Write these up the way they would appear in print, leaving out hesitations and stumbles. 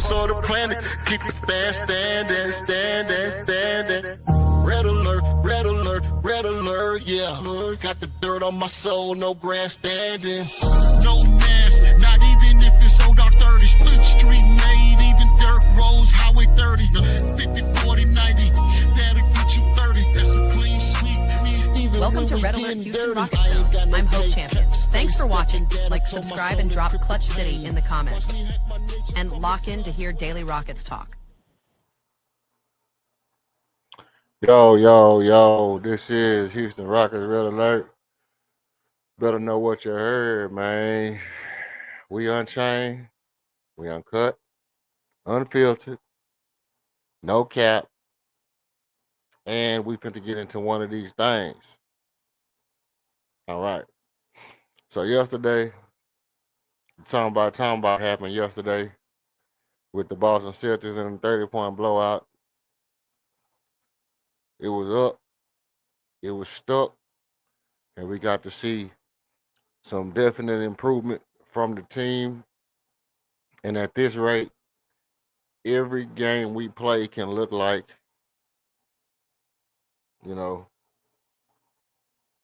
parts of the planet. Keep the fast standing. Red alert, red alert, red alert, yeah. Got the dirt on my soul, no grandstanding. No mask, not even if it's old dark 30s. Foot street made, even dirt roads, highway 30. 50, 40, 90, that'll get you 30. That's a clean sweep. Welcome to Red Alert Houston Rocket Zone. I'm Hope Champion. Thanks for watching. Like, subscribe, and drop Clutch City in the comments. And lock in to hear Daily Rockets talk. Yo, this is Houston Rockets Red Alert. Better know what you heard, man. We unchained, we uncut, unfiltered, no cap, and we finna get into one of these things. All right. So yesterday, talking about happened yesterday with the Boston Celtics and a 30-point blowout. It was up, it was stuck, and we got to see some definite improvement from the team. And at this rate, every game we play can look like,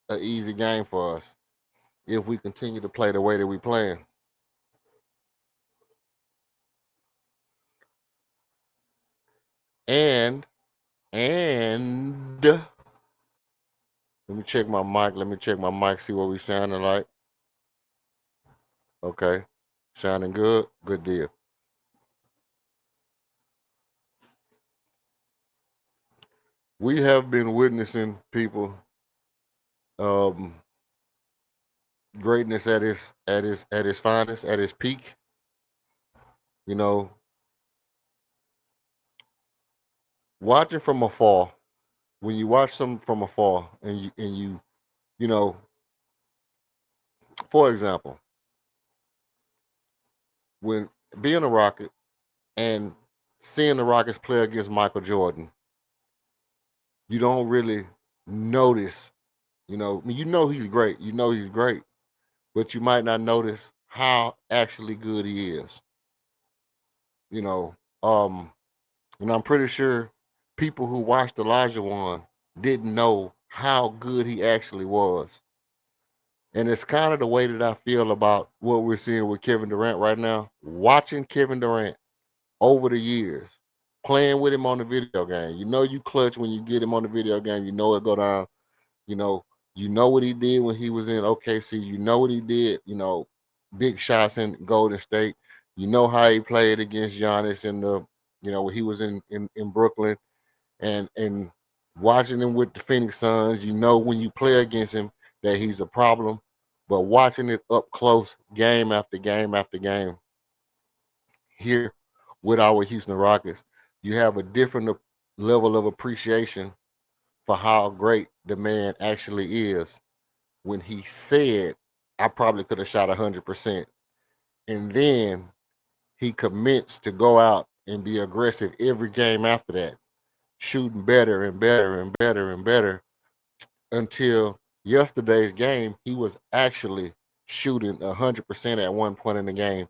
an easy game for us if we continue to play the way that we playing. And let me check my mic, see what we sounding like. Okay, sounding good, good deal. We have been witnessing people greatness at its finest, at its peak. Watching from afar, when you watch something from afar and you for example, when being a Rocket and seeing the Rockets play against Michael Jordan, you don't really notice, he's great. He's great, but you might not notice how actually good he is. And I'm pretty sure people who watched Elijah One didn't know how good he actually was. And it's kind of the way that I feel about what we're seeing with Kevin Durant right now. Watching Kevin Durant over the years, playing with him on the video game. You clutch when you get him on the video game. It go down. You know what he did when he was in OKC. You know what he did, big shots in Golden State. You know how he played against Giannis in when he was in Brooklyn. And watching him with the Phoenix Suns, when you play against him that he's a problem. But watching it up close, game after game after game, here with our Houston Rockets, you have a different level of appreciation for how great the man actually is. When he said, I probably could have shot 100%. And then he commits to go out and be aggressive every game after that, shooting better and better and better and better, until yesterday's game, he was actually shooting 100% at one point in the game,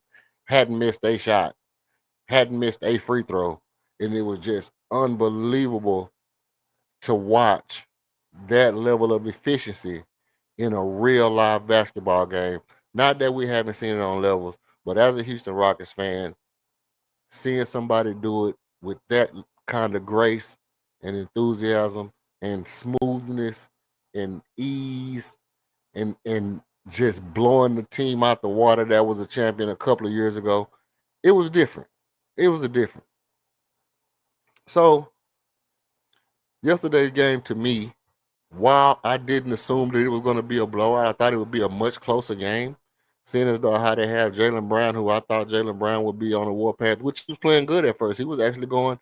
hadn't missed a shot, hadn't missed a free throw, and it was just unbelievable to watch that level of efficiency in a real live basketball game. Not that we haven't seen it on levels, but as a Houston Rockets fan, seeing somebody do it with that kind of grace and enthusiasm and smoothness and ease and just blowing the team out the water that was a champion a couple of years ago, it was different. It was a different. So yesterday's game, to me, while I didn't assume that it was going to be a blowout, I thought it would be a much closer game, seeing as though how they have Jaylen Brown, who I thought Jaylen Brown would be on the warpath, which he was playing good at first. He was actually going,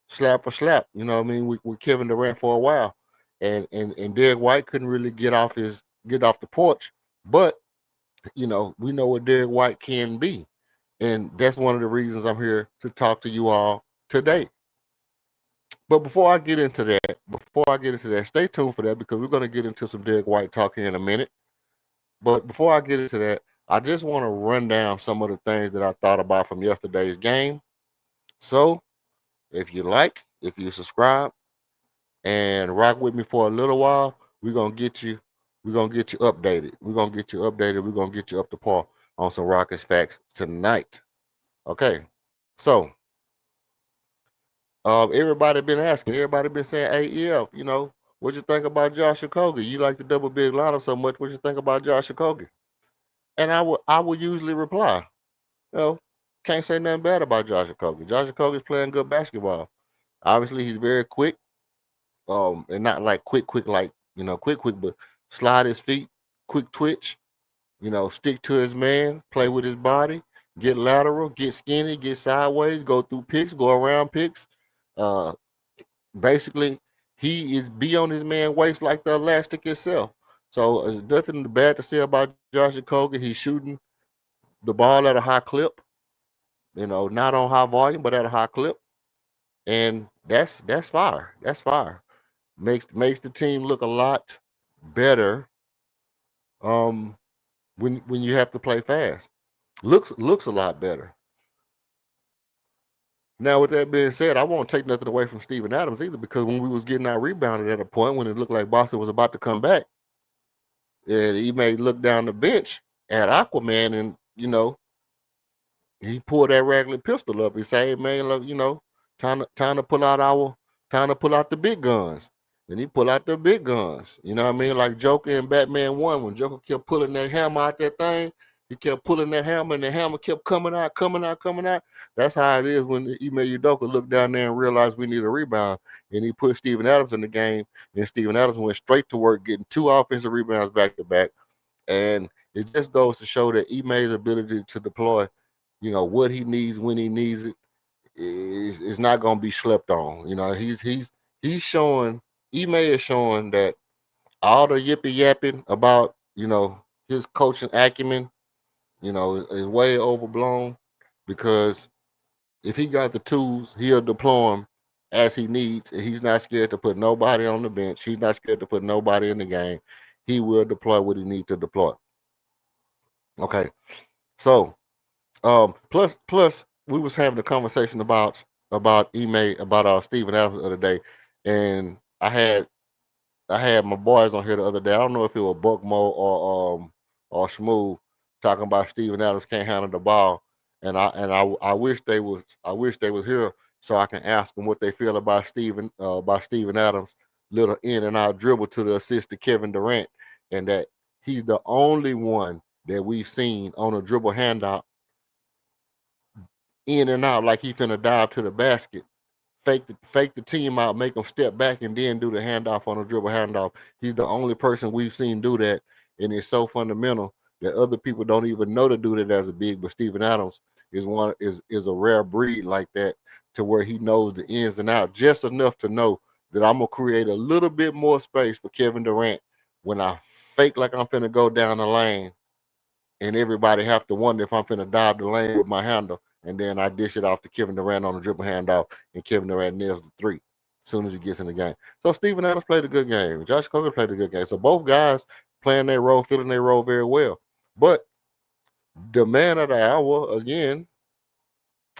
slap for slap, with Kevin Durant for a while. And Derek White couldn't really get off the porch. But, we know what Derek White can be. And that's one of the reasons I'm here to talk to you all today. But before I get into that, stay tuned for that, because we're going to get into some Derek White talk here in a minute. But before I get into that, I just want to run down some of the things that I thought about from yesterday's game. So if you like, if you subscribe and rock with me for a little while, we're gonna get you, we're gonna get you updated. We're gonna get you updated. We're gonna get you up to par on some Rockets facts tonight. Okay. So everybody been asking, everybody been saying, hey, yeah, what you think about Josh Okogie? You like the double big lineup so much. What you think about Josh Okogie? And I would usually reply, you know, can't say nothing bad about Josh Okogie. Josh Okogie's playing good basketball. Obviously, he's very quick, and not like quick, like quick, but slide his feet, quick twitch. Stick to his man, play with his body, get lateral, get skinny, get sideways, go through picks, go around picks. Uh, Basically, he is be on his man waist like the elastic itself. So there's nothing bad to say about Josh Okogie. He's shooting the ball at a high clip. Not on high volume, but at a high clip, and that's fire. That's fire. Makes the team look a lot better. Um, when you have to play fast, looks a lot better. Now, with that being said, I won't take nothing away from Steven Adams either, because when we was getting our rebounded at a point when it looked like Boston was about to come back, and he may look down the bench at Aquaman, and he pulled that Ragley pistol up. He said, "Hey man, look, time to pull out the big guns." And he pull out the big guns. You know what I mean? Like Joker in Batman 1, when Joker kept pulling that hammer out that thing, he kept pulling that hammer, and the hammer kept coming out, coming out, coming out. That's how it is when Ime Udoka looked down there and realized we need a rebound, and he put Steven Adams in the game, and Steven Adams went straight to work getting 2 offensive rebounds back to back. And it just goes to show that Ime's ability to deploy, what he needs when he needs it is not going to be slept on. He's showing, Ime is showing that all the yippee yapping about his coaching acumen is way overblown, because if he got the tools, he'll deploy them as he needs, and he's not scared to put nobody on the bench. He's not scared to put nobody in the game. He will deploy what he needs to deploy. Okay, so plus we was having a conversation about Ime, about Steven Adams the other day, and I had my boys on here the other day. I don't know if it was Buckmo or Smooth talking about Steven Adams can't handle the ball, and I wish they was here so I can ask them what they feel about Steven Adams little in and out dribble to the assist to Kevin Durant, and that he's the only one that we've seen on a dribble handout in and out like he finna dive to the basket, fake the team out, make them step back, and then do the handoff on a dribble handoff. He's the only person we've seen do that, and it's so fundamental that other people don't even know to do that as a big. But Steven Adams is a rare breed like that, to where he knows the ins and outs just enough to know that I'm gonna create a little bit more space for Kevin Durant when I fake like I'm finna go down the lane, and everybody have to wonder if I'm finna dive the lane with my handle, and then I dish it off to Kevin Durant on a dribble handoff, and Kevin Durant nails the 3 as soon as he gets in the game. So Steven Adams played a good game. Josh Okogie played a good game. So both guys playing their role, filling their role very well. But the man of the hour again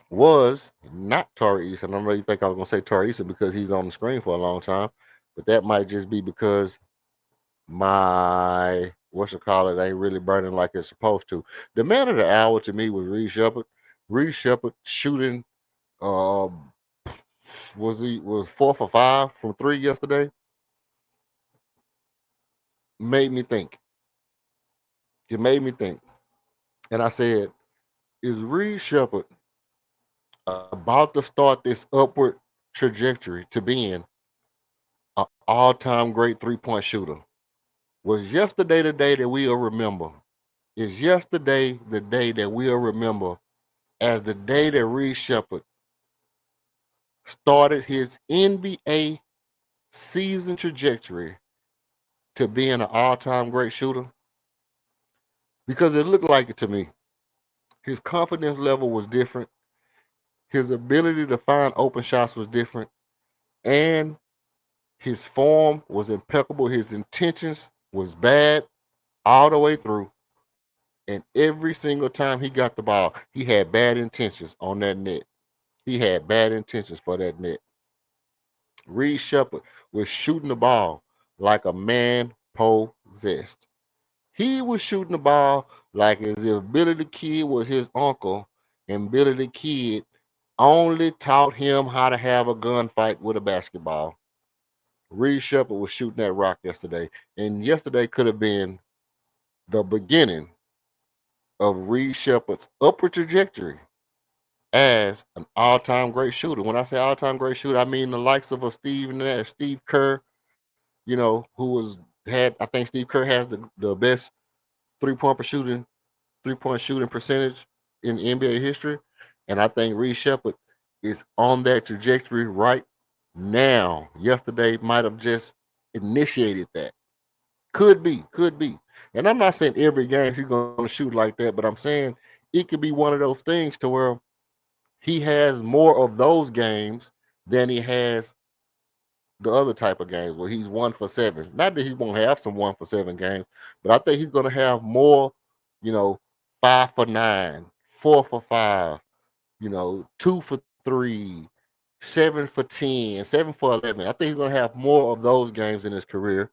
was not Tari Eason. I don't really think I was gonna say Tari Eason because he's on the screen for a long time, but that might just be because my ain't really burning like it's supposed to. The man of the hour to me was Reed Shepherd. Reed Shepherd shooting was 4 for 5 from 3 yesterday. Made me think. It made me think. And I said, is Reed Shepherd about to start this upward trajectory to being an all-time great 3-point shooter? Was yesterday the day that we'll remember? Is yesterday the day that we'll remember as the day that Reed Shepherd started his NBA season trajectory to being an all-time great shooter? Because it looked like it to me. His confidence level was different. His ability to find open shots was different. And his form was impeccable. His intentions was bad all the way through. And every single time he got the ball, he had bad intentions on that net. He had bad intentions for that net. Reed Shepard was shooting the ball like a man possessed. He was shooting the ball like as if Billy the Kid was his uncle, and Billy the Kid only taught him how to have a gunfight with a basketball. Reed Shepard was shooting that rock yesterday, and yesterday could have been the beginning of Reed Shepard's upward trajectory as an all-time great shooter. When I say all-time great shooter, I mean the likes of a Steve Kerr, who I think Steve Kerr has the best shooting 3-point shooting percentage in NBA history. And I think Reed Shepard is on that trajectory right now. Yesterday might have just initiated that. Could be, could be. And I'm not saying every game he's going to shoot like that, but I'm saying it could be one of those things to where he has more of those games than he has the other type of games where he's 1 for 7. Not that he won't have some 1 for 7 games, but I think he's going to have more, you know, 5 for 9, 4 for 5, 2 for 3, 7 for 10, 7 for 11. I think he's going to have more of those games in his career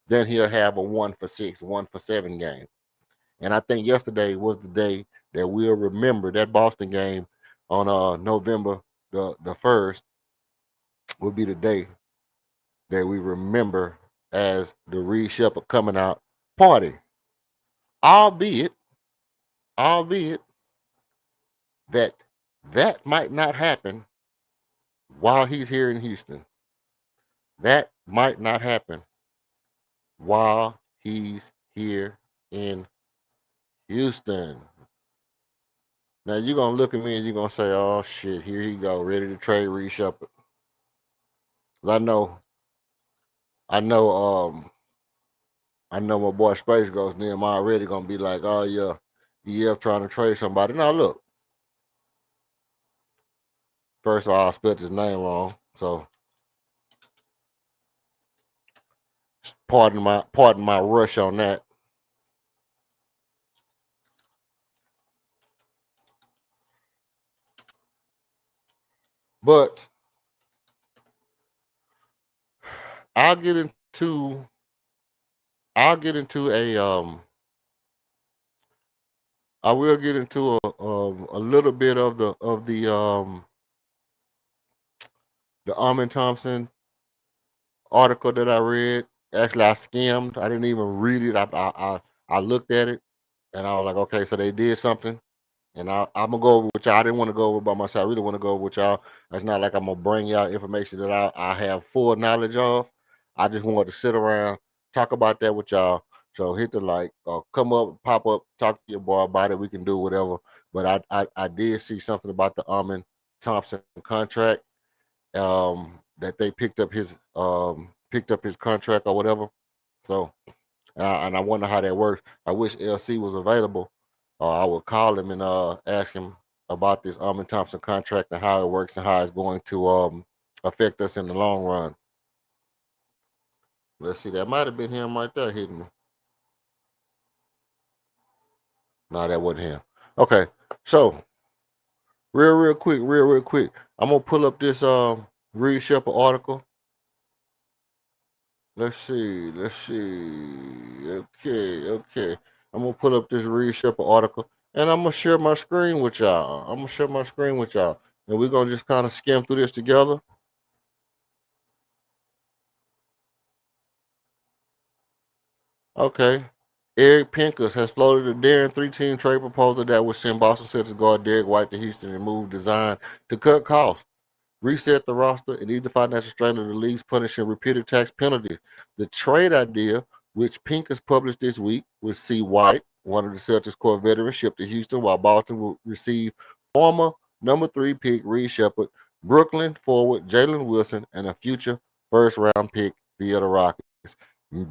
than he'll have a 1 for 6, 1 for 7 game. And I think yesterday was the day that we'll remember that Boston game on November the 1st will be the day that we remember as the Reed Shepard coming out party. Albeit, albeit that that might not happen while he's here in Houston. That might not happen while he's here in Houston. Now you're gonna look at me and you're gonna say, "Oh shit, here he go, ready to trade Reed Shepard." 'Cause I know, I know my boy Space Ghost Nim already gonna be like, "Oh yeah, EF trying to trade somebody." Now look, first of all, I spelled his name wrong, so pardon my rush on that. But I'll get into I'll get into I will get into a little bit of the Armin Thompson article that I read. Actually, I skimmed. I didn't even read it. I looked at it and I was like, okay, so they did something. And I'm gonna go over with y'all. I didn't want to go over by myself. I really want to go over with y'all. It's not like I'm gonna bring y'all information that I have full knowledge of. I just wanted to sit around, talk about that with y'all. So hit the like, come up, pop up, talk to your boy about it. We can do whatever. But I did see something about the Armin Thompson contract. That they picked up his contract or whatever. So and I wonder how that works. I wish LC was available. I would call him and ask him about this Armin Thompson contract and how it works and how it's going to affect us in the long run. Let's see, that might have been him right there hitting me. No, that wasn't him. Okay, so real quick. I'm gonna pull up this Reed Shepard article. Let's see. Okay. I'm gonna pull up this Reed Shepard article and I'm gonna share my screen with y'all. And we're gonna just kind of skim through this together. Okay. Eric Pincus has floated a daring 3-team trade proposal that would send Boston Celtics guard Derek White to Houston and move designed to cut costs, reset the roster, and ease the financial strain of the league's punishing repeated tax penalties. The trade idea, which Pincus published this week, would see White, one of the Celtics core veterans, shipped to Houston, while Boston will receive former number 3 pick Reed Shepard, Brooklyn forward Jalen Wilson, and a future first-round pick via the Rockets.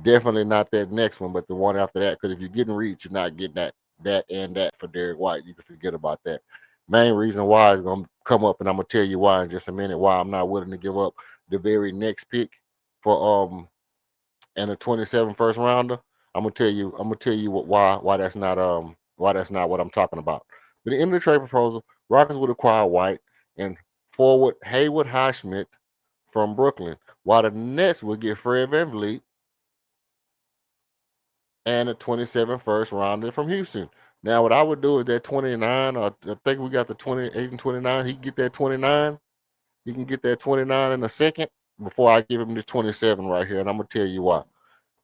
Definitely not that next one, but the one after that. Because if you're getting Reed, you're not getting that for Derek White. You can forget about that. Main reason why is going to come up, and I'm going to tell you why in just a minute. Why I'm not willing to give up the very next pick for and a 27 first rounder. I'm gonna tell you why that's not why that's not what I'm talking about. But in the trade proposal, Rockets would acquire White and forward Haywood Highsmith from Brooklyn, while the Nets would get Fred VanVleet and a 27 first rounder from Houston. Now, what I would do is that 29, or I think we got the 28 and 29. He can get that 29. He can get that 29 in a second before I give him the 27 right here. And I'm going to tell you why.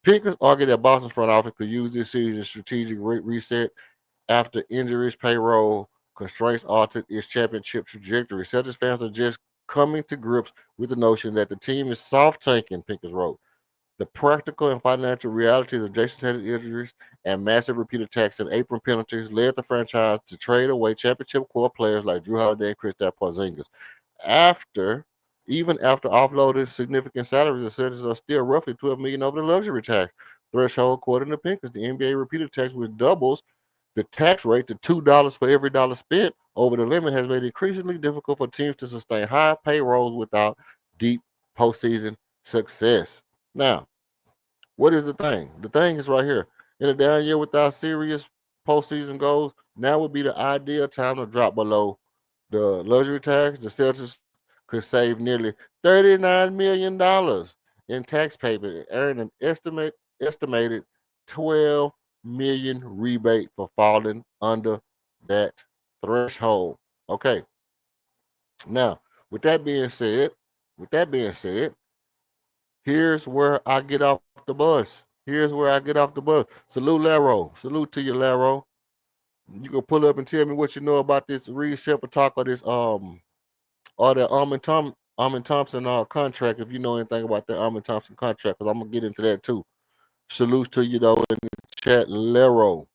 Pickers argue that Boston's front office could use this season's strategic reset after injuries, payroll constraints altered its championship trajectory. Celtics fans are just coming to grips with the notion that the team is soft tanking, Pickers wrote. The practical and financial realities of Jason Tatum's injuries and massive repeat attacks and apron penalties led the franchise to trade away championship core players like Drew Holiday and Kristaps Porzingis. After, even after offloading significant salaries, the Celtics are still roughly $12 million over the luxury tax threshold, according to Pickers. The NBA repeated tax, which doubles the tax rate to $2 for every dollar spent over the limit, has made it increasingly difficult for teams to sustain high payrolls without deep postseason success. Now, what is the thing? The thing is right here. In a down year without serious postseason goals, now would be the ideal time to drop below the luxury tax. The Celtics could save nearly $39 million in tax payment and earn an estimated 12 million rebate for falling under that threshold. Okay. Now, with that being said, here's where I get off the bus. Here's where I get off the bus. Salute Laro. Salute to you, Laro. You can pull up and tell me what you know about this Reed Shepard talk or this or the Armin Thompson contract, if you know anything about the Armin Thompson contract, because I'm gonna get into that too. Salute to you though in the chat, Laro.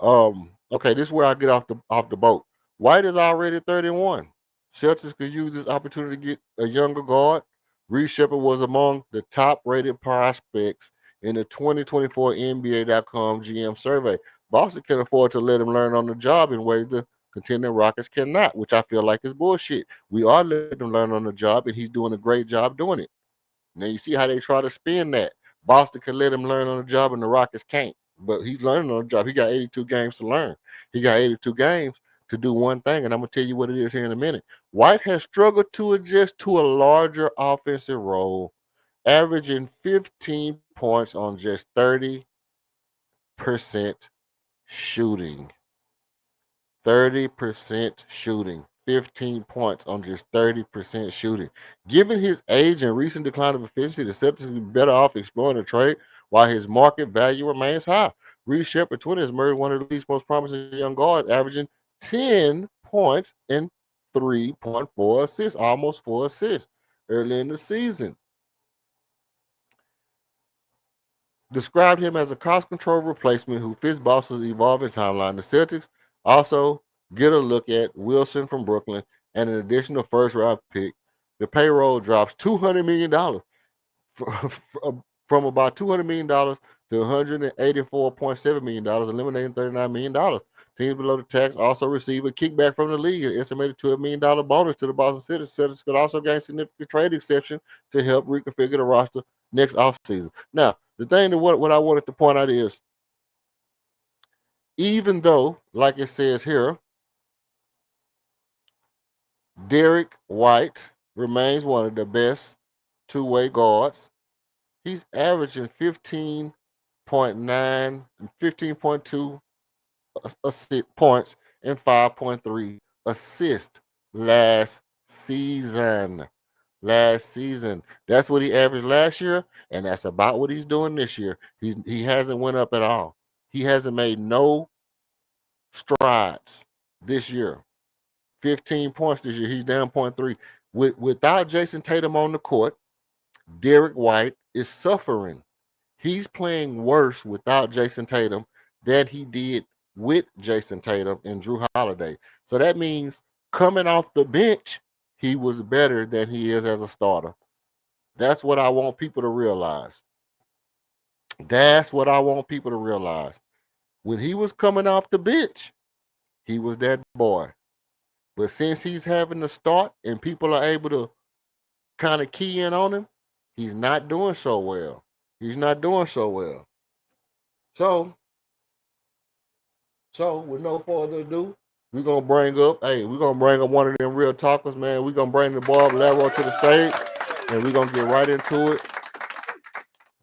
Okay, this is where I get off the boat. White is already 31. Celtics could use this opportunity to get a younger guard. Reed Shepard was among the top rated prospects in the 2024 NBA.com GM survey. Boston can afford to let him learn on the job in ways the contending Rockets cannot, which I feel like is bullshit. We are letting him learn on the job, and he's doing a great job doing it. Now you see how they try to spin that. Boston can let him learn on the job, and the Rockets can't. But he's learning on the job. He got 82 games to learn. He got 82 games to do one thing, and I'm gonna tell you what it is here in a minute. White has struggled to adjust to a larger offensive role, averaging 15 points on just 30% shooting. 30% shooting. 15 points on just 30% shooting. Given his age and recent decline of efficiency, the Celtics would be better off exploring a trade while his market value remains high. Reed Shepard, 20, has emerged one of the league's most promising young guards, averaging 10 points and 3.4 assists, almost 4 assists early in the season. Described him as a cost control replacement who fits Boston's evolving timeline. The Celtics also get a look at Wilson from Brooklyn and an additional first round pick. The payroll drops $200 million from about $200 million to $184.7 million, eliminating $39 million. Teams below the tax also receive a kickback from the league, an estimated $12 million bonus to the Boston Celtics. Celtics could also gain significant trade exception to help reconfigure the roster next offseason. Now, the thing that what I wanted to point out is, even though, like it says here, Derek White remains one of the best two-way guards, he's averaging 15.9 and 15.2 points and 5.3 assists last season. That's what he averaged last year, and that's about what he's doing this year. He hasn't went up at all. He hasn't made no strides this year. 15 points this year. He's down 0.3. Without Jason Tatum on the court, Derek White is suffering. He's playing worse without Jason Tatum than he did with Jason Tatum and Drew Holiday. So that means coming off the bench, he was better than he is as a starter. That's what I want people to realize. That's what I want people to realize. When he was coming off the bench, he was that boy. But since he's having to start and people are able to kind of key in on him, he's not doing so well. He's not doing so well. So So with no further ado, we're gonna bring up one of them real talkers, man. We're gonna bring the Bob Laro to the stage, and we're gonna get right into it.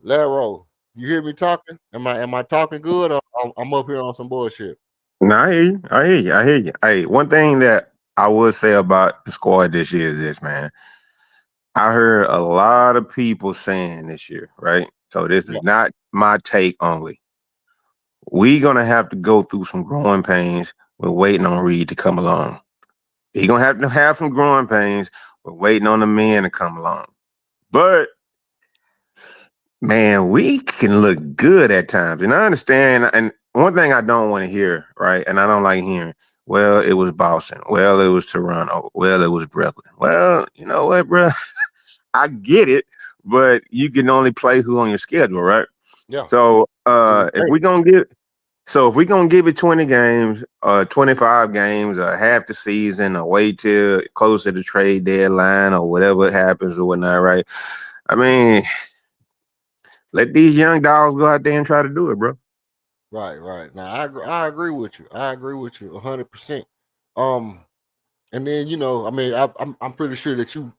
Laro, you hear me talking? Am I talking good, or I'm up here on some bullshit? No, I hear you. I hear you. I hear you. Hey, one thing that I would say about the squad this year is this, man. I heard a lot of people saying this year, right? So this Yeah, is not my take only. We gonna have to go through some growing pains. We're waiting on Reed to come along. He gonna have to have some growing pains. We're waiting on the men to come along. But man, we can look good at times. And I understand. And one thing I don't want to hear, right? And I don't like hearing, well, it was Boston. Well, it was Toronto. Well, it was Brooklyn. Well, you know what, bro? I get it, but you can only play who on your schedule, right? yeah. So And the if thing, we're gonna give it 20 games, 25 games, or half the season, or wait till closer to trade deadline or whatever happens or whatnot, right? I mean, let these young dogs go out there and try to do it, bro. right, right. Now I agree with you. I agree with you 100%. Um, and then I'm pretty sure that you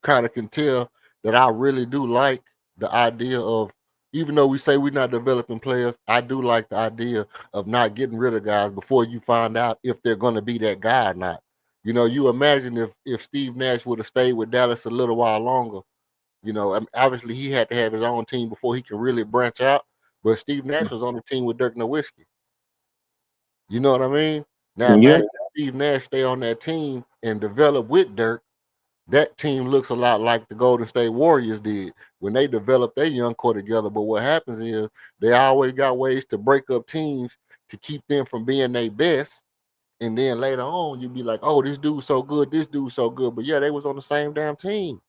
kind of can tell that I really do like the idea of, even though we say we're not developing players, I do like the idea of not getting rid of guys before you find out if they're going to be that guy or not. You imagine if Steve Nash would have stayed with Dallas a little while longer. Obviously he had to have his own team before he can really branch out. But Steve Nash was on the team with Dirk Nowitzki. You know what I mean? Now Yeah. imagine Steve Nash stay on that team and develop with Dirk. That team looks a lot like the Golden State Warriors did when they developed their young core together. But what happens is they always got ways to break up teams to keep them from being their best. And then later on, you'd be like, "Oh, this dude's so good, this dude's so good." But yeah, they was on the same damn team.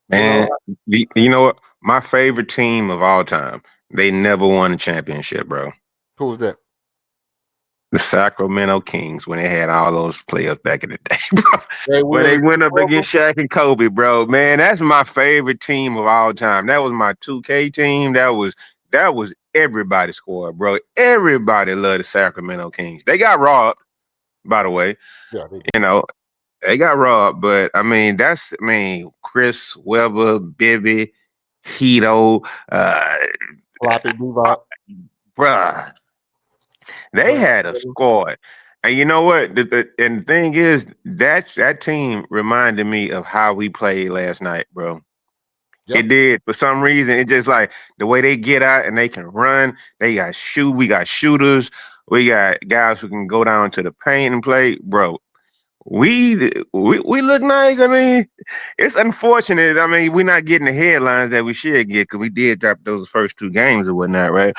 You know, And you know what? My favorite team of all time, they never won a championship, bro. who was that? The Sacramento Kings when they had all those players back in the day, bro. Jay When they Willis, went up Oracle? against Shaq and Kobe, bro. Man, that's my favorite team of all time. That was my 2K team. That was everybody's squad, bro. Everybody loved the Sacramento Kings. They got robbed, by the way. Yeah, they You did. know, they got robbed, but Chris Webber, Bibby, Hito, Floppy Bebop, bruh, they Brad had a Stevens. squad. And you know what? And the thing is, that team reminded me of how we played last night, bro. Yeah, It did. For some reason, it just like the way they get out and they can run. They got shoot. We got shooters. We got guys who can go down to the paint and play, bro. We look nice. I mean, it's unfortunate. I mean, we're not getting the headlines that we should get because we did drop those first two games or whatnot, right?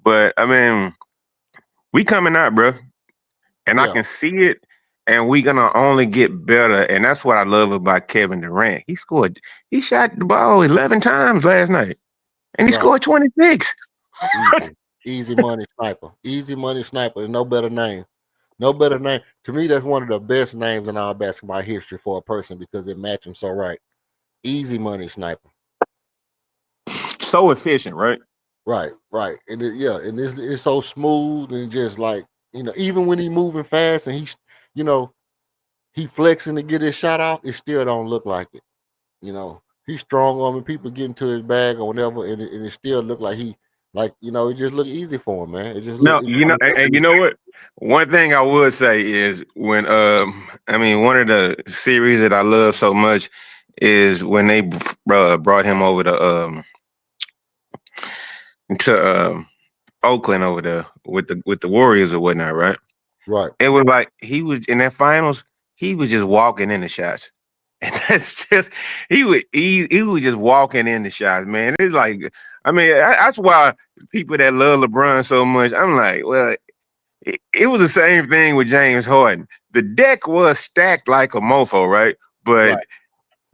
But I mean, we coming out, bro, and I yeah, can see it. And we gonna only get better, and that's what I love about Kevin Durant. He shot the ball 11 times last night, and he right. scored 26. Easy, easy money sniper. Easy money sniper. No better name. No better name. To me, that's one of the best names in all basketball history for a person because it matches him so right. Easy money sniper. So efficient, right? Right, right. And yeah, and it's so smooth and just like, even when he moving fast and you know, he flexing to get his shot off, it still don't look like it. He's strong on when people get into his bag or whatever, and it still look like it just look easy for him, man. It just look No, it just you know, look and you easy. know what? One thing I would say is when one of the series that I love so much is when they brought him over to Oakland over there with the Warriors or whatnot, right? Right, It was like he was in that finals. He was just walking in the shots, and that's just he was just walking in the shots, man. It's like that's why people that love LeBron so much. I'm like, well, it was the same thing with James Harden. The deck was stacked like a mofo, right? But right.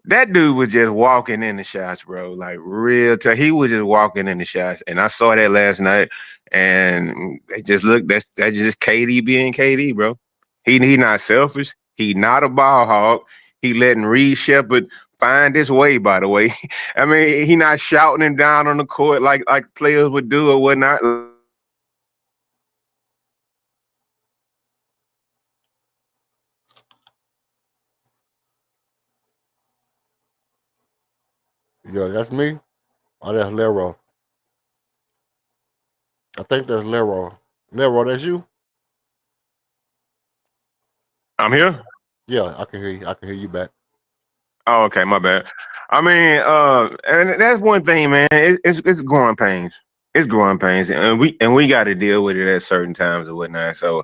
that dude was just walking in the shots, bro. Like real time. He was just walking in the shots. And I saw that last night. And it just looked that's just KD being KD, bro. He not selfish. He not a ball hog. He letting Reed Shepard find his way, by the way. I mean, he not shouting him down on the court like players would do or whatnot. Like, he just letting him find his way. Yeah, that's me. Oh, that's Lero. I think that's Lero. Lero, that's you? I'm here. Yeah, I can hear you. I can hear you back. Oh, okay, my bad. I mean, and that's one thing, man. It's growing pains. It's growing pains, and we got to deal with it at certain times and whatnot. So,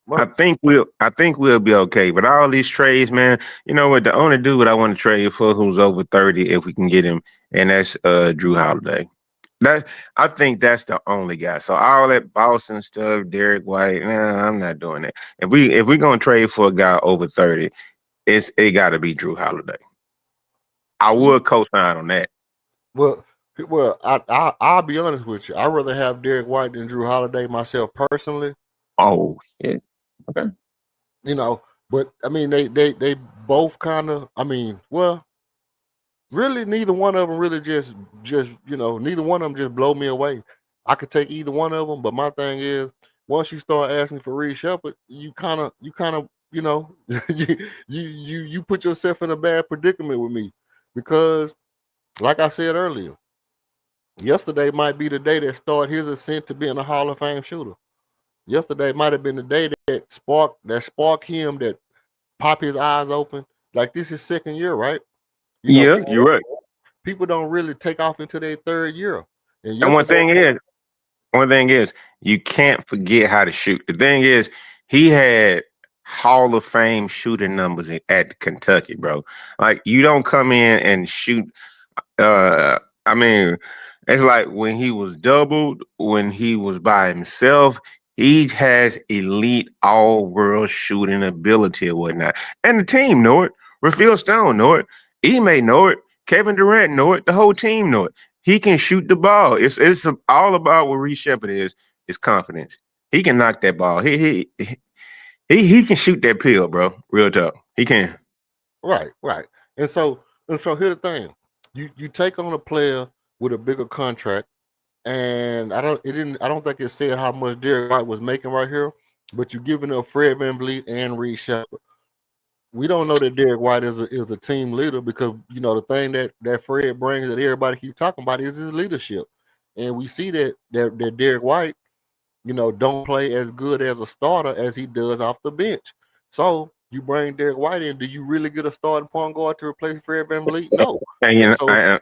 Well, I think we'll be okay. But all these trades, man, you know what? The only dude I want to trade for who's over 30, if we can get him, and that's Drew Holiday. That I think that's the only guy. So all that Boston stuff, Derek White, nah, I'm not doing it. If we gonna trade for a guy over 30, it gotta be Drew Holiday. I would co-sign on that. well, I'll be honest with you. I'd rather have Derek White than Drew Holiday myself personally. Oh shit. Okay. You know, but I mean, they both kind of. I mean, well, really, neither one of them really just neither one of them just blow me away. I could take either one of them, but my thing is, once you start asking for Reed Shepard, you kind of you put yourself in a bad predicament with me because, like I said earlier, yesterday might be the day that started his ascent to being a Hall of Fame shooter. Yesterday might have been the day that spark him, that pop his eyes open. Like this is second year, right? You know, Yeah, you're right. people don't really take off into their third year. And And yesterday, one thing is, you can't forget how to shoot. The thing is, he had Hall of Fame shooting numbers at Kentucky, bro. Like you don't come in and shoot. I mean, it's like when he was doubled, when he was by himself, he has elite all world shooting ability and whatnot. And the team know it. Rafael Stone know it. Ime know it. Kevin Durant know it. The whole team know it. He can shoot the ball. It's all about what Reece Shepard is confidence. He can knock that ball. He can shoot that pill, bro. Real talk. He can. right. And so here's the thing. You take on a player with a bigger contract, and I don't think it said how much Derek White was making right here, but you're giving up Fred VanVleet and Reed Shepard. We don't know that Derek White is a team leader because the thing that Fred brings that everybody keep talking about is his leadership, and we see that Derek White don't play as good as a starter as he does off the bench. So you bring Derek White in, do you really get a starting point guard to replace Fred VanVleet? No. And you And know, so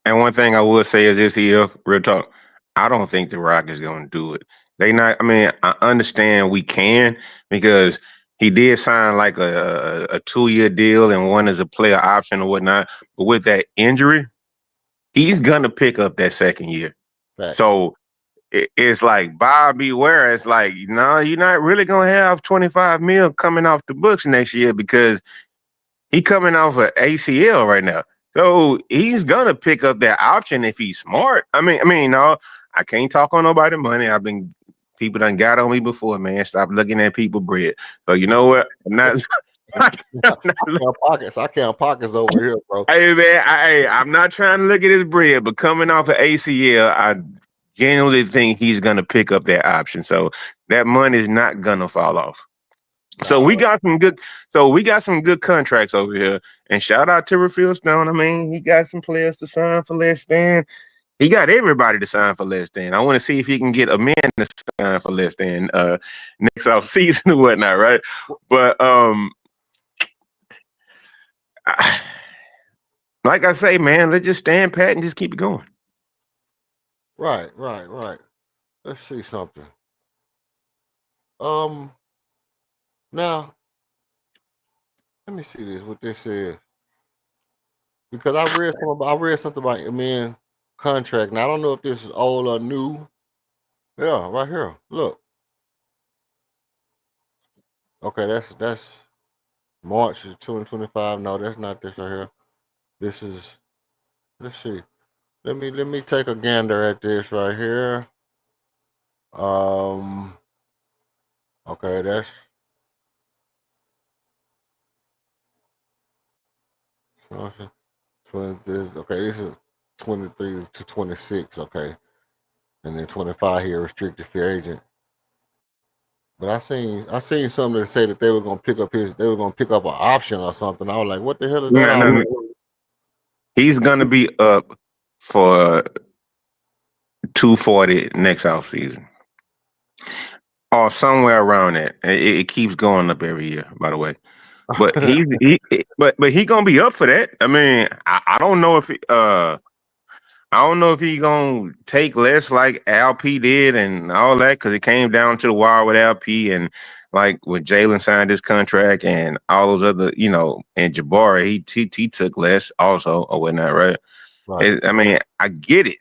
and one thing I will say is this here, real talk. I don't think the Rockets gonna do it. They not. I mean, I understand we can because he did sign like a 2-year deal and one is a player option or whatnot. But with that injury, he's gonna pick up that second year. facts. So it's like Bobby Ware. It's like no, you're not really gonna have 25 mil coming off the books next year because he coming off of ACL right now. So he's gonna pick up that option if he's smart. No, I can't talk on nobody money. People done got on me before, man. Stop looking at people bread. So you know what? I'm not. I'm not I count pockets over here, bro. hey man, I'm not trying to look at his bread, but coming off of ACL, I genuinely think he's gonna pick up that option. So that money is not gonna fall off. So we Nah, got some good. So we got some good contracts over here. And shout out to Rafael Stone. I mean, he got some players to sign for less than. He got everybody to sign for less than. I want to see if he can get a man to sign for less than next off season or whatnot, right? But like I say, man, let's just stand pat and just keep it going. right. Let's see something. Um, Now let me see what this says because I read something about contract. Now I don't know if this is old or new. Yeah, right here. Look. Okay, that's March of 2025. No, that's not this right here. This is let's see. Let me take a gander at this right here. Um okay, that's okay, this is 23 to 26, okay. And then 25 here, restricted free agent. But I seen something that said that they were gonna pick up an option or something. I was like, what the hell is that No, all no, no. about? He's gonna be up for 240 next offseason. Or somewhere around that. It keeps going up every year, by the way. But but he gonna be up for that. I mean, I don't know if I don't know if he gonna take less like LP did and all that because it came down to the wire with LP and like when Jalen signed his contract and all those other, and Jabari, he took less also or whatnot, right? Right. I mean, I get it.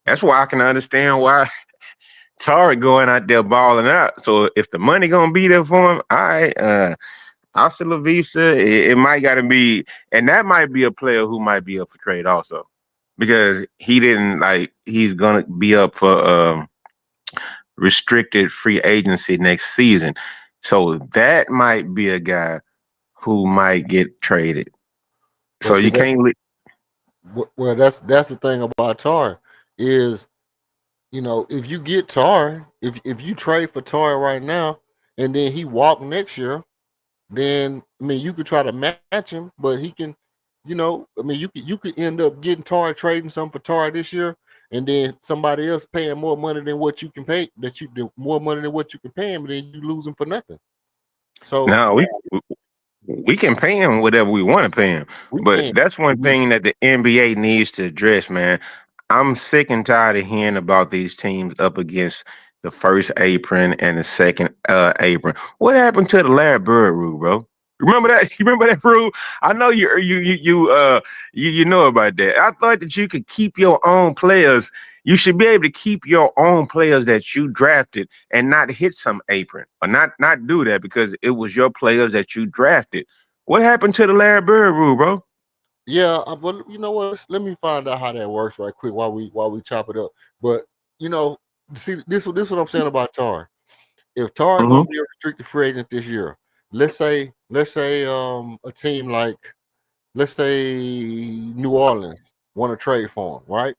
That's why I can understand why Tarek going out there balling out. So if the money gonna be there for him, all right, hasta la vista. It might gotta be, and that might be a player who might be up for trade also. Because he didn't he's gonna be up for restricted free agency next season. So that might be a guy who might get traded. But So see you that can't well, that's the thing about Tar is, if you get Tar, if you trade for Tar right now and then he walk next year, then I mean you could try to match him, but he can, I mean you could end up getting Tar, trading some for Tar this year, and then somebody else paying more money than what you can pay, more money than what you can pay him, and then you lose him for nothing. So no, we can pay him whatever we want to pay him. we But can't. that's one We thing that the NBA needs to address, man. I'm sick and tired of hearing about these teams up against the first apron and the second apron. What happened to the Larry Bird rule, bro? Remember that? You remember that rule? I know you know about that. I thought that you could keep your own players. You should be able to keep your own players that you drafted and not hit some apron or not do that because it was your players that you drafted. What happened to the Larry Bird rule, bro? Yeah, but you know what? Let me find out how that works right quick while we chop it up. But you know, see, this what I'm saying about Tar. If Tar Hmm. gonna be a restricted free agent this year, let's say a team like, let's say, New Orleans want to trade for him, right?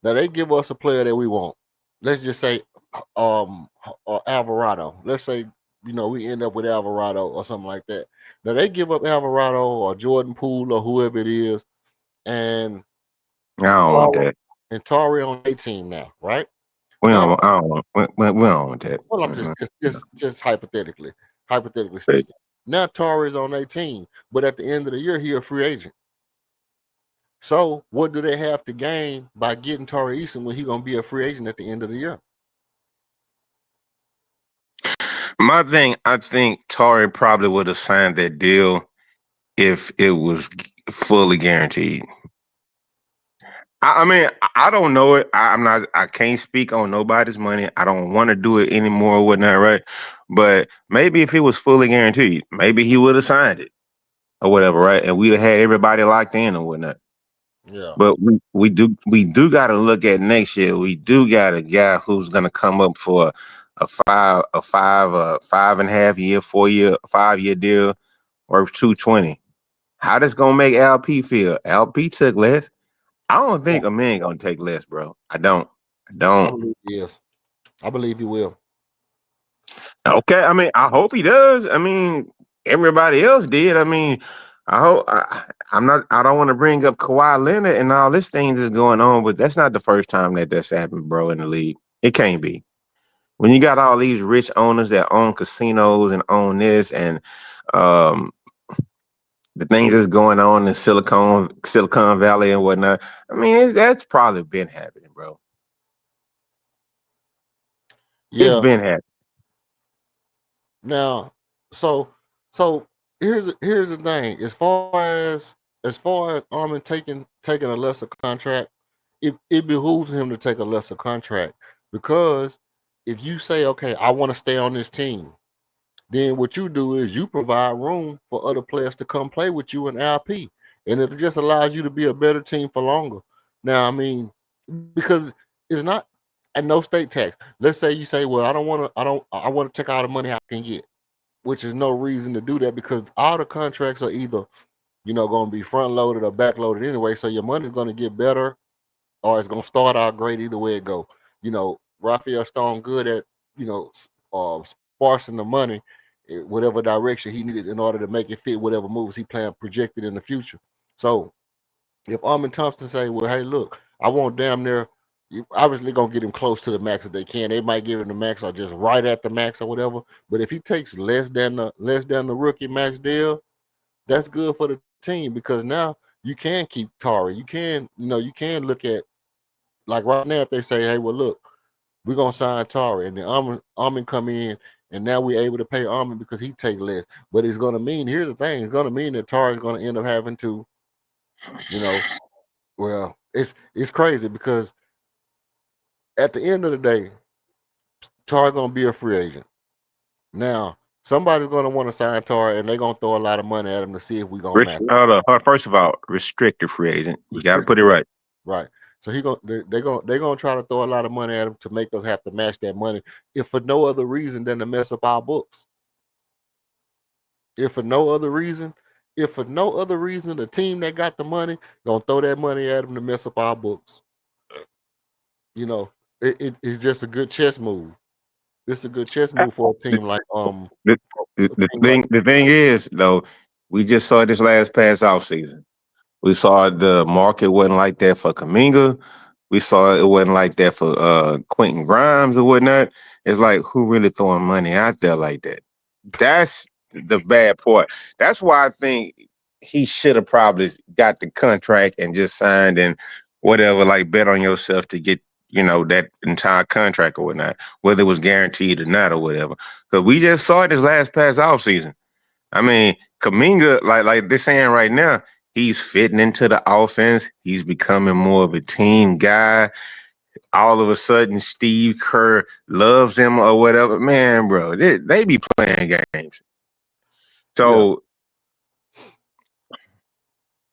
Now they give us a player that we want. Let's just say Alvarado. Let's say we end up with Alvarado or something like that. Now they give up Alvarado or Jordan Poole or whoever it is, and I don't want Tari that. on a team now, right? We Now, don't. I don't want. We don't want that. well, I'm just Mhm. just just, just hypothetically speaking. Now Tari is on a team, but at the end of the year, he a free agent. So what do they have to gain by getting Tari Eason when he gonna be a free agent at the end of the year? My thing, I think Torrey probably would have signed that deal if it was fully guaranteed. I mean, I don't know it. I'm not. I can't speak on nobody's money. I don't want to do it anymore or whatnot, right? But maybe if it was fully guaranteed, maybe he would have signed it or whatever, right? And we'd have had everybody locked in or whatnot. Yeah. But we do got to look at next year. We do got a guy who's going to come up for a 5.5 year, 4 year, 5 year deal worth 220. How this gonna make LP feel? LP took less. I don't Yeah, think a man gonna take less, bro. I don't. I I don't. believe he is. I believe he will. Okay. I mean, I hope he does. I mean, everybody else did. I mean, I hope. I'm not. I don't want to bring up Kawhi Leonard and all this things is going on, but that's not the first time that that's happened, bro. In the league, it can't be. When you got all these rich owners that own casinos and own this and um, the things that's going on in Silicon Valley and whatnot, I mean, that's probably been happening, bro. It's Yeah. been happening. Now, so so here's the thing. As far as Armin taking a lesser contract, it behooves him to take a lesser contract because if you say, okay, I want to stay on this team, then what you do is you provide room for other players to come play with you in LP, and it just allows you to be a better team for longer. Now, I mean, because it's not at no state tax. Let's say you say, well, I want to take all the money I can get, which is no reason to do that because all the contracts are either going to be front loaded or back loaded anyway. So your money's going to get better or it's going to start out great either way it go. Raphael Stone good at you know sparsing the money, whatever direction he needed in order to make it fit whatever moves he planned projected in the future. So if Armin Thompson say, well, hey, look, I want damn near, you obviously gonna get him close to the max if they can. They might give him the max or just right at the max or whatever. But if he takes less than the rookie max deal, that's good for the team because now you can keep Tari. You can look at like right now if they say, hey, well, look, we're gonna sign Tari, and then Armin come in, and now we're able to pay Armin because he take less. But it's gonna mean here's the thing: it's gonna mean that Tari is gonna end up having to, you know, well, it's crazy because at the end of the day, Tari gonna be a free agent. Now somebody's gonna want to sign Tari, and they're gonna throw a lot of money at him to see if we gonna match. First of all, restricted free agent. You got to put it right. Right. So they're gonna try to throw a lot of money at him to make us have to match that money, if for no other reason than to mess up our books. If for no other reason, the team that got the money gonna throw that money at him to mess up our books. You know, it's just a good chess move. It's a good chess move for a team like The, a the team like thing the thing is though, we just saw this last past off season. We saw the market wasn't like that for Kaminga. We saw it wasn't like that for Quentin Grimes or whatnot. It's like who really throwing money out there like that? That's the bad part. That's why I think he should have probably got the contract and just signed and whatever, like bet on yourself to get, that entire contract or whatnot, whether it was guaranteed or not or whatever. Because we just saw it this last past off season. I mean, Kaminga, like they're saying right now, he's fitting into the offense. He's becoming more of a team guy. All of a sudden, Steve Kerr loves him or whatever. Man, bro, they be playing games. yeah. So,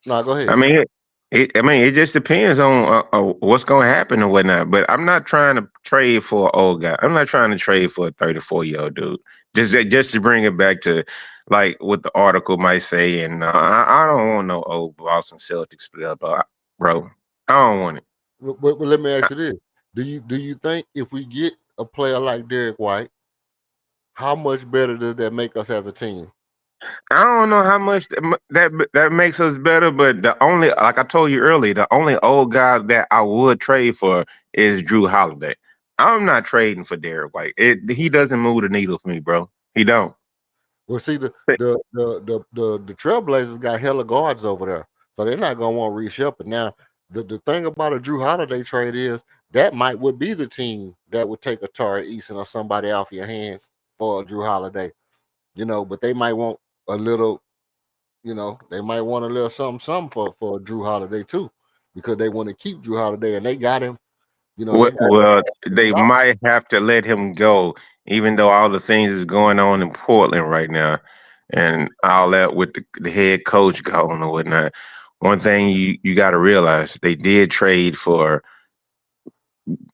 No, go I ahead. mean, it just depends on what's going to happen and whatnot. But I'm not trying to trade for an old guy. I'm not trying to trade for a 34-year-old dude. Just to bring it back to like what the article might say. And I don't want no old Boston Celtics player, bro. I don't want it. But let me ask you this: Do you think if we get a player like Derek White, how much better does that make us as a team? I don't know how much that makes us better, but the only, like I told you earlier, the only old guy that I would trade for is Drew Holiday. I'm not trading for Derek White. He doesn't move the needle for me, bro. He don't. Well, see, the Trailblazers got hella guards over there, so they're not gonna want Reece Shepherd. Now, the thing about a Drew Holiday trade is that would be the team that would take a Tari Eason or somebody off your hands for a Drew Holiday. But they might want a little, they might want a little something for Drew Holiday too, because they want to keep Drew Holiday and they got him. They got Well, they him. might have to let him go, even though all the things is going on in Portland right now, and all that with the head coach gone or whatnot. One thing you got to realize, they did trade for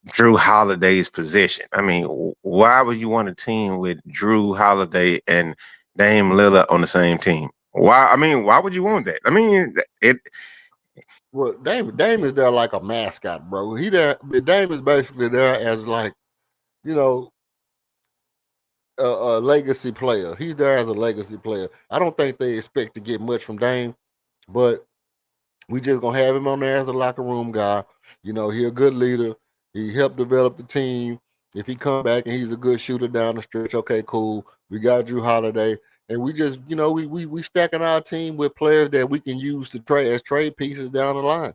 Drew Holiday's position. I mean, why would you want a team with Drew Holiday and Dame Lillard on the same team? Why? I mean, why would you want that? I mean, Well, Dame is there like a mascot, bro. Dame is basically there as like, you know, a legacy player. He's there as a legacy player. I don't think they expect to get much from Dame, but we just gonna have him on there as a locker room guy. He a good leader. He helped develop the team. If he come back and he's a good shooter down the stretch, okay, cool. We got Drew Holiday, and we just, we stacking our team with players that we can use to trade as trade pieces down the line.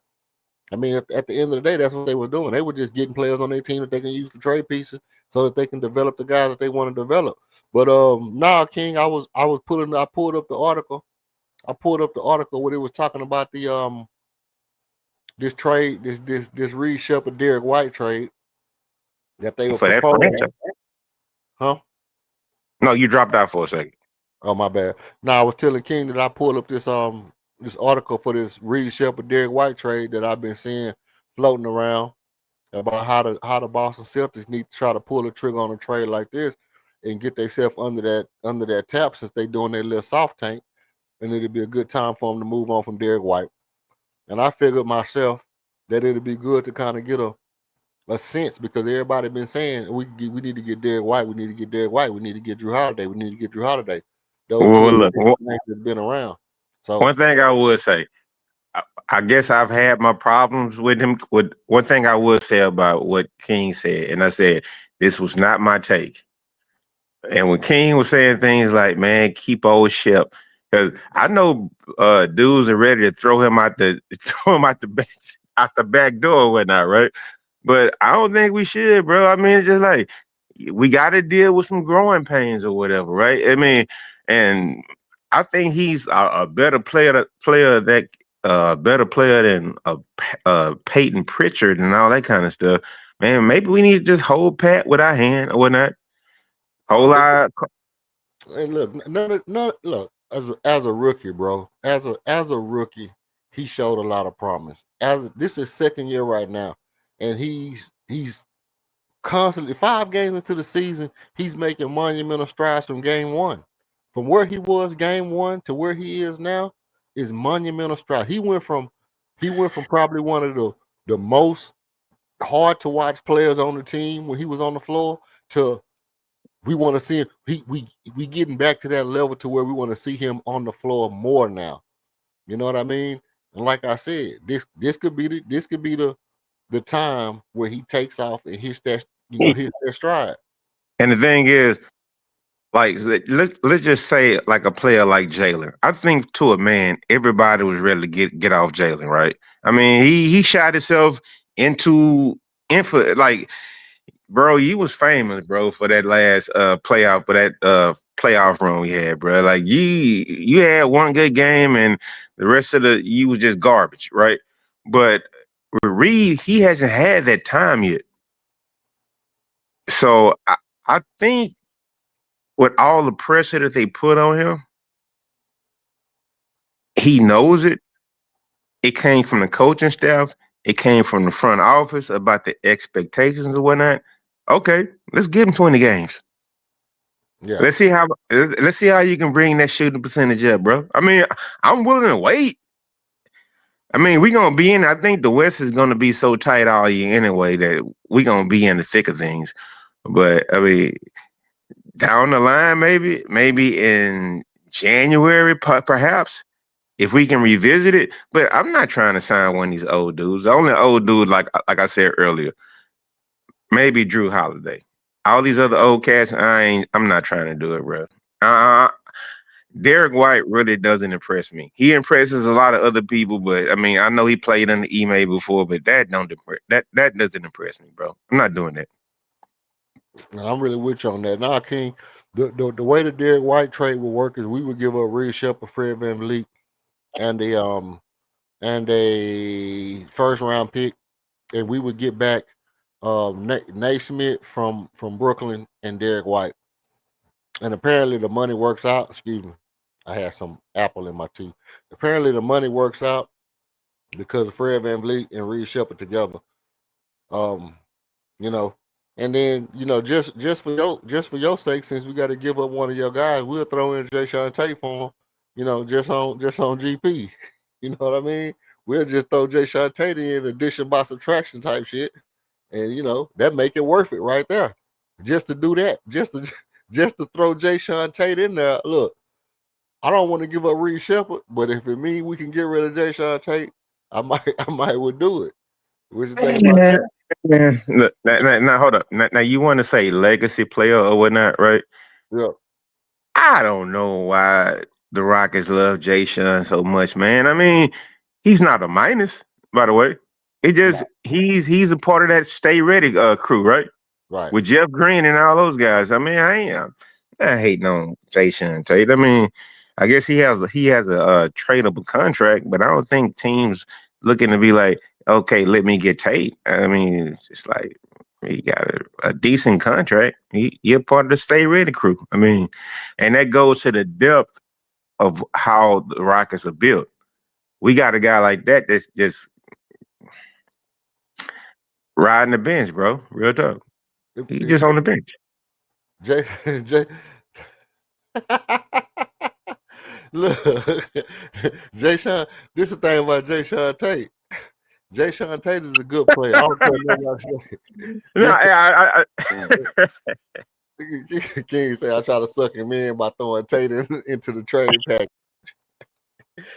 I mean, at the end of the day, that's what they were doing. They were just getting players on their team that they can use for trade pieces, so that they can develop the guys that they want to develop. But nah, King, I pulled up the article. I pulled up the article where it was talking about the this trade, this Reed Shepard Derek White trade that they were for that proposing. franchise. Huh? No, you dropped out for a second. Oh, my bad. Now I was telling King that I pulled up this article for this Reed Shepard Derek White trade that I've been seeing floating around about how the Boston Celtics need to try to pull the trigger on a trade like this and get themselves under that tap, since they doing their little soft tank, and it'd be a good time for them to move on from Derek White. And I figured myself that it'd be good to kind of get a sense because everybody been saying we need to get Derek White, we need to get Derek White, we need to get Drew Holiday, we need to get Drew Holiday. Those two Well, look, names have been around. So one thing I would say, I guess I've had my problems with him. With one thing I would say about what King said, and I said this was not my take. And when King was saying things like, "Man, keep old Shep," because I know dudes are ready to throw him out the throw him out the back door or whatnot, right? But I don't think we should, bro. I mean, it's just like we got to deal with some growing pains or whatever, right? I mean, and I think he's a better better player than Peyton Pritchard and all that kind of stuff. Man, maybe we need to just hold pat with our hand or whatnot. Hold our and look, look as a rookie, bro. As a rookie, he showed a lot of promise. As this is second year right now, and he's constantly 5 games into the season, he's making monumental strides from game one. From where he was game one to where he is now is monumental strides. He went from probably one of the most hard to watch players on the team when he was on the floor to we want to see him. We getting back to that level to where we want to see him on the floor more now. You know what I mean? And like I said, this could be the time where he takes off and hits that stride. and the thing is, like let's just say like a player like Jalen. I think to a man, everybody was ready to get off Jalen, right? I mean, he shot himself into info like bro, you was famous, bro, for that last playoff run we had, bro. Like you had one good game and the rest of the you was just garbage, right? But with Reed, he hasn't had that time yet. So I think with all the pressure that they put on him, he knows it. It came from the coaching staff. It came from the front office about the expectations and whatnot. Okay, let's give him 20 games. Yeah. Let's see how you can bring that shooting percentage up, bro. I mean, I'm willing to wait. I mean, we're gonna be in. I think the West is gonna be so tight all year anyway that we're gonna be in the thick of things. But I mean, down the line, maybe in January, perhaps, if we can revisit it. But I'm not trying to sign one of these old dudes. The only old dude, like I said earlier, maybe Drew Holiday. All these other old cats, I'm not trying to do it, bro. Derek White really doesn't impress me. He impresses a lot of other people, but I mean, I know he played in the email before, but that doesn't impress me, bro. I'm not doing that. And I'm really with you on that. Now, King, the way the Derek White trade will work is we would give up Reed Shepard, Fred VanVleet, and a first round pick, and we would get back Naismith from Brooklyn and Derek White. And apparently the money works out. Excuse me, I had some apple in my tea. Apparently the money works out because of Fred VanVleet and Reed Shepard together. You know, and then just for your sake, since we got to give up one of your guys, we'll throw in Jayshawn Tate for him. Just on GP. You know what I mean? We'll just throw Jayshawn Tate in addition by subtraction type shit, and that make it worth it right there. Just to do that, just to throw Jayshawn Tate in there. Look, I don't want to give up Reed Shepard, but if it means we can get rid of Jayshawn Tate, I might would do it. What you think about that? Yeah. Look, now hold up. Now you want to say legacy player or whatnot, right? Yeah. I don't know why the Rockets love Jay Sean so much, man. I mean, he's not a minus, by the way. It just he's a part of that Stay Ready crew, right? Right. With Jeff Green and all those guys. I mean, I hating on Jay Sean Tate. I mean, I guess he has a tradable contract, but I don't think teams looking to be like, okay, let me get Tate. I mean, it's just like he got a decent contract. You're part of the Stay Ready crew. I mean, and that goes to the depth of how the Rockets are built. We got a guy like that that's just riding the bench, bro. Real talk. He's just on the bench. Jay. Look, Jay Sean. This is the thing about Jay Sean Tate. Sean Tatum is a good player. I don't care what nobody No, say. I King say I try to suck him in by throwing Tatum into the trade pack.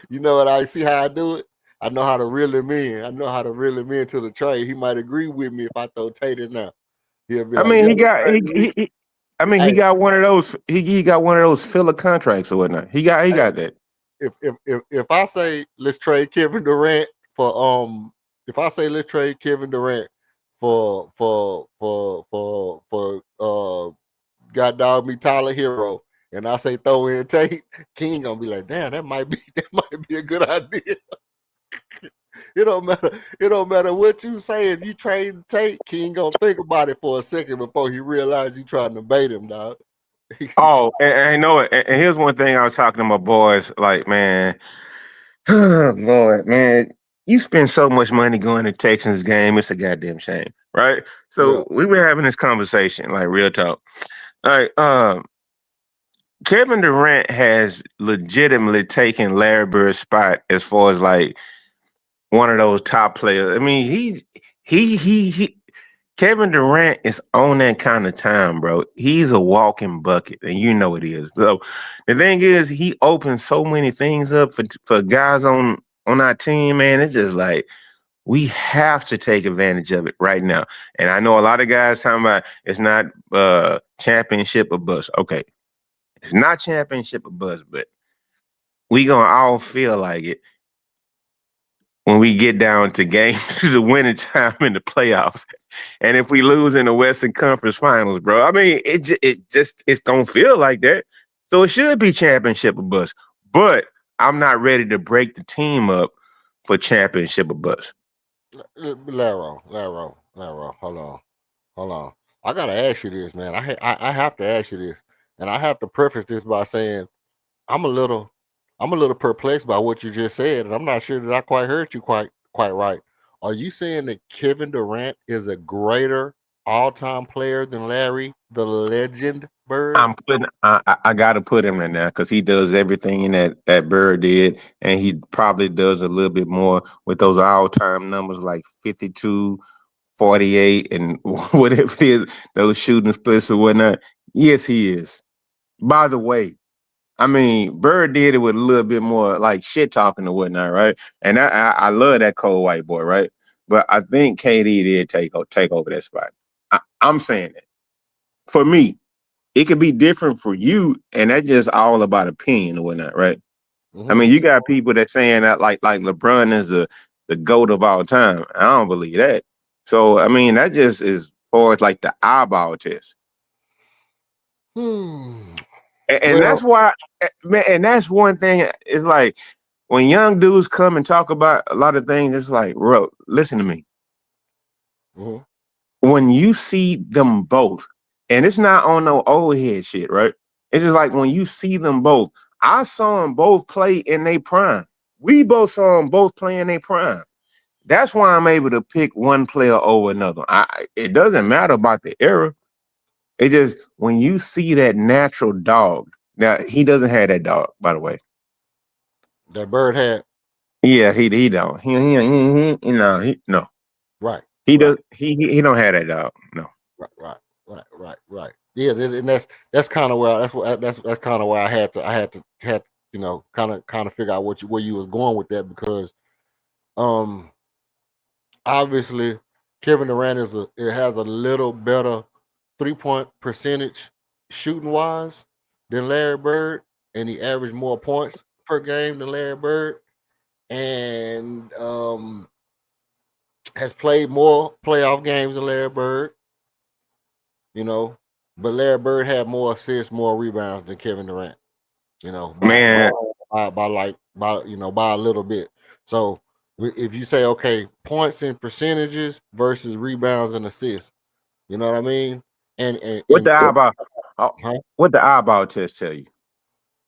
You know what? I see how I do it. I know how to reel him in. I know how to reel him into the trade. He might agree with me if I throw Tatum now. He'll be I like, mean, "Yeah, he let's got trade me." he Hey, got one of those. He got one of those filler contracts or whatnot. He got that. if I say let's trade Kevin Durant for if I say let's trade Kevin Durant for God dog me Tyler Hero, and I say throw in Tate, King gonna be like, damn, that might be a good idea. It don't matter. It don't matter what you say. If you trade Tate, King gonna think about it for a second before he realizes you trying to bait him, dog. Oh, and I know it. And here's one thing I was talking to my boys. Like, man, Lord, man, you spend so much money going to Texans game. It's a goddamn shame, right? Yeah. So we were having this conversation, like real talk. Like, Kevin Durant has legitimately taken Larry Bird's spot as far as like one of those top players. I mean, he Kevin Durant is on that kind of time, bro. He's a walking bucket, and you know it is. So the thing is, he opens so many things up for guys on our team, man. It's just like we have to take advantage of it right now. And I know a lot of guys talking about it's not championship or bust. Okay, it's not championship or bust, but we gonna all feel like it when we get down to game the winning time in the playoffs. And if we lose in the Western Conference Finals, bro, I mean, it's gonna feel like that. So it should be championship or bust. But I'm not ready to break the team up for championship or bust. Laro, hold on. I gotta ask you this, man. I have to ask you this, and I have to preface this by saying I'm a little I'm a little perplexed by what you just said, and I'm not sure that I quite heard you quite right. Are you saying that Kevin Durant is a greater all-time player than Larry the Legend Bird? I gotta put him in there because he does everything that Bird did, and he probably does a little bit more with those all-time numbers like 52, 48, and whatever it is, those shooting splits or whatnot. Yes, he is. By the way, I mean, Bird did it with a little bit more like shit talking or whatnot, right? And I love that cold white boy, right? But I think KD did take over that spot. I'm saying that for me, it could be different for you, and that's just all about opinion or whatnot, right? I Hmm. mean, you got people that saying that like LeBron is the GOAT of all time. I don't believe that. So I mean, that just is far as like the eyeball test. Hmm. And Well, that's why, man, and that's one thing. It's like when young dudes come and talk about a lot of things, it's like, bro, listen to me. mhm. When you see them both, and it's not on no old head shit, right? It's just like when you see them both. I saw them both play in their prime. We both saw them both play in their prime. That's why I'm able to pick one player over another. It doesn't matter about the era. It just when you see that natural dog. Now he doesn't have that dog, by the way. That Bird had Yeah, he don't. He no, no. right, He right. does he don't have that dog. No. Right. Yeah, and that's kind of where that's kind of where I had to kind of figure out where you was going with that because um obviously Kevin Durant it has a little better 3-point percentage shooting wise than Larry Bird, and he averaged more points per game than Larry Bird, and has played more playoff games than Larry Bird. you know. But Larry Bird had more assists, more rebounds than Kevin Durant, Man, by a little bit. So if you say okay, points and percentages versus rebounds and assists, you know what I mean? And and what and the eyeball oh, huh? what the eyeball test tell you?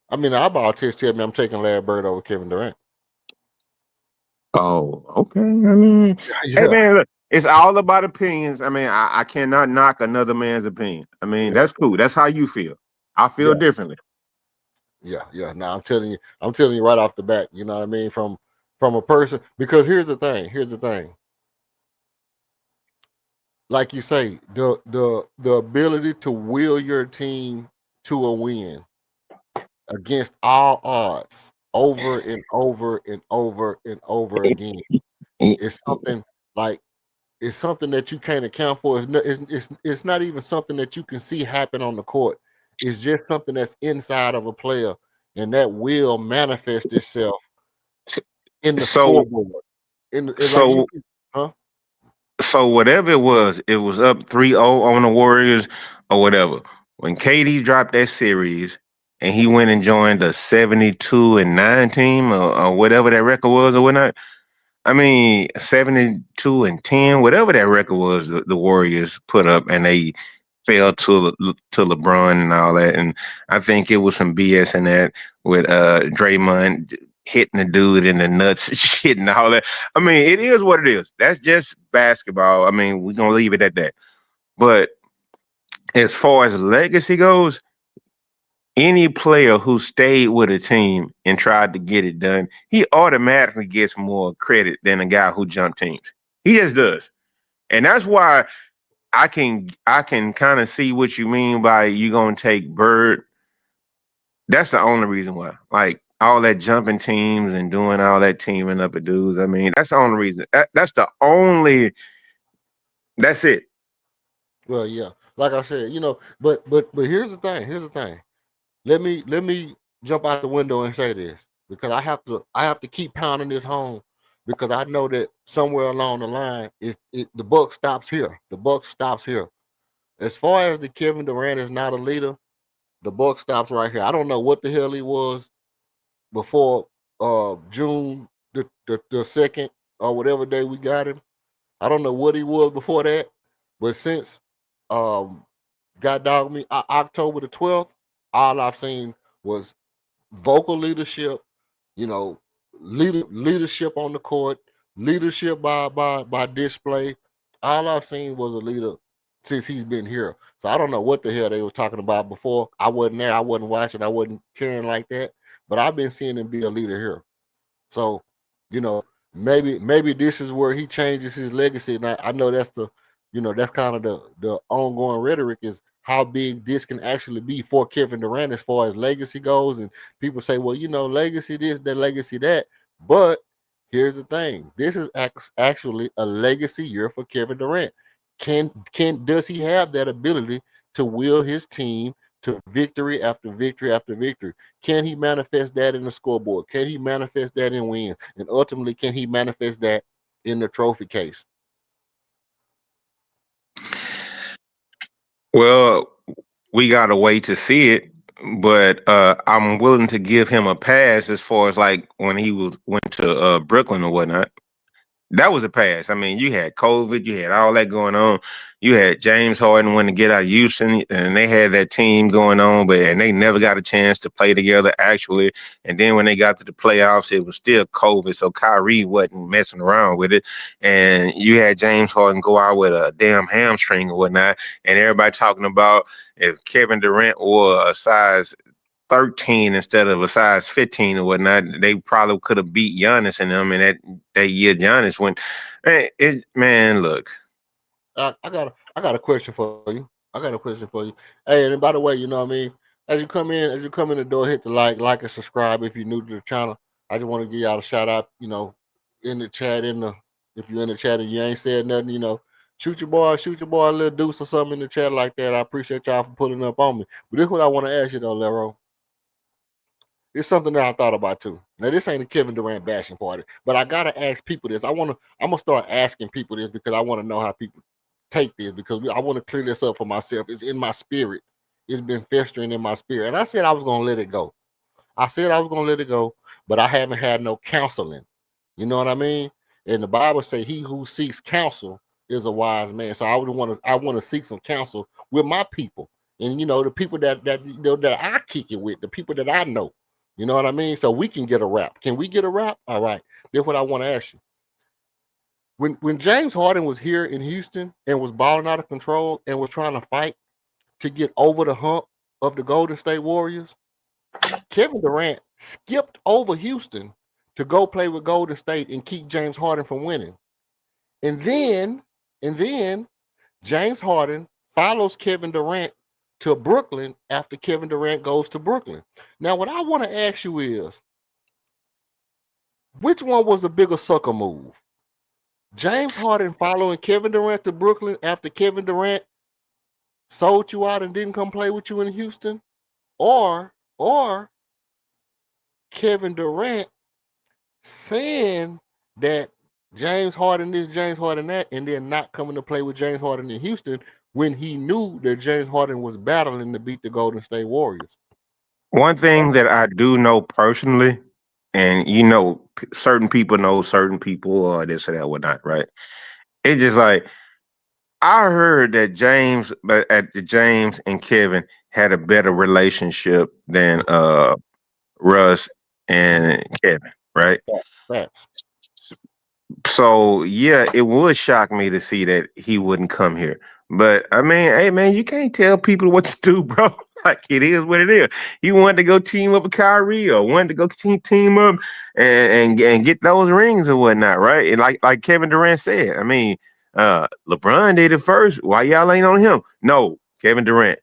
I mean, the eyeball test tell me I'm taking Larry Bird over Kevin Durant. Oh, okay. I mean, hey Yeah, man, look, it's all about opinions. I mean, I cannot knock another man's opinion. I mean, yeah, that's cool. That's how you feel. I feel yeah, differently. yeah. Now I'm telling you right off the bat. You know what I mean? From from a person, because here's the thing. Here's the thing. Like you say, the ability to will your team to a win against all odds over and over and over and over again is something like it's something that you can't account for. It's not even something that you can see happen on the court. It's just something that's inside of a player, and that will manifest itself in the So scoreboard. Like you, so huh? so whatever it was up 3-0 on the Warriors or whatever. When KD dropped that series and he went and joined the 72-9 team or whatever that record was or whatnot. I mean, 72-10, whatever that record was, the Warriors put up, and they fell to LeBron and all that. And I think it was some BS in that with Draymond hitting the dude in the nuts and shit and all that. I mean, it is what it is. That's just basketball. I mean, we're gonna leave it at that. But as far as legacy goes, any player who stayed with a team and tried to get it done, he automatically gets more credit than a guy who jumped teams. He just does. And that's why I can kind of see what you mean by you gonna take Bird. That's the only reason why. Like all that jumping teams and doing all that teaming up with dudes. I mean, that's the only reason. That's the only. That's it. Well, yeah. Like I said, but here's the thing. Here's the thing. Let me jump out the window and say this because I have to keep pounding this home because I know that somewhere along the line the buck stops here. The buck stops here. As far as the Kevin Durant is not a leader, the buck stops right here. I don't know what the hell he was before June the second or whatever day we got him. I don't know what he was before that, but since um God dog me October the 12th, all I've seen was vocal leadership, you know, leadership on the court, leadership by display. All I've seen was a leader since he's been here. So I don't know what the hell they were talking about before. I wasn't there, I wasn't watching, I wasn't caring like that. But I've been seeing him be a leader here. So, you know, maybe this is where he changes his legacy. And I know that's kind of the ongoing rhetoric is how big this can actually be for Kevin Durant as far as legacy goes. And people say, well, legacy this, that legacy that. But here's the thing: this is actually a legacy year for Kevin Durant. Does he have that ability to will his team to victory after victory after victory? Can he manifest that in the scoreboard? Can he manifest that in wins? And ultimately, can he manifest that in the trophy case? Well, we gotta wait to see it, but I'm willing to give him a pass as far as like when he went to Brooklyn or whatnot. That was a pass. I mean, you had COVID, you had all that going on. You had James Harden wanting to get out of Houston, and they had that team going on, and they never got a chance to play together actually. And then when they got to the playoffs, it was still COVID, so Kyrie wasn't messing around with it. And you had James Harden go out with a damn hamstring or whatnot, and everybody talking about if Kevin Durant wore a size 13 instead of a size 15 or whatnot, they probably could have beat Giannis and them. And that year, Giannis went. Man, look. I got a question for you. I got a question for you. Hey, and by the way, you know what I mean? As you come in the door, hit the like and subscribe if you're new to the channel. I just want to give y'all a shout out, in the chat, if you're in the chat and you ain't said nothing, shoot your boy a little deuce or something in the chat like that. I appreciate y'all for putting up on me. But this is what I want to ask you though, Lero. It's something that I thought about too. Now, this ain't a Kevin Durant bashing party, but I gotta ask people this. I'm gonna start asking people this because I want to know how people take this because I want to clear this up for myself. It's in my spirit. It's been festering in my spirit, and I said I was gonna let it go. I said I was gonna let it go, but I haven't had no counseling. You know what I mean? And the Bible say, "He who seeks counsel is a wise man." So I want to seek some counsel with my people, and the people that I kick it with, the people that I know. You know what I mean? So we can get a rap. Can we get a rap? All right. That's what I want to ask you. When James Harden was here in Houston and was balling out of control and was trying to fight to get over the hump of the Golden State Warriors, Kevin Durant skipped over Houston to go play with Golden State and keep James Harden from winning. And then James Harden follows Kevin Durant to Brooklyn after Kevin Durant goes to Brooklyn. Now, what I want to ask you is, which one was a bigger sucker move? James Harden following Kevin Durant to Brooklyn after Kevin Durant sold you out and didn't come play with you in Houston? Or Kevin Durant saying that James Harden this, James Harden that, and then not coming to play with James Harden in Houston when he knew that James Harden was battling to beat the Golden State Warriors. One thing that I do know personally, and certain people know certain people or this or that, whatnot, right? It's just like I heard that James and Kevin had a better relationship than Russ and Kevin, right? Facts. So yeah, it would shock me to see that he wouldn't come here. But I mean, hey man, you can't tell people what to do, bro. Like it is what it is. He wanted to go team up with Kyrie or wanted to go team up and get those rings or whatnot, right? And like Kevin Durant said, I mean, LeBron did it first. Why y'all ain't on him? No, Kevin Durant.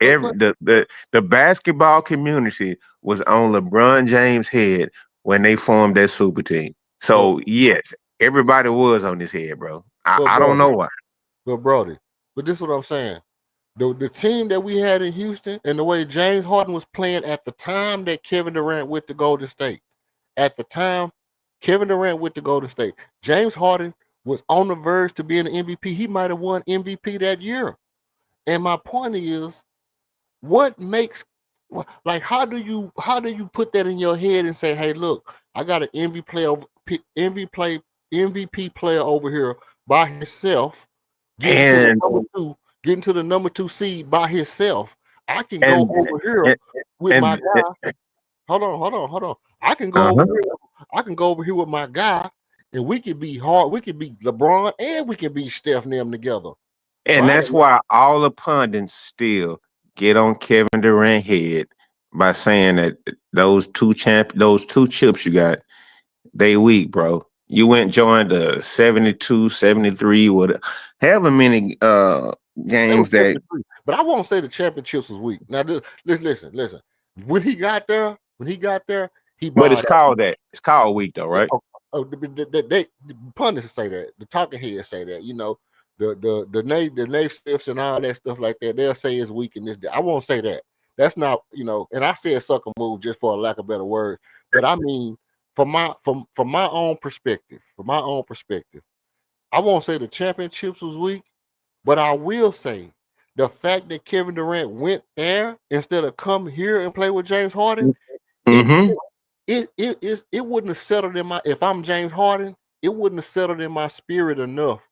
The basketball community was on LeBron James' head when they formed that super team. So yes, everybody was on his head, bro. I don't know why. But Brody, but this is what I'm saying. The team that we had in Houston and the way James Harden was playing at the time that Kevin Durant went to Golden State. At the time, Kevin Durant went to Golden State. James Harden was on the verge to being an MVP. He might have won MVP that year. And my point is, what makes like how do you put that in your head and say, hey, look, I got an MVP player over here by himself, getting to the number two seed by himself. I can go over here with my guy. Hold on. I can go over here. I can go over here with my guy, and we can be hard. We can beat LeBron and we can beat Steph and them together. And that's why all the pundits still get on Kevin Durant head by saying that those two chips you got, they weak, bro. You went and joined the 72, 73, however many games that. But I won't say the championships was weak. Now, listen. When he got there, he. But it's called that. It's called weak, though, right? The pundits say that. The talking heads say that. You know, the natives and all that stuff like that. They'll say it's weak in this. I won't say that. That's not, and I said sucker move just for a lack of better word. But I mean, from my own perspective, I won't say the championships was weak, but I will say the fact that Kevin Durant went there instead of come here and play with James Harden, it wouldn't have settled in my. If I'm James Harden, it wouldn't have settled in my spirit enough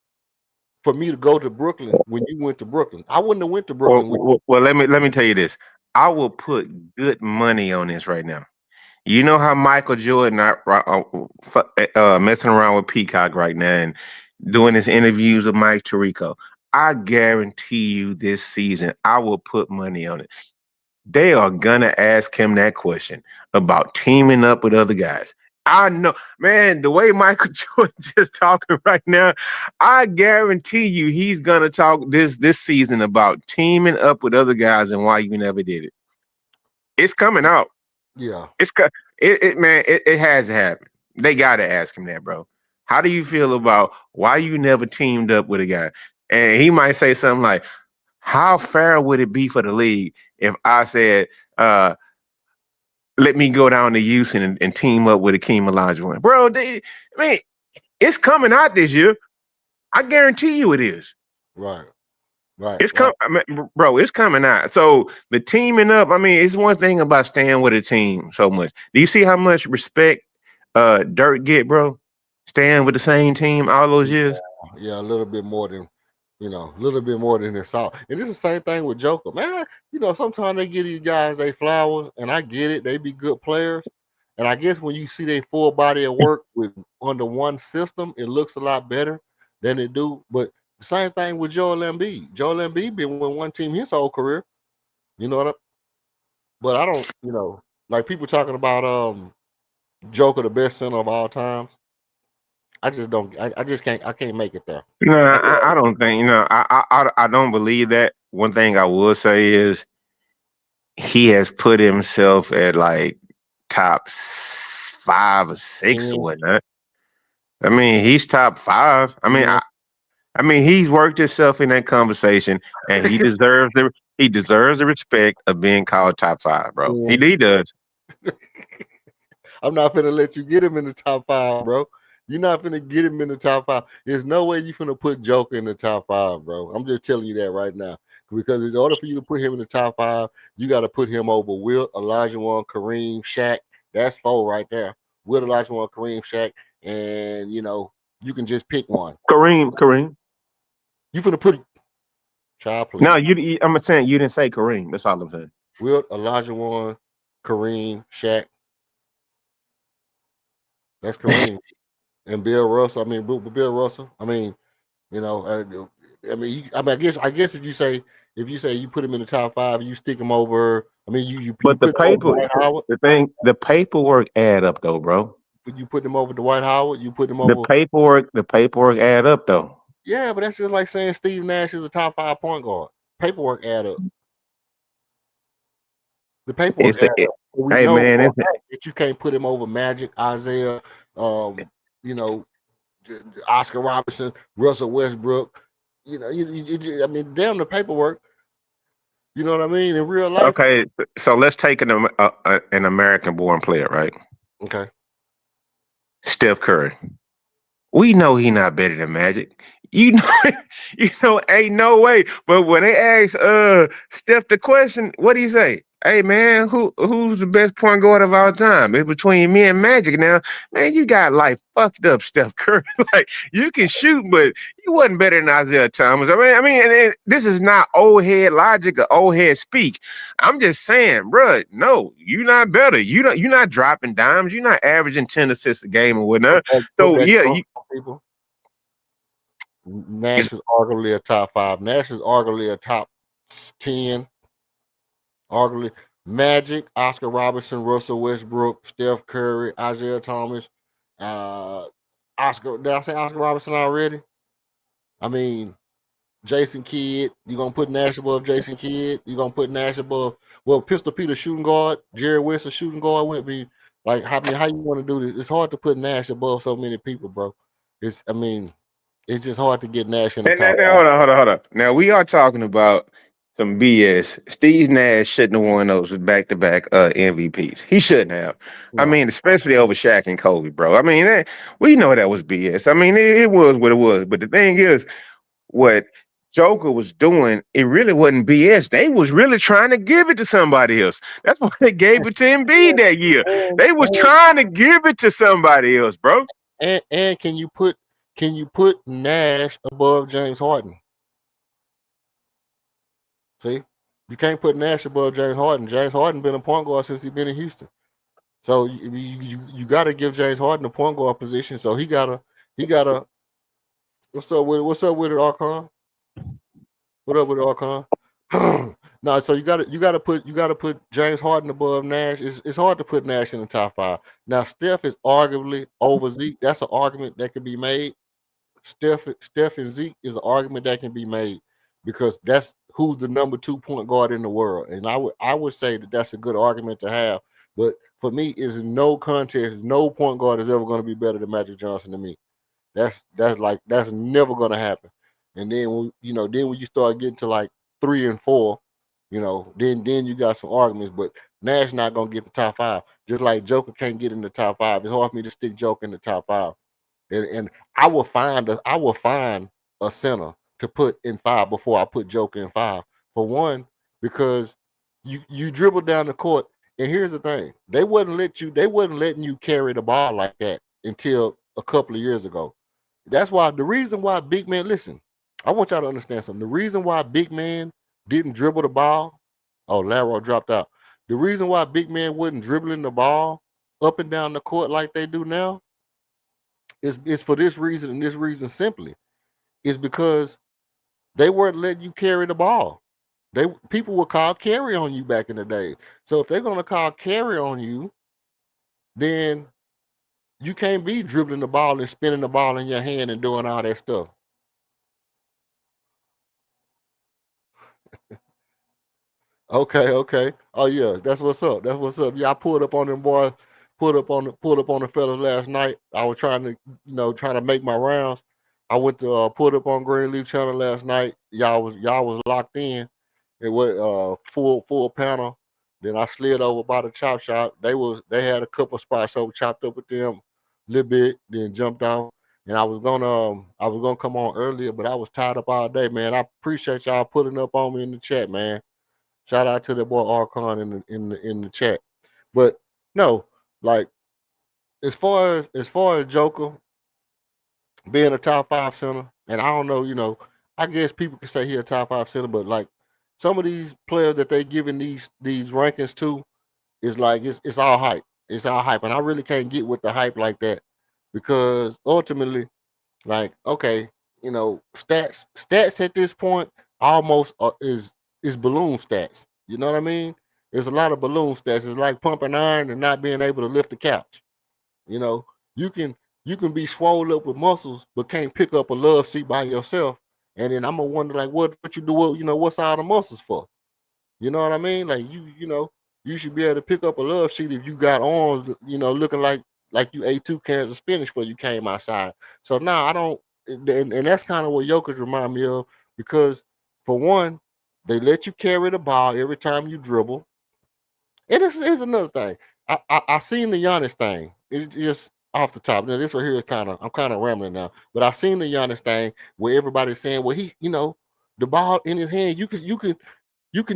for me to go to Brooklyn when you went to Brooklyn. I wouldn't have went to Brooklyn. Well, let me tell you this. I will put good money on this right now. You know how Michael Jordan messing around with Peacock right now and doing his interviews with Mike Tirico. I guarantee you this season, I will put money on it. They are gonna ask him that question about teaming up with other guys. I know, man, the way Michael Jordan just talking right now, I guarantee you he's gonna talk this season about teaming up with other guys and why you never did it. It's coming out. Yeah. It has to happen. They gotta ask him that, bro. How do you feel about why you never teamed up with a guy? And he might say something like, how fair would it be for the league if I said, let me go down to Houston and team up with Akeem Olajuwon? Bro, it's coming out this year. I guarantee you it is. Right. It's coming, bro. It's coming out. So the teaming up. I mean, it's one thing about staying with a team so much. Do you see how much respect Dirk get, bro? Staying with the same team all those years. Yeah, a little bit more than this out. And it's the same thing with Joker, man. Sometimes they give these guys they flowers, and I get it. They be good players, and I guess when you see their full body of work under one system, it looks a lot better than it do. But the same thing with Joel Embiid. Joel Embiid been with one team his whole career. You know what? But I don't. Like people talking about Joker the best center of all times. I just don't. I just can't. I can't make it there. No, I can't. I don't think I don't believe that. One thing I will say is he has put himself at like top 5 or 6 or Mm, whatnot. I mean, he's top 5. no. I mean, he's worked himself in that conversation, and he deserves the respect of being called top 5, bro. He Mm. he does. I'm not finna let you get him in the top 5, bro. You're not finna get him in the top 5. There's no way you finna put Joker in the top 5, bro. I'm just telling you that right now. Because in order for you to put him in the top 5, you got to put him over Wilt, Elijah Wan, Kareem, Shaq. That's 4 right there. Wilt, Elijah Wan, Kareem, Shaq, and you can just pick one. Kareem. You finna put child, No, please. I'm saying you didn't say Kareem. That's all I'm saying. Wilt, Elijah Wan, Kareem, Shaq. That's Kareem. And Bill Russell. I mean, Bill Russell. I mean, You know, I guess if you say you put him in the top 5, you stick him over. I mean, you But put him over Dwight Howard. the paperwork add up though, bro. You put him over Dwight Howard. You put him The over. paperwork add up though. Yeah, but that's just like saying Steve Nash is a top 5 point guard. Paperwork add up. The paperwork It's a, add it, up. We hey know man, for a fact that you can't put him over Magic, Isaiah, you know, Oscar Robertson, Russell Westbrook. I mean, damn the paperwork. You know what I mean? In real life. okay. So let's take an American-born player, right? Okay. Steph Curry. We know he not better than Magic. You know, ain't no way. But when they ask Steph the question, what do you say? Hey man, who's the best point guard of all time? It's between me and Magic now. Man, you got like fucked up Steph Curry. Like you can shoot, but you wasn't better than Isaiah Thomas. And this is not old head logic or old head speak. I'm just saying, bro, no, you're not better. You're not dropping dimes. You're not averaging 10 assists a game or whatnot. Put So that yeah, on people. Nash is arguably a top 5. Nash is arguably a top 10. Arguably Magic, Oscar Robertson, Russell Westbrook, Steph Curry, Isaiah Thomas, Oscar. Did I say Oscar Robertson already? I mean, Jason Kidd. You gonna put Nash above Jason Kidd? You gonna put Nash above Pistol Peter shooting guard, Jerry West shooting guard with me? Like, how you want to do this? It's hard to put Nash above so many people, bro. It's just hard to get Nash in the top now, 5. hold on. Now we are talking about some BS. Steve Nash shouldn't have won those back-to-back MVPs. He shouldn't have. I No. mean, especially over Shaq and Kobe, bro. I mean, we know that was BS. I mean, it was what it was. But the thing is, what Joker was doing, it really wasn't BS. They was really trying to give it to somebody else. That's why they gave it to Embiid that year. And, They was trying to give it to somebody else, bro. and can you put Nash above James Harden? See, you can't put Nash above James Harden. James Harden been a point guard since he been in Houston. So you got to give James Harden the point guard position. So he gotta. What's up with it, Archon? What up with it, Archon? No, so you gotta put James Harden above Nash. It's hard to put Nash in the top 5. Now Steph is arguably over Zeke. That's an argument that can be made. Steph and Zeke is an argument that can be made because that's who's the number 2 point guard in the world, and I would say that that's a good argument to have. But for me, is no contest. No point guard is ever going to be better than Magic Johnson to me. That's never going to happen. And then when you start getting to like 3 and 4, then you got some arguments. But Nash not going to get the top 5. Just like Joker can't get in the top 5. It's hard for me to stick Joker in the top 5. And I will find a center to put in 5 before I put Joker in 5. For one, because you dribble down the court, and here's the thing: they wasn't letting you carry the ball like that until a couple of years ago. That's why the reason why big man. Listen, I want y'all to understand something. The reason why big man didn't dribble the ball. Oh, Laro dropped out. The reason why big man wasn't dribbling the ball up and down the court like they do now is for this reason, and this reason simply is because they weren't letting you carry the ball. People would call carry on you back in the day. So if they're gonna call carry on you, then You can't be dribbling the ball and spinning the ball in your hand and doing all that stuff. Okay, okay. Oh yeah, that's what's up. That's what's up. Yeah, I pulled up on them boys, pulled up on the fellas last night. I was trying to, trying to make my rounds. I went to pulled up on Greenleaf Channel last night. Y'all was locked in. It was full panel. Then I slid over by the chop shop. They had a couple spots, so chopped up with them a little bit, then jumped off. And I was gonna come on earlier, but I was tied up all day, man. I appreciate y'all putting up on me in the chat, man. Shout out to the boy Archon in the chat. But no, like as far as Joker being a top five center, and I don't know, I guess people can say he a top five center, but like some of these players that they giving these rankings to is like it's all hype. It's all hype. And I really can't get with the hype like that because ultimately, like, okay, stats at this point almost is balloon stats. You know what I mean? There's a lot of balloon stats. It's like pumping iron and not being able to lift the couch. You know, you can you can be swollen up with muscles, but can't pick up a love seat by yourself. And then I'm gonna wonder like what you do, what's all the muscles for? You know what I mean? Like you should be able to pick up a love seat if you got arms, looking like you ate 2 cans of spinach before you came outside. So now I don't, and that's kind of what Jokic remind me of because for one, they let you carry the ball every time you dribble. And here's another thing. I seen the Giannis thing. It just off the top. Now this right here is I'm kind of rambling now, but I seen the Giannis thing where everybody's saying, well, the ball in his hand, you can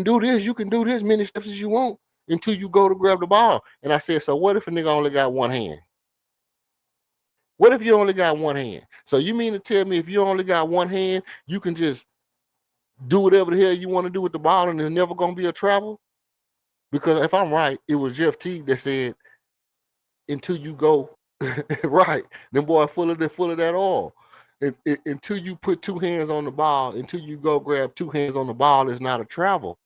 do this, you can do this many steps as you want until you go to grab the ball. And I said, so what if a nigga only got one hand? What if you only got one hand? So you mean to tell me if you only got one hand, you can just do whatever the hell you want to do with the ball and there's never gonna be a travel? Because if I'm right, it was Jeff Teague that said until you go right, them boy full of that oil. Until you put two hands on the ball, until you go grab two hands on the ball, is not a travel.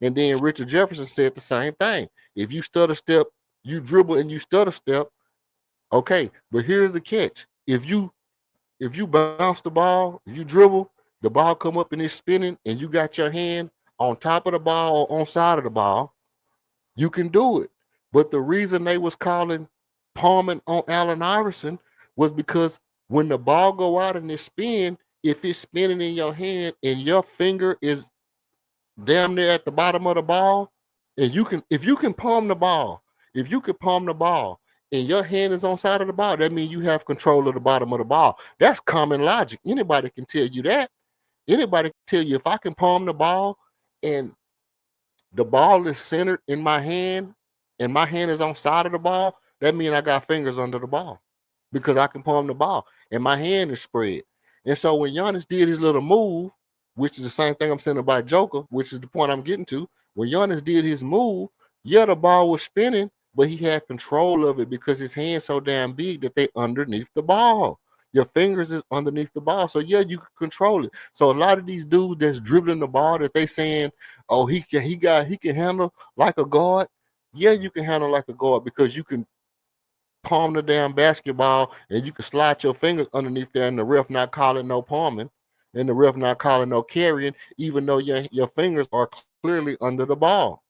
And then Richard Jefferson said the same thing. If you stutter step, you dribble and you stutter step, okay. But here's the catch: if you bounce the ball, you dribble, the ball come up and it's spinning, and you got your hand on top of the ball or on side of the ball, you can do it. But the reason they was calling palming on Allen Iverson was because when the ball go out and it spin, if it's spinning in your hand and your finger is damn near at the bottom of the ball, and if you can palm the ball, if you can palm the ball and your hand is on side of the ball, that means you have control of the bottom of the ball. That's common logic. Anybody can tell you that. Anybody can tell you if I can palm the ball and the ball is centered in my hand and my hand is on side of the ball, that means I got fingers under the ball because I can palm the ball and my hand is spread. And so when Giannis did his little move, which is the same thing I'm saying about Joker, which is the point I'm getting to, when Giannis did his move, yeah, the ball was spinning, but he had control of it because his hand's so damn big that they underneath the ball. Your fingers is underneath the ball. So yeah, you can control it. So a lot of these dudes that's dribbling the ball that they saying, oh, he can handle like a guard. Yeah, you can handle like a guard because you can palm the damn basketball and you can slide your fingers underneath there and the ref not calling no palming and the ref not calling no carrying, even though your fingers are clearly under the ball.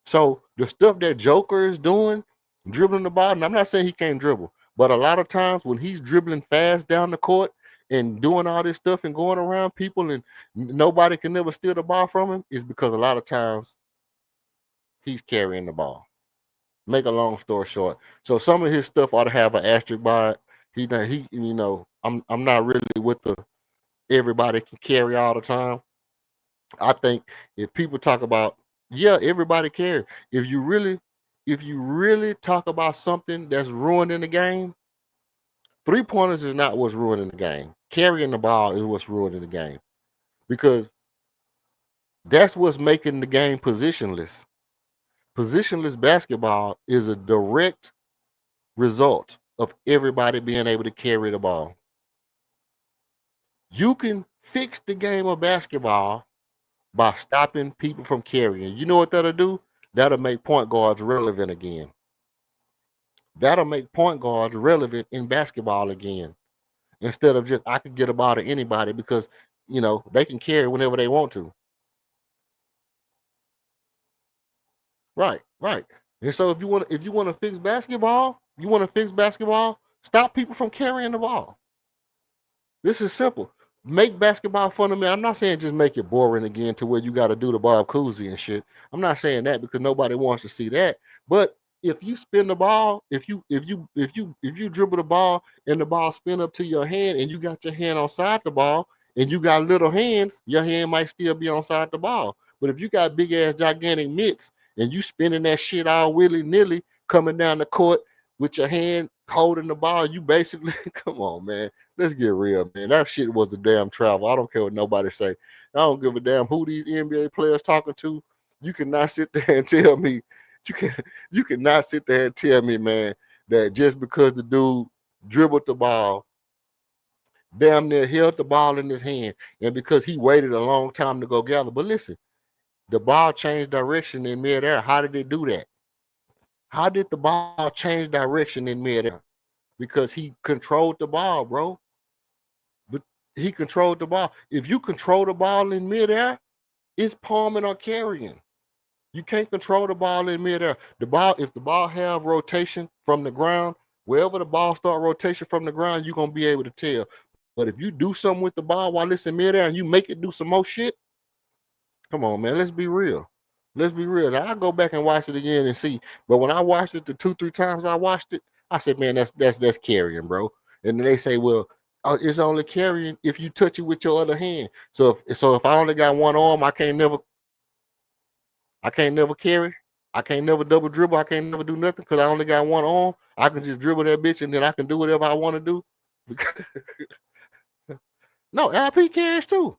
So the stuff that Joker is doing, dribbling the ball, and I'm not saying he can't dribble, but a lot of times when he's dribbling fast down the court and doing all this stuff and going around people and nobody can never steal the ball from him, is because a lot of times he's carrying the ball. Make a long story short. So some of his stuff ought to have an asterisk by it. I'm not really with the everybody can carry all the time. I think if people talk about, yeah, everybody cares. If you really talk about something that's ruining the game, 3-pointers is not what's ruining the game. Carrying the ball is what's ruining the game because that's what's making the game positionless. Positionless basketball is a direct result of everybody being able to carry the ball. You can fix the game of basketball by stopping people from carrying. You know what that'll do? That'll make point guards relevant again. That'll make point guards relevant in basketball again. Instead of just I could get a ball to anybody because they can carry whenever they want to. Right, right. And so if you want to fix basketball, stop people from carrying the ball. This is simple. Make basketball fundamental. I'm not saying just make it boring again to where you got to do the Bob Cousy and shit. I'm not saying that because nobody wants to see that. But if you spin the ball, if you dribble the ball and the ball spin up to your hand and you got your hand on side the ball and you got little hands, your hand might still be on side the ball. But if you got big ass gigantic mitts and you spinning that shit all willy nilly coming down the court with your hand holding the ball, you basically come on, man. Let's get real, man. That shit was a damn travel. I don't care what nobody say. I don't give a damn who these NBA players talking to. You cannot sit there and tell me you cannot sit there and tell me, man, that just because the dude dribbled the ball, damn near held the ball in his hand, and because he waited a long time to go gather. But listen, the ball changed direction in midair. How did it do that? How did the ball change direction in midair? Because he controlled the ball, bro. But he controlled the ball. If you control the ball in midair, it's palming or carrying. You can't control the ball in midair. If the ball have rotation from the ground, wherever the ball start rotation from the ground, you're gonna be able to tell. But if you do something with the ball while it's in midair and you make it do some more shit, come on, man. Let's be real. Let's be real. Now I go back and watch it again and see. But when I watched it the 2-3 times I watched it, I said, man, that's carrying, bro. And then they say, well, it's only carrying if you touch it with your other hand. So if I only got one arm, I can't never carry. I can't never double dribble. I can't never do nothing because I only got one arm. I can just dribble that bitch and then I can do whatever I want to do. No, LP carries too.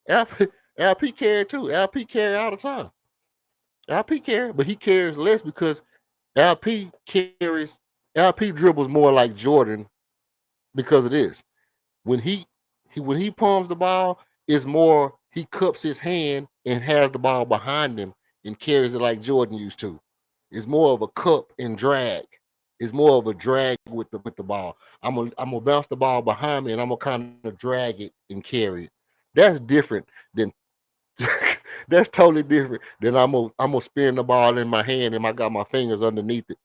LP carry too. LP carry all the time. LP carry, but he carries less because LP dribbles more like Jordan because of this. When he palms the ball, it's more he cups his hand and has the ball behind him and carries it like Jordan used to. It's more of a cup and drag. It's more of a drag with the ball. I'm gonna bounce the ball behind me and I'm gonna kind of drag it and carry it. That's different than that's totally different than I'm gonna spin the ball in my hand and I got my fingers underneath it.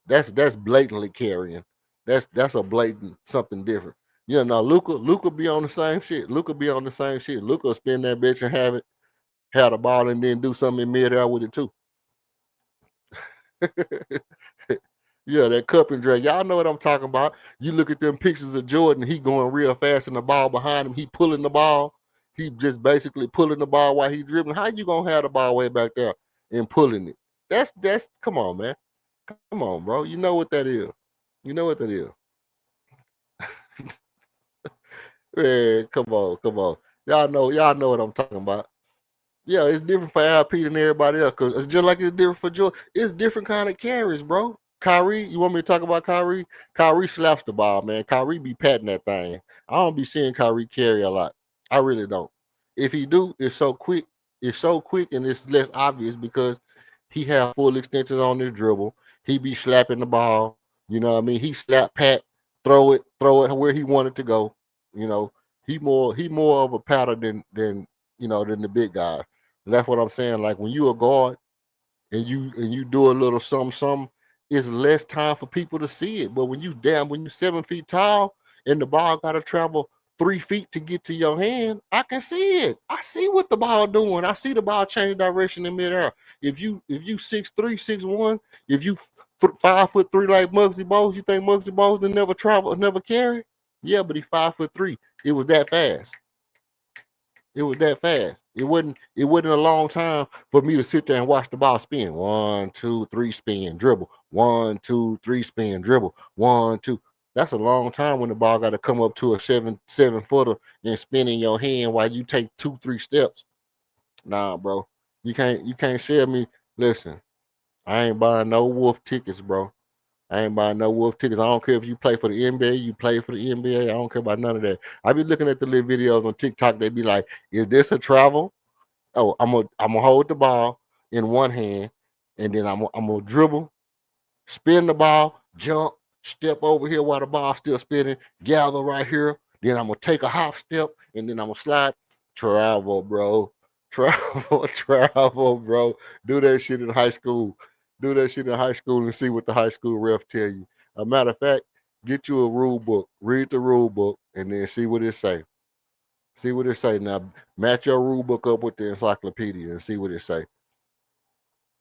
That's blatantly carrying. That's a blatant something different. Luka be on the same shit. Luka spin that bitch and have the ball and then do something in midair with it too. Yeah, that cup and drag. Y'all know what I'm talking about. You look at them pictures of Jordan, he going real fast and the ball behind him, he pulling the ball. He just basically pulling the ball while he dribbling. How you gonna have the ball way back there and pulling it? That's come on, man. Come on, bro. You know what that is. You know what that is. Man, come on. Y'all know what I'm talking about. Yeah, it's different for LP than everybody else because it's just like it's different for Joe. It's different kind of carries, bro. Kyrie, you want me to talk about Kyrie? Kyrie slaps the ball, man. Kyrie be patting that thing. I don't be seeing Kyrie carry a lot. I really don't. If he do, it's so quick. It's so quick and it's less obvious because he have full extensions on his dribble. He be slapping the ball. You know what I mean? He slap pat, throw it where he wanted to go. You know, he more of a pattern than the big guys. And that's what I'm saying. Like when you a guard and you do a little something, it's less time for people to see it. But when you 7 feet tall and the ball gotta travel 3 feet to get to your hand, I can see it. I see what the ball doing. I see the ball change direction in midair. If you 6'3", 6'1", if you 5'3" like Muggsy Bogues, you think Muggsy Bogues didn't never travel, never carry? Yeah, but he 5'3". It was that fast. It was that fast. It wasn't a long time for me to sit there and watch the ball spin. 1, 2, 3, spin, dribble. 1, 2, 3, spin, dribble. 1, 2. That's a long time when the ball got to come up to a seven footer and spin in your hand while you take 2, 3 steps. Nah, bro. You can't share me. Listen, I ain't buying no wolf tickets, bro. I ain't buying no wolf tickets. I don't care if you play for the NBA, you play for the NBA. I don't care about none of that. I be looking at the little videos on TikTok. They be like, "Is this a travel? Oh, I'm gonna hold the ball in one hand, and then I'm gonna dribble, spin the ball, jump, step over here while the ball's still spinning, gather right here. Then I'm gonna take a hop step, and then I'm gonna slide. Travel, bro. Travel, travel, bro. Do that shit in high school. Do that shit in high school and see what the high school ref tell you. A matter of fact, get you a rule book, read the rule book, and then see what it say. See what it say. Now match your rule book up with the encyclopedia and see what it say.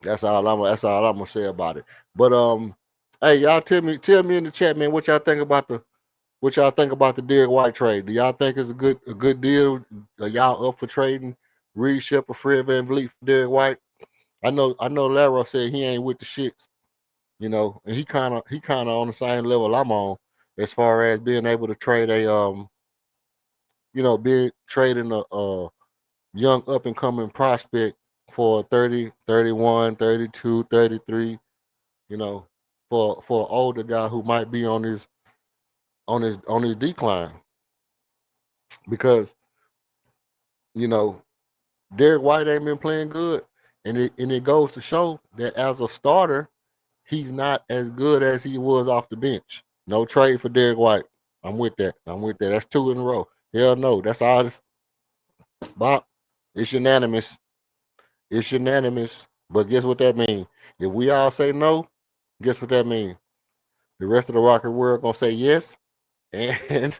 That's all I'm gonna say about it. But hey, y'all tell me in the chat, man, what y'all think about the Derek White trade. Do y'all think it's a good deal? Are y'all up for trading Reed Shepard, Fred VanVleet for Derek White? I know Laro said he ain't with the shits, and he kinda on the same level I'm on as far as being able to trade being trading a young up and coming prospect for 30, 31, 32, 33, for an older guy who might be on his decline. Because, Derek White ain't been playing good. And it goes to show that as a starter, he's not as good as he was off the bench. No trade for Derek White. I'm with that. That's 2 in a row. Hell no. That's all this. Bob, it's unanimous. It's unanimous. But guess what that means? If we all say no, guess what that means? The rest of the Rocket world gonna say yes. And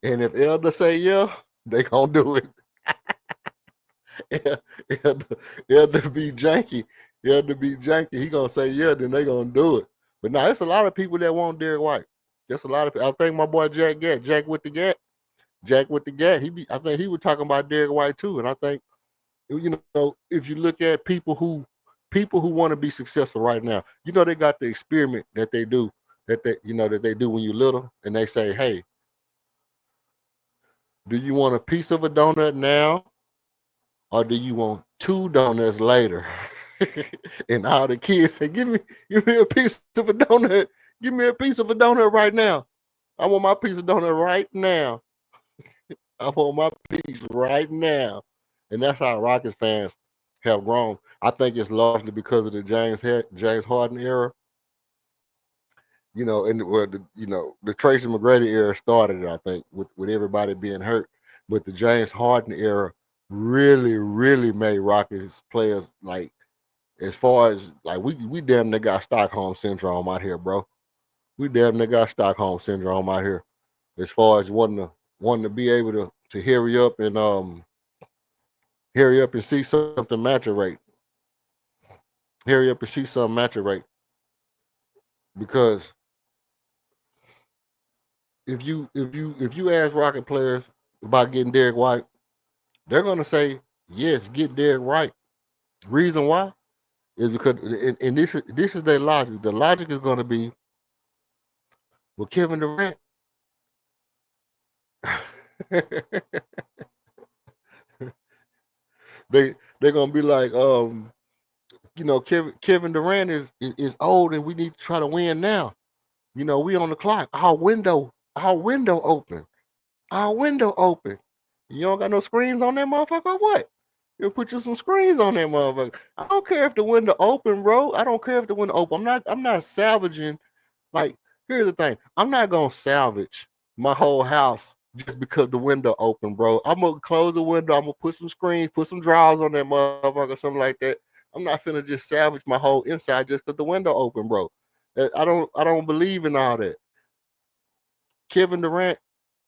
and if Elder say yeah, they gonna do it. Elder be janky. He gonna say yeah, then they gonna do it. But now it's a lot of people that want Derek White. There's a lot of people. I think my boy Jack with the Gat. I think he was talking about Derek White too. And I think, if you look at people who want to be successful right now, they got the experiment that they do that they do when you're little, and they say, hey, do you want a piece of a donut now, or do you want 2 donuts later? And all the kids say, give me a piece of a donut. Give me a piece of a donut right now. I want my piece of donut right now. I want my piece right now. And that's how Rockets fans have grown. I think it's largely because of the James Harden era. And the Tracy McGrady era started, I think, with everybody being hurt. But the James Harden era really, really made Rockets players, like, as far as, like, we damn near got Stockholm syndrome out here, bro. We damn near got Stockholm syndrome out here, as far as wanting to be able to hurry up and see something maturate. Hurry up and see something maturate. Because if you ask Rocket players about getting Derek White, they're gonna say yes, get Derek White. Reason why is because, and this is their logic. The logic is gonna be, well, Kevin Durant. they're gonna be like, Kevin Durant is old, and we need to try to win now. We on the clock. Our window open. Our window open. You don't got no screens on that motherfucker or what? You put you some screens on that motherfucker. I don't care if the window open, bro. I don't care if the window open. I'm not salvaging. Like, here's the thing. I'm not gonna salvage my whole house just because the window open, bro. I'm gonna close the window. I'm gonna put some screens, put some drawers on that motherfucker, something like that. I'm not finna just salvage my whole inside just because the window open, bro. I don't believe in all that. Kevin Durant,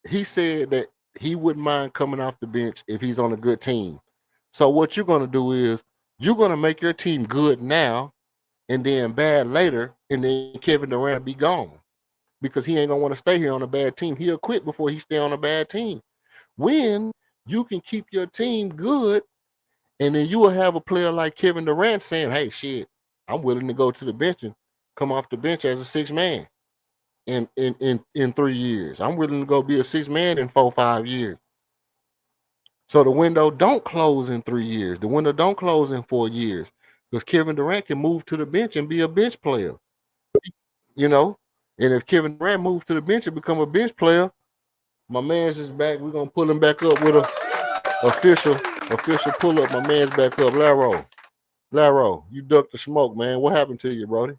he said that he wouldn't mind coming off the bench if he's on a good team. So what you're gonna do is you're gonna make your team good now and then bad later, and then Kevin Durant be gone because he ain't gonna want to stay here on a bad team. He'll quit before he stay on a bad team. When you can keep your team good, and then you will have a player like Kevin Durant saying, hey, shit, I'm willing to go to the bench and come off the bench as a 6 man in 3 years. I'm willing to go be a 6 man in 4-5 years. So the window don't close in 3 years. The window don't close in 4 years, because Kevin Durant can move to the bench and be a bench player. And if Kevin Durant moves to the bench and become a bench player, my man's is back. We're gonna pull him back up with a official pull up. My man's back up. Laro, you ducked the smoke, man. What happened to you, Brody?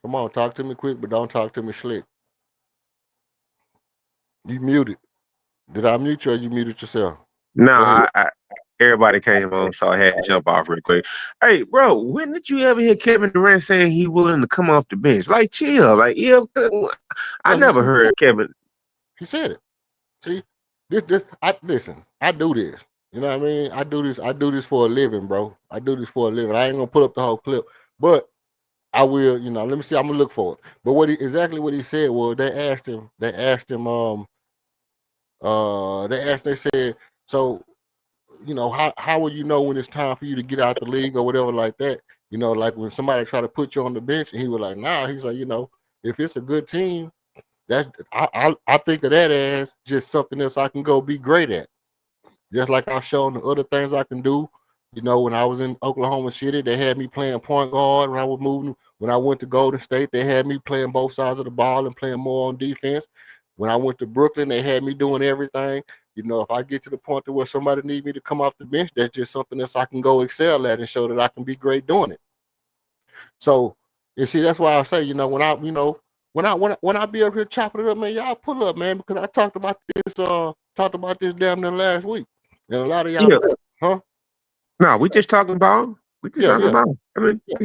Come on, talk to me quick, but don't talk to me slick. You muted. Did I mute you or you muted yourself? No, Go ahead. everybody came on, so I had to jump off real quick. Hey, bro, when did you ever hear Kevin Durant saying he willing to come off the bench? Like, chill. Like, yeah, I No, never heard Kevin. he said it. See, I listen. I do this. You know what I mean? I do this. I do this for a living, bro. I do this for a living. I ain't gonna put up the whole clip, but I will. You know, let me see. I'm gonna look for it. But exactly what he said was they asked him. They asked him. They said, so you know, how will you know when it's time for you to get out the league or whatever like that? You know, like when somebody try to put you on the bench, and he was like, nah. He's like, you know, if it's a good team, that I think of that as just something else I can go be great at. Just like I've shown the other things I can do. You know, when I was in Oklahoma City, they had me playing point guard. When I was moving, when I went to Golden State, they had me playing both sides of the ball and playing more on defense. When I went to Brooklyn, they had me doing everything. You know, if I get to the point to where somebody need me to come off the bench, that's just something else I can go excel at and show that I can be great doing it. So, you see, that's why I say, you know, when I be up here chopping it up, man, y'all pull up, man, because I talked about this damn near last week. And a lot of y'all, Yeah. huh? No, we just talking about. We just Yeah, talking yeah, about. I mean, yeah.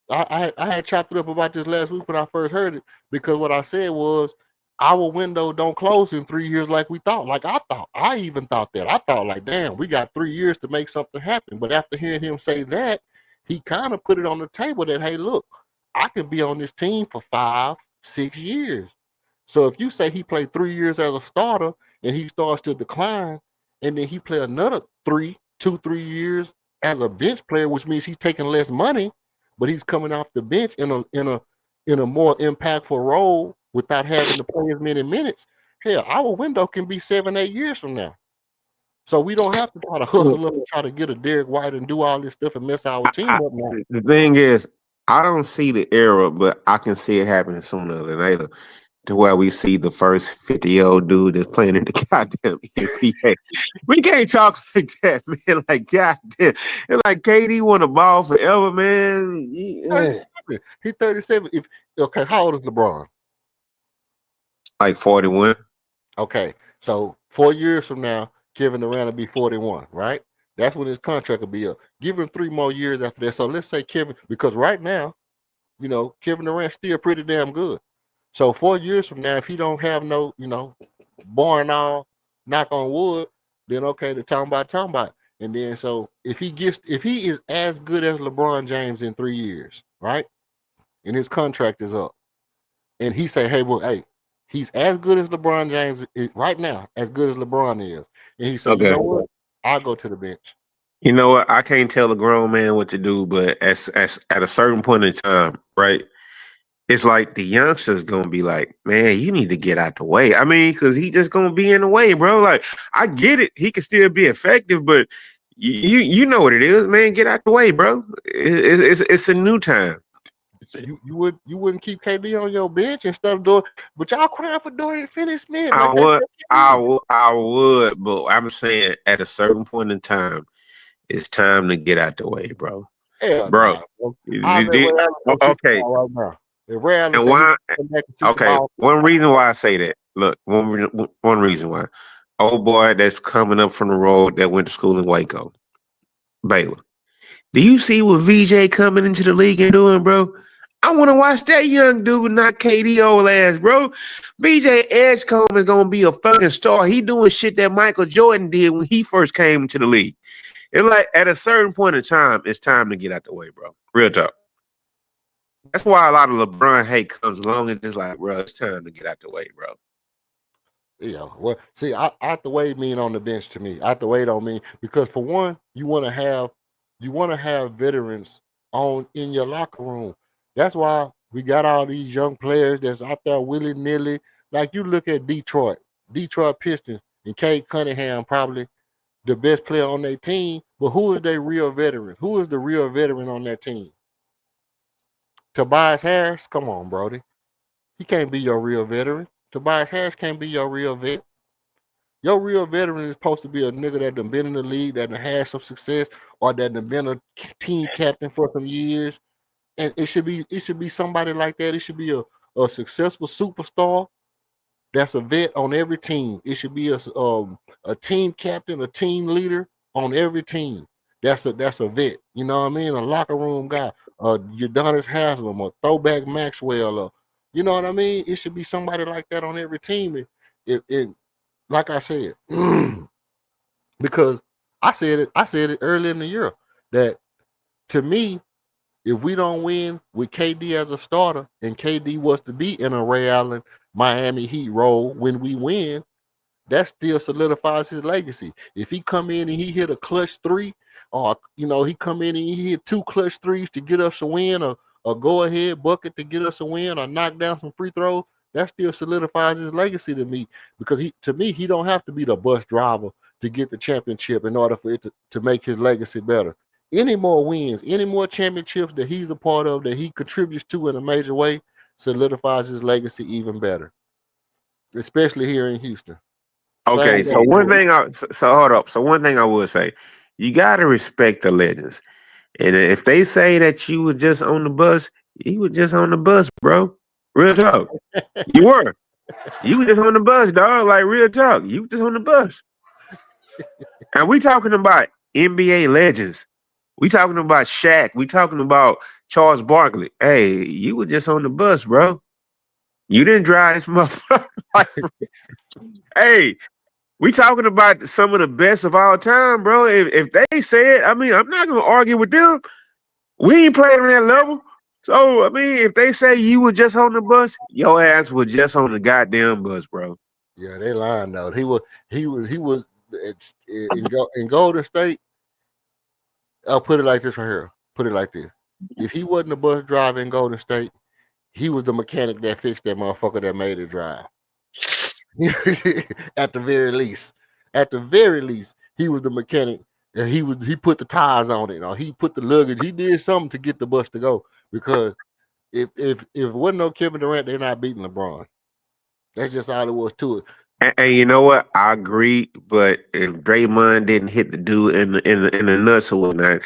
yeah. I had chopped it up about this last week when I first heard it because what I said was our window don't close in 3 years like we thought. Like I thought, I even thought that. I thought like, damn, we got 3 years to make something happen. But after hearing him say that, he kind of put it on the table that, hey, look, I can be on this team for 5, 6 years. So if you say he played 3 years as a starter and he starts to decline, and then he play another 3 years as a bench player, which means he's taking less money, but he's coming off the bench in a more impactful role without having to play as many minutes. Hell, our window can be 7, 8 years from now. So we don't have to try to hustle up and try to get a Derek White and do all this stuff and mess our team up now. The thing is, I don't see the era, but I can see it happening sooner than later. To where we see the first 50-year-old dude that's playing in the goddamn NBA. We can't talk like that, man. Like, goddamn. It's like KD won a ball forever, man. Yeah. 37. He's 37. Okay, how old is LeBron? Like 41. Okay, so 4 years from now, Kevin Durant will be 41, right? That's when his contract will be up. Give him 3 more years after that. So let's say Kevin, because right now, you know, Kevin Durant's still pretty damn good. So 4 years from now, if he don't have no, you know, born all, knock on wood, then okay, the talking about. And then so if he is as good as LeBron James in 3 years, right? And his contract is up, and he say, hey, well, hey, he's as good as LeBron James right now, as good as LeBron is. And he said, you Okay. know what? I'll go to the bench. You know what? I can't tell a grown man what to do, but as at a certain point in time, right? It's like the youngsters gonna be like, man, you need to get out the way. I mean, because he just gonna be in the way, bro. Like, I get it, he can still be effective, but you know what it is, man. Get out the way, bro. It's a new time. You wouldn't keep KD on your bench instead of doing, but y'all crying for Dorian Finney-Smith I like that. would, I would, but I'm saying at a certain point in time, it's time to get out the way, bro. Hell Bro, nah, bro. I'll let Ray Allen go shoot the okay. ball right now. If Ray Allen And say he why? can come back and shoot the Okay, ball, one reason why I say that. Look, one reason why. Old boy that's coming up from the road that went to school in Waco, Baylor. Do you see what VJ coming into the league and doing, bro? I want to watch that young dude, not KD old ass, bro. BJ Edgecombe is gonna be a fucking star. He doing shit that Michael Jordan did when he first came into the league. And like at a certain point in time, it's time to get out the way, bro. Real talk. That's why a lot of LeBron hate comes along and just like, bro, it's time to get out the way, bro. yeah. Well, see, out the way mean on the bench to me. Out the way don't mean because for one, you want to have veterans on in your locker room. That's why we got all these young players that's out there willy nilly. Like you look at Detroit Pistons, and Cade Cunningham probably the best player on their team. But who is their real veteran? Who is the real veteran on that team? Tobias Harris? Come on, Brody. He can't be your real veteran. Tobias Harris can't be your real vet. Your real veteran is supposed to be a nigga that done been in the league, that done had some success, or that done been a team captain for some years, And it should be somebody like that. It should be a successful superstar that's a vet on every team. It should be a team captain, a team leader on every team. That's a vet. You know what I mean? A locker room guy. Udonis Haslam, or throwback Maxwell, or you know what I mean? It should be somebody like that on every team. It like I said, because I said it early in the year that to me, if we don't win with KD as a starter and KD was to be in a Ray Allen Miami Heat role when we win, that still solidifies his legacy. If he come in and he hit a clutch three, or he come in and he hit 2 clutch threes to get us a win, or a go ahead bucket to get us a win, or knock down some free throws, that still solidifies his legacy to me. Because to me, he don't have to be the bus driver to get the championship in order for it to make his legacy better. Any more wins, any more championships that he's a part of, that he contributes to in a major way, solidifies his legacy even better, especially here in Houston. Okay, so one thing so hold up. So one thing I would say, you gotta respect the legends. And if they say that you were just on the bus, you were just on the bus, bro. Real talk. You were. You were just on the bus, dog. Like real talk. You were just on the bus. And we talking about NBA legends. We talking about Shaq. We talking about Charles Barkley. Hey, you were just on the bus, bro. You didn't drive this motherfucker. Hey, we talking about some of the best of all time, bro. If they say it, I mean, I'm not gonna argue with them. We ain't playing on that level. So I mean, if they say you were just on the bus, your ass was just on the goddamn bus, bro. Yeah, they lying though. He was in Golden State. I'll put it like this right here. Put it like this. If he wasn't a bus driver in Golden State, he was the mechanic that fixed that motherfucker that made it drive. At the very least. At the very least, he was the mechanic. And he put the tires on it, or he put the luggage. He did something to get the bus to go. Because if it wasn't no Kevin Durant, they're not beating LeBron. That's just all it was to it. And you know what? I agree, but if Draymond didn't hit the dude in the nuts or whatnot,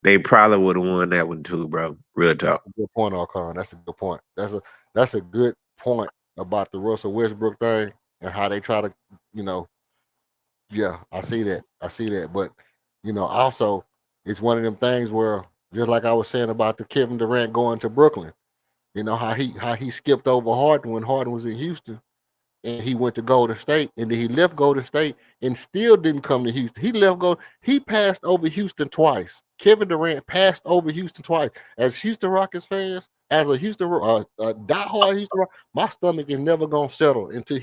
they probably would have won that one too, bro. Real talk. Good point, Archon. That's a good point. That's a good point about the Russell Westbrook thing and how they try to, yeah, I see that. But also it's one of them things where, just like I was saying about the Kevin Durant going to Brooklyn, how he skipped over Harden when Harden was in Houston. And he went to Golden State, and then he left Golden State and still didn't come to Houston. He passed over Houston twice. Kevin Durant passed over Houston twice. As Houston Rockets fans, as a diehard Houston Rockets, my stomach is never gonna settle until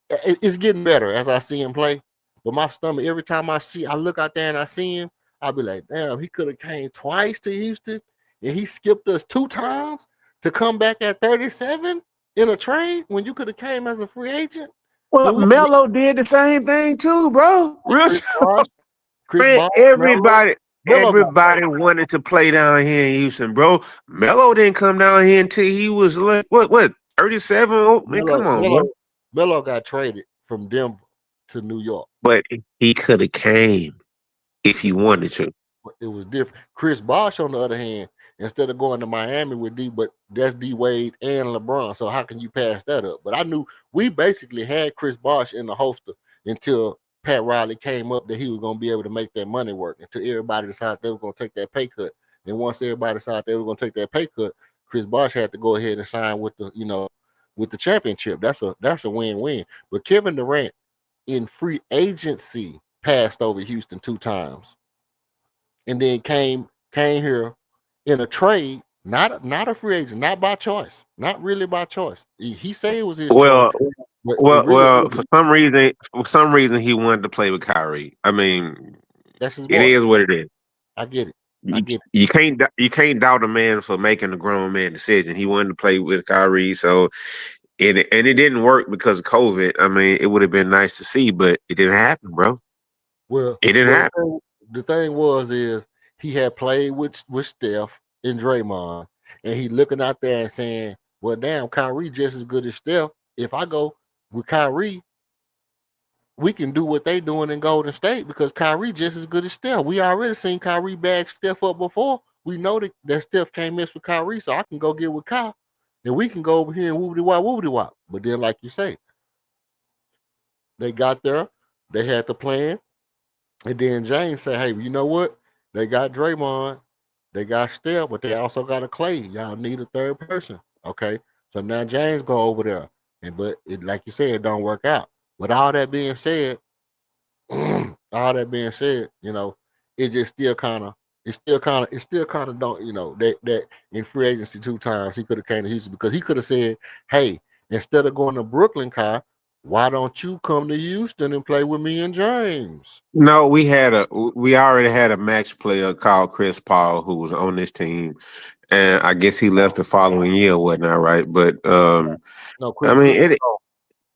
it's getting better as I see him play. But my stomach, every time I look out there and I see him, I'll be like, damn, he could have came twice to Houston, and he skipped us 2 times to come back at 37. In a trade when you could have came as a free agent. Well, Melo did the same thing too, bro. Real man, everybody wanted to play down here in Houston, bro. Melo didn't come down here until he was like what 37? Oh, man, come on, bro. Melo got traded from Denver to New York. But he could have came if he wanted to. It was different. Chris Bosh, on the other hand, instead of going to Miami with D, but that's D Wade and LeBron. So how can you pass that up? But I knew we basically had Chris Bosh in the holster until Pat Riley came up that he was going to be able to make that money work, until everybody decided they were going to take that pay cut. And once everybody decided they were going to take that pay cut, Chris Bosh had to go ahead and sign with the championship. That's a win-win. But Kevin Durant in free agency passed over Houston 2 times. And then came here in a trade, not a free agent, not by choice, not really by choice. He said it was his choice. Well, for some reason, he wanted to play with Kyrie. I mean, that's his boy. It is what it is. I get it. You can't doubt a man for making a grown man decision. He wanted to play with Kyrie, so and it didn't work because of COVID. I mean, it would have been nice to see, but it didn't happen, bro. Well, it didn't happen. The thing is he had played with Steph and Draymond, and he looking out there and saying, well, damn, Kyrie just as good as Steph. If I go with Kyrie, we can do what they doing in Golden State because Kyrie just as good as Steph. We already seen Kyrie bag Steph up before we know that Steph can't mess with Kyrie, so I can go get with Kyle, and we can go over here and woobity wop. But then, like you say, they got there, they had the plan, and then James said, "Hey, you know what? They got Draymond, they got Steph, but they also got a Clay. Y'all need a third person, okay?" So now James go over there, and but it, like you said, it don't work out. With all that being said, you know, it just still kind of, it still kind of don't, you know, that in free agency 2 times he could have came to Houston because he could have said, "Hey, instead of going to Brooklyn, Kai, why don't you come to Houston and play with me and James?" No, we already had a max player called Chris Paul who was on this team, and I guess he left the following year or whatnot, right? But No, I mean, it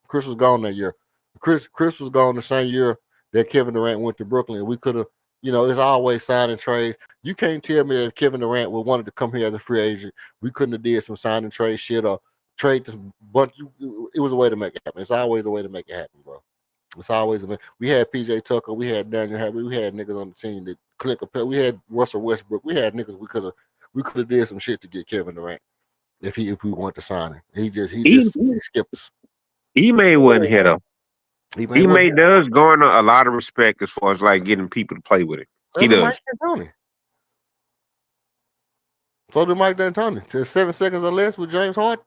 Chris was gone that year. Chris was gone the same year that Kevin Durant went to Brooklyn. We could have, you know, it's always signing trades. You can't tell me that Kevin Durant would wanted to come here as a free agent. We couldn't have did some signing trade shit or trade this bunch. It was a way to make it happen. It's always a way to make it happen, bro. It's always a way. We had PJ Tucker, we had Daniel Happy, we had niggas on the team that click a we had Russell Westbrook, we had niggas we could have did some shit to get Kevin Durant if we want to sign him. He he, skipped us. he made one hitter. He made He one. made does garner a lot of respect as far as like getting people to play with him. He does. Mike D'Antoni. So did Mike D'Antoni. To 7 seconds or less with James Harden,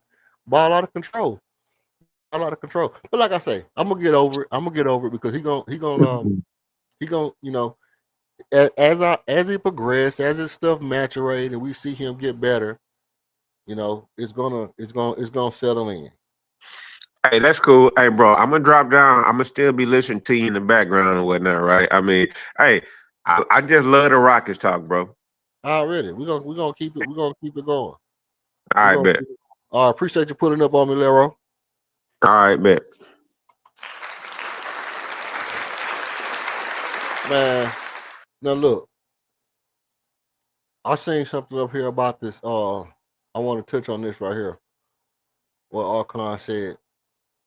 ball out of control. Ball out of control. But like I say, I'm gonna get over it because he gonna you know, as he progress, as his stuff maturate and we see him get better, you know, it's gonna settle in. Hey, that's cool. Hey, bro, I'm gonna drop down. I'm gonna still be listening to you in the background and whatnot, right? I mean, hey, I just love the Rockets talk, bro. Already. We're gonna keep it going. All right, bet. I appreciate you putting up on me, Lero. All right, bet. Man, now look, I seen something up here about this. I want to touch on this right here. What Archon said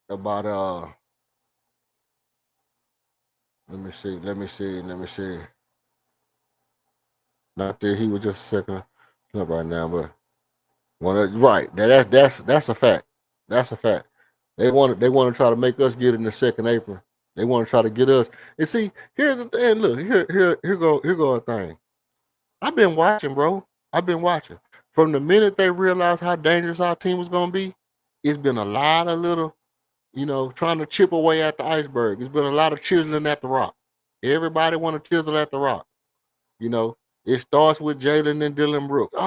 about let me see. Not that he was just a second, not right now, but right. That's a fact. That's a fact. They want to try to make us get in the second apron. They want to try to get us. And see, here's the thing. Look, here go a thing. I've been watching, bro. I've been watching. From the minute they realized how dangerous our team was gonna be, it's been a lot of little, you know, trying to chip away at the iceberg. It's been a lot of chiseling at the rock. Everybody want to chisel at the rock. You know, it starts with Jalen and Dylan Brooks.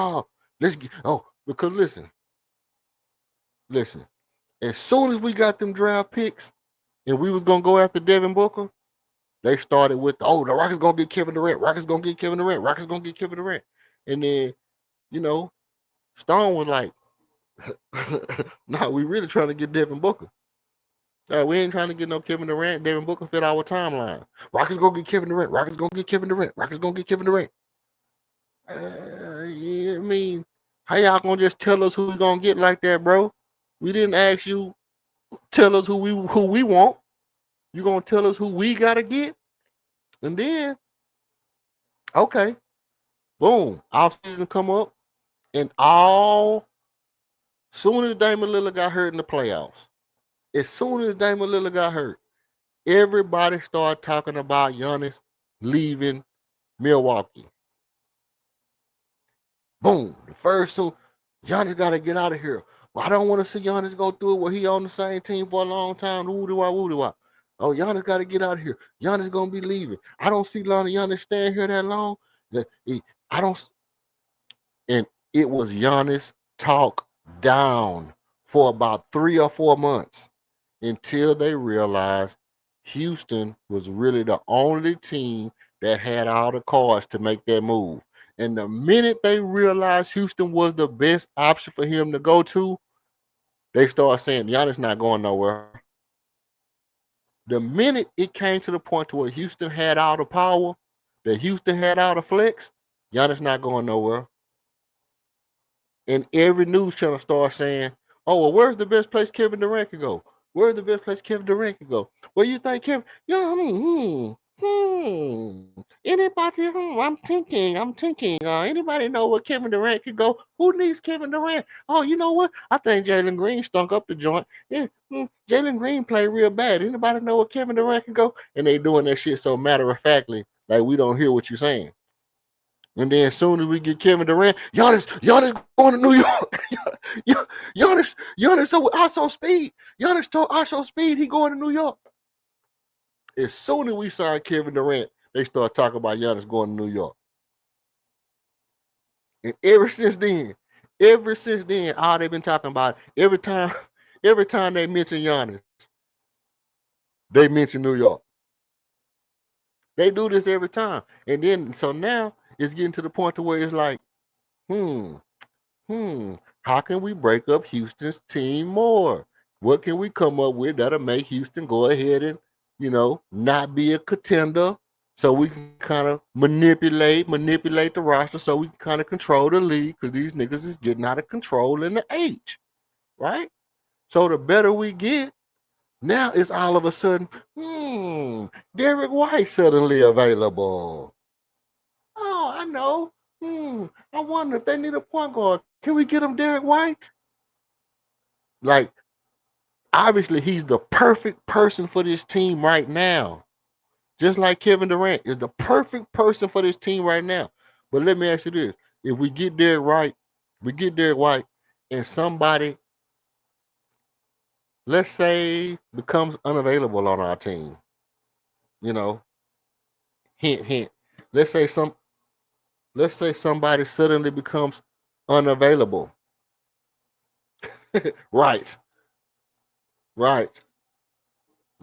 Because listen. As soon as we got them draft picks and we was gonna go after Devin Booker, they started with, the Rockets gonna get Kevin Durant. Rockets gonna get Kevin Durant. Rockets gonna get Kevin Durant. And then, you know, Stone was like, "Nah, we really trying to get Devin Booker. We ain't trying to get no Kevin Durant. Devin Booker fit our timeline. Rockets gonna get Kevin Durant. Rockets gonna get Kevin Durant. Rockets gonna get Kevin Durant." Yeah, I mean, how y'all gonna just tell us who we gonna get like that, bro? We didn't ask you. Tell us who we want. You gonna tell us who we gotta get, and then, okay, boom, off season come up, and soon as Damian Lillard got hurt in the playoffs, everybody started talking about Giannis leaving Milwaukee. Boom, the first Giannis gotta get out of here. Well, I don't want to see Giannis go through it where he on the same team for a long time. Woo-de-wah. Oh, Giannis got to get out of here. Giannis going to be leaving. I don't see Giannis staying here that long. I don't. And it was Giannis talk down for about 3 or 4 months until they realized Houston was really the only team that had all the cards to make that move. And the minute they realized Houston was the best option for him to go to, they started saying Giannis not going nowhere. The minute it came to the point to where Houston had all the power, that Houston had all the flex, Giannis not going nowhere. And every news channel started saying, "Oh, well, where's the best place Kevin Durant could go? Where's the best place Kevin Durant could go? Where you think Kevin? Anybody? I'm thinking. Anybody know where Kevin Durant could go? Who needs Kevin Durant? Oh, you know what? I think Jalen Green stunk up the joint. Yeah, Jalen Green played real bad. Anybody know where Kevin Durant could go? And they doing that shit so matter of factly, like we don't hear what you're saying. And then as soon as we get Kevin Durant, Giannis going to New York. Giannis so also speed. Giannis told also speed he going to New York. As soon as we saw Kevin Durant, they start talking about Giannis going to New York. And ever since then, all they've been talking about, every time they mention Giannis, they mention New York. They do this every time. And then so now it's getting to the point to where it's like, how can we break up Houston's team more? What can we come up with that'll make Houston go ahead and, not be a contender? So we can kind of manipulate the roster so we can kind of control the league because these niggas is getting out of control in the H, right? So the better we get, now it's all of a sudden, Derek White suddenly available. Oh, I know. I wonder if they need a point guard. Can we get him Derek White? Like, obviously, he's the perfect person for this team right now. Just like Kevin Durant is the perfect person for this team right now. But let me ask you this. If we get Derek White, and somebody, let's say, becomes unavailable on our team. Hint, hint. Let's say somebody suddenly becomes unavailable. Right.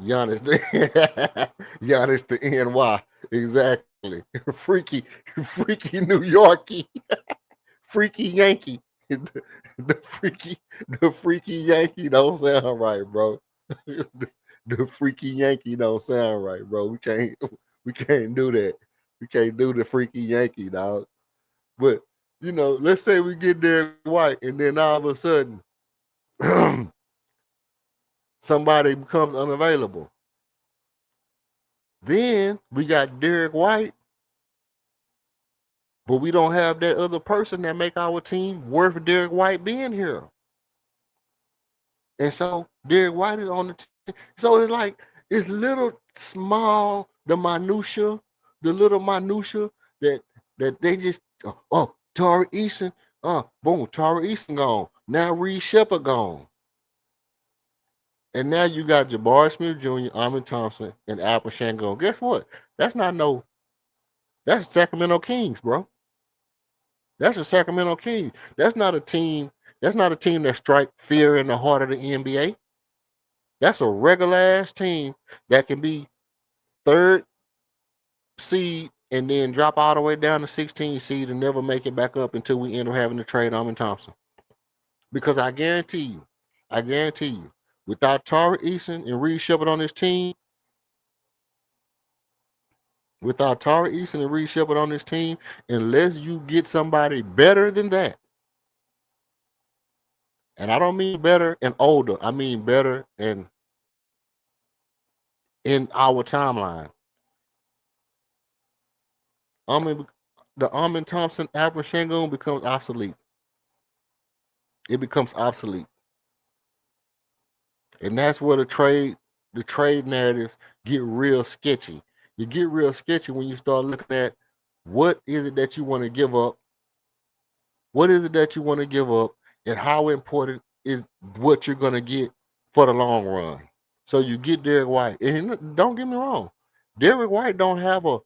Giannis the NY. Exactly. Freaky New Yorkie. Freaky Yankee. The freaky Yankee don't sound right, bro. The freaky Yankee don't sound right, bro. We can't do that. We can't do the freaky Yankee, dog. But let's say we get Derek White, and then all of a sudden somebody becomes unavailable. Then we got Derek White, but we don't have that other person that make our team worth Derek White being here. And so Derek White is on the team. So it's like it's little small, the little minutia that they just Tari Eason, boom, Tari Eason gone. Now Reed Shepard gone. And now you got Jabari Smith Jr., Amin Thompson, and Alpha Shangon. Guess what? That's the Sacramento Kings, bro. That's the Sacramento Kings. That's not a team that strike fear in the heart of the NBA. That's a regular ass team that can be third seed and then drop all the way down to 16 seed and never make it back up until we end up having to trade Amin Thompson. Because I guarantee you, without Tari Eason and Reed Shepard on this team, unless you get somebody better than that, and I don't mean better and older, I mean better and in our timeline. The Amin Thompson, Alpha Shangon becomes obsolete. It becomes obsolete. And that's where the trade narratives get real sketchy. You get real sketchy when you start looking at what is it that you want to give up? What is it that you want to give up? And how important is what you're going to get for the long run? So you get Derek White. And don't get me wrong. Derek White don't have a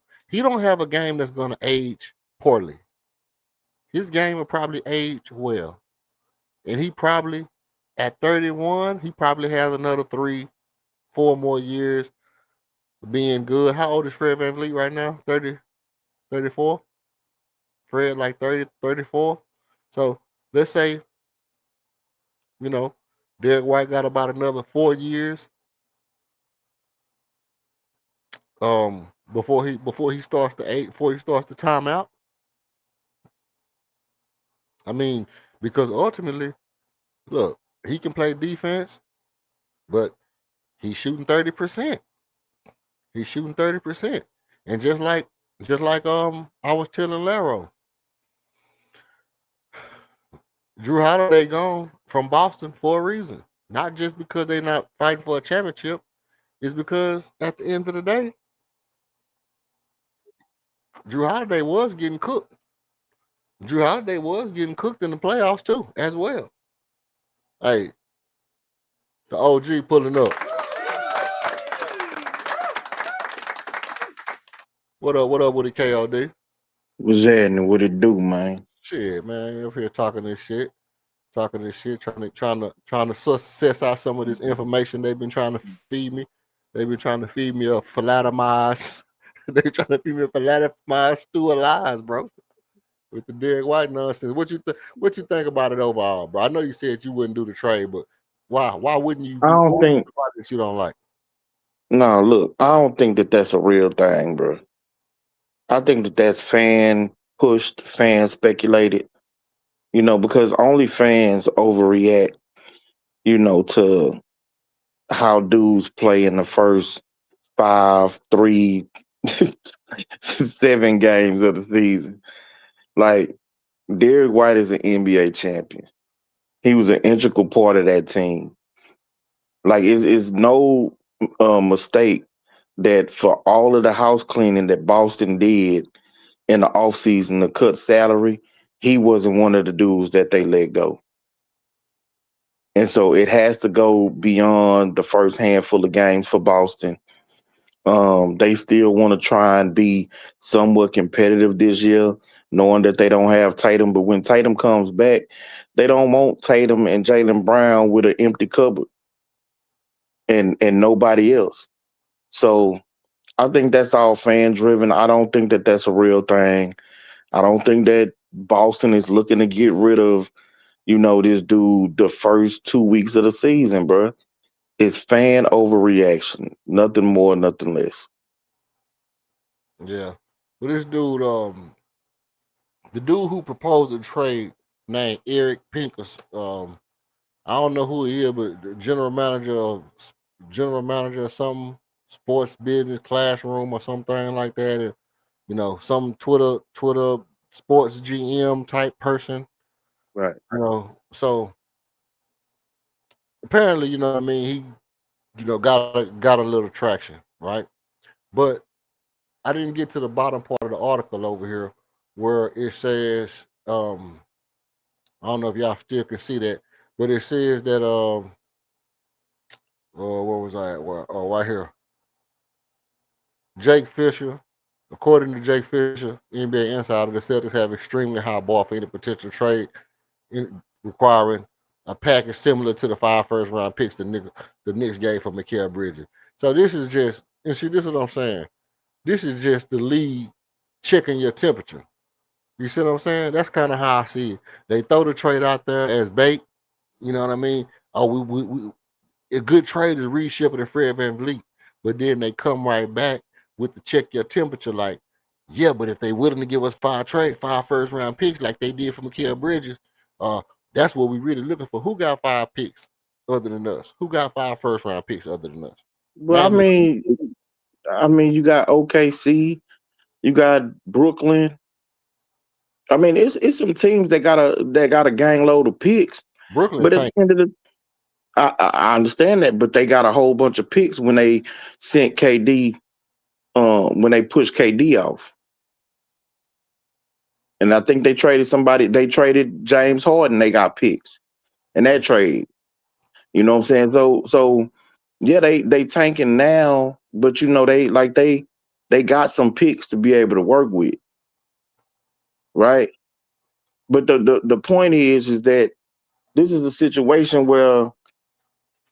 game that's going to age poorly. His game will probably age well. And he probably, at 31, he probably has another 3-4 more years being good. How old is Fred VanVleet right now? 30, 34? Fred like 30, 34. So let's say, Derek White got about another 4 years before he starts the timeout. I mean, because ultimately, look, he can play defense, but he's shooting 30%. And just like I was telling Laro, Drew Holiday gone from Boston for a reason. Not just because they're not fighting for a championship. It's because at the end of the day, Drew Holiday was getting cooked. Drew Holiday was getting cooked in the playoffs too, as well. Hey, the OG pulling up. What up with the KOD? What's happening? What it do, man? Shit, man, up here talking this shit. Trying to suss out some of this information they've been trying to feed me. They've been trying to feed me a philatomized. They trying to feed me a philatomized stew of lies, bro. With the Derek White nonsense. What you think about it overall, bro? I know you said you wouldn't do the trade, but why? Why wouldn't you? I don't think. That you don't like? No, look, I don't think that that's a real thing, bro. I think that that's fan pushed, fan speculated. Because only fans overreact. To how dudes play in the first 5, 3, 7 games of the season. Like Derek White is an NBA champion. He was an integral part of that team. Like it's no mistake that for all of the house cleaning that Boston did in the offseason to cut salary, he wasn't one of the dudes that they let go. And so it has to go beyond the first handful of games for Boston. They still want to try and be somewhat competitive this year, knowing that they don't have Tatum. But when Tatum comes back, they don't want Tatum and Jaylen Brown with an empty cupboard and nobody else. So I think that's all fan driven. I don't think that that's a real thing. I don't think that Boston is looking to get rid of, this dude the first 2 weeks of the season, bro. It's fan overreaction. Nothing more, nothing less. Yeah, but this dude, the dude who proposed the trade, named Eric Pincus, I don't know who he is, but the general manager of some sports business classroom or something like that. Some Twitter sports GM type person. Right. So apparently, you know what I mean, he, got a little traction, right? But I didn't get to the bottom part of the article over here where it says, I don't know if y'all still can see that, but it says that where was I at? Oh, right here. Jake Fisher, according to Jake Fisher, NBA insider, the Celtics have extremely high bar for any potential trade requiring a package similar to the 5 first-round picks the Knicks gave for Mikal Bridges. So this is just, and see, this is what I'm saying. This is just the league checking your temperature. You see what I'm saying? That's kind of how I see it. They throw the trade out there as bait. You know what I mean? Oh, we a good trade is Reed Shepard and Fred VanVleet, but then they come right back with the check your temperature, like, yeah, but if they willing to give us 5 first-round picks like they did for Mikal Bridges, that's what we really looking for. Who got 5 picks other than us? Who got 5 first-round picks other than us? Well, I mean, you got OKC, you got Brooklyn. I mean, it's some teams that got a gang load of picks. Brooklyn But at tank. the end of the, I understand that, but they got a whole bunch of picks when they sent KD, when they pushed KD off. And I think they traded somebody. They traded James Harden. They got picks in that trade. You know what I'm saying? So yeah, they tanking now, but they got some picks to be able to work with, right? But the point is that this is a situation where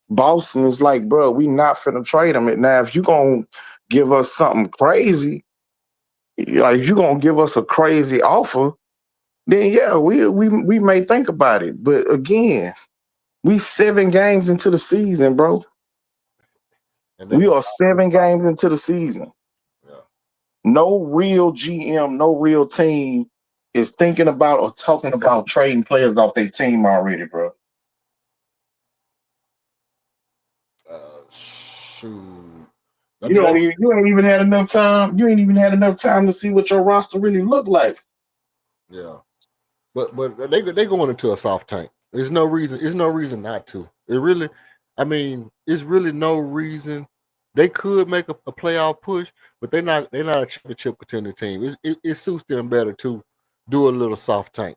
Boston is like, bro, we not finna trade him. Now, if you gonna give us something crazy, like if you gonna give us a crazy offer, then yeah, we may think about it. But again, we 7 games into the season, bro. We are 7 games into the season. Yeah. No real GM, no real team is thinking about or talking about trading players off their team already, bro. Shoot. I mean, You ain't even had enough time. You ain't even had enough time to see what your roster really looked like. yeah. But they going into a soft tank. There's no reason. There's no reason not to. It really, I mean, it's really no reason. They could make a playoff push, but they're not a championship contender team. It suits them better to do a little soft tank.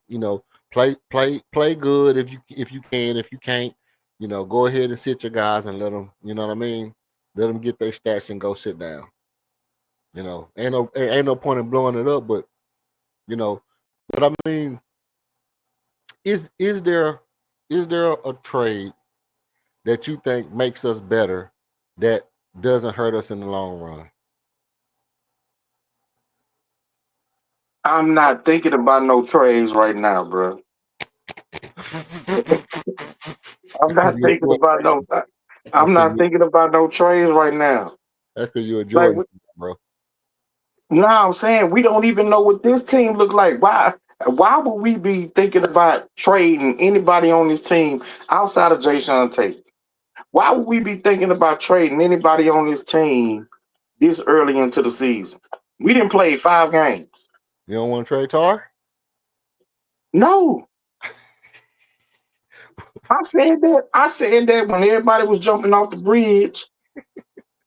Play good if you can. If you can't, go ahead and sit your guys and let them. You know what I mean? Let them get their stats and go sit down. Ain't no point in blowing it up, but you know, but I mean, is there a trade that you think makes us better that doesn't hurt us in the long run? I'm not thinking about no trades right now, bro. I'm not You thinking about no. that's I'm because not thinking about no trades right now. you're a Like, Jordan, bro. now I'm saying we don't even know what this team look like. Why? Why would we be thinking about trading anybody on this team outside of Jay Sean Tate? Why would we be thinking about trading anybody on this team this early into the season? We didn't play 5 games. You don't want to trade Tar? No, I said that. I said that when everybody was jumping off the bridge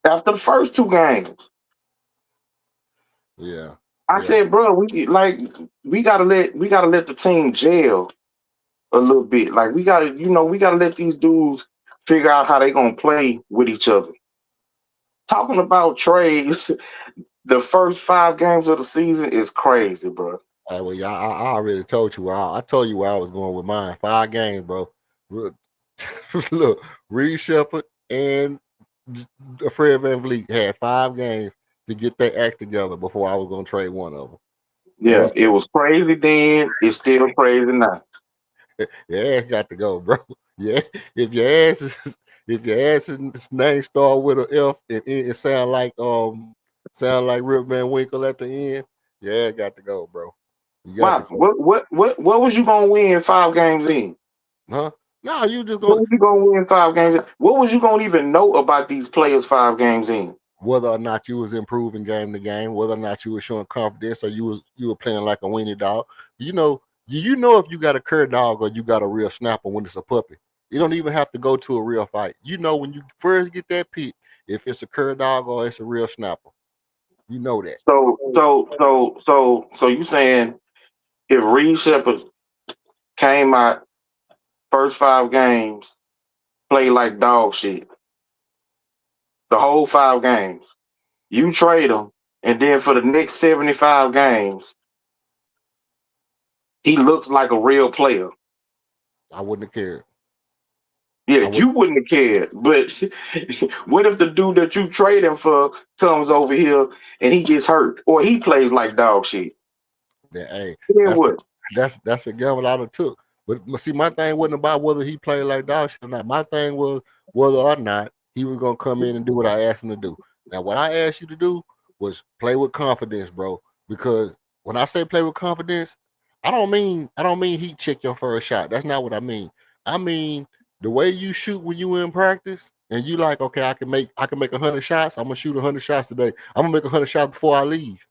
after the first 2 games. Yeah, I yeah. said, bro, we gotta let the team gel a little bit. Like we gotta let these dudes figure out how they gonna play with each other. Talking about trades, the first 5 games of the season is crazy, bro. Well, yeah, I already told you where I told you where I was going with mine. 5 games, bro. Look, look, Reed Shepard and Fred VanVleet had 5 games to get their act together before I was going to trade one of them. Yeah, it was crazy then. It's still crazy now. Your ass got to go, bro. Yeah, if your ass's name start with an F and it sound like Rip Van Winkle at the end, yeah, it got to go, bro. You got to Wow, go. what was you gonna win 5 games in? Huh? No, you just What going was you gonna win 5 games in? What was you gonna even know about these players 5 games in? whether or not you was improving game to game, whether or not you were showing confidence or you were playing like a weenie dog. You know if you got a cur dog or you got a real snapper when it's a puppy. You don't even have to go to a real fight. You know when you first get that pick if it's a cur dog or it's a real snapper. You know that. So you saying if Reed Shepard came out first 5 games, played like dog shit, the whole 5 games, you trade him, and then for the next 75 games, he looks like a real player. I wouldn't have cared. Yeah, I would you wouldn't have cared. But what if the dude that you trade him for comes over here and he gets hurt or he plays like dog shit? that. Hey, Then that's what? that's a gamble I'd have took. But see, my thing wasn't about whether he played like dog shit or not. My thing was whether or not he was gonna come in and do what I asked him to do. Now, what I asked you to do was play with confidence, bro. Because when I say play with confidence, I don't mean he check your first shot. That's not what I mean. I mean the way you shoot when you in practice and you like, okay, I can make 100 shots. I'm gonna shoot 100 shots today. I'm gonna make 100 shots before I leave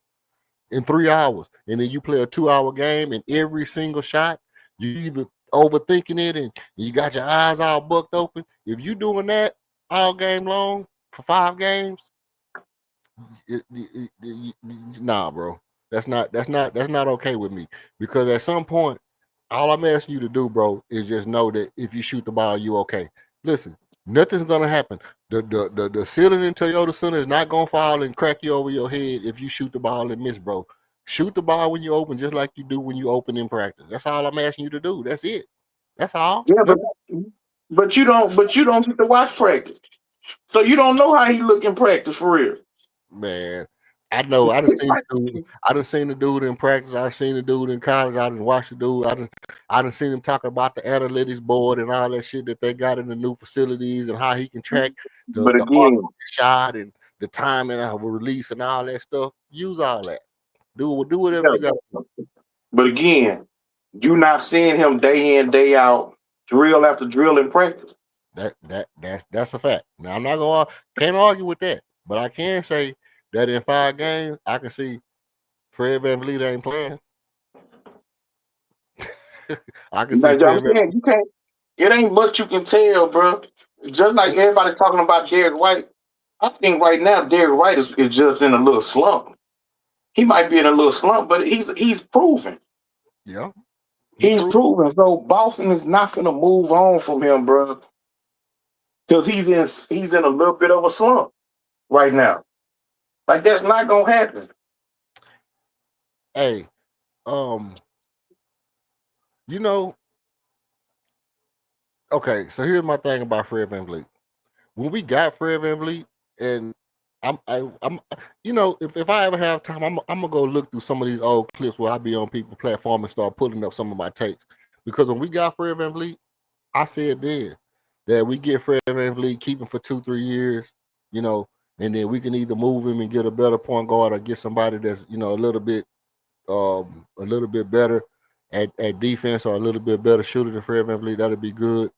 in 3 hours, and then you play a 2 hour game, and every single shot you either overthinking it and you got your eyes all bucked open. If you doing that all game long for 5 games, nah, bro, that's not okay with me. Because at some point, all I'm asking you to do, bro, is just know that if you shoot the ball, you okay. Listen, nothing's gonna happen. The ceiling in Toyota Center is not gonna fall and crack you over your head if you shoot the ball and miss, bro. Shoot the ball when you open, just like you do when you open in practice. That's all I'm asking you to do. That's it. That's all. Yeah, but you don't get to watch practice. So you don't know how he look in practice for real. Man, I know. I done seen the dude. I done seen the dude in practice. I done seen the dude in college. I done watched the dude. I done seen him talk about the analytics board and all that shit that they got in the new facilities and how he can track the But the arc again, of the shot and the timing of a release and all that stuff. Use all that. Do whatever you got to do. but again, you not seeing him day in, day out, drill after drill in practice. That's a fact. Now I'm not gonna can't argue with that. But I can say that in 5 games, I can see Fred VanVleet ain't playing. I can see Like, I'm Fred Van. saying, you can't. It ain't much you can tell, bro. Just like everybody talking about Derek White, I think right now Derek White is just in a little slump. He might be in a little slump, but he's proven. Yeah, he He's proved. proven. So Boston is not gonna move on from him, bro, because he's in a little bit of a slump right now. Like that's not gonna happen. Hey, um, you know, okay. So here's my thing about Fred VanVleet. When we got Fred VanVleet, and I'm, if I ever have time, I'm gonna go look through some of these old clips where I be on people's platform and start putting up some of my takes. Because when we got Fred VanVleet, I said then that we get Fred VanVleet, keep him for 2-3 years, and then we can either move him and get a better point guard or get somebody that's a little bit better at defense or a little bit better shooter than Fred VanVleet. That'd be good.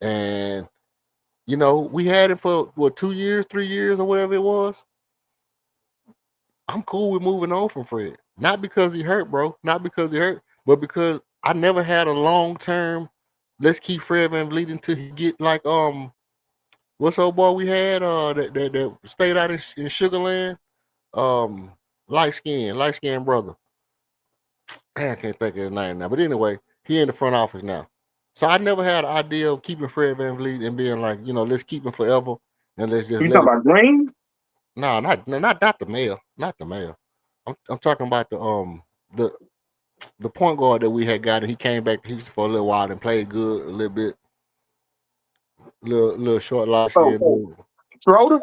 And we had him for 2 years, 3 years, or whatever it was. I'm cool with moving on from Fred. Not because he hurt, bro. Not because he hurt, but because I never had a long term. Let's keep Fred VanVleet until he get like what's old boy we had that stayed out in Sugarland, um light skin brother. I can't think of his name now, but anyway, he in the front office now. So I never had an idea of keeping Fred VanVleet and being like, let's keep him forever and let's just You let talking him. about Green? No, not the male, not the male. I'm talking about the the point guard that we had got, and he came back to Houston for a little while and played good a little bit, little short light Oh, skin dude. Schroeder?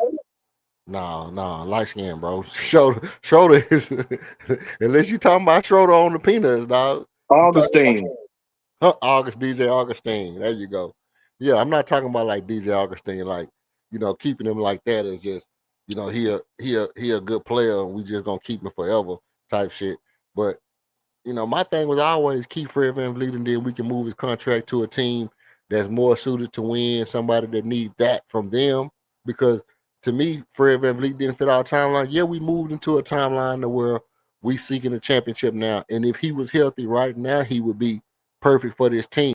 No, light skin, bro. Schroeder is unless you talking about Schroeder on the peanuts, dog. You talking Augustine. DJ Augustine. There you go. Yeah, I'm not talking about like DJ Augustine, like keeping him like that is just he a good player and we just gonna keep him forever type shit. But my thing was always keep Fred VanVleet and then we can move his contract to a team that's more suited to win, somebody that need that from them. Because to me, Fred VanVleet didn't fit our timeline. Yeah, we moved into a timeline to where we seeking a championship now. And if he was healthy right now, he would be perfect for this team.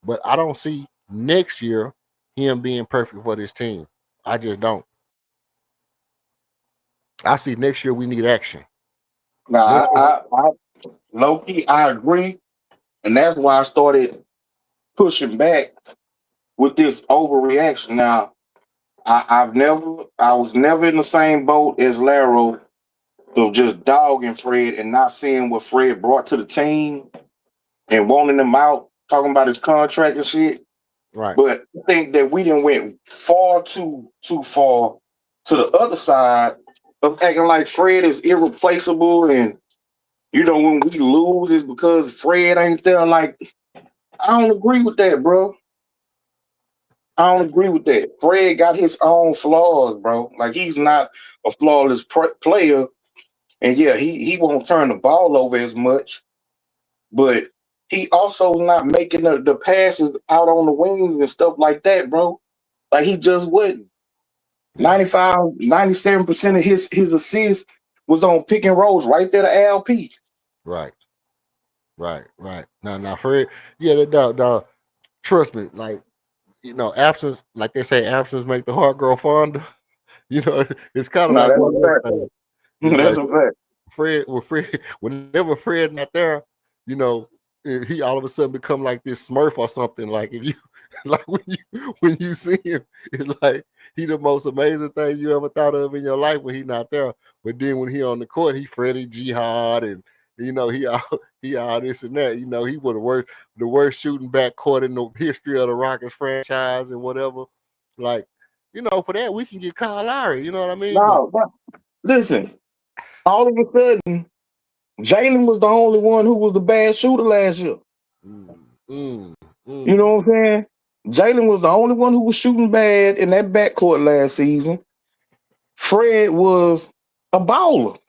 But I don't see next year him being perfect for this team. I just don't. I see next year we need action. Now, Next year, I low key, I agree, and that's why I started pushing back with this overreaction. Now, I was never in the same boat as Laro of just dogging Fred and not seeing what Fred brought to the team and wanting him out, talking about his contract and shit. right. But I think that we didn't went far too far to the other side of acting like Fred is irreplaceable and when we lose it's because Fred ain't there. Like, I don't agree with that, bro. I don't agree with that. Fred got his own flaws, bro. Like, he's not a flawless player. And yeah, he won't turn the ball over as much, but he also is not making the passes out on the wings and stuff like that, bro. Like, he just wouldn't. Yeah. 97% of his assists was on pick and rolls right there to LP. Right. Now, Fred, yeah, the trust me, like, absence, like they say, absence make the heart grow fonder. It's kind of No, like that's one of a those fact. things. It's That's like a fact. whenever Fred not there, he all of a sudden become like this Smurf or something. Like if you, like when you see him, it's like he the most amazing thing you ever thought of in your life when he not there. But then when he on the court, he Freddie Jihad and he all this and that. He was the worst shooting backcourt in the history of the Rockets franchise and whatever. Like, for that we can get Kyle Lowry. You know what I mean? But No, but listen, all of a sudden, Jalen was the only one who was the bad shooter last year. mm, mm, You know mm, what I'm saying? Jalen was the only one who was shooting bad in that backcourt last season. Fred was a baller.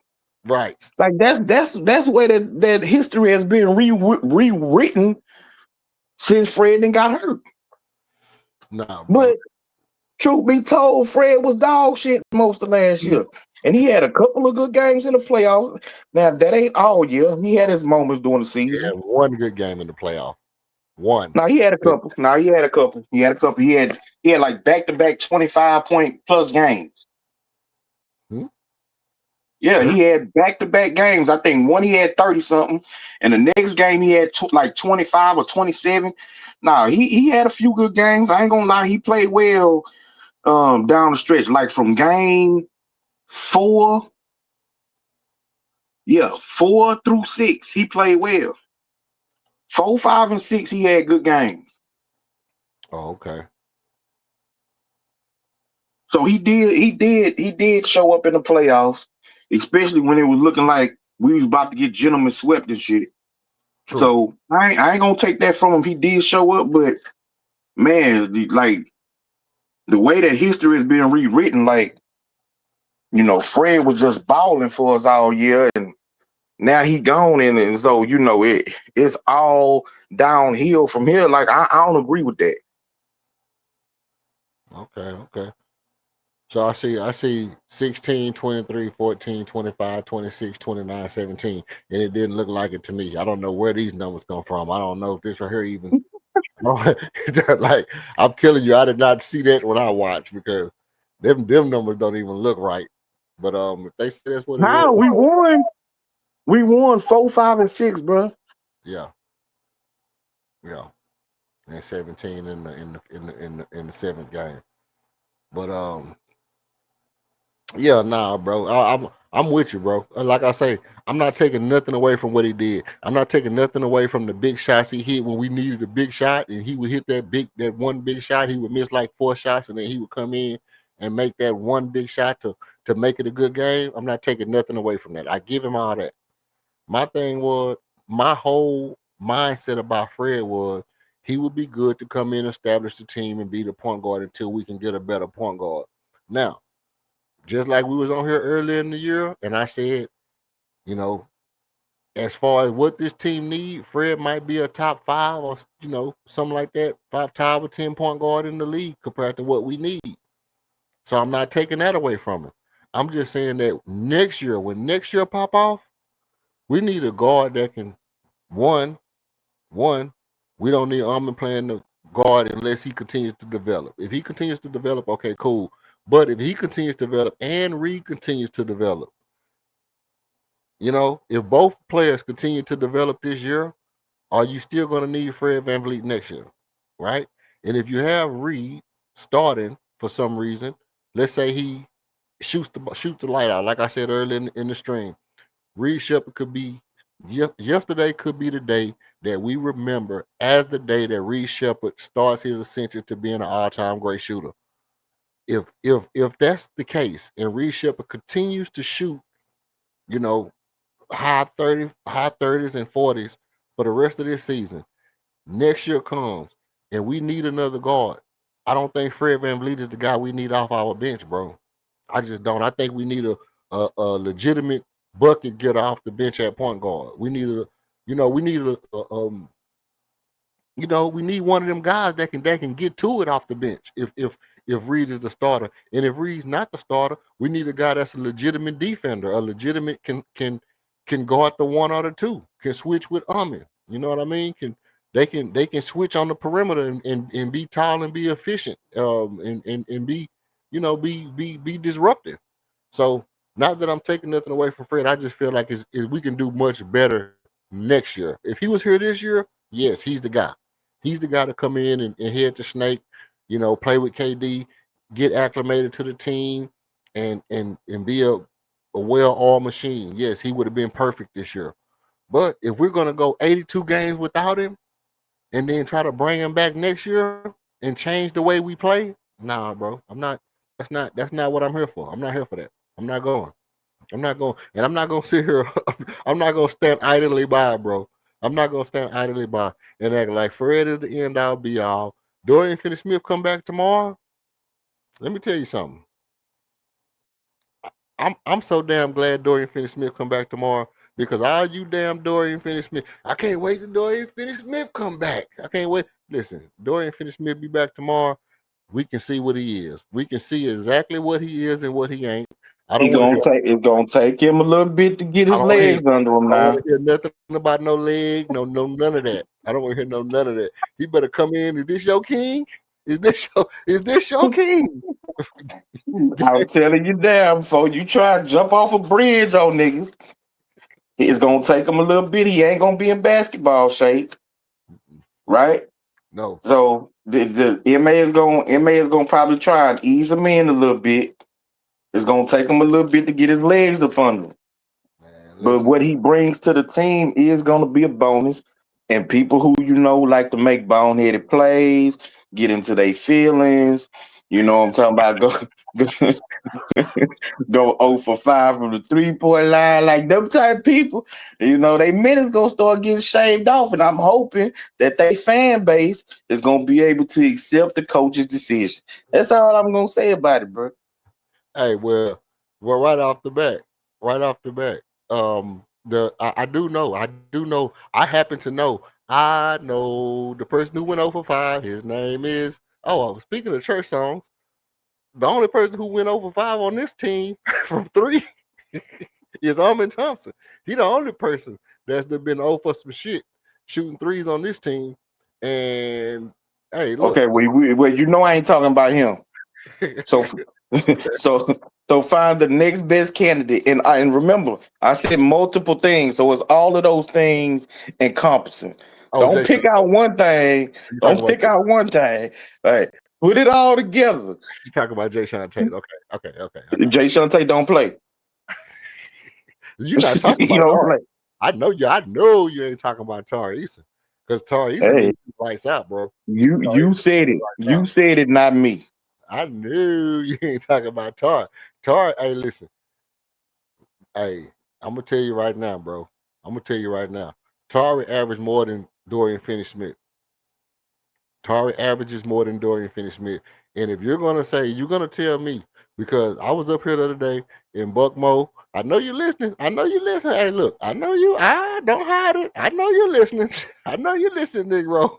right. Like, that's where that history has been rewritten since Fred then got hurt. Nah, bro. But Truth be told, Fred was dog shit most of last year. And he had a couple of good games in the playoffs. Now, that ain't all year. He had his moments during the He season. had one good game in the playoff. One. Now, he had a But couple. He had like back-to-back 25-point plus games. hmm? Yeah, Huh? he had back-to-back games. I think one he had 30-something, and the next game he had like 25 or 27. Now, he had a few good games. I ain't gonna lie, he played well down the stretch, like from game 4. Yeah, 4 through 6, he played well. 4, 5, and 6, he had good games. Oh, okay. So he did show up in the playoffs, especially when it was looking like we was about to get gentlemen swept and shit. True. So I ain't gonna take that from him. He did show up, but man, like the way that history has been rewritten, like Fred was just balling for us all year, and now he gone, and so it's all downhill from here. Like I don't agree with that. Okay. So I see 16, 23, 14, 25, 26, 29, 17. And it didn't look like it to me. I don't know where these numbers come from. I don't know if this right here even like I'm telling you, I did not see that when I watched because them numbers don't even look right. But if they say that's what it was, How we won? We won 4, 5, and 6, bro. yeah. And 17 in the seventh game. But yeah, nah, bro. I'm with you, bro. Like I say, I'm not taking nothing away from what he did. I'm not taking nothing away from the big shots he hit when we needed a big shot, and he would hit that one big shot. He would miss like 4 shots, and then he would come in and make that one big shot to make it a good game. I'm not taking nothing away from that. I give him all that. My thing was my whole mindset about Fred was he would be good to come in, establish the team, and be the point guard until we can get a better point guard. Now, just like we was on here earlier in the year, and I said, you know, as far as what this team need, Fred might be a top 5 or something like that, 5 or 10 point guard in the league compared to what we need. So I'm not taking that away from him. I'm just saying that next year, when next year pop off, we need a guard that can one. We don't need Armin playing the guard unless he continues to develop. If he continues to develop, okay, cool. But if he continues to develop and Reed continues to develop, if both players continue to develop this year, are you still going to need Fred VanVleet next year, right? And if you have Reed starting for some reason, let's say he shoots the light out, like I said earlier in the stream, Reed Shepard could be yesterday could be the day that we remember as the day that Reed Shepard starts his ascension to being an all-time great shooter. If that's the case, and Reed Shepard continues to shoot, high 30s and 40s for the rest of this season, next year comes and we need another guard. I don't think Fred VanVleet is the guy we need off our bench, bro. I just don't. I think we need a legitimate bucket getter off the bench at point guard. We need we need one of them guys that can get to it off the bench. If Reed is the starter, and if Reed's not the starter, we need a guy that's a legitimate defender, a legitimate can guard the 1 or the 2, can switch with Ahmed. You know what I mean? They can switch on the perimeter and be tall and be efficient, and be be disruptive. So not that I'm taking nothing away from Fred, I just feel like we can do much better next year. If he was here this year, yes, he's the guy. He's the guy to come in and head the snake, play with KD, get acclimated to the team, and be a well-oiled machine. Yes, he would have been perfect this year. But if we're gonna go 82 games without him and then try to bring him back next year and change the way we play, nah, bro. I'm not. That's not what I'm here for. I'm not here for that. I'm not going. I'm not going, and I'm not going to sit here. I'm not going to stand idly by, bro. I'm not going to stand idly by and act like Fred is the end all be all. Dorian Finney-Smith come back tomorrow. Let me tell you something. I'm so damn glad Dorian Finney-Smith come back tomorrow because all you damn Dorian Finney-Smith, I can't wait till Dorian Finney-Smith come back. I can't wait. Listen, Dorian Finney-Smith be back tomorrow. we can see what he is. We can see exactly what he is and what he ain't. I don't It's want to hear. gonna take him a little bit to get I his don't want to hear. legs under him I don't want now. to hear nothing about no leg, no none of that. I don't want to hear none of that. He better come in. Is this your king? Is this your king? I'm telling you damn, before you try to jump off a bridge on niggas, it's gonna take him a little bit. He ain't gonna be in basketball shape, right? No. So the MA is gonna probably try and ease him in a little bit. It's gonna take him a little bit to get his legs up under him. Man, But listen. what he brings to the team is gonna be a bonus. And people who like to make boneheaded plays, get into their feelings. You know what I'm talking about? Go go 0 for 5 from the 3-point line, like them type of people. They minutes gonna start getting shaved off, and I'm hoping that they fan base is gonna be able to accept the coach's decision. That's all I'm gonna say about it, bro. Hey, well, right off the bat, I do know, I happen to know, I know the person who went over 5. His name is. Oh, speaking of church songs, the only person who went over 5 on this team from 3 is Armin Thompson. He the only person that's been over some shit shooting threes on this team. And hey, look. Okay, well, I ain't talking about him. So, so, so find the next best candidate, and remember, I said multiple things, so it's all of those things encompassing. Oh, Don't Jason, pick out one thing. you talking Don't about pick out one thing. Like, put it all together. you talking about Jay Sean Tate? Okay, I got Jay Shante don't play. you. You're not talking He about don't Tari. play. I know you. I know you ain't talking about Tari Eason, because Tari Eason Hey, needs lights out, bro. Tari you Eason said needs it. lights You out. said it, not me. I knew you ain't talking about Tari. Tari, hey, listen. Hey, I'm gonna tell you right now, bro. I'm gonna tell you right now. Tari averaged more than Dorian Finney-Smith. Tari averages more than Dorian Finney-Smith. And if you're gonna say, you're gonna tell me, because I was up here the other day in Buckmo. I know you're listening. I know you're listening. Hey, look, I know you. I don't hide it. I know you're listening. I know you're listening, Negro.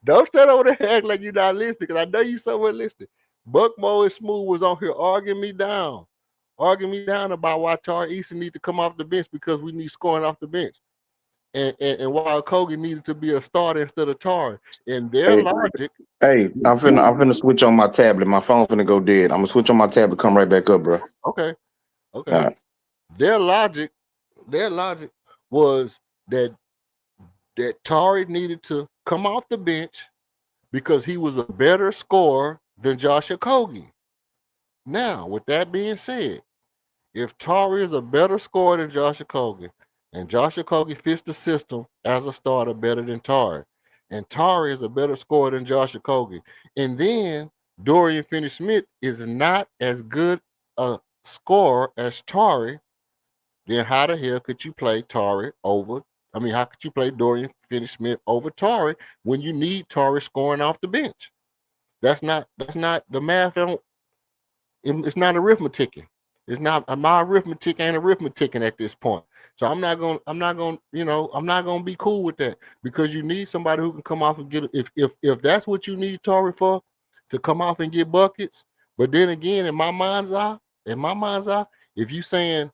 Don't stand over there and act like you're not listening, because I know you somewhere listening. Buckmo and Smooth was on here arguing me down about why Tar Easton need to come off the bench, because we need scoring off the bench. And why Kogi needed to be a starter instead of Tar. In their Hey, logic, I'm finna switch on my tablet. My phone finna go dead. I'm gonna switch on my tablet. Come right back up, bro. okay, All okay. right. Their logic, was that Tari needed to come off the bench because he was a better scorer than Josh Okogie. Now, with that being said, if Tari is a better scorer than Josh Okogie, and Josh Okogie fits the system as a starter better than Tari, and Tari is a better scorer than Josh Okogie, and then Dorian Finney-Smith is not as good a scorer as Tari, then how the hell could you play Tari over? I mean, how could you play Dorian Finney-Smith over Tari when you need Tari scoring off the bench? That's not the math. It's not arithmetic. It's not my arithmetic ain't arithmetic at this point. So I'm not gonna be cool with that, because you need somebody who can come off and get, if that's what you need Tari for, to come off and get buckets. But then again, in my mind's eye, if you saying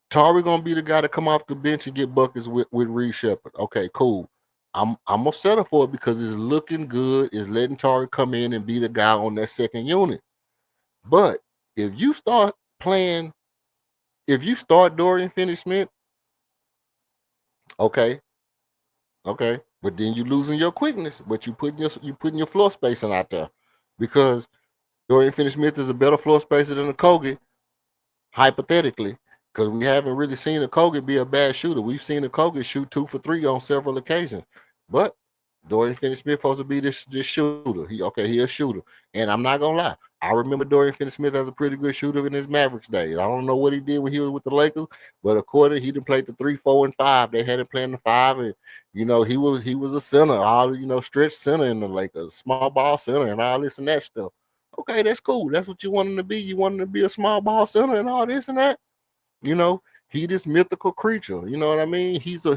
Tari gonna be the guy to come off the bench and get buckets with Reed Shepherd, okay, cool. I'm gonna settle for it because it's looking good. It's letting Tari come in and be the guy on that second unit. But if you start playing, if you start Dorian Finney-Smith, okay, but then you losing your quickness, but you putting your floor spacing out there, because Dorian Finney-Smith is a better floor spacer than a Kogi, hypothetically, because we haven't really seen a Kogi be a bad shooter. We've seen a Kogi shoot 2 for 3 on several occasions, but Dorian Finney-Smith supposed to be this shooter. He a shooter, and I'm not gonna lie. I remember Dorian Finney-Smith as a pretty good shooter in his Mavericks days. I don't know what he did when he was with the Lakers, but according he done played the 3, 4, and 5. They had him playing the 5, and he was a center, all stretch center in the Lakers, small ball center, and all this and that stuff. Okay, that's cool. That's what you want him to be. You want him to be a small ball center and all this and that. He this mythical creature. You know what I mean? He's a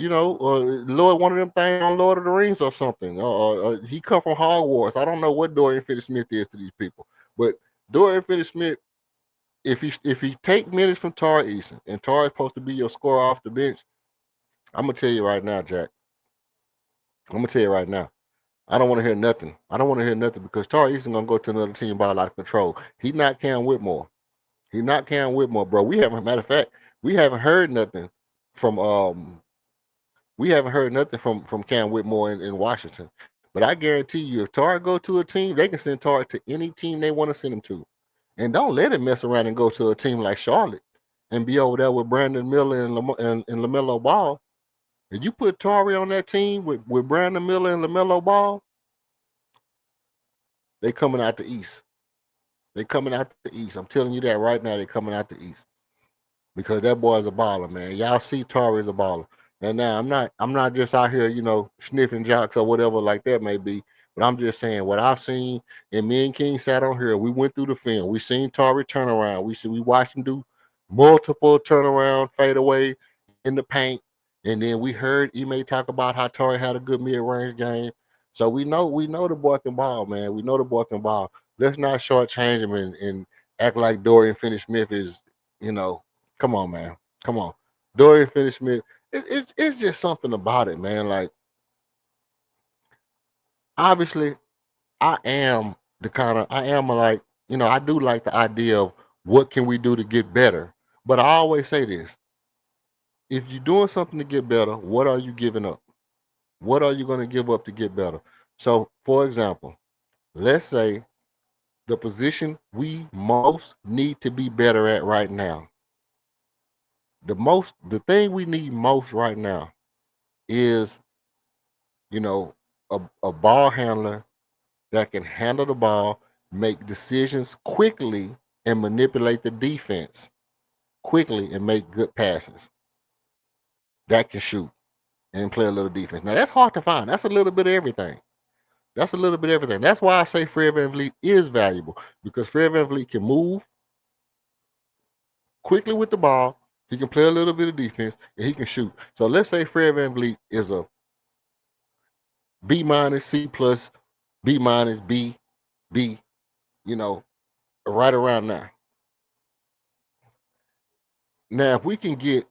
Lord, one of them things on Lord of the Rings or something. He come from Hogwarts. I don't know what Dorian Finney-Smith is to these people, but Dorian Finney-Smith, if he take minutes from Tari Eason, and Tari is supposed to be your scorer off the bench, I'm gonna tell you right now, Jack. I'm gonna tell you right now. I don't want to hear nothing. I don't want to hear nothing because Tari Eason gonna go to another team by a lot of control. He not Cam Whitmore. He not Cam Whitmore, bro. Matter of fact, we haven't heard nothing from Cam Whitmore in Washington. But I guarantee you, if Tari go to a team, they can send Tari to any team they want to send him to. And don't let him mess around and go to a team like Charlotte and be over there with Brandon Miller and LaMelo Ball. If you put Tari on that team with Brandon Miller and LaMelo Ball, they coming out the East. They coming out the East. I'm telling you that right now. They coming out the East because that boy is a baller, man. Y'all see Tari is a baller. And now I'm not just out here, sniffing jocks or whatever like that may be. But I'm just saying what I've seen. And me and King sat on here. We went through the film. We seen Tari turn around. We watched him do multiple turnaround fadeaway in the paint. And then we heard Ime talk about how Tari had a good mid-range game. So we know the boy can ball, man. We know the boy can ball. Let's not shortchange him and act like Dorian Finney-Smith is, come on, man. Come on. Dorian Finney-Smith, it's just something about it, man. Like, obviously, I am like, I do like the idea of what can we do to get better. But I always say this. If you're doing something to get better, what are you giving up? What are you going to give up to get better? So, for example, let's say the position we most need to be better at right now. The thing we need most right now is, a ball handler that can handle the ball, make decisions quickly, and manipulate the defense quickly and make good passes. That can shoot and play a little defense. Now that's hard to find. That's a little bit of everything. That's why I say Fred VanVleet is valuable because Fred VanVleet can move quickly with the ball. He can play a little bit of defense and he can shoot. So let's say Fred VanVleet is a B minus, C plus, B minus, B, right around now. Now, if we can get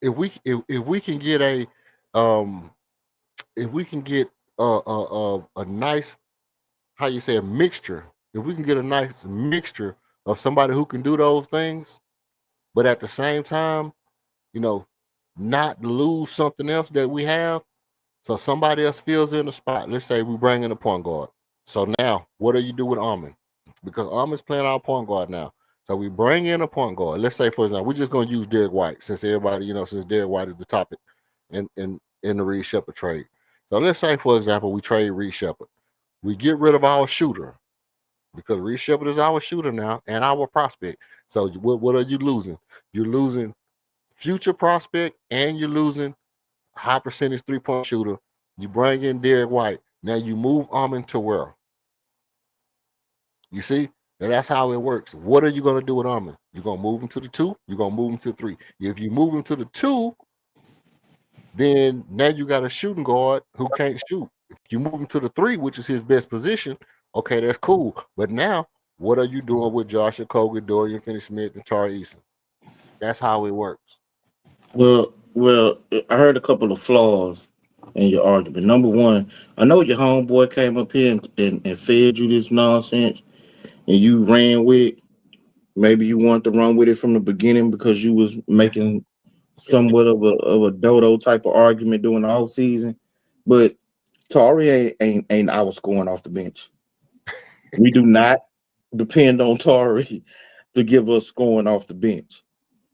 a nice, how you say, a mixture. If we can get a nice mixture of somebody who can do those things, but at the same time, not lose something else that we have. So somebody else fills in the spot. Let's say we bring in a point guard. So now, what do you do with Armin? Because Armin's playing our point guard now. So we bring in a point guard. Let's say, for example, we're just going to use Derek White since everybody, since Derek White is the topic in the Reed Shepherd trade. So let's say, for example, we trade Reed Shepherd. We get rid of our shooter because Reed Shepherd is our shooter now and our prospect. So what are you losing? You're losing future prospect and you're losing high percentage 3-point shooter. You bring in Derek White. Now you move Armin to where? You see? And that's how it works. What are you going to do with Armin? You're going to move him to the 2. You're going to move him to the 3. If you move him to the 2, then now you got a shooting guard who can't shoot. If you move him to the 3, which is his best position, okay, that's cool. But now, what are you doing with Josh Okogie, Dorian Finney-Smith, and Tari Eason? That's how it works. Well, I heard a couple of flaws in your argument. Number one, I know your homeboy came up here and fed you this nonsense, and you ran with it. Maybe you wanted to run with it from the beginning because you was making somewhat of a dodo type of argument during the whole season. But Tari ain't our scoring off the bench. We do not depend on Tari to give us scoring off the bench.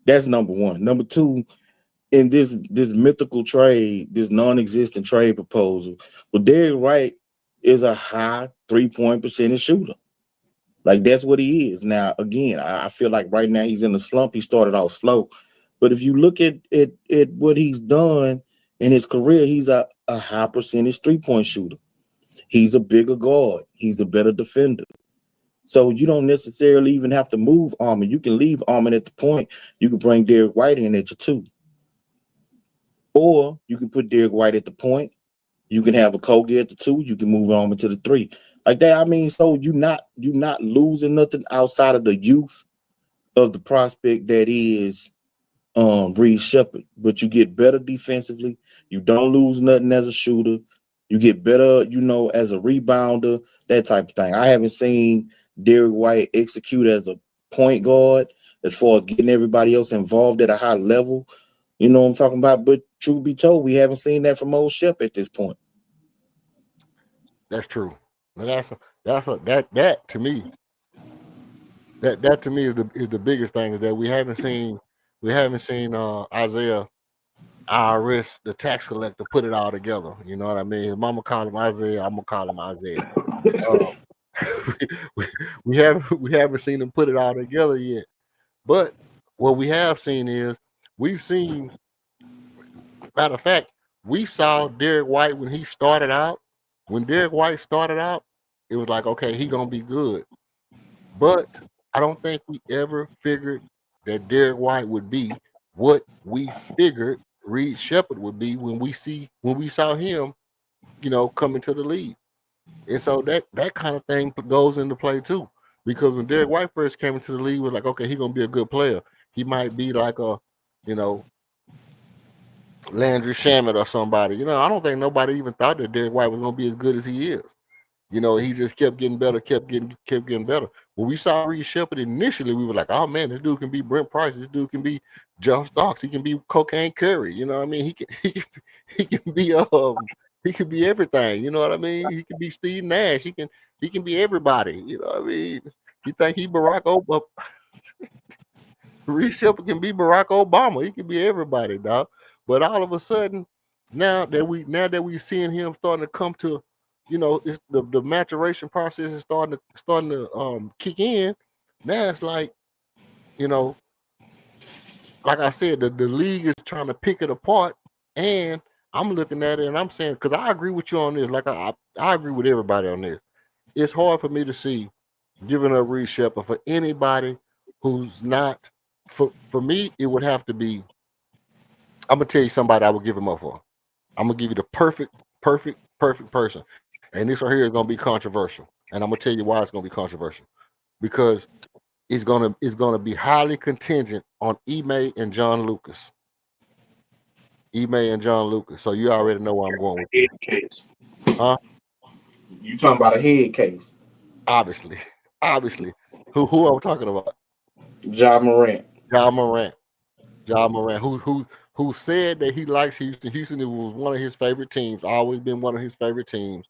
That's number one. Number two, in this mythical trade, this non-existent trade proposal, well, Derek White is a high 3-point percentage shooter. Like, that's what he is. Now, again, I feel like right now he's in a slump. He started off slow. But if you look at what he's done in his career, he's a high percentage 3-point shooter. He's a bigger guard. He's a better defender. So you don't necessarily even have to move Armin. You can leave Armin at the point. You can bring Derek White in at your 2. Or you can put Derek White at the point. You can have a Kogi at the 2. You can move on into the 3. Like that. I mean, so you're not losing nothing outside of the youth of the prospect that is Reed Shepherd, but you get better defensively. You don't lose nothing as a shooter. You get better, as a rebounder, that type of thing. I haven't seen Derek White execute as a point guard as far as getting everybody else involved at a high level. You know what I'm talking about? But truth be told, we haven't seen that from old Shep at this point. That's true. And that to me, that to me is the biggest thing, is that we haven't seen Isaiah IRS, the tax collector, put it all together. You know what I mean? His mama called him Isaiah. I'm gonna call him Isaiah. We, we haven't seen him put it all together yet. But what we have seen is, we've seen, matter of fact, we saw Derek White when he started out. When Derek White started out, it was like, okay, he gonna be good. But I don't think we ever figured that Derek White would be what we figured Reed Shepherd would be when we saw him, come into the league. And so that kind of thing goes into play too. Because when Derek White first came into the league, it was like, okay, he's gonna be a good player. He might be like a, Landry Shamet or somebody. I don't think nobody even thought that Derek White was gonna be as good as he is. He just kept getting better, kept getting better. When we saw Reed Shepherd initially, we were like, oh man, this dude can be Brent Price, this dude can be Josh Starks, he can be Cocaine Curry. You know what I mean? He can be everything. You know what I mean? He can be Steve Nash. He can be everybody. You know what I mean? You think he Barack Obama? Reed Shepherd can be Barack Obama. He can be everybody, dog. But all of a sudden, now that we seeing him starting to come to, it's the maturation process is starting to kick in. Now it's like, like I said, the league is trying to pick it apart, and I'm looking at it and I'm saying, because I agree with you on this. Like I agree with everybody on this. It's hard for me to see giving up Reed Shepherd for anybody who's not. For me, it would have to be. I'm gonna tell you somebody I would give him up for. I'm gonna give you the perfect person, and this right here is gonna be controversial, and I'm gonna tell you why it's gonna be controversial, because it's gonna be highly contingent on Ime and John Lucas. Ime and John Lucas. So you already know where I'm going with Head this. case. Huh? You talking about a head case? Obviously. Who I'm talking about? Ja Morant. John Morant. John Morant, who said that he likes Houston. Houston was one of his favorite teams. Always been one of his favorite teams.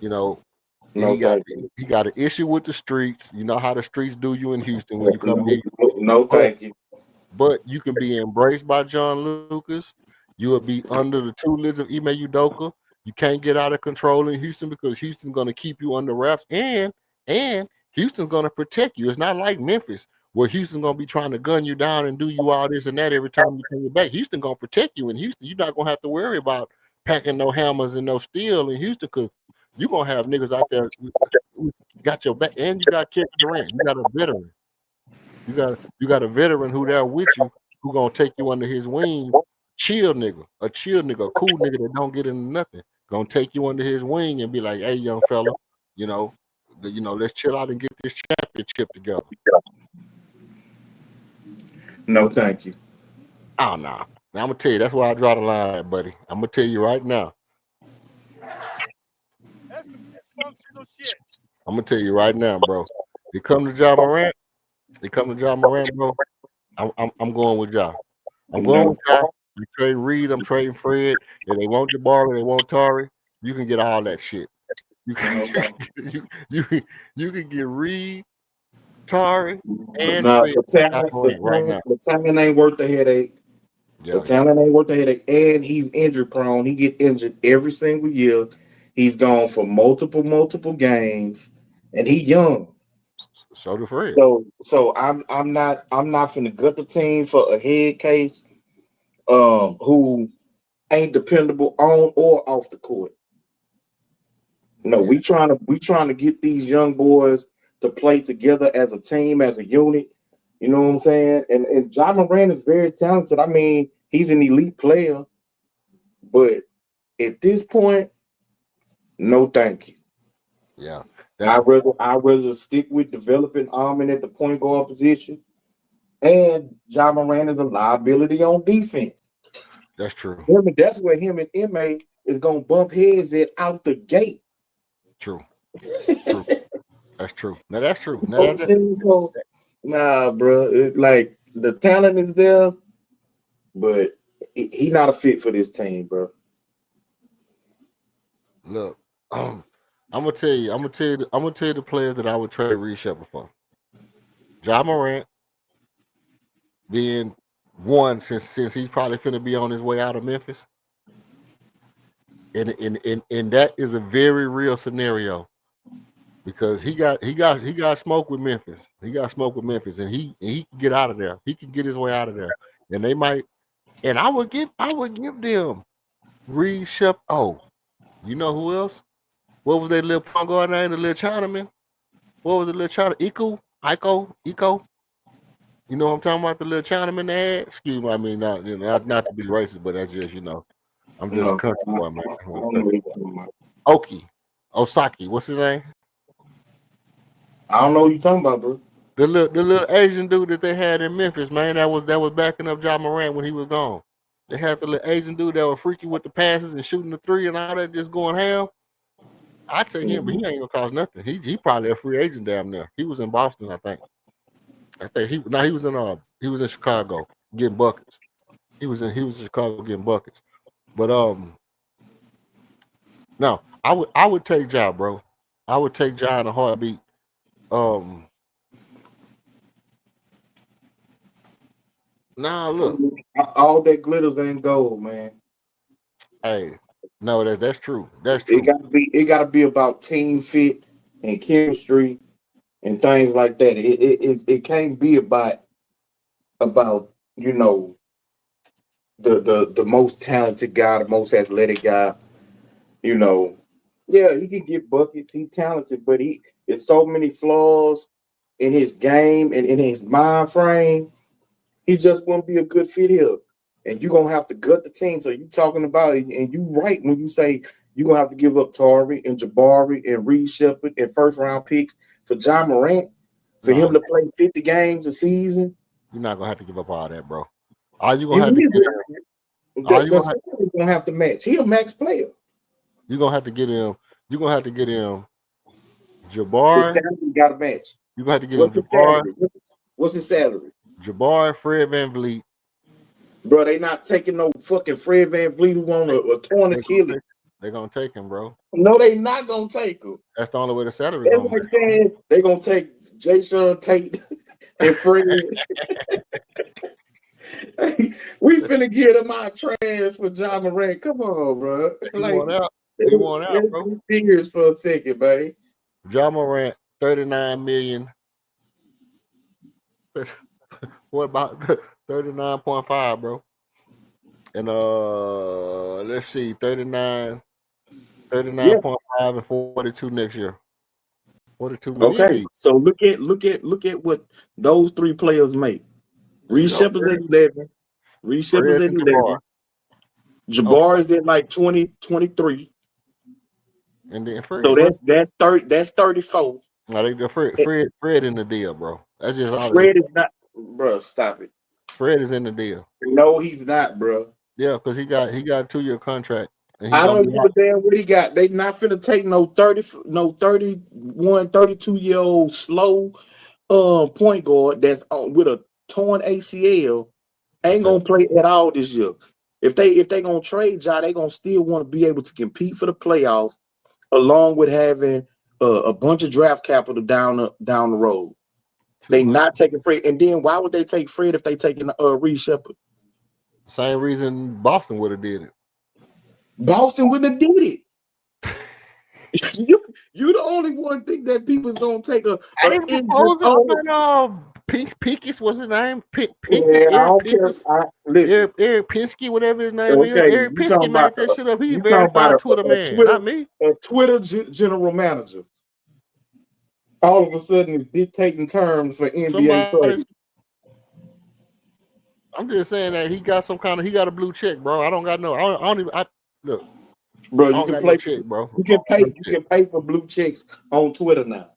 No, he got thank you. he got an issue with the streets. You know how the streets do you in Houston when you come in. No, thank you. But you can be embraced by John Lucas. You will be under the tutelage of Ime Udoka. You can't get out of control in Houston because Houston's going to keep you under wraps, and Houston's going to protect you. It's not like Memphis, where Houston's going to be trying to gun you down and do you all this and that every time you turn your back. Houston going to protect you in Houston. You're not going to have to worry about packing no hammers and no steel in Houston, because you're going to have niggas out there who got your back, and you got Kevin Durant. You got a veteran. You got a veteran who there with you, who gonna take you under his wing. A chill nigga, a cool nigga that don't get into nothing, gonna take you under his wing and be like, "Hey, young fella, you know, let's chill out and get this championship together." No, thank you. Oh no, now, I'm gonna tell you, that's why I draw the line, buddy. I'm gonna tell you right now. That's some dysfunctional shit. I'm gonna tell you right now, bro. You come to Ja Morant, bro. I'm going with Ja. I'm going with Ja. I'm trading Reed. I'm trading Fred. If they want Jabari, they want Tari. You can get all that shit. You can, you can get Reed, Tari, and Fred right now. The talent ain't worth the headache. The talent ain't worth the headache, and he's injury prone. He get injured every single year. He's gone for multiple games, and he young. So do Fred. So I'm not finna gut the team for a head case who ain't dependable on or off the court. No, we trying to get these young boys to play together as a team, as a unit. You know what I'm saying? And Ja Morant is very talented. I mean, he's an elite player, But at this point, no thank you. Yeah. I'd rather stick with developing Almond at the point guard position. And John Moran is a liability on defense. That's true. That's where him and MA is gonna bump heads at out the gate. True. True. That's true. Now that's true. So, nah, bro. Like the talent is there, but he not a fit for this team, bro. Look, I'm gonna tell you the players that I would trade Reed Shepard for. Ja Morant being one since he's probably finna be on his way out of Memphis. And that is a very real scenario because he got smoke with Memphis. He got smoke with Memphis, and he can get out of there. He can get his way out of there. And they might, and I would give them Reed Shepard. Oh, you know who else? What was that little point guard name? The little Chinaman. What was the little China? Eco. You know what I'm talking about? The little Chinaman they had. Excuse me. I mean, not to be racist, but that's just I'm just a country boy, man. Osaki. What's his name? I don't know what you're talking about, bro. The little Asian dude that they had in Memphis, man. That was backing up Ja Morant when he was gone. They had the little Asian dude that was freaky with the passes and shooting the three and all that, just going ham. I tell him, but he ain't gonna cost nothing. He probably a free agent damn near. He was in Boston, I think. He was in Chicago getting buckets. He was in Chicago getting buckets. But no, I would take Ja, bro. I would take Ja in a heartbeat. Nah, look. All that glitters ain't gold, man. Hey, no, that's true. That's true. It gotta be about team fit and chemistry and things like that. It can't be about the most talented guy, the most athletic guy. Yeah, he can get buckets. He's talented, but there's so many flaws in his game and in his mind frame. He just won't be a good fit here. And you're gonna have to gut the team. So you talking about it, and you right when you say you're gonna have to give up Tari and Jabari and Reed Shepard and first round picks for Ja Morant for him to play 50 games a season. You're not gonna have to give up all that, bro. All you gonna have to get him. Gonna have to match. He a max player. You're gonna have to get him. You're gonna have to get him Jabari. His salary got to match. You're gonna have to get him Jabari. What's his salary? Jabari, Fred VanVleet. Bro, they not taking no fucking Fred VanVleet who on a torn Achilles. They're gonna take him, bro. No, they not gonna take him. That's the only way the salary. That's like saying they're gonna take Jason Tate and Fred. We finna get him out trash for Ja Morant. Come on, bro. He want out, bro. Fingers for a second, buddy. Ja Morant, $39 million. What about 39.5, bro? And let's see, 39.5 and 42 next year. 42 million. Okay, so look at what those three players make. Reed Shepard's at 11. Reed Shepard's at 11. Jabari is at like 20, 23. And then Fred. So that's 30. That's 34. I think Fred in the deal, bro. That's just all. Fred is not, bro. Stop it. Fred is in the deal. No, he's not, bro. Yeah, because he got a 2-year contract. I don't give a damn what he got. They not finna take no 31, 32-year-old slow point guard that's with a torn ACL. Ain't gonna play at all this year. If they gonna trade Ja, they gonna still want to be able to compete for the playoffs, along with having a bunch of draft capital down the road. They not taking Fred, and then why would they take Fred if they taking Reed Shepard? Same reason Boston would have did it. Boston wouldn't have did it. you the only one think that people's gonna take a Pincus, what's his name? Eric Pinsky, whatever his name is. Eric Pinsky made that shit up. He verified Twitter man, not me. A Twitter general manager. All of a sudden, is dictating terms for NBA trade. I'm just saying that he got a blue check, bro. I don't got no. I don't even. Look, Bro, I you don't can got play. no check, bro. You can I pay. don't got You no check. can pay for blue checks on Twitter now.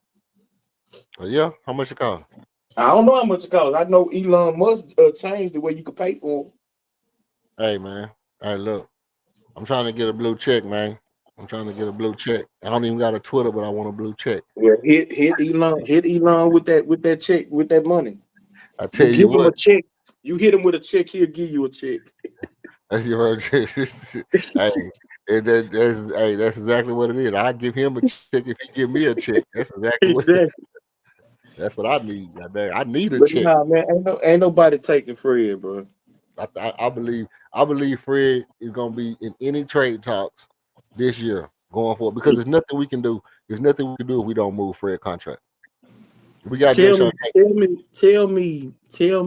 Yeah, how much it cost? I don't know how much it costs. I know Elon Musk changed the way you can pay for them. Hey man, hey look, I'm trying to get a blue check, man. I'm trying to get a blue check. I don't even got a Twitter, but I want a blue check. Yeah, hit Elon with that check with that money. I You tell you give him a what, check. You hit him with a check, he'll give you a check. that's your hey, that's exactly what it is. I give him a check if he give me a check. That's exactly what Exactly. that's what I need. I need a But check. nah, man, ain't nobody taking Fred, bro. I believe Fred is gonna be in any trade talks this year going forward because there's nothing we can do. There's nothing we can do if we don't move Fred contract. We got Tell Deshaun.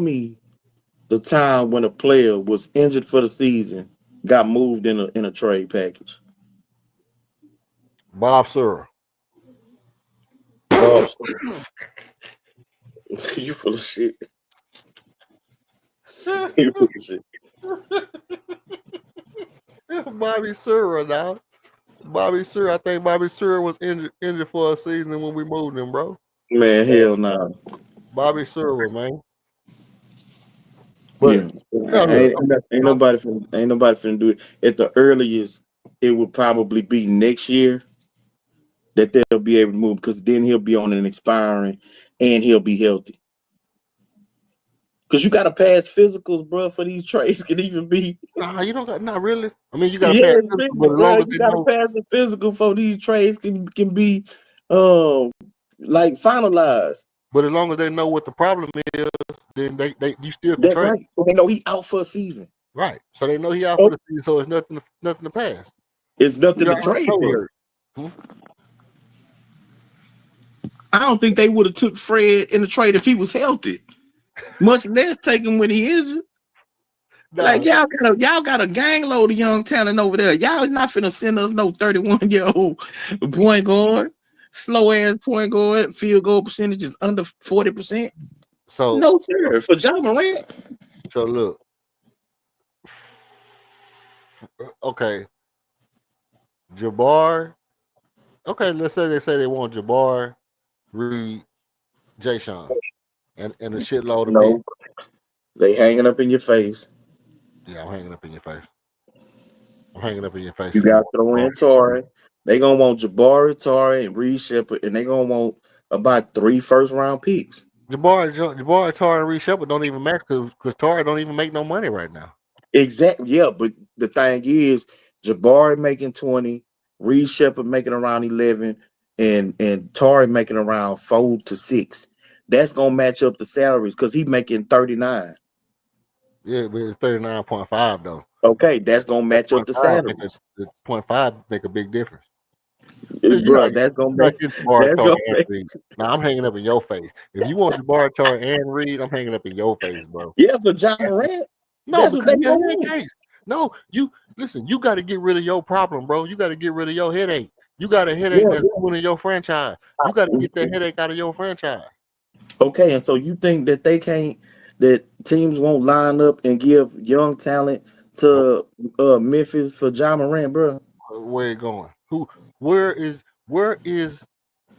me the time when a player was injured for the season, got moved in a trade package. Bob Sura. Oh, you full of shit. You full of shit. Bobby Sura now. Bobby Sura. I think Bobby Sura was injured for a season when we moved him, bro. Man, hell no. Nah. Bobby Sura, man. Yeah, But no, look, ain't nobody finna do it. At the earliest, it would probably be next year that they'll be able to move because then he'll be on an expiring and he'll be healthy. Because you got to pass physicals, bro, for these trades can even be. nah, you don't got not really. I mean, you got to Yeah, pass, but as long bro, as you they got to know. pass a physical for these trades can be like finalized. But as long as they know what the problem is, then you still can That's trade. right. They know he out for a season. Right. So they know he out for the season, so it's nothing to pass. It's nothing You to already trade know he for. hurt. I don't think they would have took Fred in the trade if he was healthy. Much less take him when he injured. Nah, Like y'all got a gang load of young talent over there. Y'all not finna send us no 31-year-old point guard, slow ass point guard, field goal percentage is under 40%. so No sir. For Ja Morant. so look. Okay. Jabbar. Okay, let's say they want Jabbar, Reed, Jay Sean, and a shitload of picks. No, they hanging up in your face. Yeah, I'm hanging up in your face. I'm hanging up in your face. You got to throw in Torrey. They gonna want Jabari, Torrey, and Reed Shepherd, and they gonna want about 3 first-round picks. Jabbar, Tar, and Reed Shepard don't even match because Tar don't even make no money right now. Exactly. Yeah, but the thing is, Jabari making 20, Reed Shepherd making around 11, and Torrey making around 4 to 6. That's gonna match up the salaries because he's making 39. Yeah, but it's 39.5 though. Okay, that's gonna match up the 0.5 salaries. 0.5 make a big difference. Bro, that's gonna make Jabbar, Tar, and Reed. Now I'm hanging up in your face. If you want Jabbar, Tar, and Reed, I'm hanging up in your face, bro. yeah, for Ja Morant. No, That's what because they you're gonna in want. case. No, you listen. You got to get rid of your problem, bro. You got to get rid of your headache. You got a headache that's ruining your franchise. You got to get that headache out of your franchise. Okay, and so you think that that teams won't line up and give young talent to Memphis for Ja Morant, bro? Where it going? Where is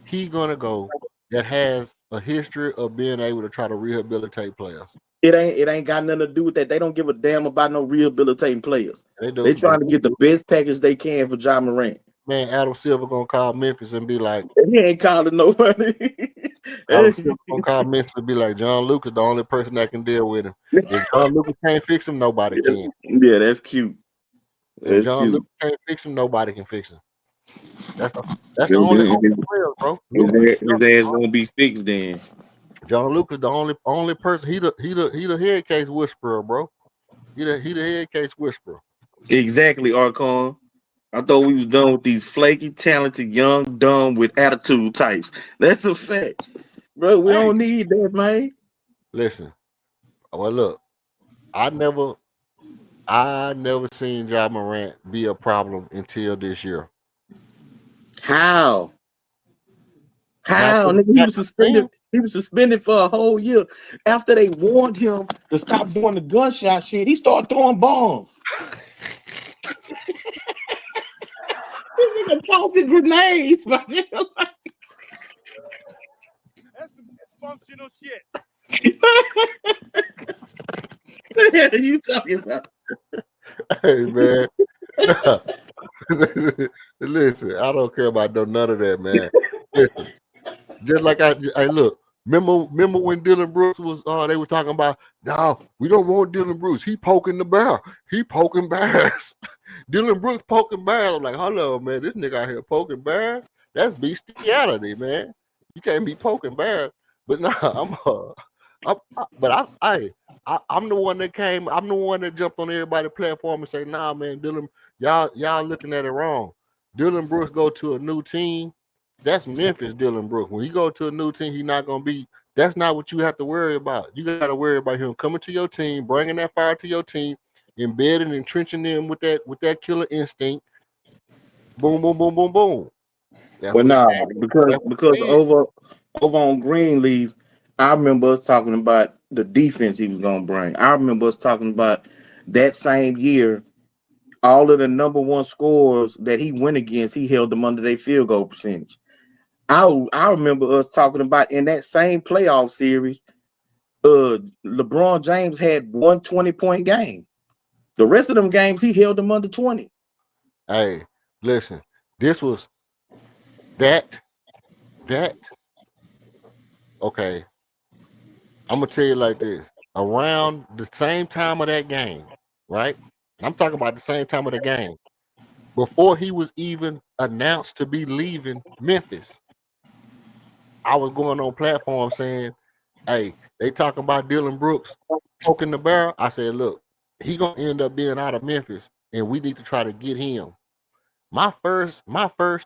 he gonna go that has a history of being able to try to rehabilitate players? It ain't got nothing to do with that. They don't give a damn about no rehabilitating players. They Trying to get the best package they can for Ja Morant. Man, Adam Silver gonna call Memphis and be like, He ain't calling nobody. Adam Silver gonna call Memphis and be like, John Lucas, the only person that can deal with him. If John Lucas can't fix him, nobody can. Yeah, that's cute. If John Lucas can't fix him, nobody can fix him. That's the only player, bro. His ass gonna be fixed then. John Lucas, the only person. He the head case whisperer, bro. He the head case whisperer. Exactly, Archon. I thought we was done with these flaky, talented, young, dumb with attitude types. That's a fact, bro. We don't need that, man. Listen, well, look, I never seen Ja Morant be a problem until this year. How? Nigga, he was suspended. He was suspended for a whole year. After they warned him to stop doing the gunshot shit, he started throwing bombs. tossing grenades, but That's some dysfunctional shit. what the hell are you talking about? Hey man, listen, I don't care about none of that, man. Listen, just like I look. Remember when Dylan Brooks was they were talking about, no, we don't want Dylan Brooks. He poking the bear. He poking bears. Dylan Brooks poking bears. I'm like, hello, man, this nigga out here poking bears. That's bestiality, man. You can't be poking bears. But nah, I'm the one that came. I'm the one that jumped on everybody's platform and say, nah, man, Dylan, y'all looking at it wrong. Dylan Brooks go to a new team. That's Memphis Dylan Brooks. When he go to a new team, he's not gonna be. That's not what you have to worry about. You got to worry about him coming to your team, bringing that fire to your team, embedding and entrenching them with that killer instinct. Boom, boom, boom, boom, boom. That's But what it nah, is. because over on Greenleaf, I remember us talking about the defense he was gonna bring. I remember us talking about that same year, all of the number one scorers that he went against, he held them under their field goal percentage. I remember us talking about in that same playoff series, LeBron James had 120-point game. The rest of them games, he held them under 20. Hey, listen, this was that. Okay, I'm gonna tell you like this. Around the same time of that game, right? I'm talking about the same time of the game. Before he was even announced to be leaving Memphis, I was going on platform saying, hey, they talking about Dylan Brooks poking the barrel. I said, look, he gonna end up being out of Memphis, and we need to try to get him. My first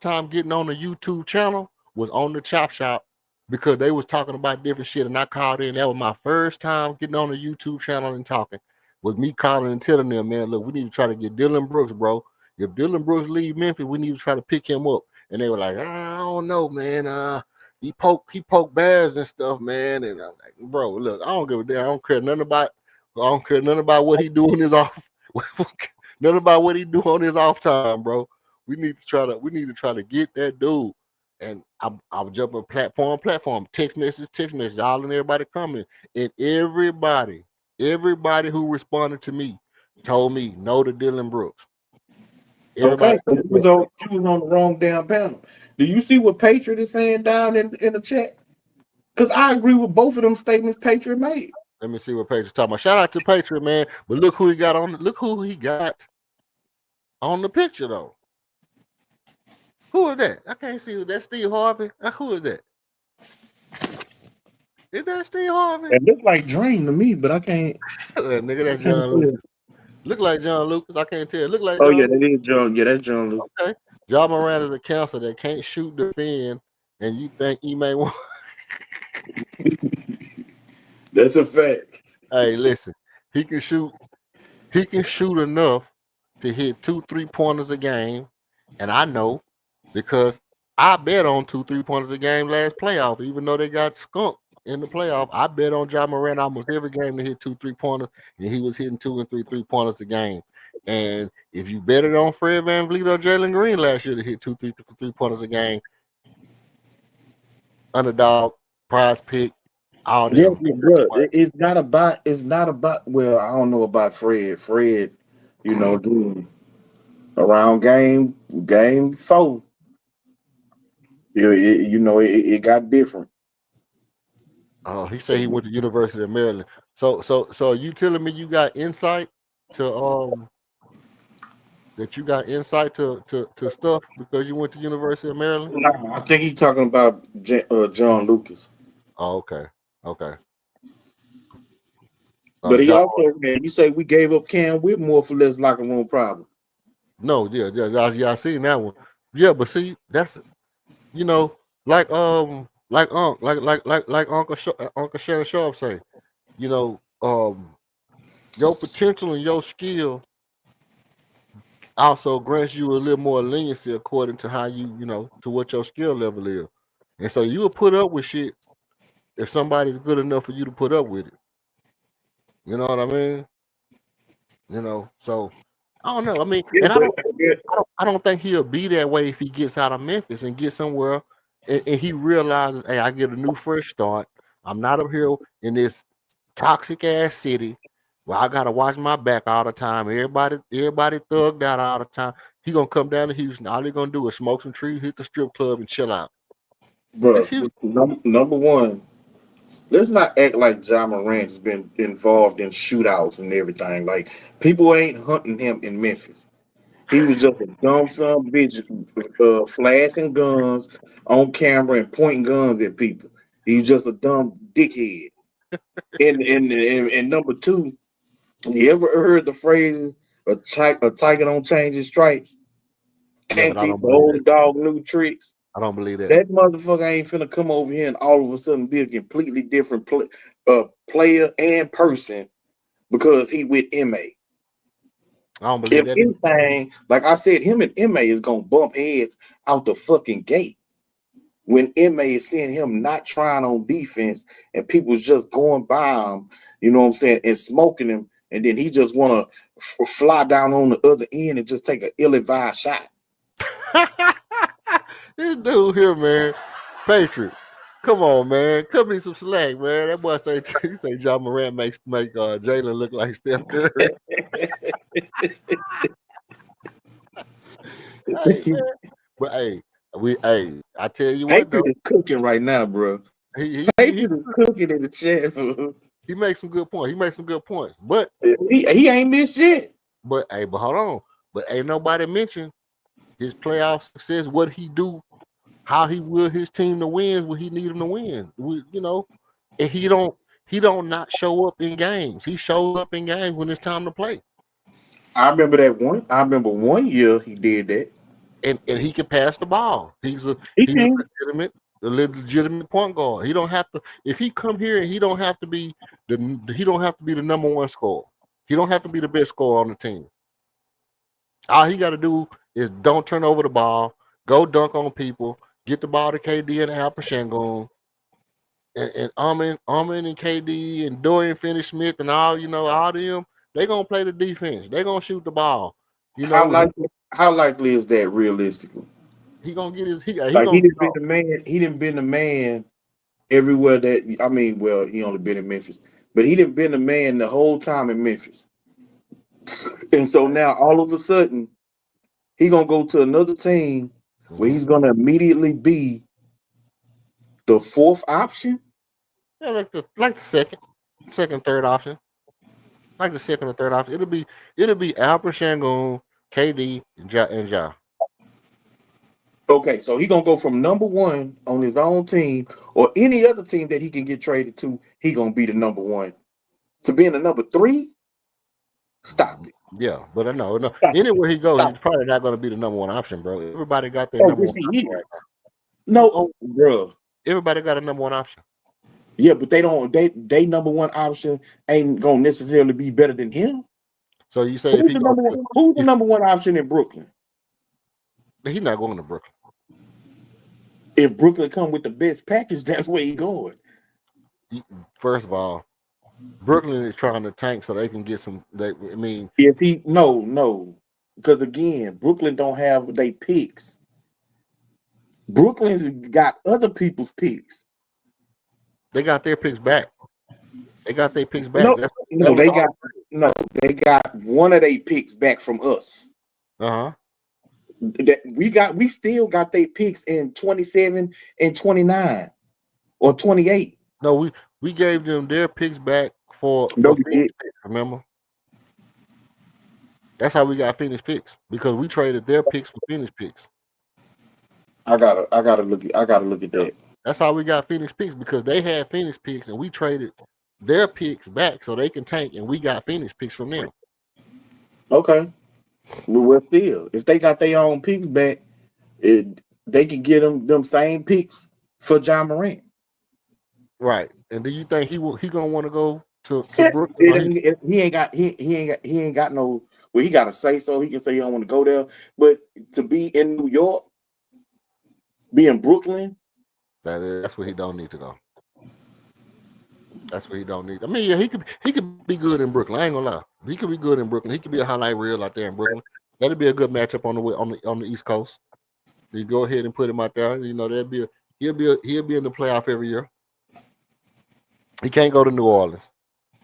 time getting on the YouTube channel was on the Chop Shop because they was talking about different shit, and I called in. That was my first time getting on the YouTube channel and talking. Was me calling and telling them, man, look, we need to try to get Dylan Brooks, bro. If Dylan Brooks leave Memphis, we need to try to pick him up. And they were like, I don't know, man. He poked bears and stuff, man. And I'm like, bro, look, I don't give a damn. I don't care nothing about what he doing his off. Nothing about what he do on his off time, bro. We need to try to get that dude. And I'm jumping platform, text message, all and everybody coming. And everybody who responded to me told me no to Dylan Brooks. Everybody Okay, so you was on the wrong damn panel. Do you see what Patriot is saying down in the chat? Because I agree with both of them statements Patriot made. Let me see what Patriot talking about. Shout out to Patriot, man. But look who he got on the picture though. Who is that? I can't see who that's Steve Harvey. Who is that? Is that Steve Harvey? It looked like Dream to me, but I can't. Nigga, that's John Lucas. Look like John Lucas. I can't tell. Look like Oh John yeah, Lucas. that is John. Yeah, that's John Lucas. Okay. Ja Morant is a counselor that can't shoot, defend, and you think he may want. That's a fact. Hey, listen, he can shoot. He can shoot enough to hit 2 3-pointers a game, and I know because I bet on 2 3-pointers a game last playoff. Even though they got skunked in the playoff, I bet on Ja Morant almost every game to hit 2 3-pointers, and he was hitting 2 and 3 3-pointers a game. And if you bet it on Fred VanVleet or Jalen Green last year to hit 2 3-pointers a game, underdog, prize pick, all them. Yeah, bro. It's not about. It's not about. Well, I don't know about Fred. Fred, dude, around game 4, it got different. Oh, he said he went to University of Maryland. So you telling me you got insight to that you got insight to stuff because you went to University of Maryland? I think he's talking about John Lucas. Oh, okay. But he also, you say we gave up Cam Whitmore for less locker room problem. No, I seen that one. Yeah, but see, that's like Uncle Shannon Sharp say, your potential and your skill also grants you a little more leniency according to how to what your skill level is. And so you will put up with shit if somebody's good enough for you to put up with it. You know what I mean? So I don't know. I mean, Yeah, and but I don't think he'll be that way if he gets out of Memphis and get somewhere, and he realizes, hey, I get a new fresh start. I'm not up here in this toxic ass city where I gotta watch my back all the time. Everybody thugged out all the time. He gonna come down to Houston. All he gonna do is smoke some trees, hit the strip club, and chill out. That's bro, Houston. number one, let's not act like Ja Morant has been involved in shootouts and everything. Like people ain't hunting him in Memphis. He was just a dumb son of a bitch, flashing guns on camera and pointing guns at people. He's just a dumb dickhead. And number two, you ever heard the phrase a tiger don't change his stripes? Yeah, but Can't I teach don't the believe old that. dog new tricks. I don't believe that. That motherfucker ain't finna come over here and all of a sudden be a completely different player and person because he with MA. I don't believe If that either. anything, like I said, him and MA is gonna bump heads out the fucking gate. When MA is seeing him not trying on defense and people's just going by him, you know what I'm saying, and smoking him, and then he just want to fly down on the other end and just take an ill-advised shot. This dude here, man, Patriot. Come on, man. Cut me some slack, man. That boy say he say John Morant make Jalen look like Steph Curry. Hey, man. But hey, I tell you what Patriot though, is cooking right now, bro. he he he, Patriot is cooking in the chat. he makes some good points. He makes some good points. But he ain't missed shit. but hold on. But ain't nobody mentioned his playoff success, what he do, how he will his team to win when he need him to win. And he don't not show up in games. He shows up in games when it's time to play. I remember that one. I remember one year he did that. And he can pass the ball. He He's can. a legitimate point guard. He don't have to if he come here, he don't have to be the number one scorer. He don't have to be the best scorer on the team. All he got to do is don't turn over the ball, go dunk on people, get the ball to KD and Alpha Shangon, and Amin and KD and Dorian Finney-Smith and all them, they gonna play the defense. They gonna shoot the ball. How likely is that realistically? He gonna get his he Like gonna he get didn't been off. the man. He didn't been the man everywhere that I mean. Well, he only been in Memphis, but he didn't been the man the whole time in Memphis. And so now all of a sudden he gonna go to another team where Mhm. he's gonna immediately be the fourth option. Yeah, like the second, third option. Like the second or third option. It'll be Alpha Shangon, KD, and Ja. Okay, so he gonna go from number one on his own team or any other team that he can get traded to. He gonna be the number one. To being the number three, stop it. Yeah, but I know. Stop it. Anywhere he goes, Stop he's it. probably not going to be the number one option, bro. Everybody got their Oh, number yes, one he option is. right now. No, Oh, bro. everybody got a number one option. Yeah, but they don't. They number one option ain't gonna necessarily be better than him. So you say if he goes, Who's the if number one option in Brooklyn? he's not going to Brooklyn. If Brooklyn come with the best package, that's where he going. First of all, Brooklyn is trying to tank so they can get some. I mean, If he no, because again, Brooklyn don't have they picks. Brooklyn's got other people's picks. they got their picks back. They got their picks back. No, That no, was they all. got they got one of their picks back from us. Uh-huh. That we still got their picks in 27 and 29 or 28. No, we gave them their picks back for No, we Phoenix did. picks. Remember, that's how we got Phoenix picks because we traded their picks for Phoenix picks. I gotta look at Yeah. that. That's how we got Phoenix picks because they had Phoenix picks and we traded their picks back so they can tank and we got Phoenix picks from them. Okay. Well, still, if they got their own picks back, they can get them same picks for John Morant. Right. And do you think he gonna want to go to Yeah, Brooklyn? Or he ain't got no. Well, he got to say so. He can say he don't want to go there, but to be in New York, be in Brooklyn, that's where he don't need to go. That's what he don't need. I mean, yeah, he could be good in Brooklyn. I ain't gonna lie. He could be good in Brooklyn. He could be a highlight reel out there in Brooklyn. That'd be a good matchup on the East Coast. You go ahead and put him out there. You know, he'll be in the playoff every year. He can't go to New Orleans.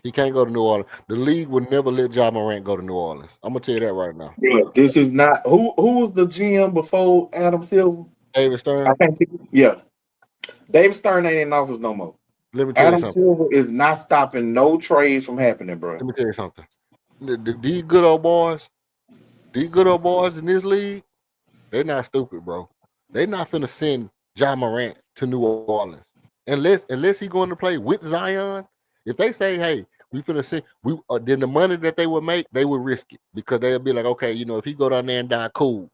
He can't go to New Orleans. The league would never let Ja Morant go to New Orleans. I'm gonna tell you that right now. Yeah, this is not who was the GM before Adam Silver? David Stern. I can't think. Yeah, David Stern ain't in office no more. Let me tell you Adam something. Silver is not stopping no trades from happening, bro. Let me tell you something. These good old boys in this league, they're not stupid, bro. They're not finna send Ja Morant to New Orleans unless he going to play with Zion. If they say, "Hey, we finna send," then the money that they would make, they would risk it because they'll be like, "Okay, you know, if he go down there and die, cool.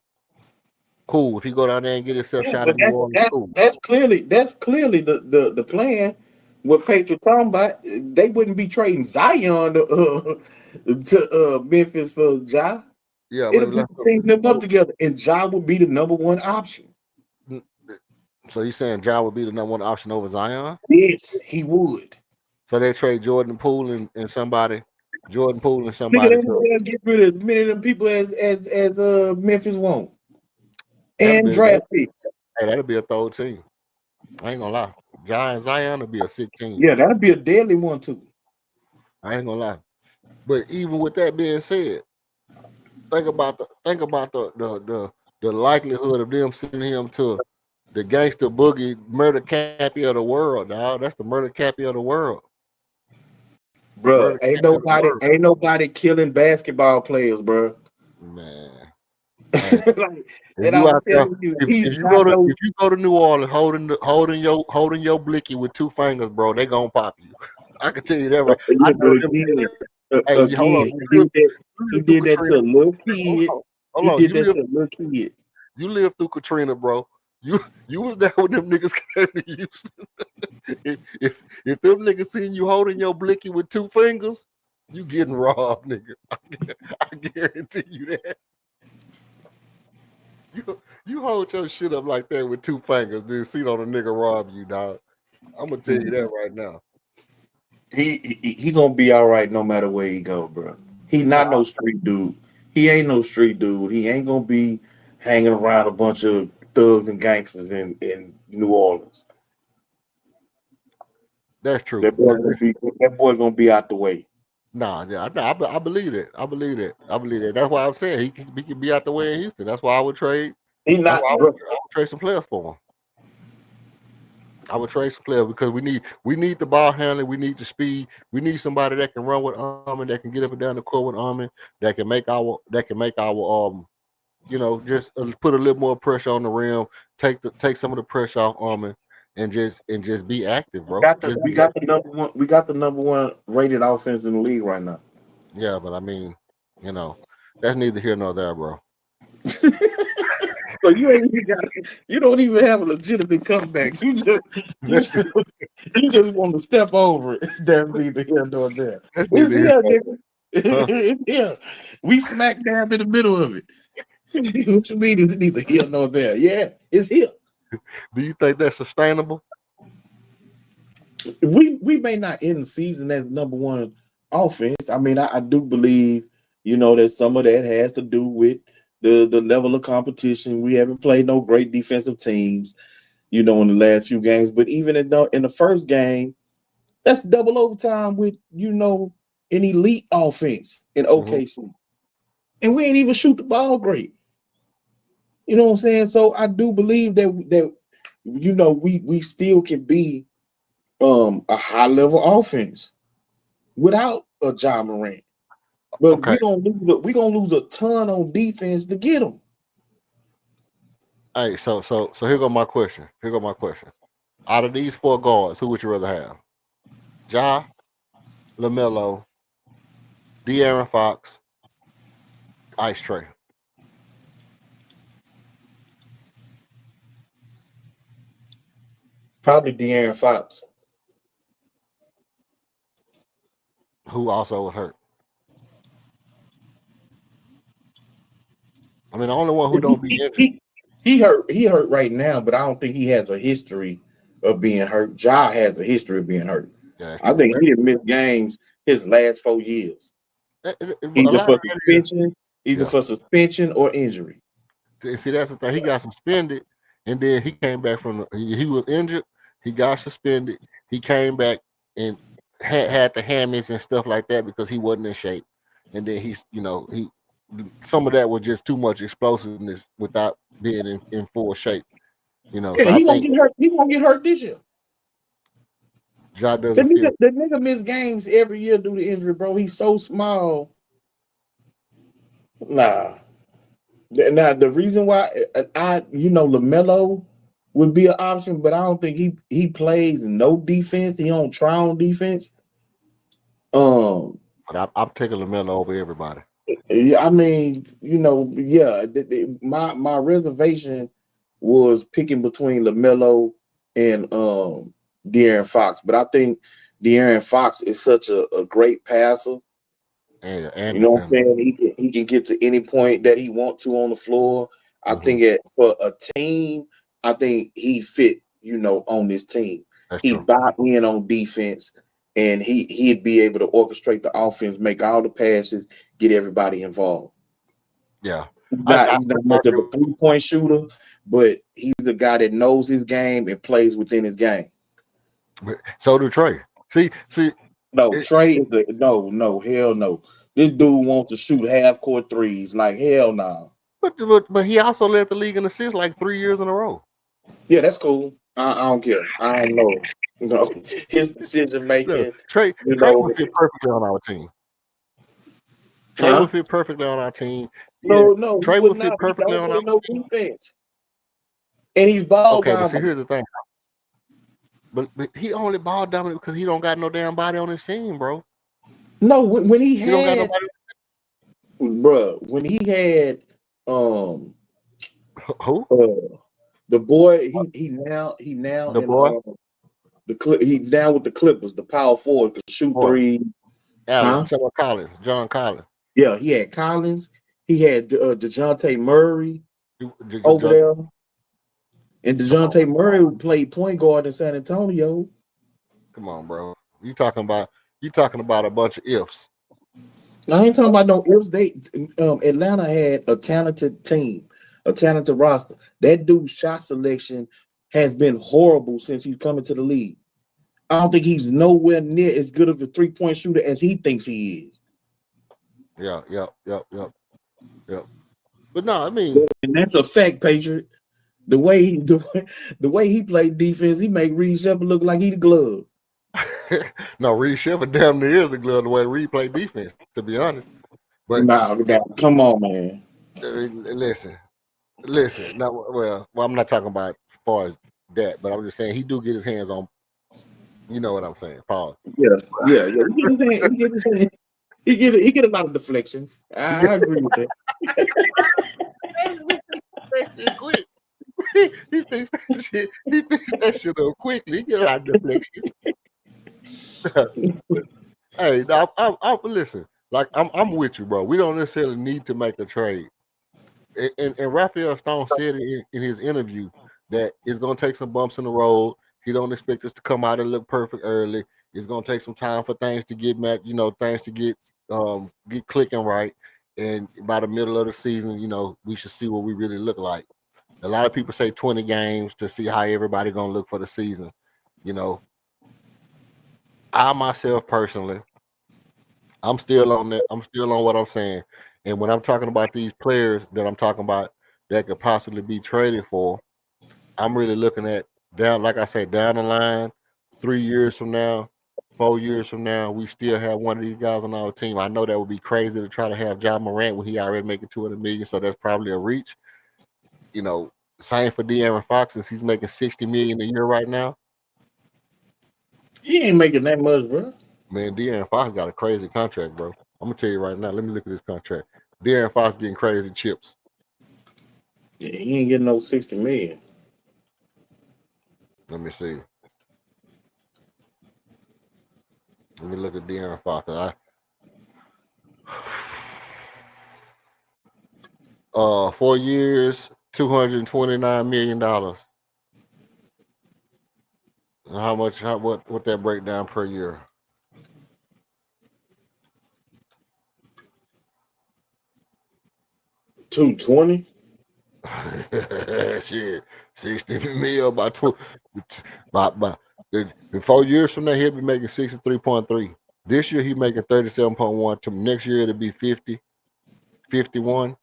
If he go down there and get himself shot in New Orleans, cool." That's clearly the plan. What Patriots talking about? They wouldn't be trading Zion to Memphis for Ja. Yeah, It'll but be teaming them up together, and Ja would be the number one option. so you saying Ja would be the number one option over Zion? Yes, he would. So they trade Jordan Poole and somebody. Jordan Poole and Nigga, somebody. they'll get rid of as many of them people as Memphis won't. That'd And draft picks. Hey, that'd be a third team. I ain't gonna lie. Ja and Zion would be a sick team. Yeah, that'd be a deadly one too. I ain't gonna lie. But even with that being said, think about the likelihood of them sending him to the gangster boogie murder cappy of the world, dog. That's the murder cappy of the world. Bro, ain't nobody killing basketball players, bro. Man. Hey, If you go to New Orleans holding your blicky with two fingers, bro, they gonna pop you. I can tell you that right. I know them. He did that to a little kid. Hold on. You lived through Katrina, bro. You was there when them niggas came to Houston. if them niggas seen you holding your blicky with two fingers, you getting robbed, nigga. I guarantee you that. You hold your shit up like that with two fingers, then see on a nigga rob you, dog. I'm gonna tell you that right now. He gonna be all right no matter where he go, bro. He not no street dude. He ain't no street dude. He ain't gonna be hanging around a bunch of thugs and gangsters in New Orleans. That's true. That boy gonna be out the way. Nah, yeah, I believe it. I believe it. That's why I'm saying he can be out the way in Houston. That's why I would trade. He not. I would trade some players for him. I would trade some players because we need the ball handling, we need the speed, we need somebody that can run with Armin, that can get up and down the court with Armin, that can make our just put a little more pressure on the rim, take some of the pressure off Armin, and just be active, bro. We got the number one rated offense in the league right now. Yeah, but I mean, that's neither here nor there, bro. So you don't even have a legitimate comeback. You just want to step over it. That's neither here nor there. It's here, nigga. It's here. We smack dab in the middle of it. What you mean is neither here nor there? Yeah, it's here. Do you think that's sustainable? We may not end the season as number one offense. I mean, I do believe, that some of that has to do with the level of competition. We haven't played no great defensive teams, in the last few games. But even in the first game, that's double overtime with, an elite offense in OKC. Mm-hmm. And we ain't even shoot the ball great. You know what I'm saying? So I do believe that we still can be a high level offense without a Ja Morant. But we're gonna lose a ton on defense to get them. Hey, so here go my question. Out of these four guards, who would you rather have? Ja, LaMelo, De'Aaron Fox, Ice Trae. Probably De'Aaron Fox. Who also was hurt. I mean, the only one who don't be injured. He hurt right now, but I don't think he has a history of being hurt. Ja has a history of being hurt. Yeah, that's I true. think he didn't miss games his last 4 years, A either lot for of that is, either yeah. for suspension or injury. See, that's the thing. He got suspended, and then he came back from he was injured. He got suspended. He came back and had the hammies and stuff like that because he wasn't in shape. And then he some of that was just too much explosiveness without being in full shape. Yeah, So I he won't think get hurt. He won't get hurt this year. Ja doesn't feel. The nigga miss games every year due to injury, bro. He's so small. Nah. Now the reason why LaMelo would be an option, but I don't think he plays no defense. He don't try on defense. But I'm taking LaMelo over everybody. Yeah, I mean, yeah. My reservation was picking between LaMelo and De'Aaron Fox, but I think De'Aaron Fox is such a great passer. And You know what I'm defender. saying? He can get to any point that he want to on the floor. I think for a team, I think he fit, on this team. That's He true. buy in on defense, and he'd be able to orchestrate the offense, make all the passes, get everybody involved. Yeah. He's not much of a 3-point shooter, but he's a guy that knows his game and plays within his game. So do Trey. See, No, Trey is no, hell no. This dude wants to shoot half court threes. Like, hell no. but he also led the league in assists like 3 years in a row. Yeah, that's cool. I don't care. I don't know. No, his decision making. Look, Trey would fit perfectly on our team. Trey would fit perfectly on our team. No, Trey he would would fit not. He perfectly don't on play our no defense, and he's ball Okay, but see, dominant. here's the thing. But he only ball dominant because he don't got no damn body on his team, bro. No, when he He don't got had, nobody. when he had Who? the boy, he now The in boy? he's down with the Clippers, the power forward, could shoot Boy. three. Allen. Huh? Someone Collins. John Collins. Yeah, he had Collins. He had DeJounte Murray over there. And DeJounte Murray played point guard in San Antonio. Come on, bro. You talking about a bunch of ifs. I ain't talking about no ifs. Atlanta had a talented team, a talented roster. That dude's shot selection has been horrible since he's coming to the league. I don't think he's nowhere near as good of a 3-point shooter as he thinks he is. Yeah. But no, I mean, and that's a fact, Patriot. The way he played defense, he made Reed Shepard look like he the glove. no, Reed Shepard damn near is the glove the way Reed played defense, to be honest. But come on, man. Listen. No, well, I'm not talking about as far as that, but I'm just saying he do get his hands on. You know what I'm saying, Paul? Yeah. He get a lot of deflections. I agree with that. Quick. He fixed that shit. He fixed that shit up quickly. He get a lot of deflections. Hey, I listen. Like I'm with you, bro. We don't necessarily need to make a trade. And Raphael Stone said in his interview that it's gonna take some bumps in the road. He don't expect us to come out and look perfect early. It's gonna take some time for things to get back, things to get clicking right. And by the middle of the season, we should see what we really look like. A lot of people say 20 games to see how everybody gonna look for the season. I myself personally, I'm still on that. I'm still on what I'm saying. And when I'm talking about these players that I'm talking about that could possibly be traded for, I'm really looking at like I say, down the line, 3 years from now, 4 years from now, we still have one of these guys on our team. I know that would be crazy to try to have John Morant when he already making $200 million, so that's probably a reach. Same for De'Aaron Fox, since he's making $60 million a year right now. He ain't making that much, bro. Man, De'Aaron Fox got a crazy contract, bro. I'm gonna tell you right now. Let me look at this contract. De'Aaron Fox getting crazy chips. Yeah, he ain't getting no 60 million. Let me see. Let me look at De'Aaron Fox. 4 years, $229 million. How much? What that breakdown per year? $220. Shit, 60 mil by two, by in 4 years from now he'll be making 63.3. This year he's making 37.1. To next year it'll be 50, 51.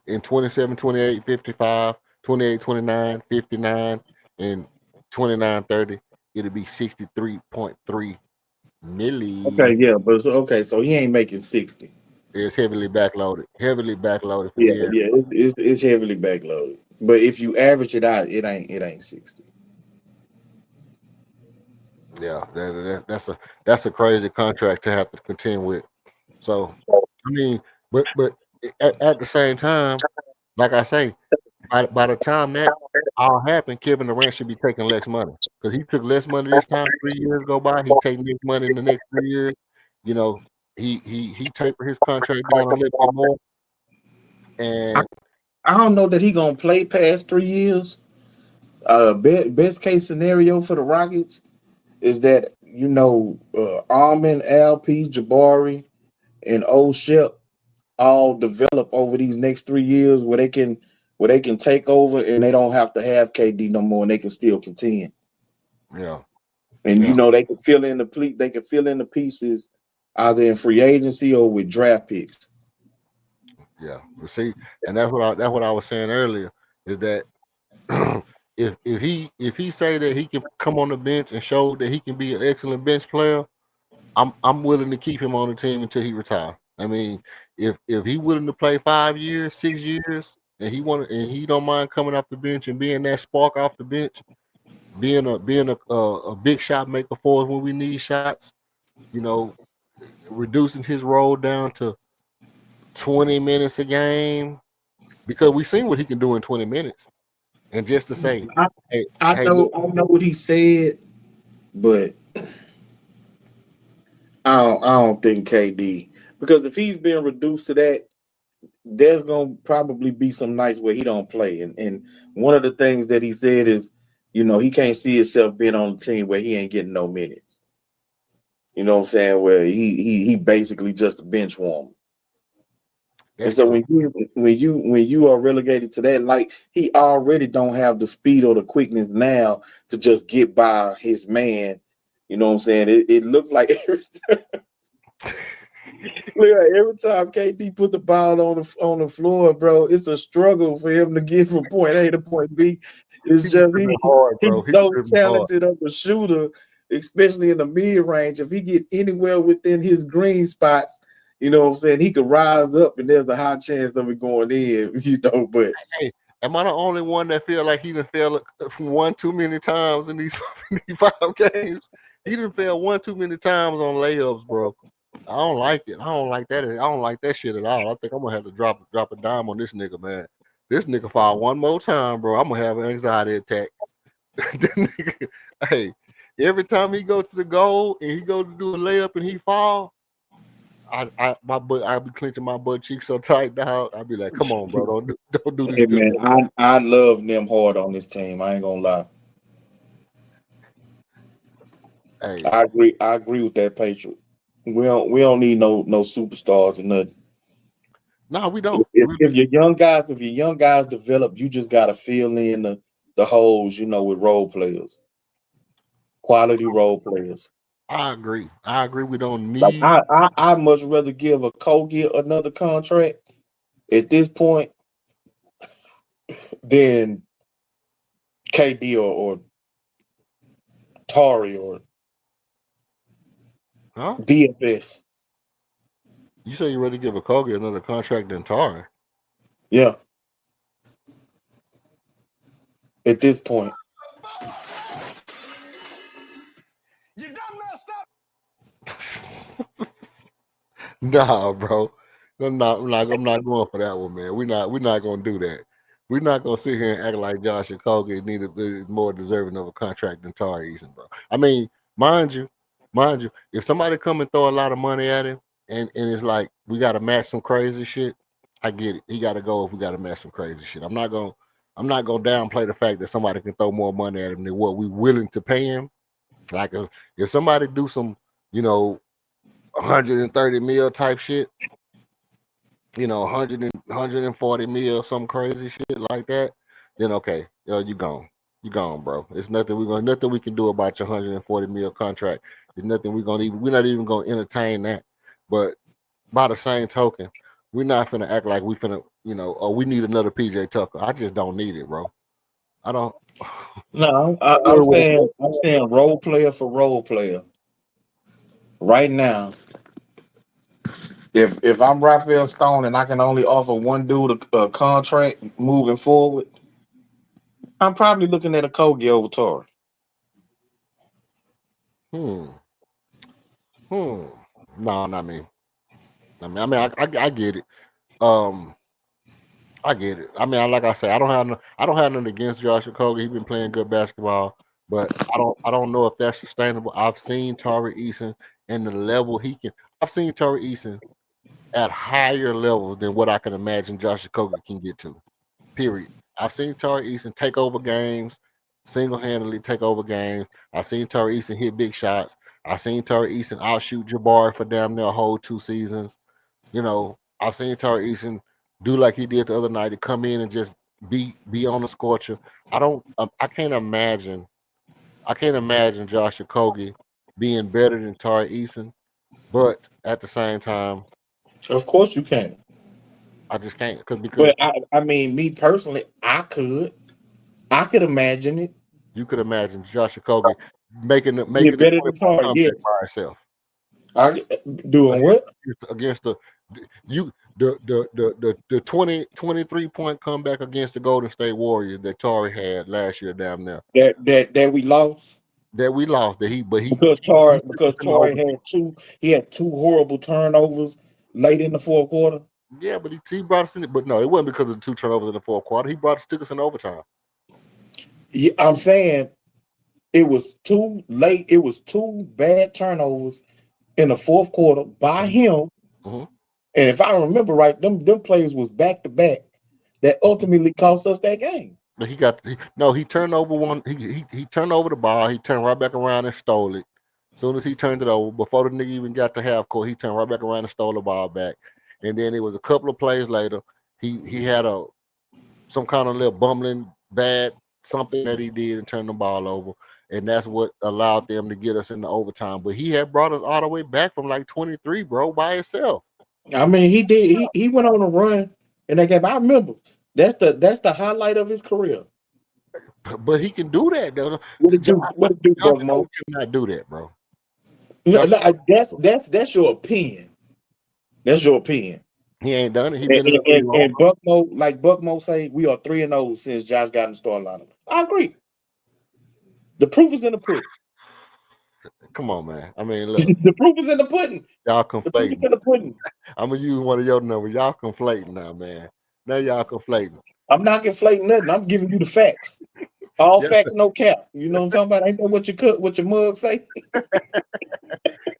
In 27, 28, 55, 28, 29, 59, and 29, 30, it'll be 63.3 Okay, milli. yeah, but so he ain't making 60. It's heavily backloaded for Yeah, years. yeah, it's heavily backloaded. But if you average it out, it ain't 60. Yeah, that's a crazy contract to have to contend with. So I mean, but at the same time, like I say, by the time that all happened, Kevin Durant should be taking less money because he took less money this time. 3 years go by, he taking less money in the next 3 years. You know, he tapered his contract down a little bit more, I, and I don't know that he gonna play past 3 years. Best case scenario for the Rockets is that Armin, LP, Jabari, and Old Shep all develop over these next 3 years where they can take over and they don't have to have KD no more and they can still contend. yeah, And yeah, they can fill in the pieces either in free agency or with draft picks. yeah. But see, and that's what I was saying earlier is that if he say that he can come on the bench and show that he can be an excellent bench player, I'm willing to keep him on the team until he retire. I mean, if he willing to play 5 years, 6 years, and he don't mind coming off the bench and being that spark off the bench, being a big shot maker for us when we need shots, you know, reducing his role down to 20 minutes a game because we seen what he can do in 20 minutes. And just to say, I, hey, I hey, know look, I know what he said, but I don't think KD, because if he's been reduced to that, there's gonna probably be some nights where he don't play. And one of the things that he said is, he can't see himself being on a team where he ain't getting no minutes. You know what I'm saying? Where he basically just a bench warmer. And that's so true. when you are relegated to that, like he already don't have the speed or the quickness now to just get by his man. You know what I'm saying? It looks like every time KD put the ball on the floor, bro, it's a struggle for him to get from point A to point B. He It's was just dribbling hard, bro. he's He was so dribbling hard. talented of a shooter, especially in the mid range. If he get anywhere within his green spots, you know what I'm saying, he could rise up and there's a high chance of it going in, but Hey, am I the only one that feel like he done failed from one too many times in these 5 games? He done failed one too many times on layups, bro. I don't like it. I don't like that. I don't like that shit at all. I think I'm gonna have to drop a dime on this nigga, man. This nigga fall one more time, bro. I'm gonna have an anxiety attack. That nigga, hey, every time he go to the goal and he go to do a layup and he fall, I be clenching my butt cheeks so tight, dog. I be like, come on, bro, don't do this hey to man, me. I love them hard on this team. I ain't gonna lie. Hey, I agree with that, Patriot. We don't need no superstars or nothing. no, we don't. If your young guys develop, you just gotta fill in the holes, with role players, quality role players. I agree. I agree. We don't Like need. I much rather give a Kogi another contract at this point than KD or Tari or Huh? DFS. You say you ready to give a Kogi another contract than Tari? Yeah, at this point. You done messed up. Nah, bro. I'm not going for that one, man. We're not gonna do that. We're not gonna sit here and act like Josh and Kogi is more deserving of a contract than Tari Eason, bro. I mean, mind you, if somebody come and throw a lot of money at him and it's like we gotta match some crazy shit, I get it. He gotta go if we gotta match some crazy shit. I'm not gonna downplay the fact that somebody can throw more money at him than what we willing to pay him. Like if somebody do some, 130 mil type shit, 140 mil, some crazy shit like that, then okay, you gone. You gone, bro. It's nothing nothing we can do about your 140 mil contract. There's nothing we're not even gonna entertain that. But by the same token, we're not finna act like we finna, we need another PJ Tucker. I just don't need it, bro. I don't. No, I'm saying role player for role player. Right now, if I'm Raphael Stone and I can only offer one dude a contract moving forward, I'm probably looking at a Kogi over Torrey. No, not me. I get it. Um, I get it. I mean, like I say, I don't have nothing against Josh Okogie. He's been playing good basketball, but I don't know if that's sustainable. I've seen Tari Eason and the level he can. I've seen Tari Eason at higher levels than what I can imagine Josh Okogie can get to. Period. I've seen Tari Eason take over games, single-handedly take over games. I've seen Tari Eason hit big shots. I've seen Tari Eason outshoot Jabari for damn near a whole 2 seasons. I've seen Tari Eason do like he did the other night to come in and just be on the scorcher. I can't imagine Josh Okogie being better than Tari Eason, but at the same time, Of course you can. I just can't because But I mean, me personally, I could imagine it. you could imagine Josh Okogie making the Be better than 20-point Torrey, comeback yes. by herself Doing what? against the 23-point comeback against the Golden State Warriors that Tari had last year down there. That we lost. That we lost. He Because Torrey had two horrible turnovers late in the fourth quarter. Yeah, but he brought us in it. But no, it wasn't because of the 2 turnovers in the fourth quarter. He took us in overtime. Yeah, I'm saying it was too late. It was 2 bad turnovers in the fourth quarter by him. Mm-hmm. And if I remember right, them plays was back to back that ultimately cost us that game. But he turned over one. He turned over the ball. He turned right back around and stole it. As soon as he turned it over, before the nigga even got to half court, he turned right back around and stole the ball back. And then it was a couple of plays later. He had some kind of little bumbling bad something that he did and turned the ball over. And that's what allowed them to get us in the overtime. But he had brought us all the way back from like 23, bro, by himself. I mean, he did. He went on a run in that game. I remember. That's the highlight of his career. But he can do that, though. What it do, Buckmo? Cannot do that, bro. No, that's your opinion. That's your opinion. He ain't done it. He been in the league long. And Buckmo, like Buckmo say, we are 3-0 since Josh got in the start lineup. I agree. The proof is in the pudding. Come on, man. I mean, look. The proof is in the pudding. Y'all The proof conflating. is in the pudding. I'm gonna use one of your numbers. Y'all conflating now, man. Now y'all conflating. I'm not conflating nothing. I'm giving you the facts. All facts, no cap. You know what I'm talking about? Ain't that what your mug say?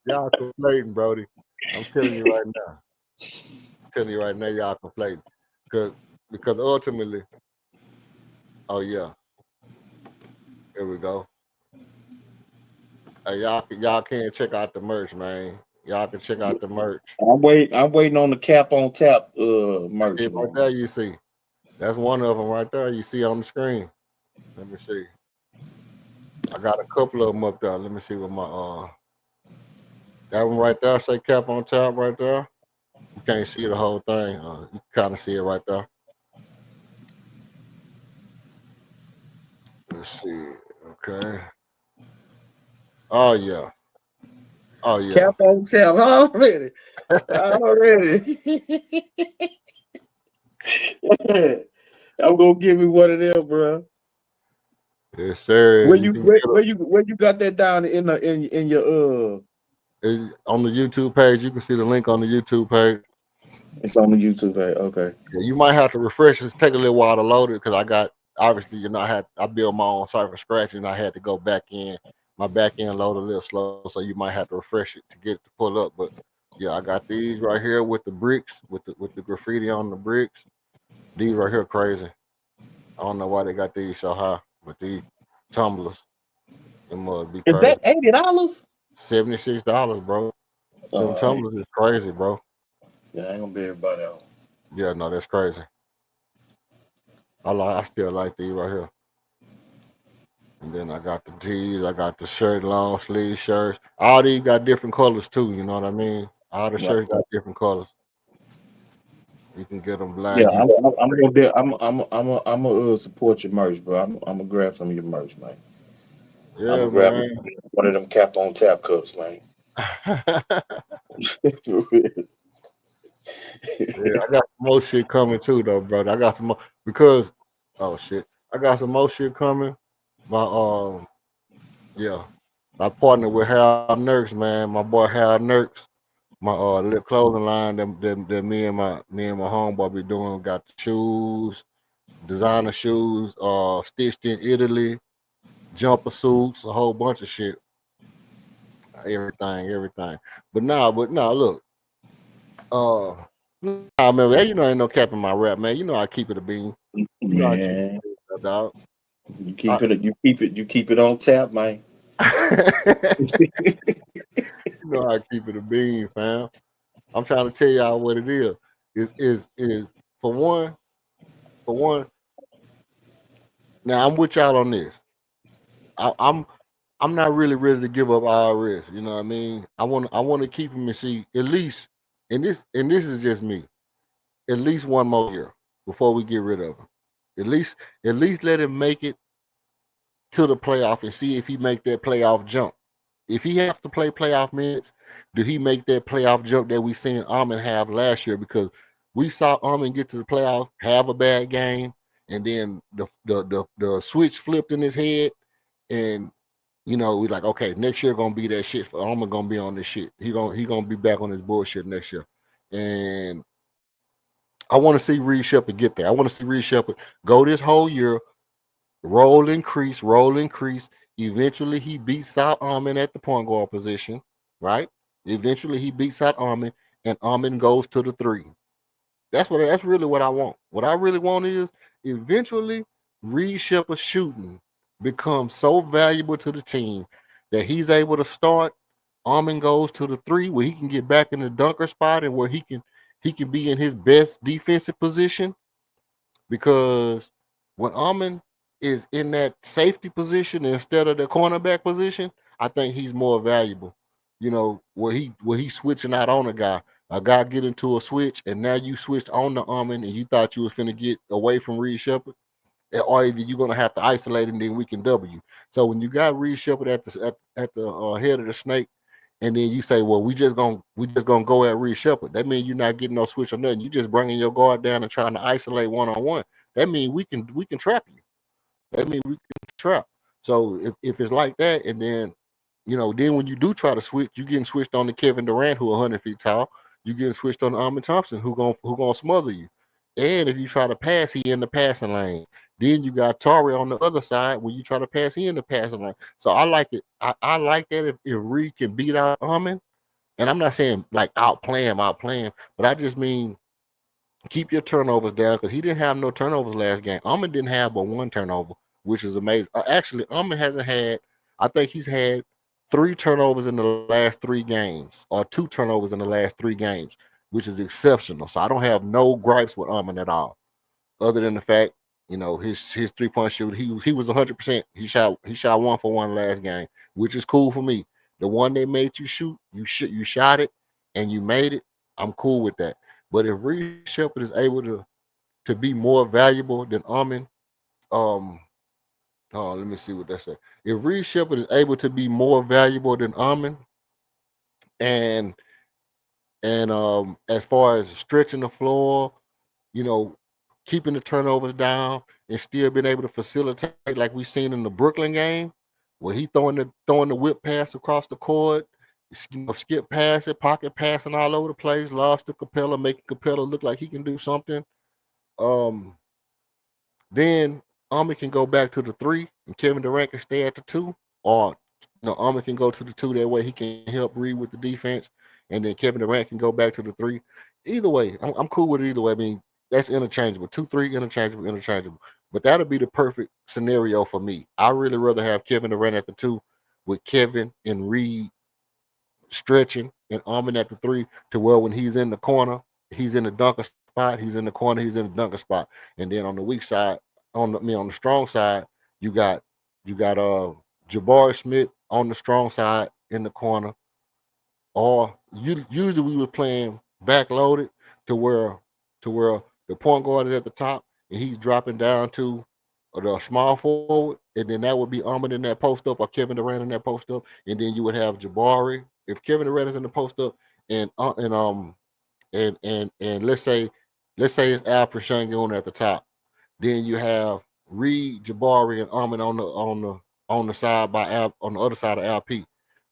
Y'all conflating, Brody. I'm telling you right now. Y'all conflating. Because ultimately, oh yeah. Here we go. Hey, y'all can check out the merch, man. Y'all can check out the merch. I'm waiting on the cap on tap merch. See, right there, you see. That's one of them right there. You see on the screen. Let me see. I got a couple of them up there. Let me see what my that one right there say cap on top right there. You can't see the whole thing. You kind of see it right there. Let's see. Okay. Oh yeah. Oh yeah. Cap on tap already. I'm gonna give me one of them, bro. Yes, sir. Where you got that down in your on the YouTube page? You can see the link on the YouTube page. It's on the YouTube page. Okay. Yeah, you might have to refresh it. Take a little while to load it because I got obviously I built my own site from scratch and I had to go back in. My back end load a little slow, so you might have to refresh it to get it to pull up. But yeah, I got these right here with the bricks, with the graffiti on the bricks. These right here crazy. I don't know why they got these so high, but these tumblers. It must be Is crazy. that $80? $76, bro. Them Oh, tumblers is crazy, bro. yeah, I ain't gonna be everybody else. Yeah, no, that's crazy. I still like these right here. And then I got the tees, I got the shirt, long sleeve shirts. All these got different colors too. You know what I mean? All the Yeah, shirts got different colors. You can get them yeah, black. You I'm gonna be, I'm gonna support your merch, bro. I'm gonna grab some of your merch, man. I'm yeah, gonna grab man. one of them cap on tap cups, man. For real. Yeah, I got some more shit coming too, though, brother. I got some more because oh shit, I got some more shit coming. My yeah, I partnered with Hal Nurks, man. My boy Hal Nurks. My lip clothing line that me and my homeboy be doing. Got the shoes, designer shoes, stitched in Italy, jumper suits, a whole bunch of shit. Everything. But now, look. Nah, man, you know ain't no cap in my rap, man. You know I keep it a bean. You know I keep Man, it a bean, dog. you keep it on tap, man. You know I keep it a bean, fam. I'm trying to tell y'all what it is. Is for one, for one. Now I'm with y'all on this. I'm not really ready to give up IRS. You know what I mean? I want to keep him and see at least, and this is just me. At least one more year before we get rid of him. At least let him make it to the playoff and see if he make that playoff jump. If he has to play playoff minutes, do he make that playoff jump that we seen Armin have last year? Because we saw Armin get to the playoffs, have a bad game, and then the switch flipped in his head, and we like, okay, next year gonna be that shit. For Armin gonna be on this shit. He gonna be back on his bullshit next year, and I want to see Reed Shepard get there. I want to see Reed Shepard go this whole year, roll increase, roll increase. Eventually, he beats out Armin at the point guard position, right? Eventually, he beats out Armin, and Armin goes to the three. That's really what I want. What I really want is eventually Reed Shepard shooting becomes so valuable to the team that he's able to start. Armin goes to the three where he can get back in the dunker spot and where he can be in his best defensive position, because when Armin is in that safety position instead of the cornerback position, I think he's more valuable. Where he's switching out on a guy get into a switch, and now you switched on the Armin, and you thought you was finna get away from Reed Shepard, or either you're gonna have to isolate him, then we can double you. So when you got Reed Shepard at the head of the snake, and then you say, well, we just gonna go at Reed Shepard. That means you're not getting no switch or nothing. You just bringing your guard down and trying to isolate one on one. That means we can trap you. That means we can trap. So if it's like that, and then when you do try to switch, you getting switched on to Kevin Durant, who 100 feet tall. You getting switched on to Armin Thompson, who gonna smother you. And if you try to pass, he in the passing lane. Then you got Torrey on the other side. When you try to pass, he in the passing lane. So I like it. I like that if Reed can beat out Armin. And I'm not saying like outplay him, but I just mean keep your turnovers down, because he didn't have no turnovers last game. Armin didn't have but one turnover, which is amazing. Actually, Armin hasn't had. I think he's had 3 turnovers in the last 3 games, or 2 turnovers in the last 3 games, which is exceptional. So I don't have no gripes with Armin at all, other than the fact, his 3-point shoot. He was 100%. He shot 1 for 1 last game, which is cool for me. The one they made you shoot, you shot it and you made it. I'm cool with that. But if Reed Shepard is able to be more valuable than Armin, um, let me see what that says. If Reed Shepard is able to be more valuable than Armin, and as far as stretching the floor, you know, keeping the turnovers down and still being able to facilitate like we seen in the Brooklyn game, where he throwing the whip pass across the court, skip pass it, pocket passing all over the place, lost to Capella, making Capella look like he can do something. Um, then Armin can go back to the three, and Kevin Durant can stay at the two, or Armin can go to the two. That way he can help Reed with the defense, and then Kevin Durant can go back to the three. Either way, I'm cool with it either way. I mean, that's interchangeable. 2-3, interchangeable, interchangeable. But that'll be the perfect scenario for me. I really rather have Kevin Durant at the two with Kevin and Reed stretching and arming at the three to where when he's in the corner, he's in the dunker spot, he's in the corner, he's in the dunker spot. And then on the weak side, on the strong side, you got Jabari Smith on the strong side in the corner. Or usually we were playing backloaded to where the point guard is at the top and he's dropping down to the small forward, and then that would be Ahmed in that post up or Kevin Durant in that post up, and then you would have Jabari if Kevin Durant is in the post up, and let's say it's Al Prashangian at the top, then you have Reed, Jabari, and Ahmed on the side by Al, on the other side of LP.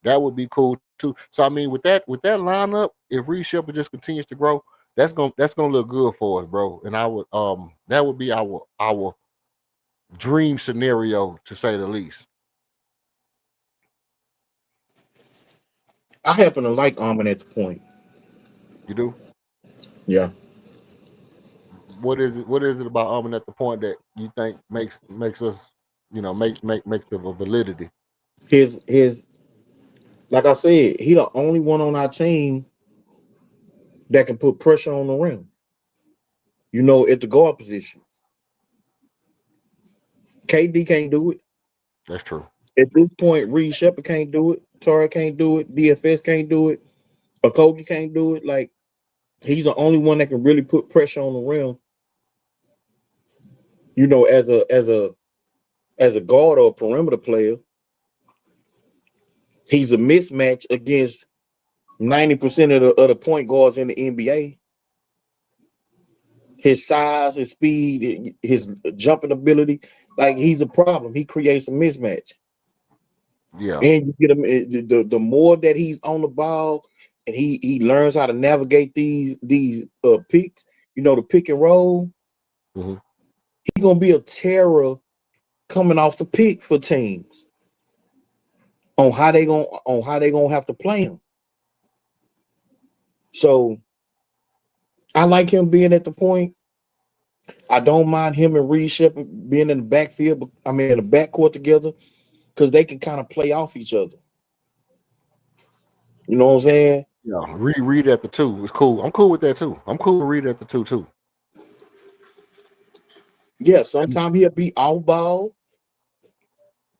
That would be cool too. So I mean, with that lineup, if Reed Shepard just continues to grow, that's gonna look good for us, bro. And I would that would be our dream scenario to say the least. I happen to like Armin at the point. You do? Yeah. What is it about Alvin at the point that you think makes us, makes the validity? His like I said, he the only one on our team that can put pressure on the rim. At the guard position. KD can't do it. That's true. At this point, Reed Shepard can't do it. Tara can't do it. DFS can't do it. Okogie can't do it. Like, he's the only one that can really put pressure on the rim. As a guard or a perimeter player, he's a mismatch against 90% of the point guards in the NBA. His size, his speed, his jumping ability, like he's a problem. He creates a mismatch. Yeah. And you get him the more that he's on the ball and he learns how to navigate these picks, the pick and roll. Mm-hmm. He's gonna be a terror coming off the pick for teams on how they gonna have to play him. So I like him being at the point. I don't mind him and Reed Shepard being in the backfield. I mean, in the backcourt together, because they can kind of play off each other. You know what I'm saying? Yeah. Reed at the two is cool. I'm cool with that too. I'm cool with Reed at the two too. Yeah, sometimes he'll be off ball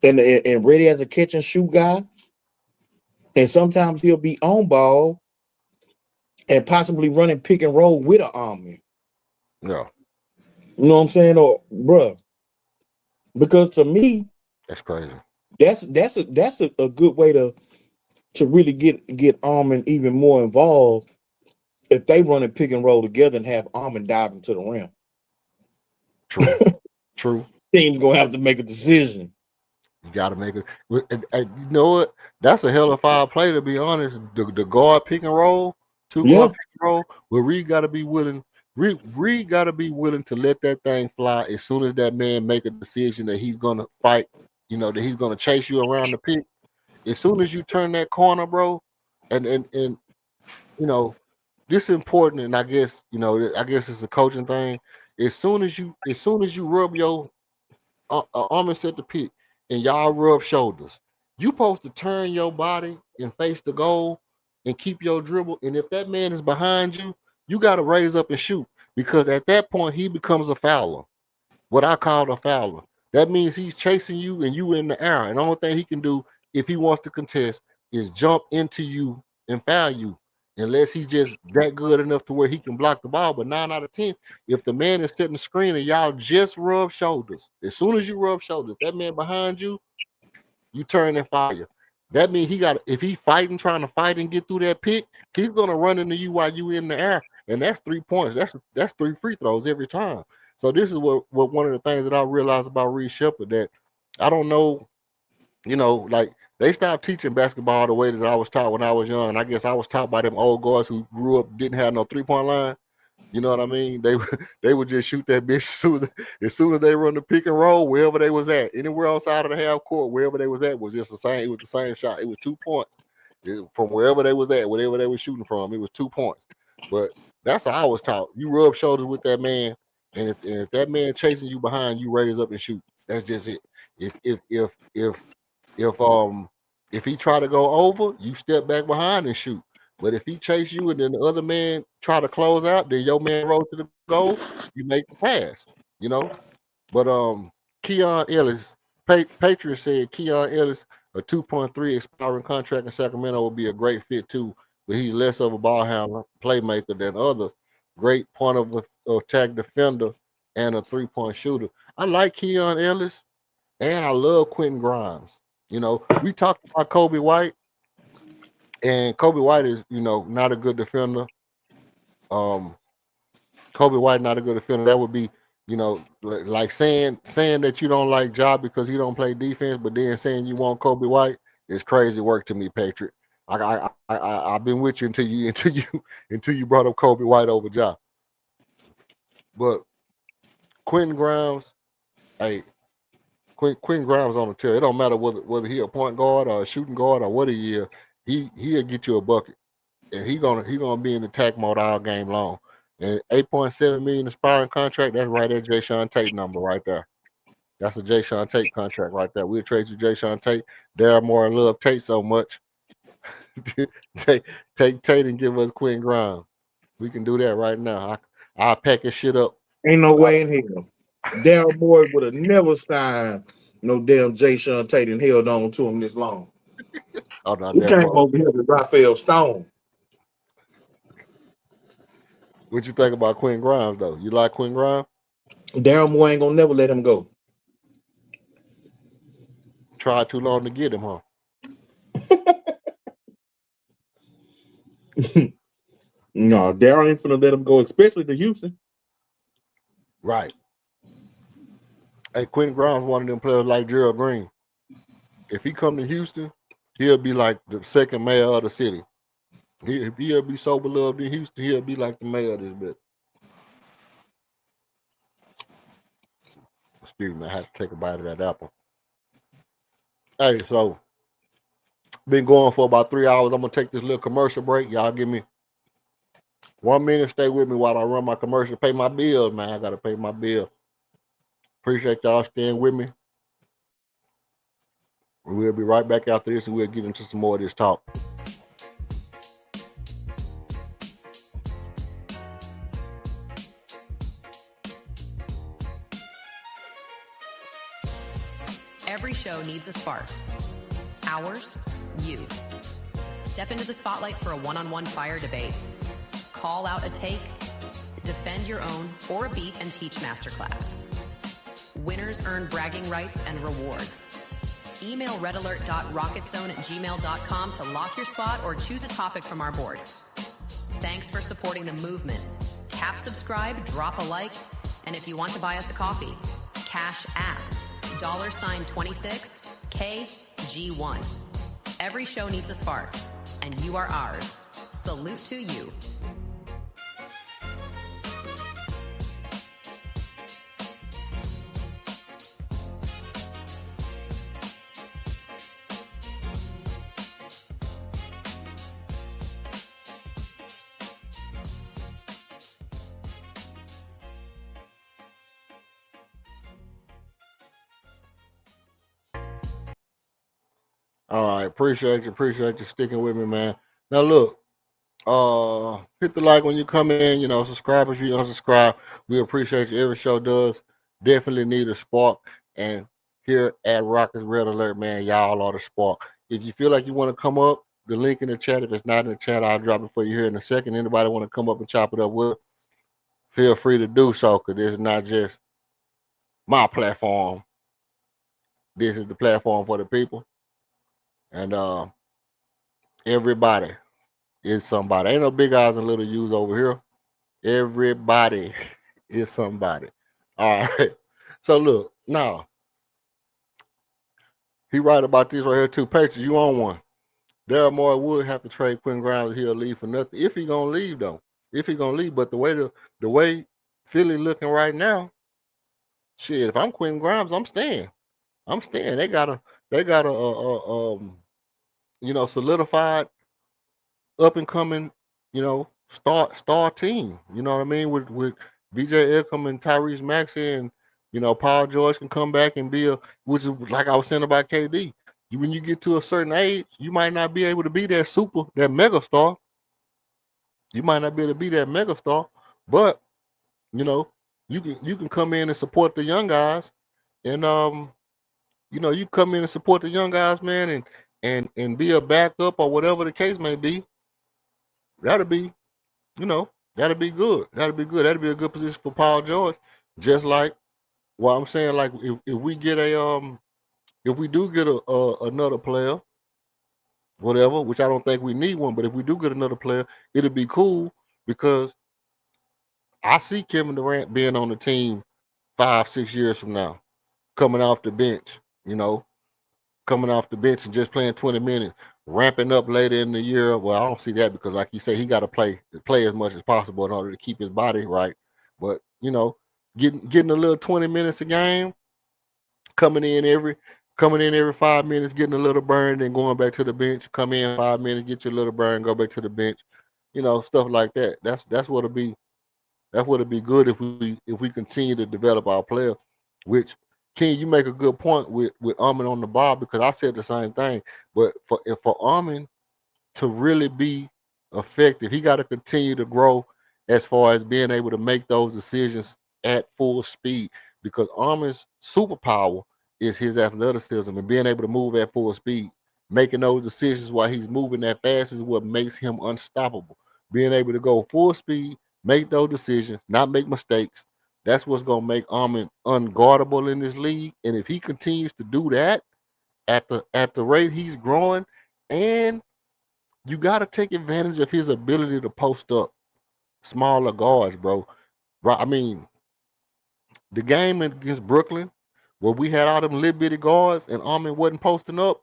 and ready as a catch and shoot guy. And sometimes he'll be on ball and possibly running pick and roll with an army. Yeah. You know what I'm saying? Or bruh. Because to me, that's crazy. That's a good way to really get Armin even more involved if they run a pick and roll together and have Armin diving to the rim. True. True. Team's gonna have to make a decision. You got to make it. And you know what? That's a hell of a play, to be honest. The guard pick and roll, guard pick and roll. But Reed got to be willing. Reed got to be willing to let that thing fly as soon as that man make a decision that he's gonna fight. That he's gonna chase you around the pick. As soon as you turn that corner, bro, and this is important. And I guess it's a coaching thing. As soon as you rub your arm and set the pick, and y'all rub shoulders, you supposed to turn your body and face the goal and keep your dribble. And if that man is behind you, you got to raise up and shoot, because at that point he becomes a fouler. What I call a fouler. That means he's chasing you and you in the air. And the only thing he can do if he wants to contest is jump into you and foul you, unless he's just that good enough to where he can block the ball. But 9 out of 10, if the man is setting the screen and y'all just rub shoulders, as soon as you rub shoulders, that man behind you, you turn and fire. That means if he trying to fight and get through that pick, he's gonna run into you while you in the air, and that's 3 points. That's 3 free throws every time. So this is what one of the things that I realized about Reed Shepard, that I don't know, like they stopped teaching basketball the way that I was taught when I was young. And I guess I was taught by them old guys who grew up, didn't have no 3-point line. You know what I mean? They would just shoot that bitch as soon as they run the pick and roll, wherever they was at, anywhere outside of the half court, wherever they was at, was just the same. It was the same shot. It was 2 points from wherever they was at, whatever they were shooting from. It was 2 points. But that's how I was taught. You rub shoulders with that man, and if that man chasing you behind, you raise up and shoot. That's just it. If If he try to go over, you step back behind and shoot. But if he chase you and then the other man try to close out, then your man roll to the goal, you make the pass. You know. But Keon Ellis, Patriots said Keon Ellis, a 2.3 expiring contract in Sacramento would be a great fit too, but he's less of a ball handler, playmaker than others. Great point of attack defender and a 3-point shooter. I like Keon Ellis and I love Quentin Grimes. You know, we talked about Kobe White, and Kobe White is, not a good defender. Um, Kobe White not a good defender. That would be, like saying that you don't like Ja because he don't play defense, but then saying you want Kobe White is crazy work to me, Patriot. I've been with you until you brought up Kobe White over Ja. But Quentin Grimes, hey, Quentin Grimes on the tail. It don't matter whether he a point guard or a shooting guard or what he is. He'll get you a bucket, and he gonna be in attack mode all game long. And 8.7 million expiring contract. That's right at Jay Sean Tate number right there. That's a Jay Sean Tate contract right there. We'll trade you Jay Sean Tate. Daryl Moore love Tate so much. take Tate and give us Quentin Grimes. We can do that right now. I'll pack his shit up. Ain't no way in hell. Daryl Moore would have never signed no damn Jay Sean Tate and held on to him this long. Oh no, He came over here with Raphael Stone. What you think about Quentin Grimes though? You like Quentin Grimes? Daryl Moore ain't gonna never let him go. Tried too long to get him, huh? No, Daryl ain't finna let him go, especially to Houston. Right. Hey, Quentin Grimes one of them players like Gerald Green. If he come to Houston, he'll be like the second mayor of the city. He'll be so beloved in Houston, he'll be like the mayor of this bit. Excuse me, I have to take a bite of that apple. Hey, so been going for about 3 hours. I'm gonna take this little commercial break. Y'all give me 1 minute. Stay with me while I run my commercial. Pay my bills, man. I gotta pay my bill. Appreciate y'all staying with me. We'll be right back after this, and we'll get into some more of this talk. Every show needs a spark. Ours, you. Step into the spotlight for a one-on-one fire debate. Call out a take, defend your own or a beat and teach masterclass. Winners earn bragging rights and rewards. Email redalert.rocketzone@gmail.com to lock your spot or choose a topic from our board. Thanks for supporting the movement. Tap subscribe, drop a like, and if you want to buy us a coffee, Cash App, $26KG1. Every show needs a spark, and you are ours. Salute to you. All right, appreciate you sticking with me, man. Now look, hit the like when you come in, subscribe if you unsubscribe. We appreciate you. Every show does. Definitely need a spark. And here at Rockets Red Alert, man, y'all are the spark. If you feel like you want to come up, the link in the chat. If it's not in the chat, I'll drop it for you here in a second. Anybody want to come up and chop it up with, feel free to do so, because this is not just my platform. This is the platform for the people. And everybody is somebody. Ain't no big eyes and little U's over here. Everybody is somebody. All right. So look, now he right about this right here too. Patriot, you on one. Daryl Moore would have to trade Quentin Grimes. He'll leave for nothing. If he gonna leave though. If he gonna leave, but the way Philly looking right now, shit. If I'm Quentin Grimes, I'm staying. They got a solidified up and coming, star team. You know what I mean? With VJ Eckham and Tyrese Maxey and Paul George can come back and be which is like I was saying about KD. when you get to a certain age, you might not be able to be that mega star. You might not be able to be that mega star, but you know, you can come in and support the young guys, and you come in and support the young guys, man, and be a backup or whatever the case may be. That'll be, that'll be good. That'll be good. That'll be a good position for Paul George. Just like what I'm saying, like if we get if we do get another player, whatever, which I don't think we need one, but if we do get another player, it'll be cool because I see Kevin Durant being on the team 5-6 years from now, coming off the bench, coming off the bench and just playing 20 minutes, ramping up later in the year. Well, I don't see that because, like you say, he got to play as much as possible in order to keep his body right. But getting a little 20 minutes a game, coming in every 5 minutes, getting a little burn, then going back to the bench. Come in 5 minutes, get your little burn, go back to the bench. Stuff like that. That's what'll be good if we continue to develop our player. Which, King, you make a good point with Armin on the ball because I said the same thing. But for Armin to really be effective, he got to continue to grow as far as being able to make those decisions at full speed because Armin's superpower is his athleticism and being able to move at full speed. Making those decisions while he's moving that fast is what makes him unstoppable. Being able to go full speed, make those decisions, not make mistakes. That's what's going to make Armin unguardable in this league. And if he continues to do that at the rate he's growing, and you got to take advantage of his ability to post up smaller guards, bro. Right? I mean, the game against Brooklyn, where we had all them little bitty guards and Armin wasn't posting up,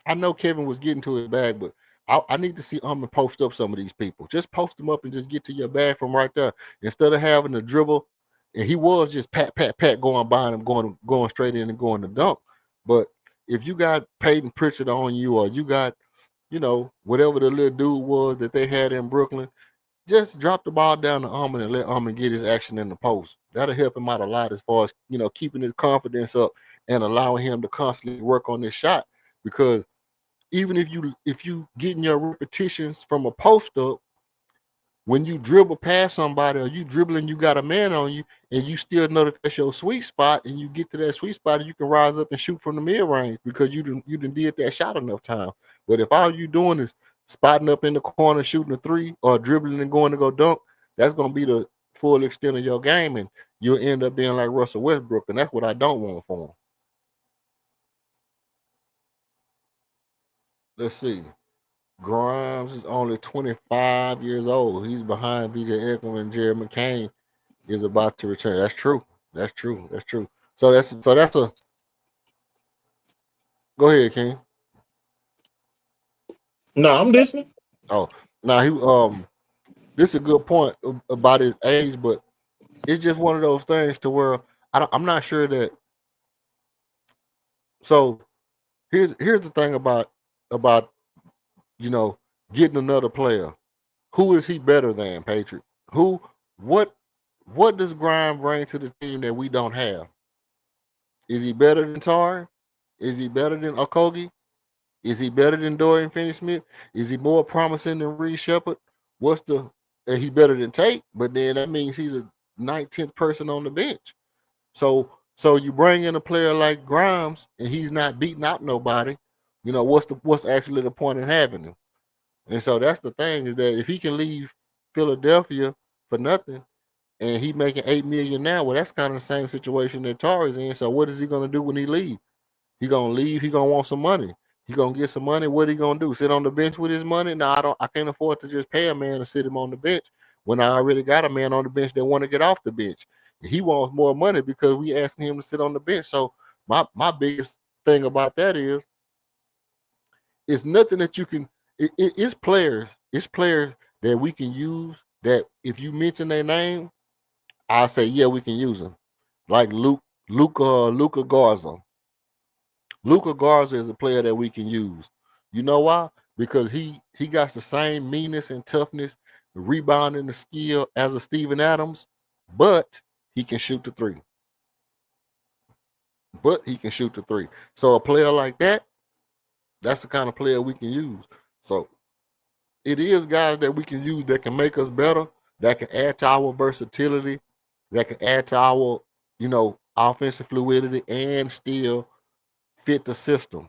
I know Kevin was getting to his bag, but I need to see Armin post up some of these people. Just post them up and just get to your bag from right there. Instead of having to dribble, and he was just pat, pat, pat going by him, going straight in and going to dunk. But if you got Peyton Pritchard on you, or you got, whatever the little dude was that they had in Brooklyn, just drop the ball down to Armin and let Armin get his action in the post. That'll help him out a lot as far as, keeping his confidence up and allowing him to constantly work on this shot. Because even if you getting your repetitions from a post up, when you dribble past somebody or you dribbling, you got a man on you, and you still know that that's your sweet spot, and you get to that sweet spot, and you can rise up and shoot from the mid range because you done did that shot enough time. But if all you doing is spotting up in the corner, shooting a three, or dribbling and going to go dunk, that's gonna be the full extent of your game, and you'll end up being like Russell Westbrook, and that's what I don't want for him. Let's see. Grimes is only 25 years old. He's behind BJ Ekman and Jerry McCain is about to return. That's true. That's true. That's true. So that's a go ahead, King. No, I'm listening. Oh, now this is a good point about his age, but it's just one of those things to where I'm not sure that. So here's the thing about getting another player. Who is he better than, Patriot? Who what does Grime bring to the team that we don't have? Is he better than Tar? Is he better than Okogie? Is he better than Dorian Finney-Smith? Is he more promising than Reed Shepard? He better than Tate, but then that means he's the 19th person on the bench. So you bring in a player like Grimes and he's not beating out nobody. What's actually the point in having him? And so that's the thing, is that if he can leave Philadelphia for nothing and he making $8 million now, well, that's kind of the same situation that Tari's in. So what is he gonna do when he leave? He gonna leave. He gonna want some money. He gonna get some money. What he gonna do? Sit on the bench with his money? No, I can't afford to just pay a man to sit him on the bench when I already got a man on the bench that want to get off the bench. He wants more money because we asking him to sit on the bench. So my biggest thing about that is it's nothing that you can. It's players. It's players that we can use. That if you mention their name, I'll say yeah, we can use them. Like Luca Garza. Luca Garza is a player that we can use. You know why? Because he got the same meanness and toughness, rebounding the skill as a Steven Adams, but he can shoot the three. So a player like that, That's the kind of player we can use. So it is guys that we can use that can make us better, that can add to our versatility, that can add to our, offensive fluidity and still fit the system.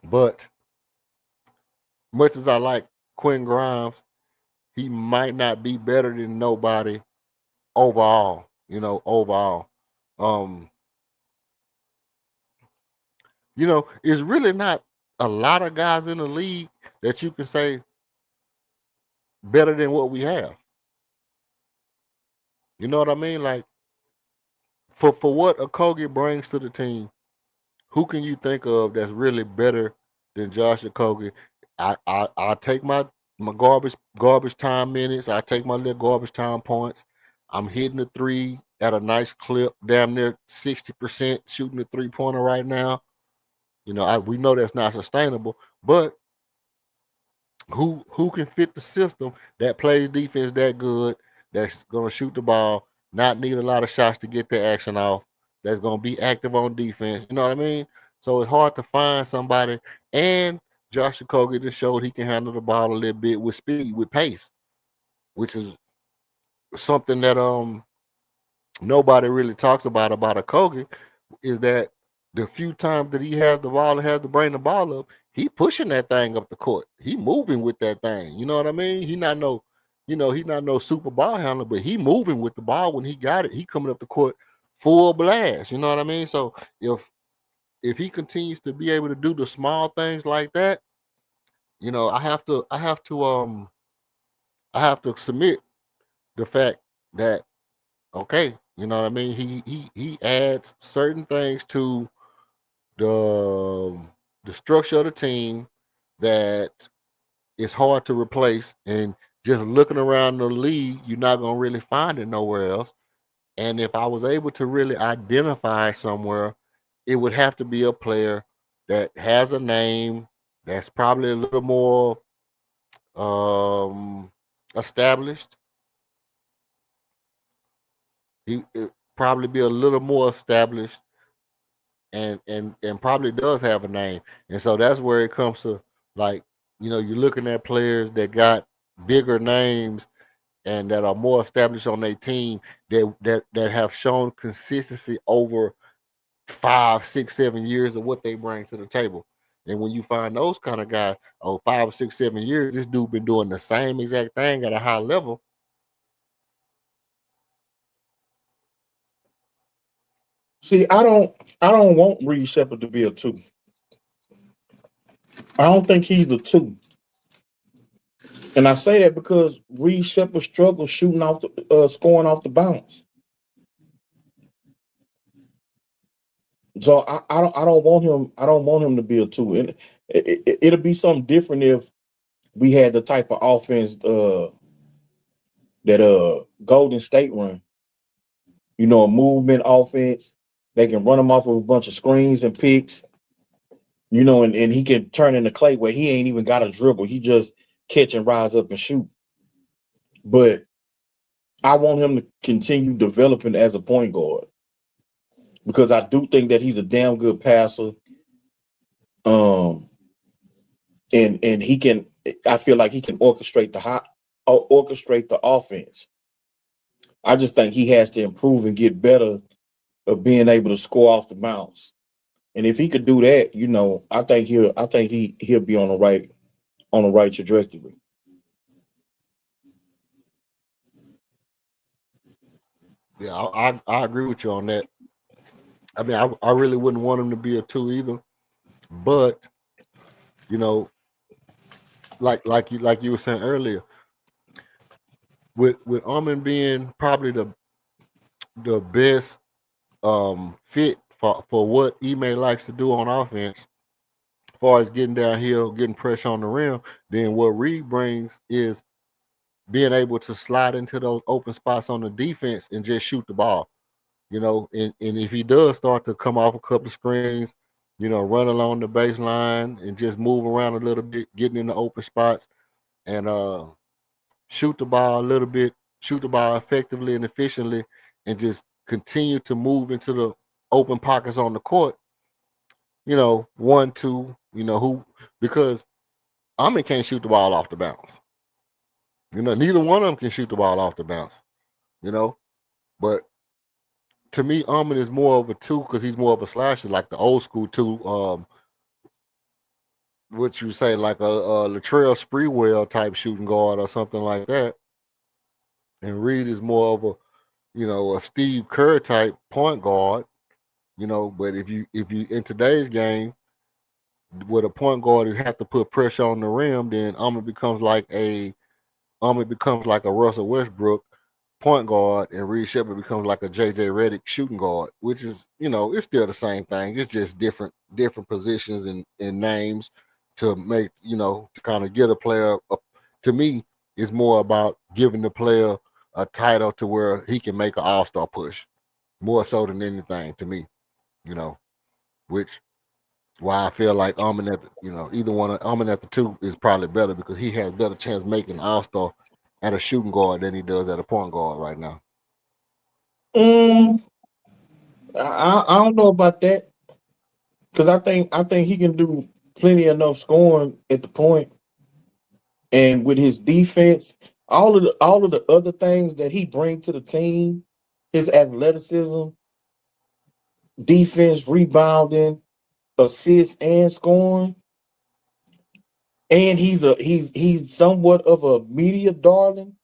But much as I like Quentin Grimes, he might not be better than nobody overall, overall. Um, it's really not a lot of guys in the league that you can say better than what we have. You know what I mean? Like for what Okogie brings to the team, who can you think of that's really better than Josh Okogie? I take my garbage time minutes. I take my little garbage time points. I'm hitting the three at a nice clip, damn near 60% shooting the 3-pointer right now. We know that's not sustainable, but who can fit the system that plays defense that good, that's gonna shoot the ball, not need a lot of shots to get the action off, that's gonna be active on defense. You know what I mean? So it's hard to find somebody. And Josh Okogie just showed he can handle the ball a little bit with speed, with pace, which is something that nobody really talks about Okogie, is that the few times that he has the ball and has to bring the ball up, he pushing that thing up the court. He moving with that thing. You know what I mean? He not no super ball handler, but he moving with the ball when he got it. He coming up the court full blast. You know what I mean? So if he continues to be able to do the small things like that, I have to submit the fact that okay, you know what I mean? He adds certain things to the the structure of the team that is hard to replace. And just looking around the league, you're not gonna really find it nowhere else. And if I was able to really identify somewhere, it would have to be a player that has a name that's probably a little more established. He it probably be a little more established and probably does have a name. And so that's where it comes to, like, you're looking at players that got bigger names and that are more established on their team, that have shown consistency over 5, 6, 7 years of what they bring to the table. And when you find those kind of guys, 5, 6, 7 years, this dude been doing the same exact thing at a high level. See, I don't want Reed Shepard to be a two. I don't think he's a two. And I say that because Reed Shepard struggles shooting off the scoring off the bounce. So I don't want him. I don't want him to be a two. And it'll be something different if we had the type of offense that Golden State run. A movement offense. They can run him off of a bunch of screens and picks. And he can turn into Clay where he ain't even got a dribble. He just catch and rise up and shoot. But I want him to continue developing as a point guard because I do think that he's a damn good passer. And he can. I feel like he can orchestrate the offense. I just think he has to improve and get better of being able to score off the bounce. And if he could do that, I think he'll be on the right trajectory. Yeah, I agree with you on that. I mean, I really wouldn't want him to be a two either. But you know, like you were saying earlier, with Armin being probably the best fit for what Ime likes to do on offense, as far as getting downhill, getting pressure on the rim, then what Reed brings is being able to slide into those open spots on the defense and just shoot the ball. And if he does start to come off a couple of screens, run along the baseline and just move around a little bit, getting in the open spots and shoot the ball a little bit, shoot the ball effectively and efficiently, and just continue to move into the open pockets on the court. 1, 2, You know who because Ahmed can't shoot the ball off the bounce. You know, neither one of them can shoot the ball off the bounce. You know, but to me, Ahmed is more of a two because he's more of a slasher, like the old school two. What you say, like a Latrell Sprewell type shooting guard or something like that. And Reed is more of a, you know, a Steve Kerr type point guard. You know, but if you in today's game, where the point guard is have to put pressure on the rim, then Ahmed becomes like a Russell Westbrook point guard, and Reed Shepard becomes like a JJ Redick shooting guard, which is, you know, it's still the same thing. It's just different positions and names to make, you know, to kind of get a player. To me, it's more about giving the player a title to where he can make an all-star push, more so than anything to me, you know, which why I feel like Ahmed at the, you know, either one of Ahmed at the two is probably better because he has better chance making all-star at a shooting guard than he does at a point guard right now. I don't know about that because I think he can do plenty enough scoring at the point, and with his defense, all of the other things that he brings to the team, his athleticism, defense, rebounding, assists, and scoring, and he's somewhat of a media darling.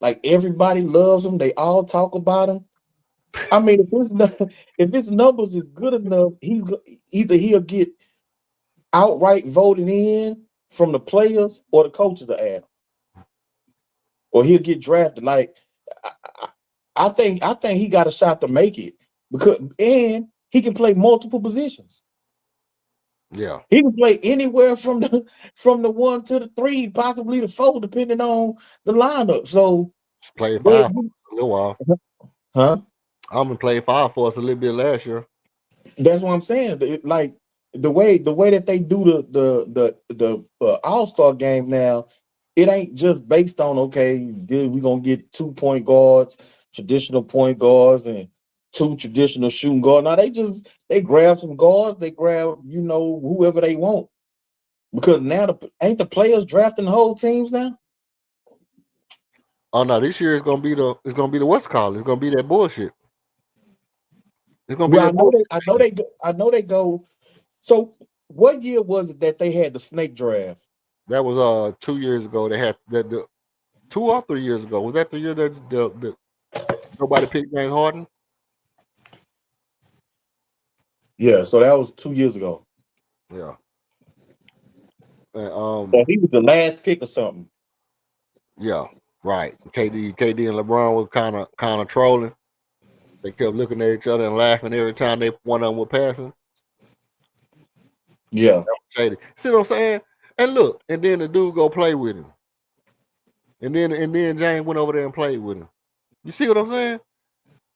Like everybody loves him, they all talk about him. I mean, if his numbers is good enough, either he'll get outright voted in from the players or the coaches to add him, or he'll get drafted. Like I, I I think he got a shot to make it because and he can play multiple positions. Yeah, He can play anywhere from the 1 to the 3, possibly the 4, depending on the lineup. So, played they, five for us a little while. huh? I'm gonna play five for us a little bit last year. That's what I'm saying. Like the way that they do the All-Star game now, it ain't just based on okay, we gonna get 2 point guards, traditional point guards, and 2 traditional shooting guards. Now they grab some guards, they grab whoever they want because now ain't the players drafting the whole teams now. Oh no, this year it's gonna be the what's called. It's gonna be that bullshit. It's gonna be Well, that bullshit. I know they go. So what year was it that they had the snake draft? That was 2 years ago. They had that 2 or 3 years ago. Was that the year that the nobody picked James Harden? Yeah, so that was 2 years ago. Yeah. And, So he was the last pick or something. yeah, right. KD and LeBron was kind of trolling. They kept looking at each other and laughing every time one of them was passing. Yeah. Shady. See what I'm saying? And look, and then the dude go play with him. And then James went over there and played with him. You see what I'm saying?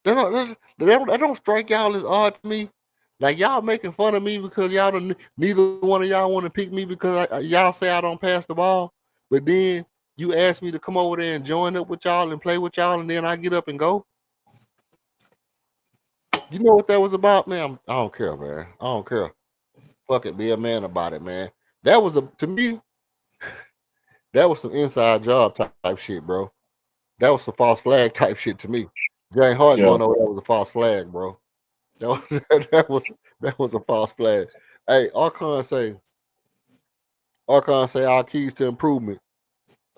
That don't strike y'all as odd to me. Like y'all making fun of me because neither one of y'all want to pick me because y'all say I don't pass the ball. But then you ask me to come over there and join up with y'all and play with y'all, and then I get up and go. You know what that was about, man? I don't care, man. I don't care. Fuck it, be a man about it, man. To me, that was some inside job type shit, bro. That was some false flag type shit to me. James Harden Yeah. going over there was a false flag, bro. That was that was a false flag. Hey, Archon say our keys to improvement.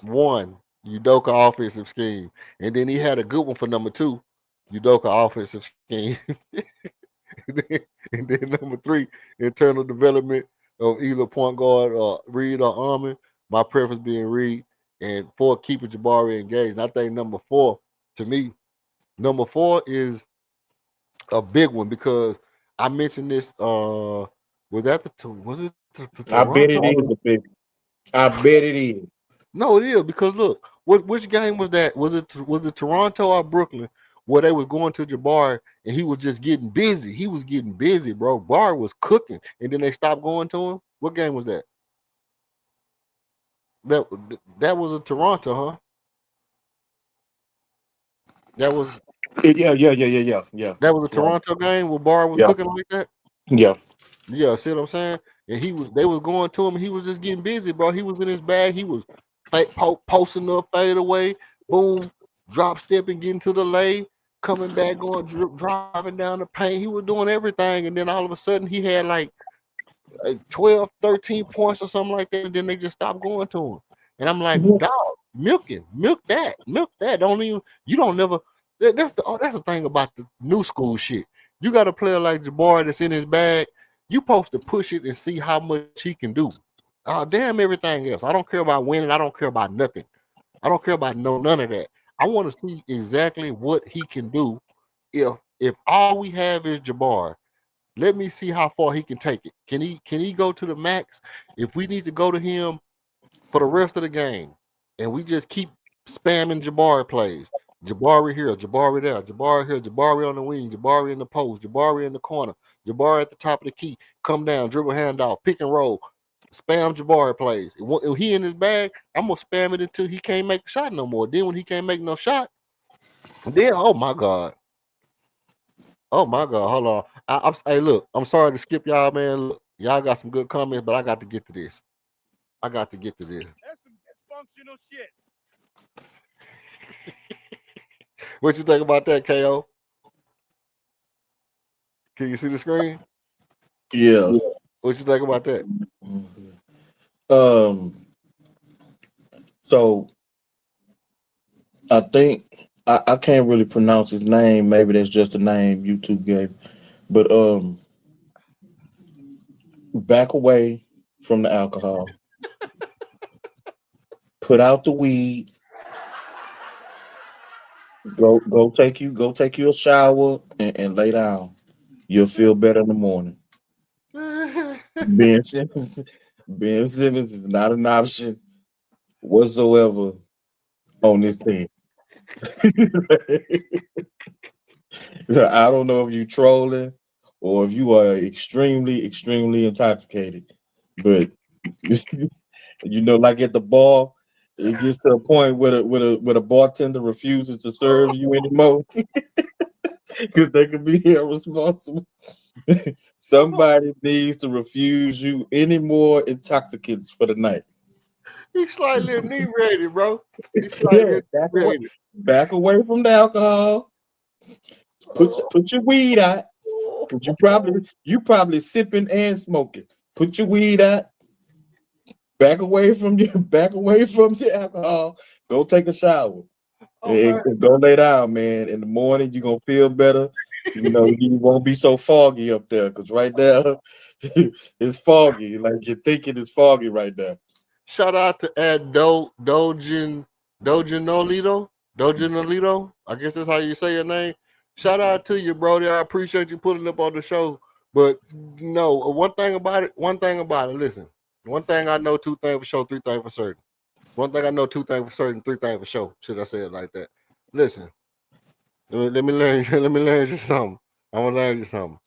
1, Udoka offensive scheme. And then he had a good one for number 2, Udoka offensive scheme. and then number 3, internal development of either point guard or Reed or Armin. My preference being Reed. And 4, keeping Jabari engaged. And I think number 4, to me, number 4 is a big one because I mentioned this. Was that was it the I bet it Toronto? is a big. I bet it is. No, it is because look, which game was that? Was it Toronto or Brooklyn where they was going to Jabari and he was just getting busy? He was getting busy, bro. Bar was cooking, and then they stopped going to him. What game was that? That was a Toronto, huh? That was Yeah. that was a Right. Toronto game where Bar was Yeah. cooking like that. Yeah. Yeah, see what I'm saying? and they was going to him. And he was just getting busy, bro. He was in his bag. He was posting up, fade away, boom, drop stepping, getting to the lane, coming back, going driving down the paint. He was doing everything, and then all of a sudden he had like 12, 13 points or something like that, and then they just stopped going to him. And I'm like, dog, milk that. Don't even, you don't never. That's the thing about the new school shit. You got a player like Jabari that's in his bag. You supposed to push it and see how much he can do. Damn everything else. I don't care about winning. I don't care about nothing. I don't care about none of that. I want to see exactly what he can do. If all we have is Jabari, let me see how far he can take it. Can he go to the max? If we need to go to him for the rest of the game, and we just keep spamming Jabari plays, Jabari here, Jabari there, Jabari here, Jabari on the wing, Jabari in the post, Jabari in the corner, Jabari at the top of the key, come down, dribble handoff, pick and roll, spam Jabari plays. If he in his bag, I'm gonna spam it until he can't make a shot no more. Then when he can't make no shot, then oh my god, hold on. Hey, look, I'm sorry to skip y'all, man. Look, y'all got some good comments, but I got to get to this. That's some dysfunctional shit. What you think about that, KO? Can you see the screen? Yeah. What you think about that? So I think I can't really pronounce his name. Maybe that's just a name YouTube gave. But back away from the alcohol. Put out the weed. Go take you a shower and lay down. You'll feel better in the morning. Ben Simmons is not an option whatsoever on this team. So I don't know if you trolling or if you are extremely, extremely intoxicated. But you know, like at the bar, it gets to a point where a bartender refuses to serve you anymore because they could be irresponsible. Somebody needs to refuse you any more intoxicants for the night. He's slightly inebriated, bro. He's Yeah, slightly inebriated. back away from the alcohol. Put your weed out. Cause you probably sipping and smoking. Put your weed out. Back away from the alcohol. Go take a shower. And go lay down, man. In the morning, you're gonna feel better. You know, you won't be so foggy up there. Cause right now, it's foggy. Like you're thinking it's foggy right now. Shout out to Dojin Nolito. I guess that's how you say your name. Shout out to you, Brody. I appreciate you putting up on the show. But no, one thing about it. Listen, one thing I know, two things for sure, three things for certain. One thing I know, two things for certain, three things for sure. Should I say it like that? Listen, let me learn. Let me learn you something. I'm gonna learn you something.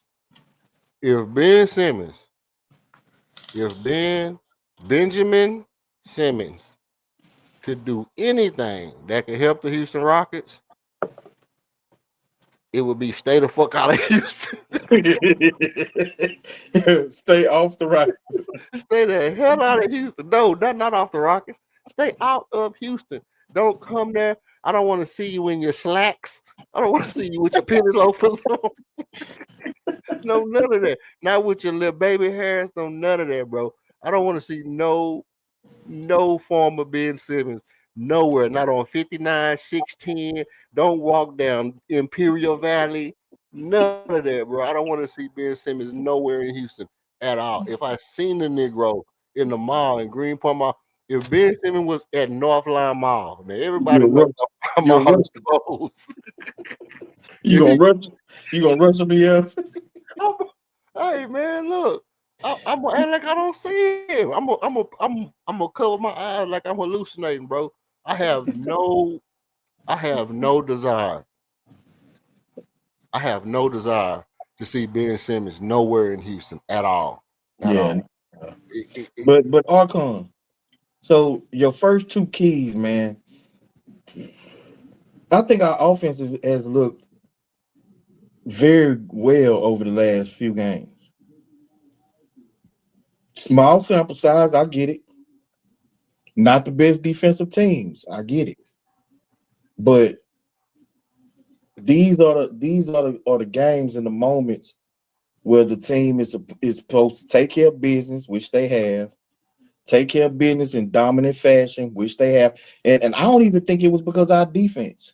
If Benjamin Simmons could do anything that could help the Houston Rockets, it would be stay the fuck out of Houston. Stay off the Rockets. Stay the hell out of Houston. No, not off the Rockets. Stay out of Houston. Don't come there. I don't want to see you in your slacks. I don't want to see you with your penny loafers on. No, none of that. Not with your little baby hairs. No, none of that, bro. I don't want to see no form of Ben Simmons nowhere. Not on 59, 610. Don't walk down Imperial Valley. None of that, bro. I don't want to see Ben Simmons nowhere in Houston at all. If I seen the Negro in the mall in Greenpoint Mall, if Ben Simmons was at Northline Mall, now everybody knows You're Mall is closed. You gonna rush me up? Hey man, look. I'm gonna act like I don't see him. I'm gonna cover my eyes like I'm hallucinating, bro. I have no desire. I have no desire to see Ben Simmons nowhere in Houston at all. At all. But Archon, so your first two keys, man. I think our offense has looked very well over the last few games. Small sample size, I get it. Not the best defensive teams, I get it. But these are the games and the moments where the team is supposed to take care of business, which they have, take care of business in dominant fashion, which they have. And I don't even think it was because our defense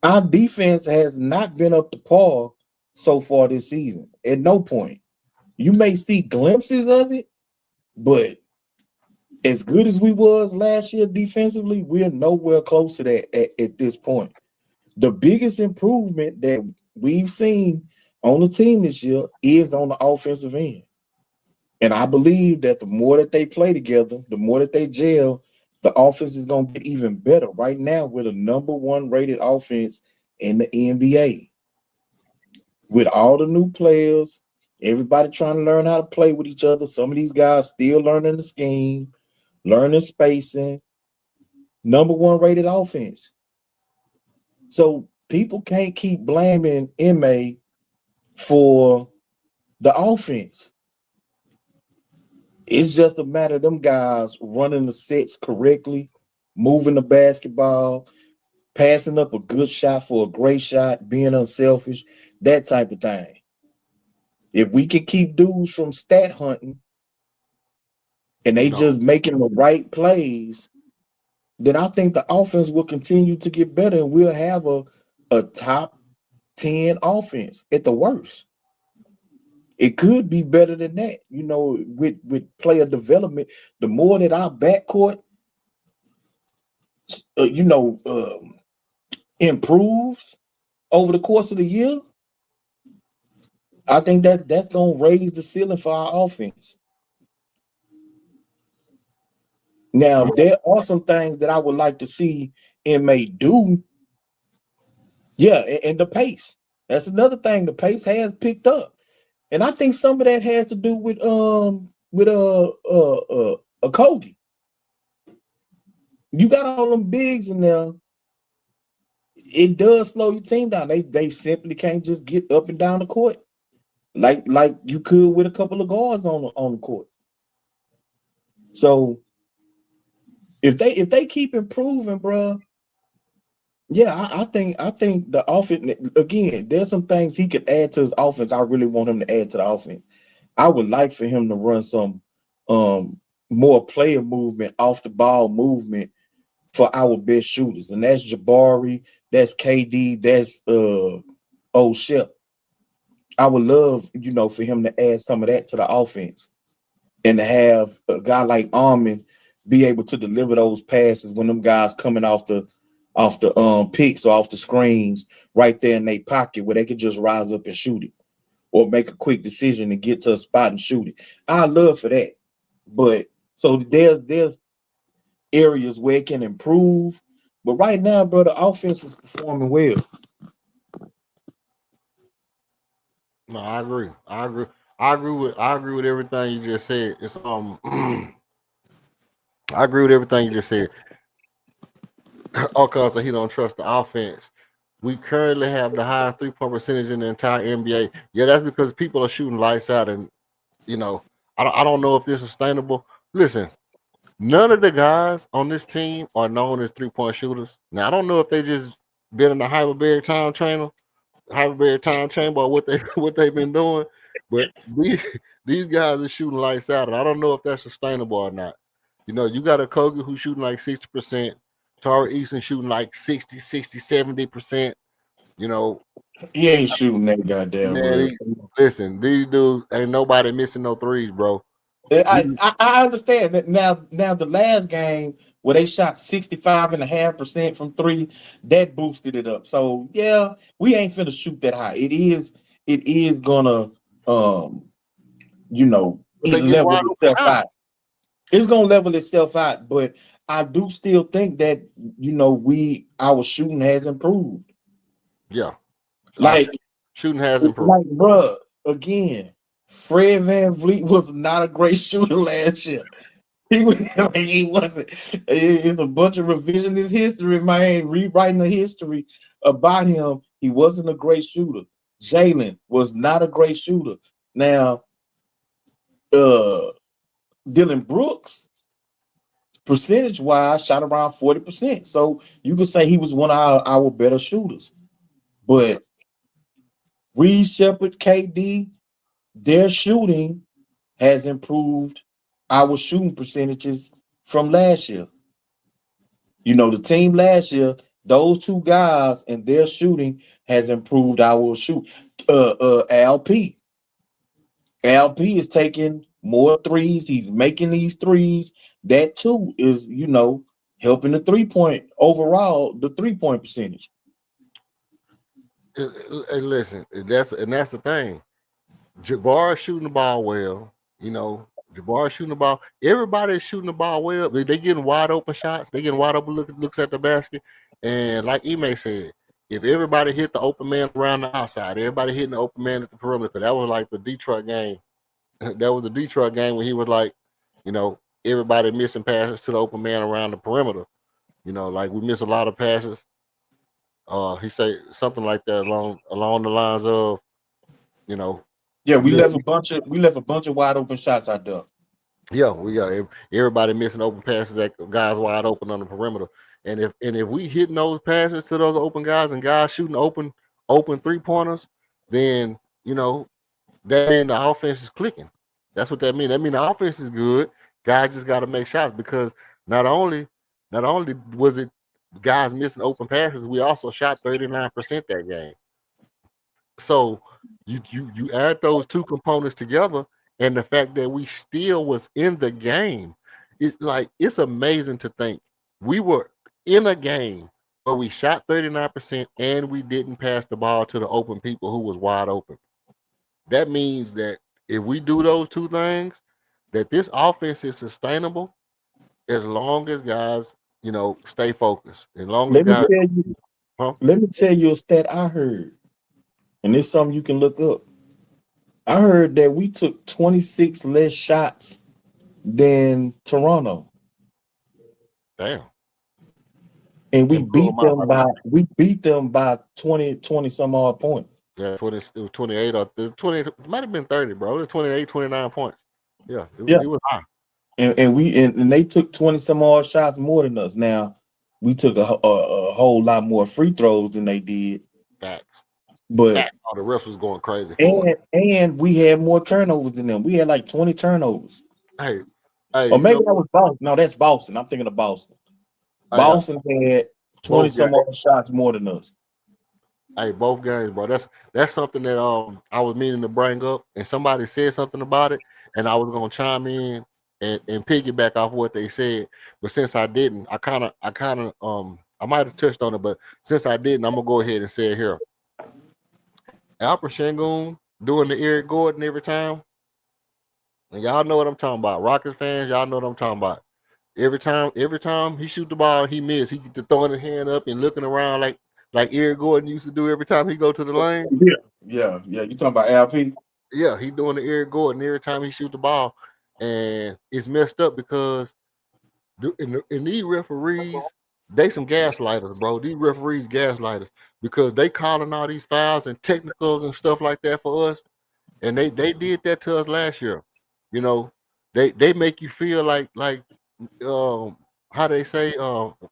has not been up to par so far this season. At no point. You may see glimpses of it, but as good as we was last year defensively, we're nowhere close to that at this point. The biggest improvement that we've seen on the team this year is on the offensive end. And I believe that the more that they play together, the more that they gel, the offense is going to get even better. Right now, we're the #1 rated offense in the NBA. With all the new players, everybody trying to learn how to play with each other. Some of these guys still learning the scheme, learning spacing. #1 rated offense. So people can't keep blaming MA for the offense. It's just a matter of them guys running the sets correctly, moving the basketball, passing up a good shot for a great shot, being unselfish, that type of thing. If we can keep dudes from stat hunting and they just making the right plays, then I think the offense will continue to get better and we'll have a top 10 offense at the worst. It could be better than that, with player development. The more that our backcourt, improves over the course of the year, I think that's going to raise the ceiling for our offense. Now, there are some things that I would like to see MA do. Yeah, and the pace. That's another thing. The pace has picked up. And I think some of that has to do with a Kogi. You got all them bigs in there. It does slow your team down. They simply can't just get up and down the court like you could with a couple of guards on the court. So if they keep improving, bro, yeah, I think the offense, again, there's some things he could add to his offense. I really want him to add to the offense. I would like for him to run some more player movement, off the ball movement for our best shooters. And that's Jabari, that's KD, that's Shep. I would love, for him to add some of that to the offense and to have a guy like Armin be able to deliver those passes when them guys coming off the picks or off the screens right there in their pocket where they could just rise up and shoot it or make a quick decision and get to a spot and shoot it. I love for that. But so there's areas where it can improve. But right now, bro, the offense is performing well. No, I agree. I agree with everything you just said. It's I agree with everything you just said. Okay, so he don't trust the offense. We currently have the highest 3-point percentage in the entire NBA. Yeah, that's because people are shooting lights out, and I don't know if this is sustainable. Listen, none of the guys on this team are known as 3-point shooters. Now I don't know if they just been in the hyperbaric time chamber, or what they've been doing, but these guys are shooting lights out, and I don't know if that's sustainable or not. You got a Kogi who's shooting like 60%, Tari Eason shooting like 60, 70%. He ain't shooting that goddamn Man, listen, these dudes ain't nobody missing no threes, bro. I understand that now the last game where they shot 65.5% from three, that boosted it up. So yeah, we ain't finna shoot that high. It is gonna it level itself out. It's gonna level itself out, but I do still think that our shooting has improved. Yeah. Like shooting has improved. Like, bro, again, Fred VanVleet was not a great shooter last year. He wasn't. It's a bunch of revisionist history, man. Rewriting the history about him. He wasn't a great shooter. Jalen was not a great shooter. Now, Dylan Brooks, percentage-wise, shot around 40%. So you could say he was one of our better shooters. But Reed, Shepard, KD, their shooting has improved our shooting percentages from last year. You know, the team last year, those two guys and their shooting has improved our shoot. LP is taking more threes. He's making these threes. That too is, you know, helping the 3-point overall, the 3-point percentage. And listen, that's the thing. Jabbar shooting the ball well. You know, Jabbar shooting the ball. Everybody's shooting the ball well. They getting wide open shots. They getting wide open looks at the basket. And like Ime said, if everybody hit the open man around the outside, everybody hitting the open man at the perimeter, that was like the Detroit game. That was the Detroit game when he was like, you know, everybody missing passes to the open man around the perimeter. You know, like we miss a lot of passes. He say something like that along the lines of, you know, Yeah, we left a bunch of wide open shots out there. yeah, we got everybody missing open passes at guys wide open on the perimeter. And if we hitting those passes to those open guys and guys shooting open 3-pointers, then you know that means the offense is clicking. That's what that means. That means the offense is good. Guys just got to make shots because not only was it guys missing open passes, we also shot 39% that game. So you add those two components together, and the fact that we still was in the game, it's amazing to think we were in a game where we shot 39% and we didn't pass the ball to the open people who was wide open. That means that if we do those two things, that this offense is sustainable as long as guys, you know, stay focused. As long as guys, Let me tell you a stat I heard, and it's something you can look up. I heard that we took 26 less shots than Toronto, damn. and we It blew beat them out. them by 20 some odd points. Yeah, it was 28 or 20. It might have been 30, bro. It was 28, 29 points. Yeah, it was high. And they took 20 some odd shots more than us. Now we took a whole lot more free throws than they did. Facts. But Oh, the refs was going crazy for it. and we had more turnovers than them. We had like 20 turnovers. Hey, Or maybe that was Boston. No, that's Boston. I'm thinking of Boston. Boston had 20 some odd shots more than us. Hey, both games, bro. That's something that I was meaning to bring up, and somebody said something about it, and I was gonna chime in and piggyback off what they said. But since I didn't, I might have touched on it, but since I didn't, I'm gonna go ahead and say it here. Alfred Şengün doing the Eric Gordon every time, and y'all know what I'm talking about. Rockets fans, y'all know what I'm talking about. Every time he shoot the ball, he miss. He get to throwing his hand up and looking around like Eric Gordon used to do every time he go to the lane. Yeah. You talking about LP? Yeah, he doing the Eric Gordon every time he shoot the ball, and it's messed up because in these referees, they some gaslighters, bro. These referees gaslighters because they calling all these fouls and technicals and stuff like that for us, and they did that to us last year. You know, they make you feel like how they say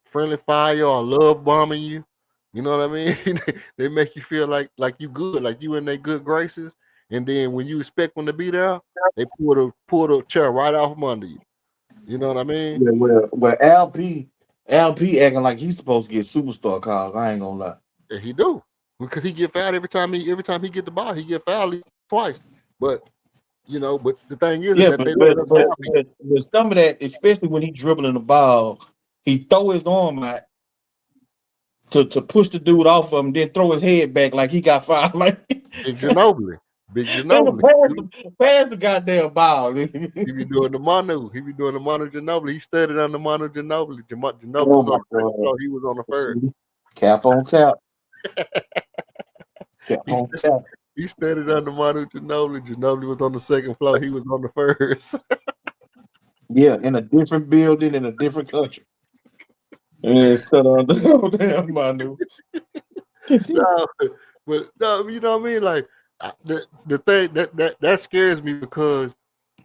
friendly fire or love bombing you. You know what I mean? They make you feel like you good, like you in their good graces, and then when you expect them to be there, they pull the chair right off from under you. You know what I mean? Yeah, well, LP acting like he's supposed to get superstar calls. I ain't gonna lie. Yeah, he do because he get fouled every time he get the ball. He get fouled twice. But you know, but the thing is that they let us foul people. But some of that, especially when he dribbling the ball, he throw his arm out to push the dude off of him, then throw his head back like he got fouled. Like Big Ginobili. Pass the goddamn ball. He be doing the Manu. He be doing the Manu Ginobili. He studied on the Manu Ginobili. Ginobili was on the first floor. He was on the first. Cap on tap. Cap on tap. He studied on the Manu Ginobili. Ginobili was on the second floor. He was on the first. Yeah, in a different building in a different country. And studied on the damn Manu. No, but no, you know what I mean? Like the thing that scares me because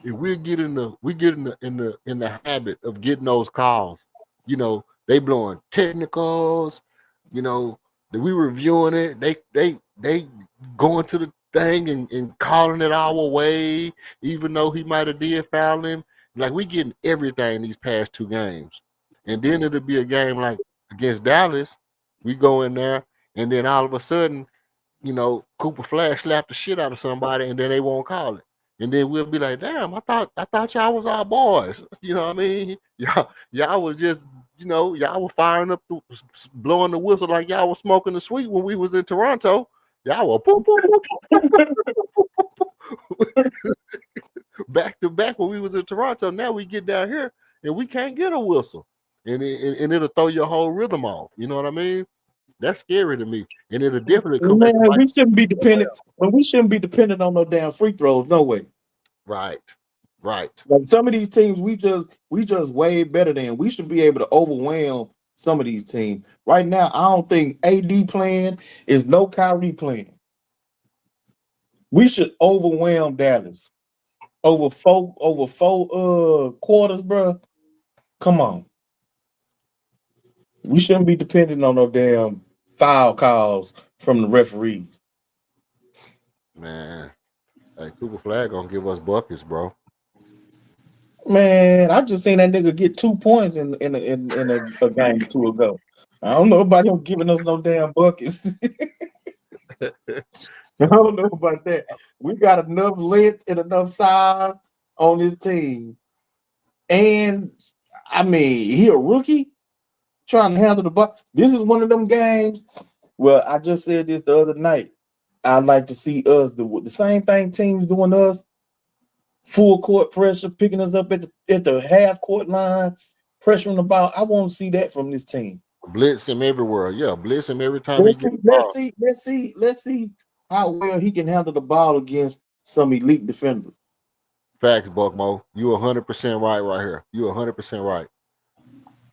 if we get in the habit of getting those calls, they blowing technicals, that we reviewing it, they going to the thing and calling it our way, even though he might have did foul him. Like we getting everything these past 2 games. And then it'll be a game like against Dallas, we go in there and then all of a sudden, Cooper Flash slapped the shit out of somebody and then they won't call it. And then we'll be like, damn, I thought y'all was our boys. You know what I mean? Y'all was just, y'all were firing up, blowing the whistle like y'all was smoking the sweet when we was in Toronto. Y'all were boop, back to back when we was in Toronto. Now we get down here and we can't get a whistle. And it'll throw your whole rhythm off. You know what I mean? That's scary to me. And it'll definitely come back. Man, we shouldn't be dependent. Well, we shouldn't be dependent on no damn free throws. No way. Right. Like some of these teams, we just way better than. We should be able to overwhelm some of these teams. Right now, I don't think AD playing is no Kyrie playing. We should overwhelm Dallas over four quarters, bro. Come on. We shouldn't be dependent on no damn foul calls from the referees. Man, hey, Cooper Flag gonna give us buckets, bro. Man, I just seen that nigga get 2 points in a game or two ago. I don't know about him giving us no damn buckets. I don't know about that. We got enough length and enough size on this team. And I mean, he a rookie trying to handle the ball. This is one of them games. Well, I just said this the other night. I'd like to see us do the same thing teams doing to us. Full court pressure, picking us up at the half court line, pressuring the ball. I want to see that from this team. Blitz him everywhere. Yeah, blitz him every time he gets the ball. Let's see how well he can handle the ball against some elite defenders. Facts, Buckmo. You 100% right here. You 100% right.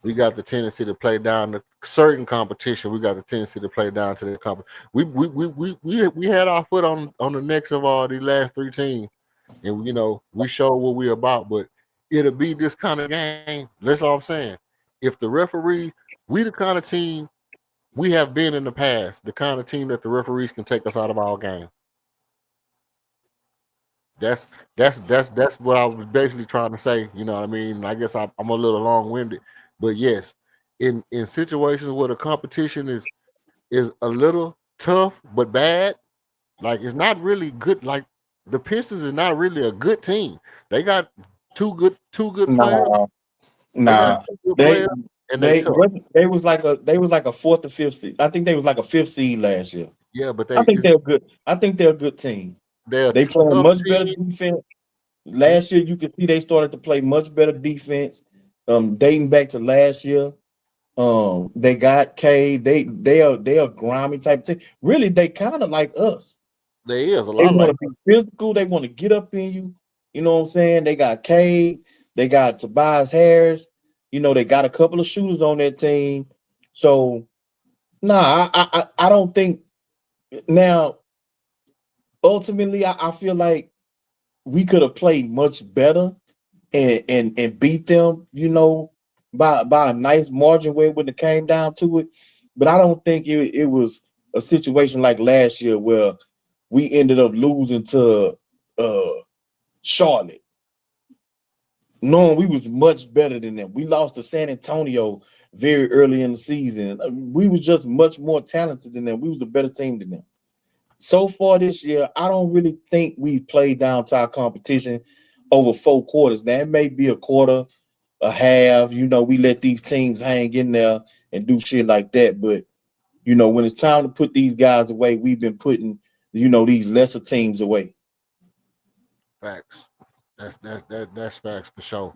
We got the tendency to play down to certain competition. We got the tendency to play down to the competition. We had our foot on the necks of all these last 3 teams, and we showed what we're about. But it'll be this kind of game. That's all I'm saying. If the referee, we the kind of team we have been in the past, the kind of team that the referees can take us out of our game. That's what I was basically trying to say. You know what I mean? I guess I'm a little long-winded, but yes, in situations where the competition is a little tough but bad, like it's not really good. Like the Pistons is not really a good team. They got two good players. They got 2 good players, and they was like a 4th or 5th seed. I think they was like a 5th seed last year. Yeah, but I think they're good. I think they're a good team. They play much better defense. Last year, you could see they started to play much better defense. Dating back to last year, they got K. They are grimy type of team. Really, they kind of like us. They is a They lot want like to be physical. They want to get up in you. You know what I'm saying? They got K. They got Tobias Harris. They got a couple of shooters on that team. So, I don't think now. Ultimately, I feel like we could have played much better and beat them, by a nice margin when it came down to it. But I don't think it was a situation like last year where we ended up losing to Charlotte. Knowing we was much better than them. We lost to San Antonio very early in the season. We was just much more talented than them. We was a better team than them. So far this year, I don't really think we've played down to our competition over 4 quarters. Now, it may be a quarter, a half. We let these teams hang in there and do shit like that. But, when it's time to put these guys away, we've been putting, these lesser teams away. facts. That's facts for sure.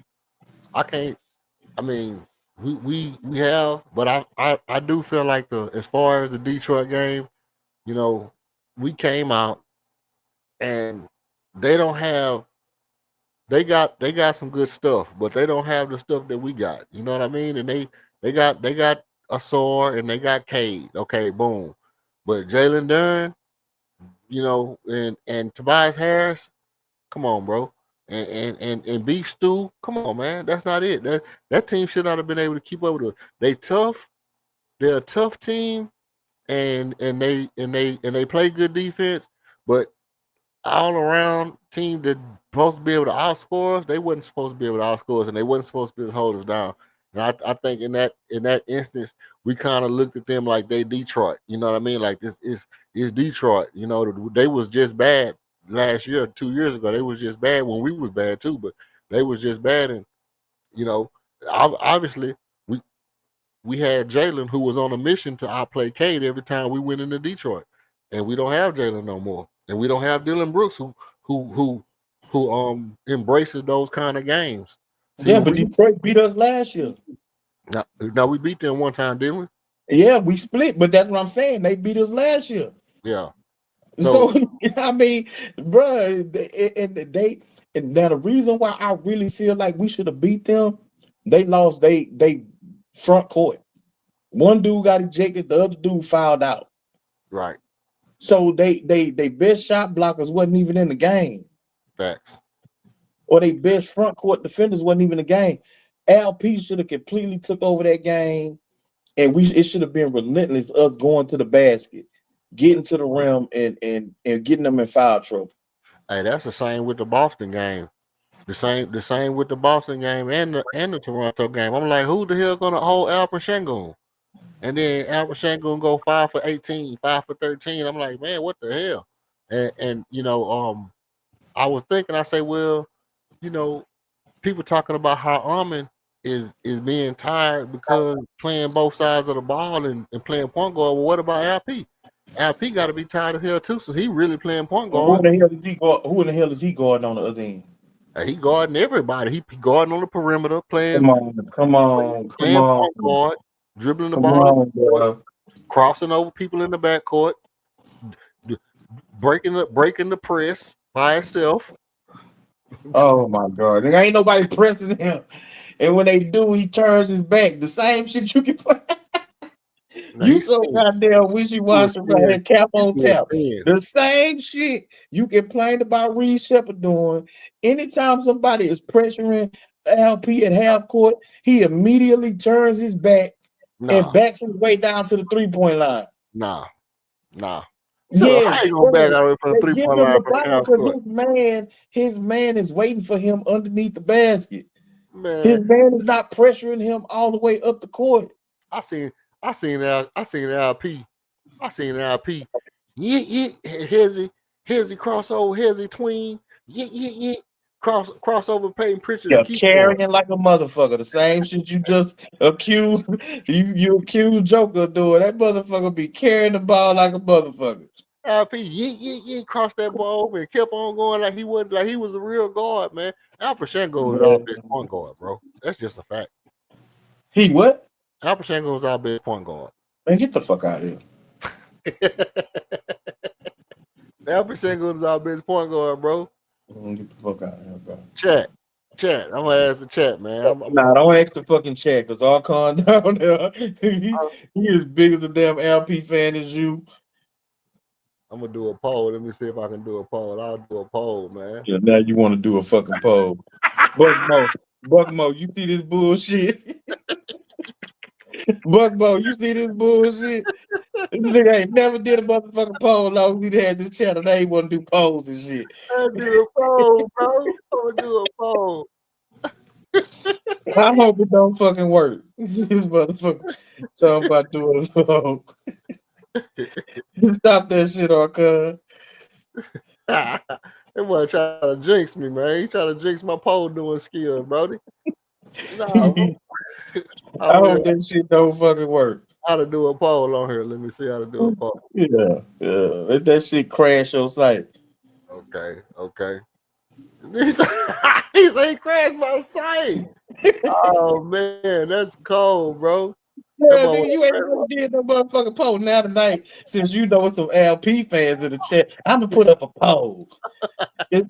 We have, but I do feel like as far as the Detroit game, we came out and they don't have they got some good stuff, but they don't have the stuff that we got. You know what I mean? And they got a Asor and they got Cade. Okay, boom. But Jalen Duren, and Tobias Harris, come on, bro. and beef stew. Come on, man. That's not it. That team should not have been able to keep up with it. They tough. They're a tough team, and they play good defense, but all around team that supposed to be able to outscore us, they wasn't supposed to be able to outscore us, and they wasn't supposed to be able to hold us down. And I think in that instance, we kind of looked at them like they Detroit. You know what I mean? Like this is Detroit. You know, they was just bad last year, 2 years ago. They was just bad when we was bad too, but they was just bad. And you know, obviously we had Jalen who was on a mission to outplay Cade every time we went into Detroit, and we don't have Jalen no more, and we don't have Dylan Brooks who embraces those kind of games. See, Yeah, when but we Detroit beat us last year. now we beat them one time, didn't we? Yeah, we split, but that's what I'm saying. They beat us last year. Yeah. So So I mean, bro, and now the reason why I really feel like we should have beat them, they lost they front court. One dude got ejected, the other dude fouled out. right, So they best shot blockers wasn't even in the game, facts. or they best front court defenders wasn't even in the game. LP should have completely took over that game, and it should have been relentless us going to the basket, getting to the rim, and getting them in foul trouble. Hey, that's the same with the Boston game. The same with the Boston game and the Toronto game. I'm like, who the hell gonna hold Alperen Sengun? And then Alperen Sengun go 5 for 18, 5 for 13. I'm like, man, what the hell? And I was thinking, I say, well, you know, people talking about how Armin is being tired because playing both sides of the ball and playing point guard. Well, what about LP? LP got to be tired of hell too, so he really playing point Who guard. in the hell is he guard? Who in the hell is he guarding on the other end? He guarding everybody. He guarding on the perimeter, Come on, come on, come playing on, point guard, dribbling the come ball up on, the court, bro. crossing over people in the backcourt, breaking the press by itself. Oh my god, there ain't nobody pressing him, and when they do, he turns his back. The same shit you can play. Now You he's so thin. goddamn wishy washy right here, cap He's on still tap. thin. The same shit you complained about Reed Shepard doing. Anytime somebody is pressuring LP at half court, he immediately turns his back and Nah, backs his way down to the 3-point line. nah, nah. Shut up. Yes, I ain't gonna back bro. out of it from the They three give point him line the from ball half because court. his man is waiting for him underneath the basket. Man, His man is not pressuring him all the way up the court. I seen LP. I seen LP. Yeah, hezzy crossover, hezzy tween. Yeah. Crossover Peyton Pritchard Yeah, and keep going. carrying like a motherfucker. The same shit you just accused you accused Joker of doing. That motherfucker be carrying the ball like a motherfucker. LP, yeah, crossed that ball over and kept on going like he was a real guard, man. Alfred Shango is our best point guard, bro. That's just a fact. He what? Alfred Shango is our best point guard. Man, get the fuck out of here. Alfred Shango is our best point guard, bro. Get the fuck out of here, bro. Chat. I'm gonna ask the chat, man. Nah, don't ask the fucking chat, because all calm down there. He as big as a damn LP fan as you. I'm gonna do a poll. Let me see if I can do a poll. I'll do a poll, man. Yeah, now you want to do a fucking poll. Buckmo, you see this bullshit? Buckmo, you see this bullshit? This nigga ain't never did a motherfucking poll long as he had this channel. Now he want to do polls and shit. I'll do a poll, bro. I'm gonna do a poll. I hope it don't fucking work. This motherfucker talking about doing a poll. Stop that shit on cuz. That boy trying to jinx me, man. He trying to jinx my pole doing skills, Brody. Nah, bro. I hope that shit don't fucking work. How to do a poll on here. Let me see how to do a poll. Yeah. Let that shit crash your site. Okay. He say crash my site. Oh man, that's cold, bro. Yeah, nigga, you ain't never did no motherfucking poll. Now tonight, since you know some LP fans in the chat, I'm gonna put up a poll. Is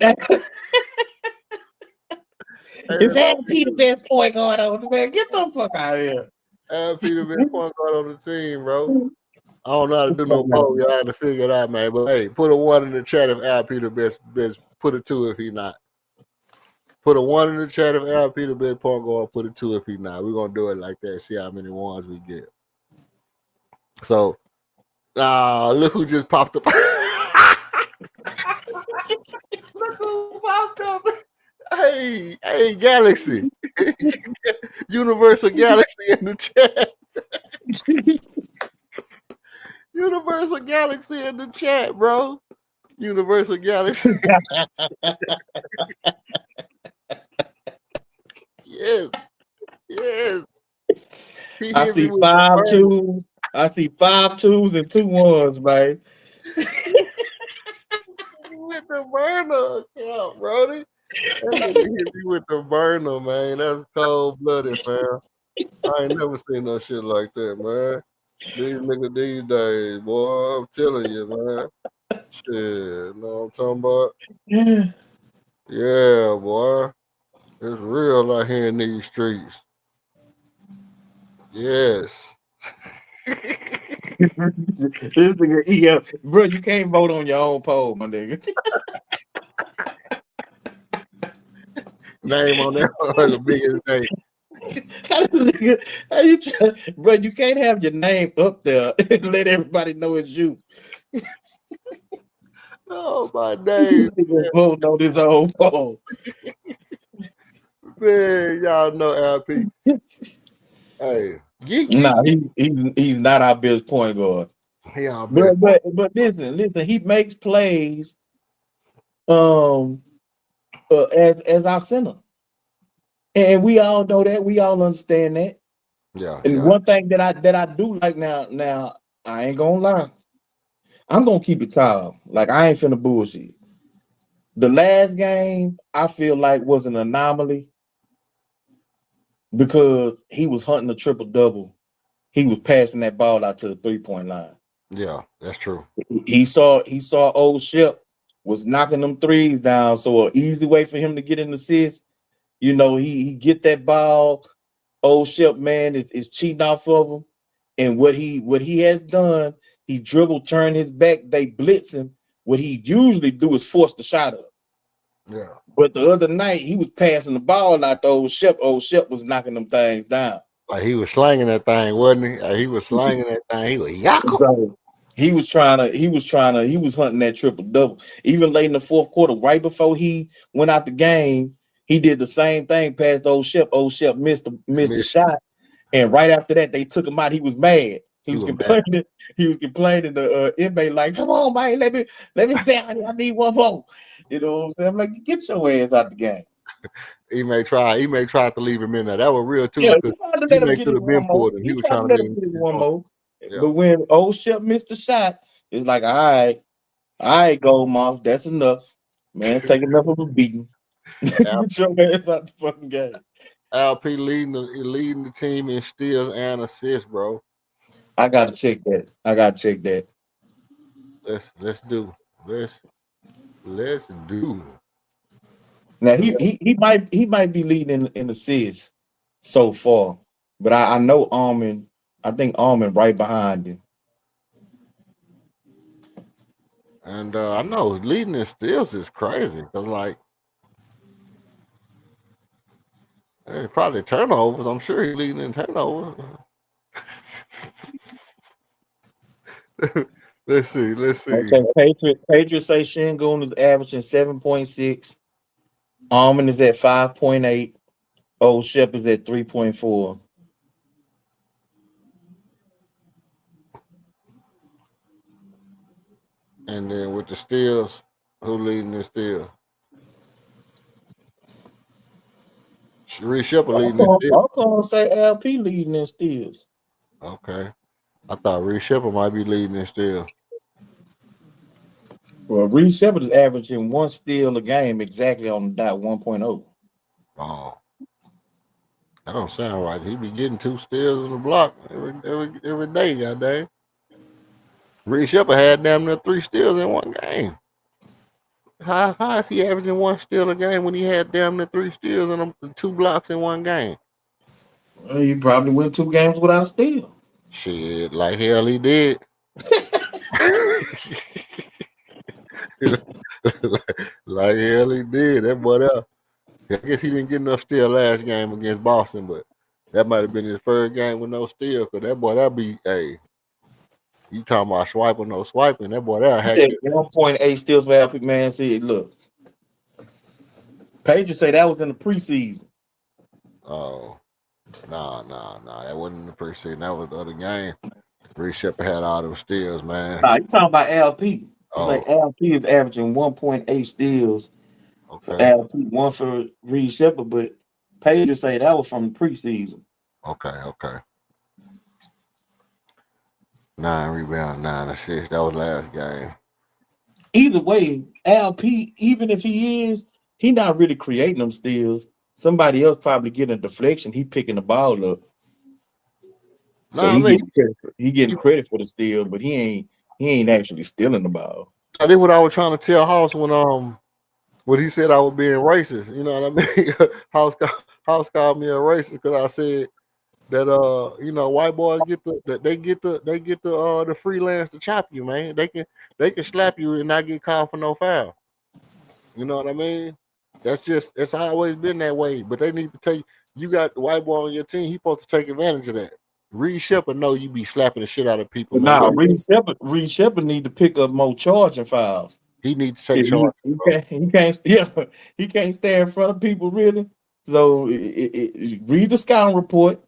LP the best point guard on the man? Get the fuck out of here. LP the best point guard on the team, bro. I don't know how to do no poll. Y'all have to figure it out, man. But hey, put a 1 in the chat if LP the best. Put a 2 if he not. Put a 1 in the chat if LP the best point guard. Put a 2 if he not. We're gonna do it like that. See how many ones we get. So, look who just popped up. Look who popped up. Hey, Galaxy. Universal Galaxy in the chat. Universal Galaxy in the chat, bro. Universal Galaxy. Yes. He I hit see me with the 5 burner. 2s. I see 5 2s and 2 1s, man. With the burner account, Brody. That nigga hit me with the burner, man. That's cold blooded, fam. I ain't never seen no shit like that, man. These niggas these days, boy, I'm telling you, man. Shit, know what I'm talking about? Yeah, boy. It's real out here in these streets. Yes. This nigga, yeah, bro, you can't vote on your own poll, my nigga. Name on that the biggest day. How you bro, you can't have your name up there and let everybody know it's you. Oh, my This days. nigga voting on his own poll. Man, y'all know LP. Hey, Nah, he's not our best point guard. He our best. But listen, he makes plays as our center. And we all know that, we all understand that. Yeah. And one thing that I do like now, I ain't gonna lie. I'm gonna keep it tall. Like, I ain't finna bullshit. The last game, I feel like, was an anomaly because he was hunting a triple-double. He was passing that ball out to the 3-point line. Yeah, that's true. He saw old Shep was knocking them threes down. So an easy way for him to get an assist, he get that ball. Old Shep, man, is cheating off of him. And what he has done, he dribble, turn his back, they blitz him. What he usually do is force the shot up. Yeah. But the other night, he was passing the ball out to Old Shep. Old Shep was knocking them things down. Like, he was slanging that thing, wasn't he? He was slanging that thing. He was yakko. So he was hunting that triple-double. Even late in the fourth quarter, right before he went out the game, he did the same thing past Old Shep. Old Shep missed the shot. And right after that, they took him out. He was mad. He was complaining. Mad. He was complaining. The inmate like, "Come on, man, let me stay out here. I need one more." You know what I'm saying? I'm like, get your ass out the game. He may try to leave him in there. That was real too. Yeah, he tried to let him get one more. He was trying to let him get one more. Yeah. But when Old Shep missed the shot, it's like, all right, Goldmouth, that's enough. Man, it's taking enough of a beating. Get your ass out the fucking game. LP leading the team in steals and assists, bro. I gotta check that. Let's do. Now he might be leading in assists so far, but I know Almond. I think Almond right behind him. And I know leading in steals is crazy because, like, probably turnovers. I'm sure he's leading in turnovers. Let's see. Okay, Patriots say Shingun is averaging 7.6. Almond is at 5.8. Old Shep is at 3.4. And then with the steals, who leading the steals? Reese Shepard leading in steals. I'm gonna say LP leading in steals. Okay. I thought Reese Shepard might be leading in steals. Well, Reese Shepard is averaging 1 steal a game exactly on the dot 1.0. Oh. That don't sound right. He be getting 2 steals on the block every day, goddamn. Reese Shepard had damn near 3 steals in one game. How is he averaging 1 steal a game when he had damn near 3 steals and 2 blocks in one game? Well, you probably went 2 games without a steal. Shit, like hell he did. Like hell he did. That boy there. I guess he didn't get enough steal last game against Boston, but that might have been his first game with no steal. Cause that boy, that be you talking about swiping, no swiping. That boy, that He hack. said 1.8 steals for LP. Man, see, look, Patriots say that was in the preseason. Oh, nah. That wasn't in the preseason. That was the other game. Reed Shepard had all them steals, man. Nah, you talking about LP. It's Oh, like LP is averaging 1.8 steals for okay, LP, one for Reed Shepard, but Patriots say that was from the preseason. okay. 9 rebounds, 9 assists. That was last game. Either way, LP, even if he not really creating them steals. Somebody else probably getting a deflection. He picking the ball up. So Nah, I mean, he getting credit for the steal, but he ain't actually stealing the ball. I did what I was trying to tell House when he said I was being racist. You know what I mean? House called me a racist because I said that white boys get the freelance to chop you, man. They can slap you and not get called for no foul. You know what I mean? It's always been that way. But they need to take you got the white boy on your team. He supposed to take advantage of that. Reed Shepard know you be slapping the shit out of people, But man. now Reed Shepard need to pick up more charging fouls. He needs to take Shit, charge. he can't he can't stay in front of people really. So read the scouting report,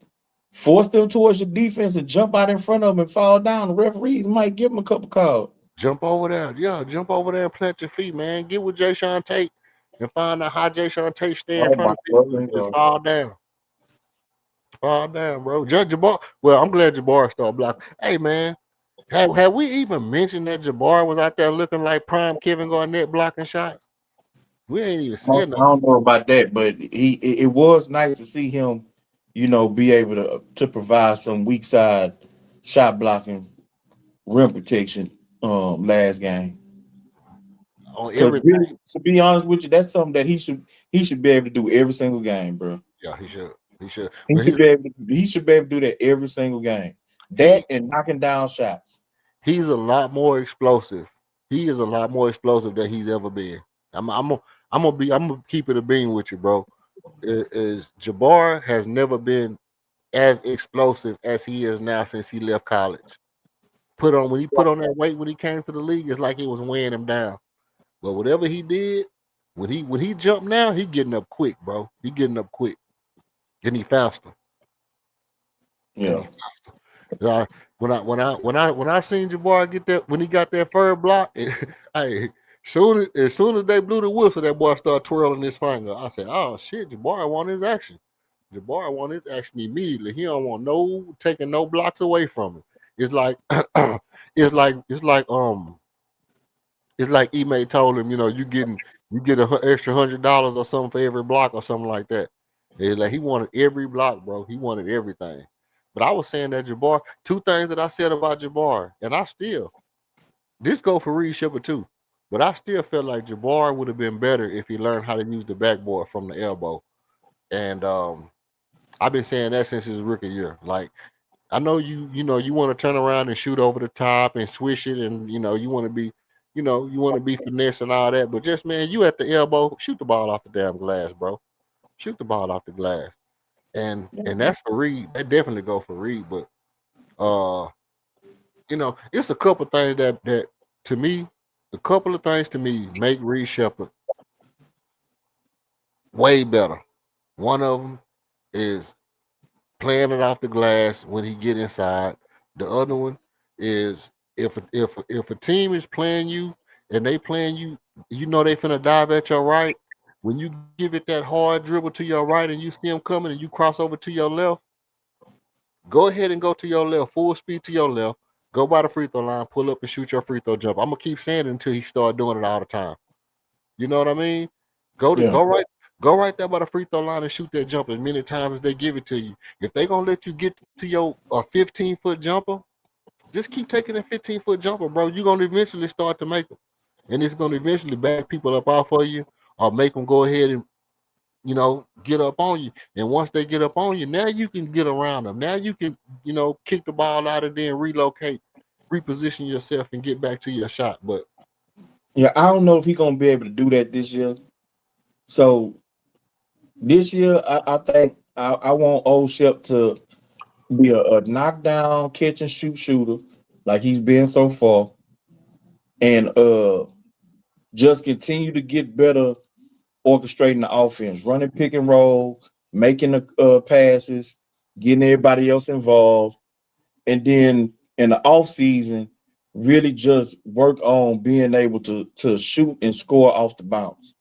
force them towards your defense and jump out in front of them and fall down. The referees might give them a couple calls. Jump over there. Yeah, jump over there and plant your feet, man. Get with Jay Sean Tate and find out how Jay Sean Tate stay in front of people and just fall down. Fall down, bro. Judge Jabbar. Well, I'm glad Jabbar started blocking. Hey, man, have we even mentioned that Jabbar was out there looking like prime Kevin Garnett blocking shots? We ain't even I said nothing. don't know about that, but it was nice to see him, be able to provide some weak side shot blocking, rim protection last game. On Because everything. really, to be honest with you, that's something that he should be able to do every single game, bro. Yeah, he should. He should. He But should be able to do that every single game. That and knocking down shots. he's a lot more explosive. He is a lot more explosive than he's ever been. I'm gonna keep it a bean with you, bro. Is Jabbar has never been as explosive as he is now since he left college. When he put on that weight when he came to the league, it's like it was weighing him down. But whatever he did, when he jumped now, he getting up quick, bro. He getting up quick. And he faster. Yeah. When I seen Jabbar get that when he got that third block, hey, as soon as they blew the whistle, that boy started twirling his finger. I said, "Oh shit, Jabbar want his action. Jabbar want his action immediately. He don't want taking no blocks away from him. It's like it's like Ime told him, you get an extra $100 or something for every block or something like that. It's like he wanted every block, bro. He wanted everything. But I was saying that Jabbar, two things that I said about Jabbar, and this go for Reed Shepard too. But I still felt like Jabbar would have been better if he learned how to use the backboard from the elbow. And I've been saying that since his rookie year. Like I know you want to turn around and shoot over the top and swish it, and you want to be, you want to be finesse and all that. But just man, you at the elbow, shoot the ball off the damn glass, bro. Shoot the ball off the glass. And that's for Reed. That definitely go for Reed. But it's a couple things that to me, make Reed Shepard way better. One of them is playing it off the glass when he get inside. The other one is if a team is playing you and they playing you, they finna dive at your right. When you give it that hard dribble to your right and you see them coming and you cross over to your left, go ahead and go to your left, full speed to your left. Go by the free throw line, pull up and shoot your free throw jump. I'm gonna keep saying it until he start doing it all the time. You know what I mean? Go right there by the free throw line and shoot that jumper as many times as they give it to you. If they gonna let you get to your 15-foot jumper, just keep taking that 15-foot jumper, bro. You're gonna eventually start to make them, and it's gonna eventually back people up off of you or make them go ahead and get up on you. And once they get up on you, now you can get around them. Now you can kick the ball out and then relocate, reposition yourself, and get back to your shot. But yeah, I don't know if he's gonna be able to do that this year. So This year, I think I want Old Shep to be a knockdown catch and shoot shooter like he's been so far, and just continue to get better orchestrating the offense, running pick and roll, making the passes, getting everybody else involved, and then in the off season, really just work on being able to shoot and score off the bounce.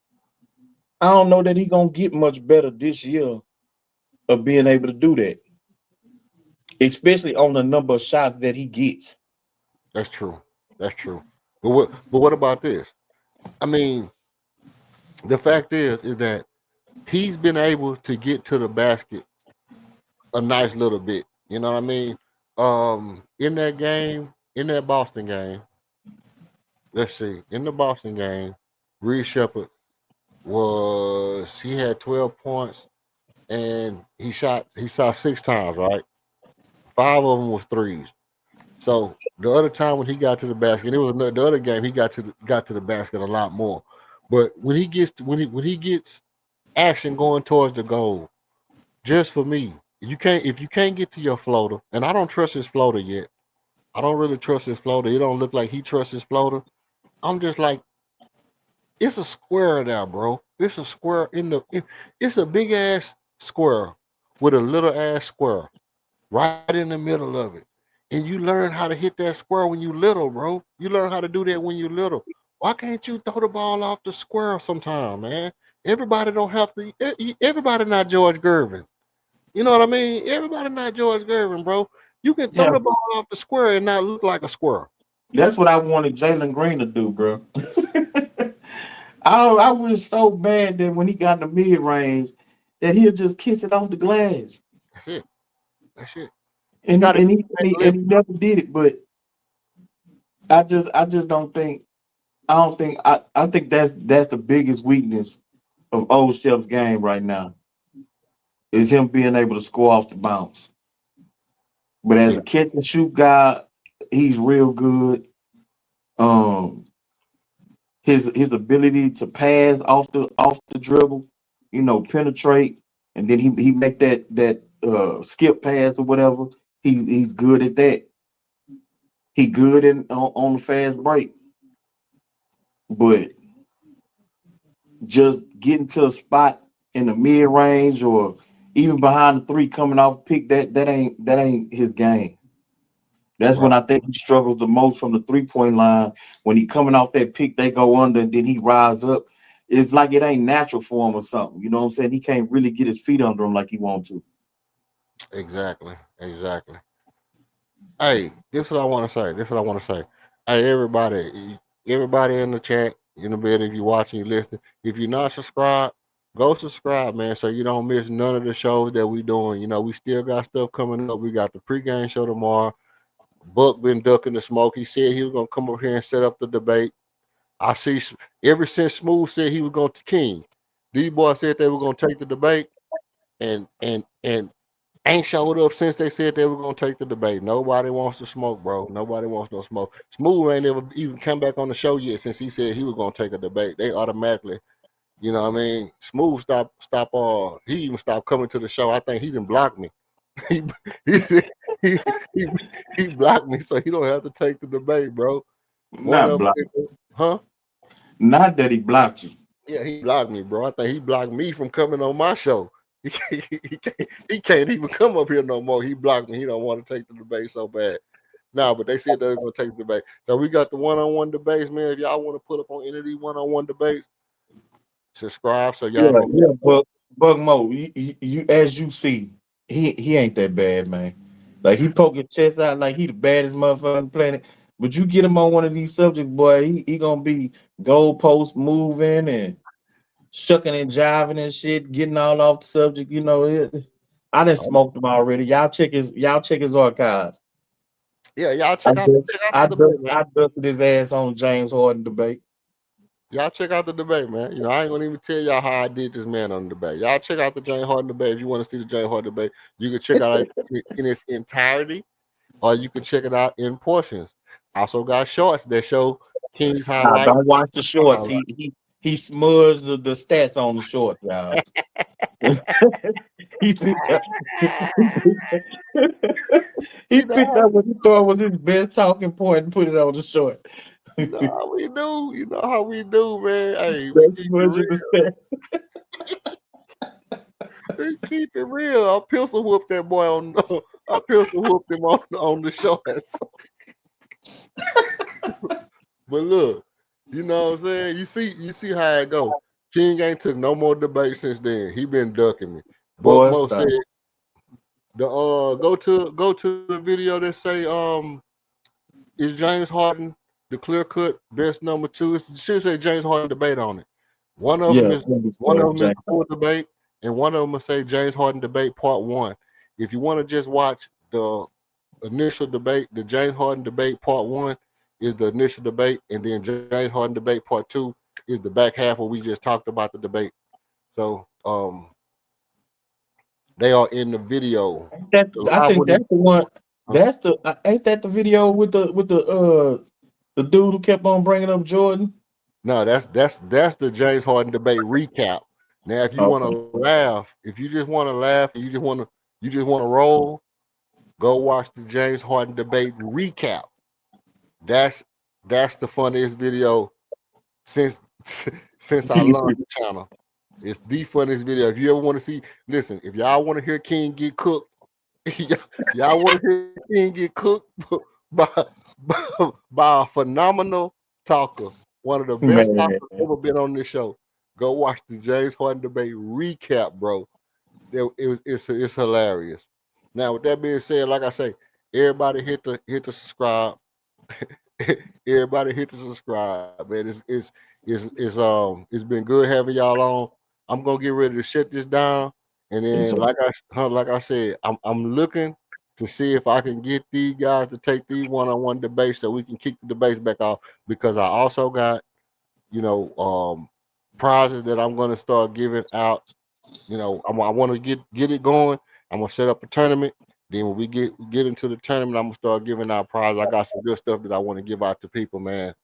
I don't know that he's gonna get much better this year of being able to do that, especially on the number of shots that he gets. That's true. That's true. But what about this? I mean, the fact is that he's been able to get to the basket a nice little bit. You know what I mean? In that game, in that Boston game, let's see, in the Boston game, Reed Shepard he had 12 points and he shot 6 times, right? 5 of them was threes. So the other time when he got to the basket, it was the other game he got to the basket a lot more. But when he gets action going towards the goal, just for me, if you can't get to your floater, and I don't trust his floater yet. I don't really trust his floater. It don't look like he trusts his floater. I'm just like, it's a square now, bro. It's a square it's a big ass square with a little ass square right in the middle of it. And you learn how to hit that square when you little, bro. You learn how to do that when you little. Why can't you throw the ball off the square sometime, man? Everybody don't have to. Everybody not George Gervin. You know what I mean? Everybody not George Gervin, bro. You can throw Yeah, the ball off the square and not look like a square. that's what I wanted Jalen Green to do, bro. I wish so bad that when he got in the mid range, that he'll just kiss it off the glass, That's it. That's it. He and got to he never did it. But I just don't think I think that's the biggest weakness of Old Shep's game right now is him being able to score off the bounce. But as Yeah, a catch and shoot guy, he's real good. Um, his ability to pass off the dribble, penetrate, and then he make that skip pass or whatever. He's good at that. He good on the fast break, but just getting to a spot in the mid range or even behind the three coming off pick that ain't his game. That's right. when I think he struggles the most from the 3 point line. When he coming off that pick, they go under, and then he rise up. It's like it ain't natural for him or something. You know what I'm saying? He can't really get his feet under him like he wants to. Exactly. Exactly. Hey, this is what I want to say. This is what I want to say. Hey, everybody in the chat, in the bed, if you're watching, you listening. If you're not subscribed, go subscribe, man, so you don't miss none of the shows that we doing. We still got stuff coming up. We got the pregame show tomorrow. Buck been ducking the smoke. He said he was gonna come up here and set up the debate. I see. Ever since Smooth said he was going to King, these boys said they were gonna take the debate, and ain't showed up since they said they were gonna take the debate. Nobody wants to smoke, bro. Nobody wants no smoke. Smooth ain't ever even come back on the show yet since he said he was gonna take a debate. They automatically, what I mean? Smooth he even stopped coming to the show. I think he didn't block me. he, he, he, he he blocked me, so he don't have to take the debate, bro. One Not of block. them, huh? Not that he blocked you. Yeah, he blocked me, bro. I think he blocked me from coming on my show. He can't even come up here no more. He blocked me. He don't want to take the debate so bad. No, but they said they were gonna take the debate. So we got the one-on-one debates, man. If y'all want to put up on any of these one-on-one debates, subscribe so y'all Yeah, don't miss. yeah, but Bug Mo, you as you see, he ain't that bad, man. Like he poke his chest out like he the baddest motherfucker on the planet. But you get him on one of these subjects, boy, he gonna be goalpost moving and shucking and jiving and shit, getting all off the subject. I done smoked him already. Y'all check his archives. Yeah, y'all I just check out I the debate, just man. I dusted his ass on James Harden debate. Y'all check out the debate, man. I ain't gonna even tell y'all how I did this man on the debate. Y'all check out the James Harden debate. If you want to see the James Harden debate, you can check out it in its entirety, or you can check it out in portions. Also got shorts that show King's Nah, highlight. don't watch the shorts. Highlight. He he smudged the stats on the short, y'all. he picked up. he You know picked how, up what he thought was his best talking point and put it on the short. you know how we do. You know how we do, man. Hey, we That's keep it real. smudging the stats. We keep it real. I pistol whooped that boy on. I pistol whooped him on the shorts. But look, you know what I'm saying? You see how it go. King ain't took no more debate since then. He been ducking me. Buck Boy, Mo stop. said the go to the video that say is James Harden the clear cut best number two? It should say James Harden debate on it. One of them Yeah, is the full debate, and one of them will say James Harden debate part one. If you want to just watch the initial debate, the James Harden debate part one is the initial debate, and then James Harden debate part two is the back half where we just talked about the debate. So they are in the video. I think that's the one. That's the ain't that the video with the dude who kept on bringing up Jordan? No, that's the James Harden debate recap. Now, if you want to laugh, if you just want to laugh and you just want to roll, go watch the James Harden debate recap. That's the funniest video since since I launched the channel. It's the funniest video. If you ever want to see, listen, if y'all want to hear King get cooked, y'all want to hear King get cooked by, by a phenomenal talker, one of the best Man, talkers ever been on this show. Go watch the James Harden debate recap, bro. It's hilarious. Now, with that being said, like I say, everybody hit the subscribe. Everybody hit the subscribe, man. It's been good having y'all on. I'm gonna get ready to shut this down, and then like I said, I'm looking to see if I can get these guys to take these one-on-one debates so we can kick the debates back off, because I also got prizes that I'm gonna start giving out. I want to get it going. I'm gonna set up a tournament. Then when we get into the tournament, I'm gonna start giving out prizes. I got some good stuff that I want to give out to people, man.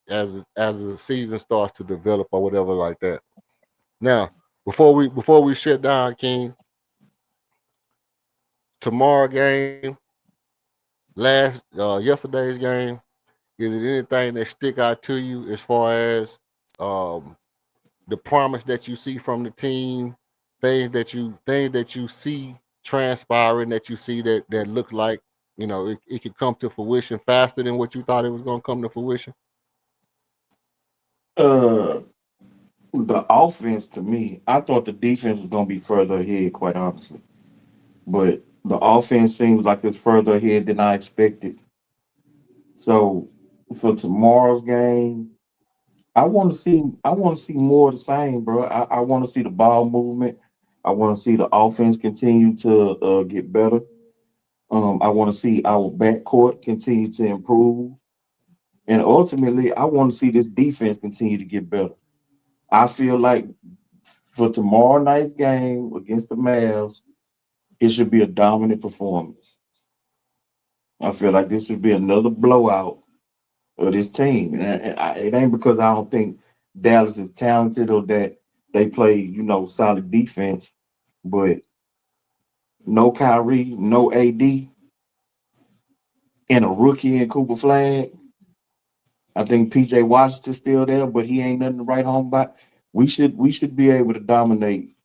As the season starts to develop or whatever like that. Now, before we shut down, King, tomorrow game, yesterday's game, is it anything that stick out to you as far as um the promise that you see from the team, things that you see transpiring, that you see that look like it could come to fruition faster than what you thought it was going to come to fruition? the offense to me, I thought the defense was gonna be further ahead, quite honestly. But the offense seems like it's further ahead than I expected. So for tomorrow's game, I want to see more of the same, bro. I want to see the ball movement. I want to see the offense continue to get better. I want to see our backcourt continue to improve. And ultimately, I want to see this defense continue to get better. I feel like for tomorrow night's game against the Mavs, it should be a dominant performance. I feel like this should be another blowout of this team. It ain't because I don't think Dallas is talented or that they play, solid defense, but no Kyrie, no AD, and a rookie in Cooper Flag. I think PJ Washington's still there, but he ain't nothing to write home about. We should be able to dominate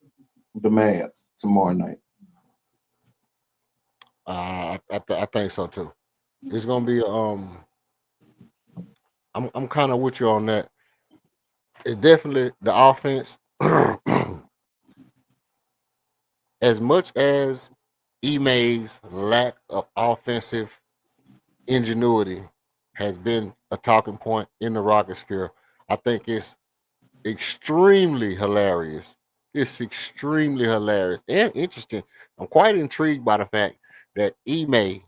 the Mavs tomorrow night. I think so too. It's gonna be I'm kind of with you on that. It's definitely the offense. As much as Ime's lack of offensive ingenuity has been a talking point in the Rocket sphere, I think it's extremely hilarious. It's extremely hilarious and interesting. I'm quite intrigued by the fact that Ime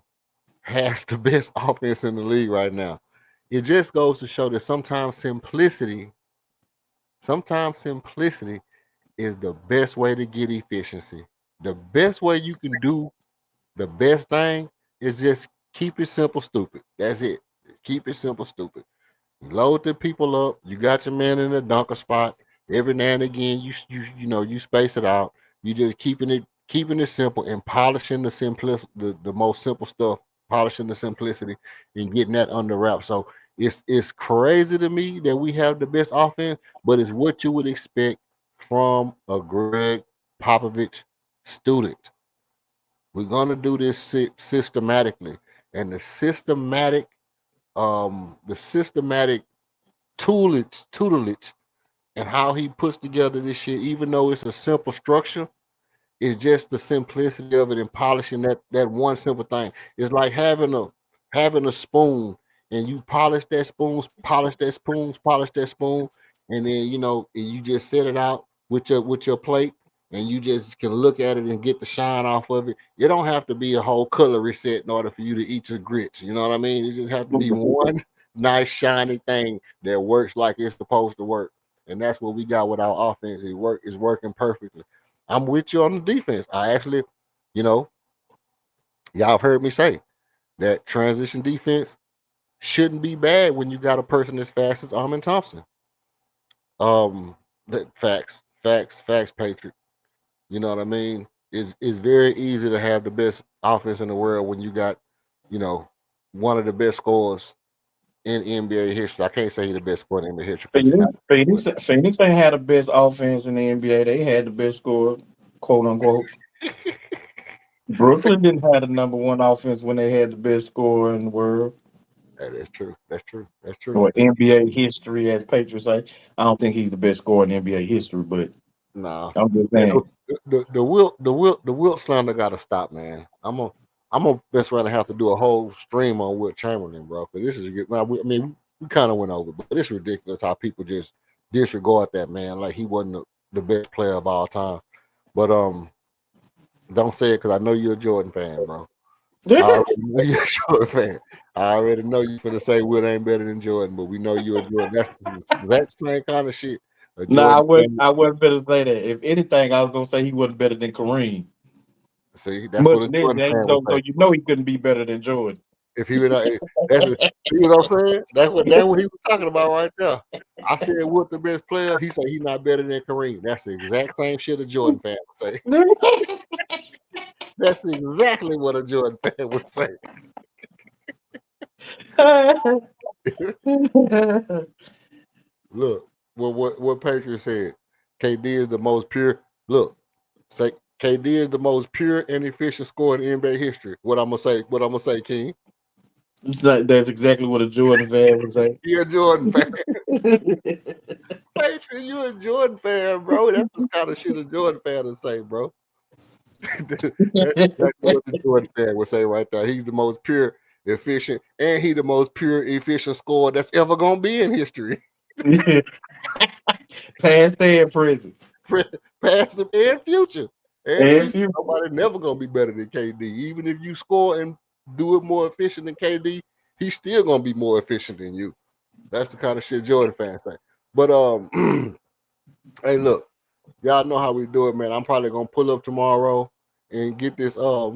has the best offense in the league right now. It just goes to show that sometimes simplicity is the best way to get efficiency. The best way you can do the best thing is just keep it simple, stupid. That's it. Keep it simple, stupid. You load the people up. You got your man in the dunker spot. Every now and again, you space it out. You just keeping it simple and polishing the most simple stuff, polishing the simplicity and getting that under wraps. So it's crazy to me that we have the best offense, but it's what you would expect from a Greg Popovich student. We're gonna do this systematically, and the systematic tutelage and how he puts together this shit, even though it's a simple structure, it's just the simplicity of it and polishing that one simple thing. It's like having a spoon and you polish that spoon, and then you just set it out with your plate, and you just can look at it and get the shine off of it. You don't have to be a whole color reset in order for you to eat your grits. You know what I mean? It just have to be one nice shiny thing that works like it's supposed to work. And that's what we got with our offense. It's working perfectly. I'm with you on the defense. I actually, you know, y'all have heard me say that transition defense shouldn't be bad when you got a person as fast as Amin Thompson. That facts, Patriot. You know what I mean? It's very easy to have the best offense in the world when you got, you know, one of the best scorers in NBA history. I can't say he's the best scorer in NBA history because he's not. Phoenix ain't had the best offense in the NBA. They had the best score, quote unquote. Brooklyn didn't have the number one offense when they had the best score in the world. That is true. That's true. That's true. Or NBA history, as Patriots say. I don't think he's the best scorer in NBA history, but Nah, I'm just man, saying. the Wilt slander got to stop, man. I'm gonna best rather have to do a whole stream on Wilt Chamberlain, bro. Because this is good. We kind of went over, but it's ridiculous how people just disregard that man like he wasn't the best player of all time. But don't say it because I know you're a Jordan fan, bro. I already know you're a Jordan fan. I already know you finna say Wilt ain't better than Jordan, but we know you're a Jordan. That's the exact same kind of shit. A Nah, Jordan fan. I wasn't gonna say that. If anything, I was gonna say he wasn't better than Kareem. See, that's what Much a less, Jordan fan would so say. you know he couldn't be better than Jordan. If he would, see what I'm saying? That's what he was talking about right there. I said, "What the best player?" He said he's not better than Kareem. That's the exact same shit a Jordan fan would say. That's exactly what a Jordan fan would say. Look, what Patriot said. KD is the most pure. Look, say KD is the most pure and efficient scorer in NBA history. What I'm gonna say? What I'm gonna say, King? That's exactly what a Jordan fan would say. You're a Jordan fan. Patriot, you a Jordan fan, bro. That's the kind of shit a Jordan fan would say, bro. That's exactly what the Jordan fan would say right there. He's the most pure, efficient, and he the most pure, efficient scorer that's ever gonna be in history. Past and present. Past him and future. And And future. future. Nobody never gonna be better than KD. Even if you score and do it more efficient than KD, he's still gonna be more efficient than you. That's the kind of shit Jordan fans say. But hey, look, y'all know how we do it, man. I'm probably gonna pull up tomorrow and get this. I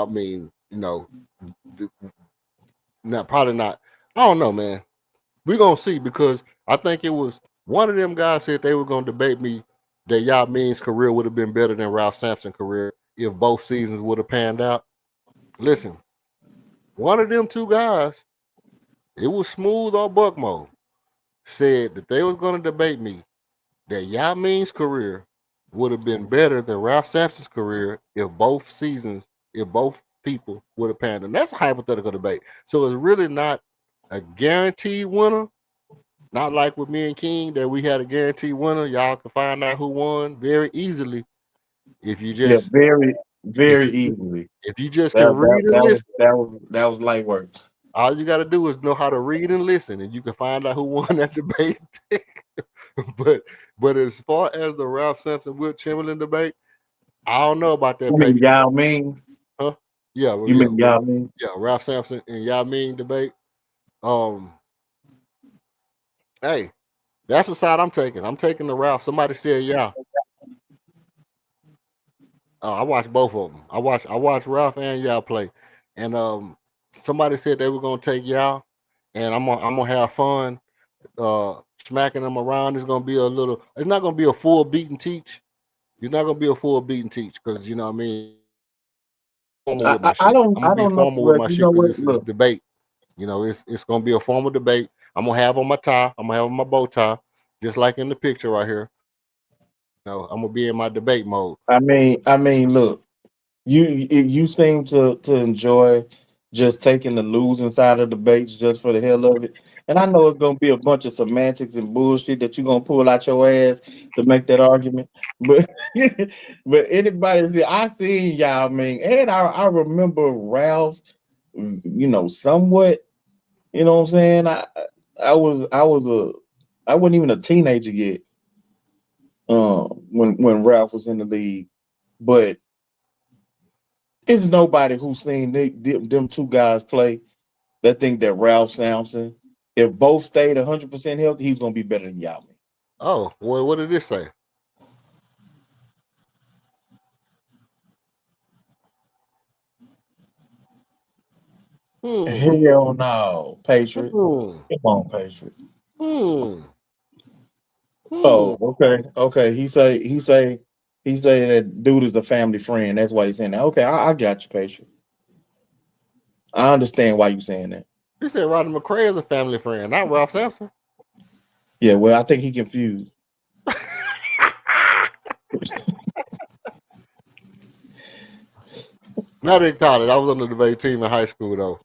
mean, not probably not. I don't know, man. We're gonna see because I think it was one of them guys said they were gonna debate me that Yao Ming's career would have been better than Ralph Sampson's career if both seasons would have panned out. Listen, one of them two guys, it was Smooth or Buckmo, said that they was gonna debate me that Yao Ming's career would have been better than Ralph Sampson's career if both people would have panned. And that's a hypothetical debate. So it's really not a guaranteed winner. Not like with me and King that we had a guaranteed winner. Y'all can find out who won very easily if you Yeah, just very, if very you easily. if you just can That that read and that was listen. that was light work. All you got to do is know how to read and listen, and you can find out who won that debate. but but as far as the Ralph Sampson Wilt Chamberlain debate, I don't know about that You mean Patriot. Yao Ming? Huh? Yeah, well, You yeah, mean Yao Ming? yeah. Ralph Sampson and Yao Ming debate. Um, hey, that's the side I'm taking. I'm taking the Ralph. Somebody said yeah. I watched both of them. I watched Ralph and Yao play, and somebody said they were gonna take Yao, and I'm gonna have fun smacking them around. It's gonna be a little. It's not gonna be a full beat and teach. It's not gonna be a full beat and teach because you know what I mean. Formal with my I shit. I'm gonna be don't know. formal with Well, my you shit know because what? it's Look, debate. You know, it's gonna be a formal debate. I'm gonna have on my tie. I'm gonna have on my bow tie, just like in the picture right here. No, I'm gonna be in my debate mode. I mean, look, you seem to enjoy just taking the losing side of debates just for the hell of it. And I know it's gonna be a bunch of semantics and bullshit that you're gonna pull out your ass to make that argument. But but anybody see, I seen y'all mean, and I remember Ralph, you know, somewhat, you know what I'm saying? I wasn't even a teenager yet, when Ralph was in the league, but it's nobody who's seen them two guys play that think that Ralph Sampson, if both stayed 100% healthy, he's gonna be better than Yao Ming. Oh, well, what did this say? Hmm. Hell no, Patriot. Hmm. Come on, Patriot. Hmm. Hmm. Oh, okay. He say that dude is the family friend. That's why he's saying that. Okay, I got you, Patriot. I understand why you saying that. He said Rodney McCray is a family friend, not Ralph Sampson. Yeah, well, I think he confused. Not in college. I was on the debate team in high school though.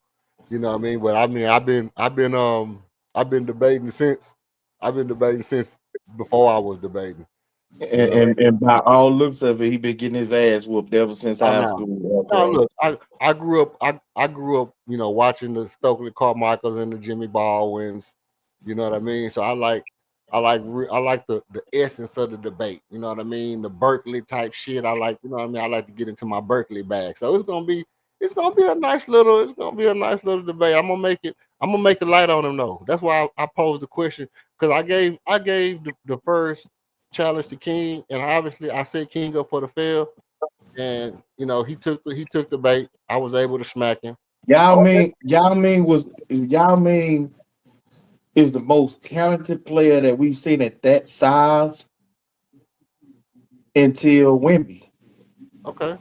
You know what I mean? But I mean, I've been debating since. I've been debating since before I was debating. You know. And by all looks of it, he been getting his ass whooped ever since Oh high no. school. No, Okay. look, I grew up I grew up, you know, watching the Stokely Carmichaels and the Jimmy Baldwins. You know what I mean? So I like the essence of the debate. You know what I mean? The Berkeley type shit. I like, you know what I mean? I like to get into my Berkeley bag. So it's gonna be a nice little debate. I'm gonna make it light on them though. That's why I posed the question because I gave the first challenge to King, and obviously I set King up for the fail, and you know he took the bait. I was able to smack him. Yao Ming is the most talented player that we've seen at that size until Wemby. Okay,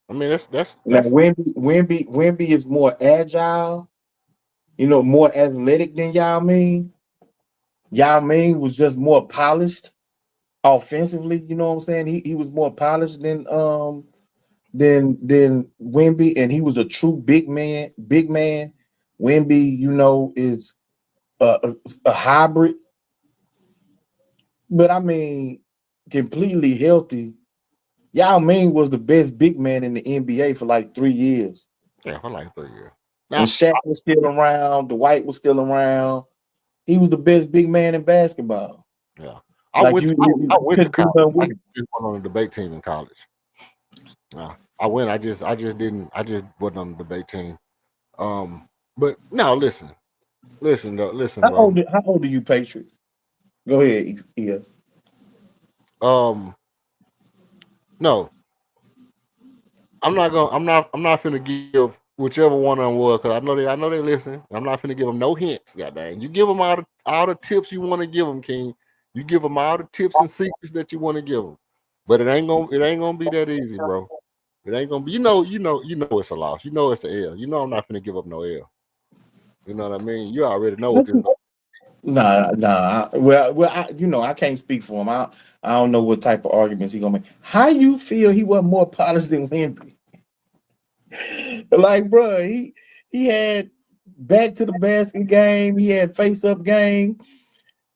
I mean Now that's Wemby is more agile, you know, more athletic than Yao Ming. Yao Ming was just more polished offensively. You know what I'm saying? He was more polished than Wemby, and he was a true big man. Big man. Wemby, you know, is a hybrid, but I mean, completely healthy. Yao Ming was the best big man in the NBA for like 3 years. yeah for like 3 years. When Now Shaq was still around, Dwight was still around. He was the best big man in basketball. yeah, Like I you went to couldn't do college. nothing I with it. just went on a debate team in college. I just didn't. I just wasn't on the debate team. But now listen though, listen, bro. How old are you, Patriot? Go ahead, yeah. Um, no, I'm not finna give whichever one of them was because I know they listen. I'm not finna give them no hints. Goddamn, you give them all the tips you want to give them, King. You give them all the tips and secrets that you want to give them. But it ain't gonna be that easy, bro. It ain't gonna be. You know it's a loss. You know it's an L. You know I'm not finna give up no L. You know what I mean? You already know what this. Nah. You know, I can't speak for him. I don't know what type of arguments he gonna make. How you feel he wasn't more polished than Wemby? Like, bro, he had back to the basket game. He had face up game.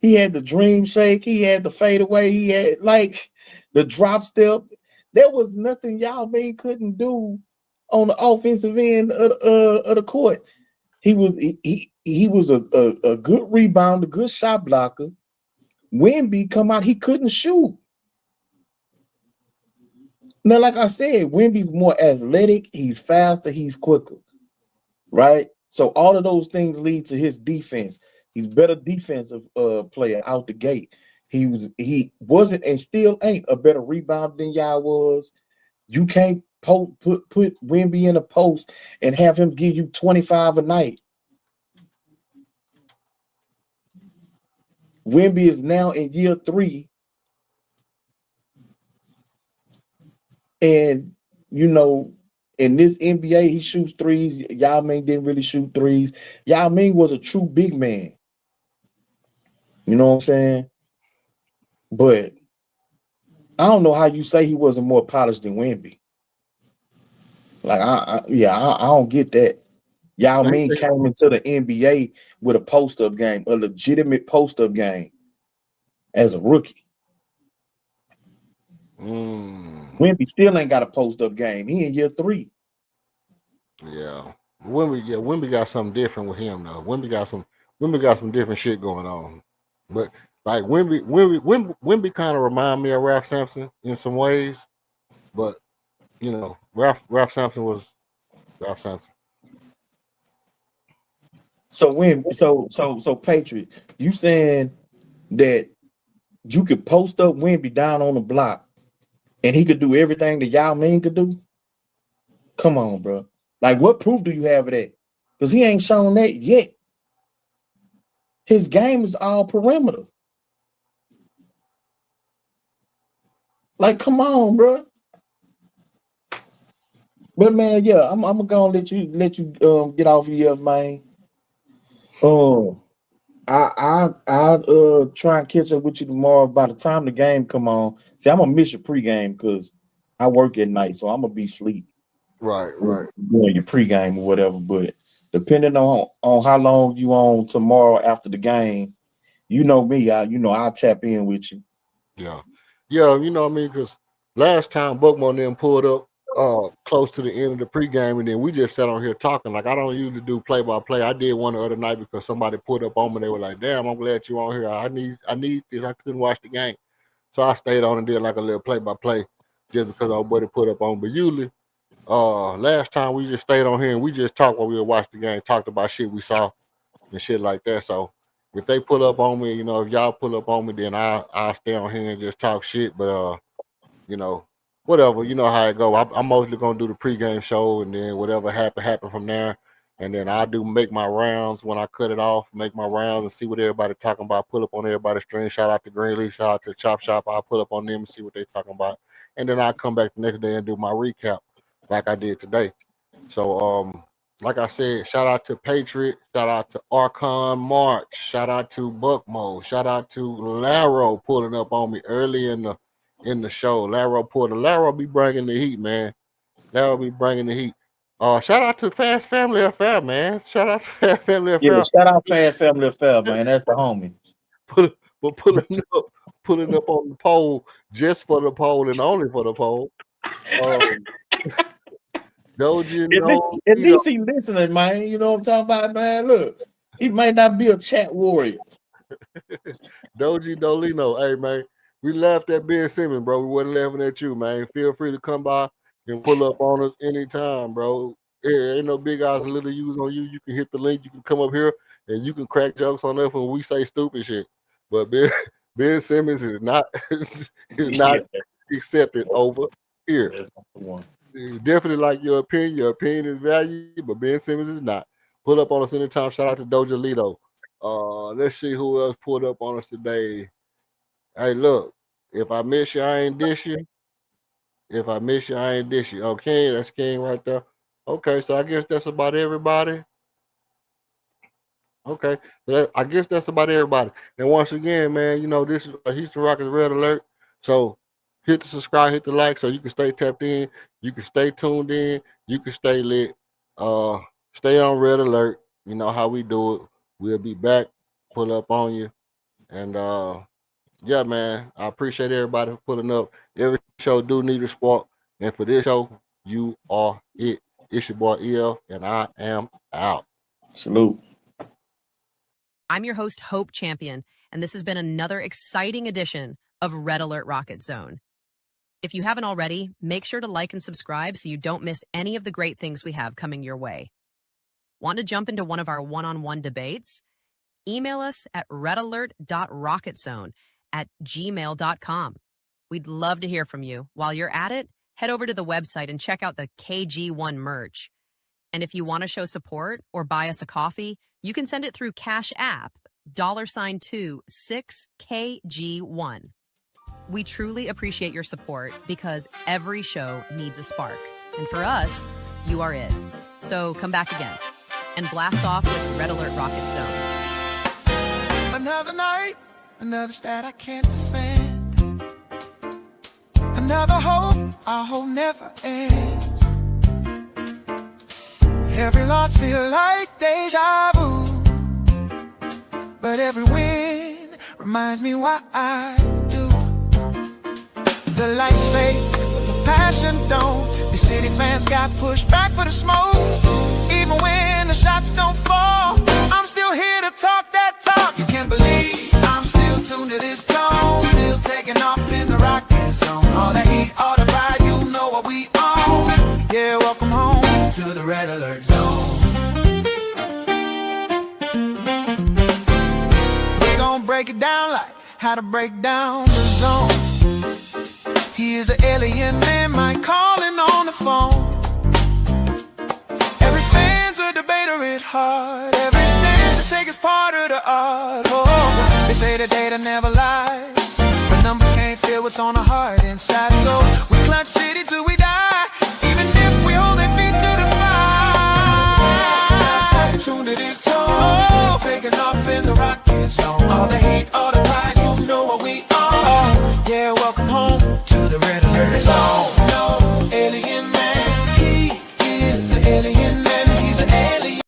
He had the dream shake. He had the fadeaway. He had like the drop step. There was nothing Yao Ming couldn't do on the offensive end of the court. He was a good rebounder, a good shot blocker. Wemby come out, he couldn't shoot. Now, like I said, Wemby's more athletic, he's faster, he's quicker, right? So all of those things lead to his defense. He's better defensive player out the gate. He wasn't and still ain't a better rebounder than y'all was. You can't put Wemby in a post and have him give you 25 a night. Wemby is now in year 3. And, you know, in this NBA, he shoots threes. Yao Ming didn't really shoot threes. Yao Ming was a true big man. You know what I'm saying? But I don't know how you say he wasn't more polished than Wemby. Like, I don't get that. Yao Now, Ming came into the NBA with a post-up game, a legitimate post-up game as a rookie. Wemby still ain't got a post-up game. He in year 3. Yeah. Wemby got something different with him though. Wemby got some different shit going on. But like Wemby kind of remind me of Ralph Sampson in some ways. But you know, Ralph Sampson was Ralph Sampson. So Patriot, you saying that you could post up Wemby down on the block and he could do everything that Yao Ming could do? Come on, bro. Like, what proof do you have of that? Because he ain't shown that yet. His game is all perimeter. Like, come on, bro. But man, yeah, I'm gonna let you get off of here, man. I try and catch up with you tomorrow. By the time the game come on, see, I'm gonna miss your pregame because I work at night, so I'm gonna be asleep. Right. Doing your pregame or whatever. But depending on how long you on tomorrow after the game, you know me, I'll tap in with you. Yeah. Yeah, you know what I mean? Because last time Buckmo and them pulled up close to the end of the pregame, and then we just sat on here talking. Like, I don't usually do play-by-play. I did one the other night because somebody pulled up on me. They were like, damn, I'm glad you on here. I need this. I couldn't watch the game. So I stayed on and did like a little play-by-play just because our buddy put up on. But usually, last time we just stayed on here and we just talked while we were watching the game, talked about shit we saw and shit like that. So if they pull up on me, you know, if y'all pull up on me, then I'll stay on here and just talk shit. But you know, whatever, you know how it go. I'm mostly gonna do the pregame show, and then whatever happen from there. And then I do make my rounds when I cut it off, make my rounds and see what everybody talking about. Pull up on everybody's stream. Shout out to Greenleaf, shout out to Chop Shop. I'll pull up on them and see what they talking about. And then I'll come back the next day and do my recap like I did today. So like I said, shout out to Patriot, shout out to Archon March, shout out to Buckmo, shout out to Laro pulling up on me early in the show. Laro be bringing the heat, man. Laro be bringing the heat. Shout out to Fast Family Affair, man. Shout out to Fast Family Yeah, Affair. shout out Fast Family Affair, man. That's the homie. Pulling up on the pole just for the pole and only for the pole. Doji At least he listening, man. You know what I'm talking about, man? Look, he might not be a chat warrior. Doji Dolino, hey man, we laughed at Ben Simmons, bro. We wasn't laughing at you, man. Feel free to come by and pull up on us anytime, bro. Ain't no big eyes and little U's on you. You can hit the link. You can come up here and you can crack jokes on us when we say stupid shit. But Ben Simmons is not accepted over here. Definitely like your opinion. Your opinion is valued, but Ben Simmons is not. Pull up on us anytime. Shout out to Doja Lito. Let's see who else pulled up on us today. Hey, look, if I miss you, I ain't dish you. If I miss you, I ain't dish you. Okay, that's King right there. Okay, so I guess that's about everybody. Okay, so I guess that's about everybody. And once again, man, you know, this is Houston Rockets Red Alert. So hit the subscribe, hit the like so you can stay tapped in, you can stay tuned in, you can stay lit. Stay on Red Alert. You know how we do it. We'll be back, pull up on you. And yeah, man, I appreciate everybody for pulling up. Every show do need a spark. And for this show, you are it. It's your boy EF, and I am out. Salute. I'm your host, Hope Champion, and this has been another exciting edition of Red Alert Rocket Zone. If you haven't already, make sure to like and subscribe so you don't miss any of the great things we have coming your way. Want to jump into one of our one-on-one debates? Email us at redalert.rocketzone@gmail.com. We'd love to hear from you. While you're at it, head over to the website and check out the KG1 merch. And if you want to show support or buy us a coffee, you can send it through Cash App $2 6KG1. We truly appreciate your support because every show needs a spark. And for us, you are it. So come back again and blast off with Red Alert Rocket Zone. Another night, another stat I can't defend. Another hope I hope never ends. Every loss feel like deja vu, but every win reminds me why I do. The lights fade, but the passion don't. The city fans got pushed back for the smoke. Even when the shots don't fall, I'm still here to talk that talk. You can't believe I'm still tuned to this tone. Still taking off in the rocket zone. All the heat, all the pride, you know what we own. Yeah, welcome home to the Red Alert Zone. We're gonna break it down like how to break down the zone. He is an alien man, Mike calling on the phone. Every fan's a debater at heart. Every stance to take is part of the art. Oh, they say the data never lies, but numbers can't feel what's on the heart inside. So we clutch city till we die, even if we hold their feet to the fire. Tuned to this tone, taking off in the rocket zone. All the hate, all the pride, you know what we are. Yeah, welcome home to the Red Alert Zone. No alien man, he is an alien man. He's an alien,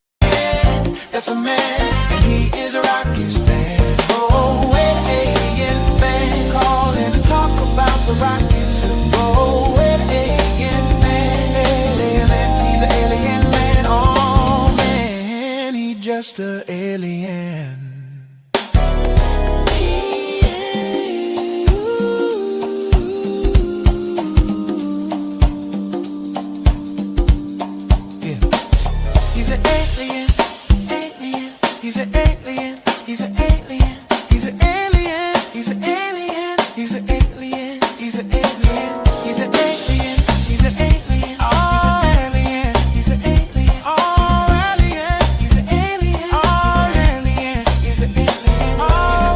that's a man, and he is a Rockies fan. Oh, alien fan, calling to talk about the Rockies. Oh, alien man, he's an alien man. Oh man, he just an alien. He's an alien, alien. He's an alien, he's an alien. He's an alien, he's an alien. He's an alien, he's an alien. He's an alien, he's an alien. Oh, alien, he's an alien. Oh, alien, he's an alien. Oh, alien, he's an alien. Oh,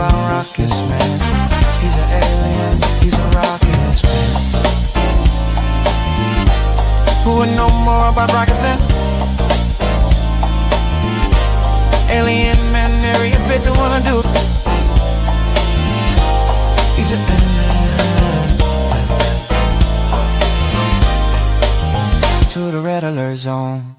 Rockets, man. He's an alien, he's a Rockets fan. Who would know more about Rockets than alien man, area 51 do. He's an alien. To the Red Alert Zone.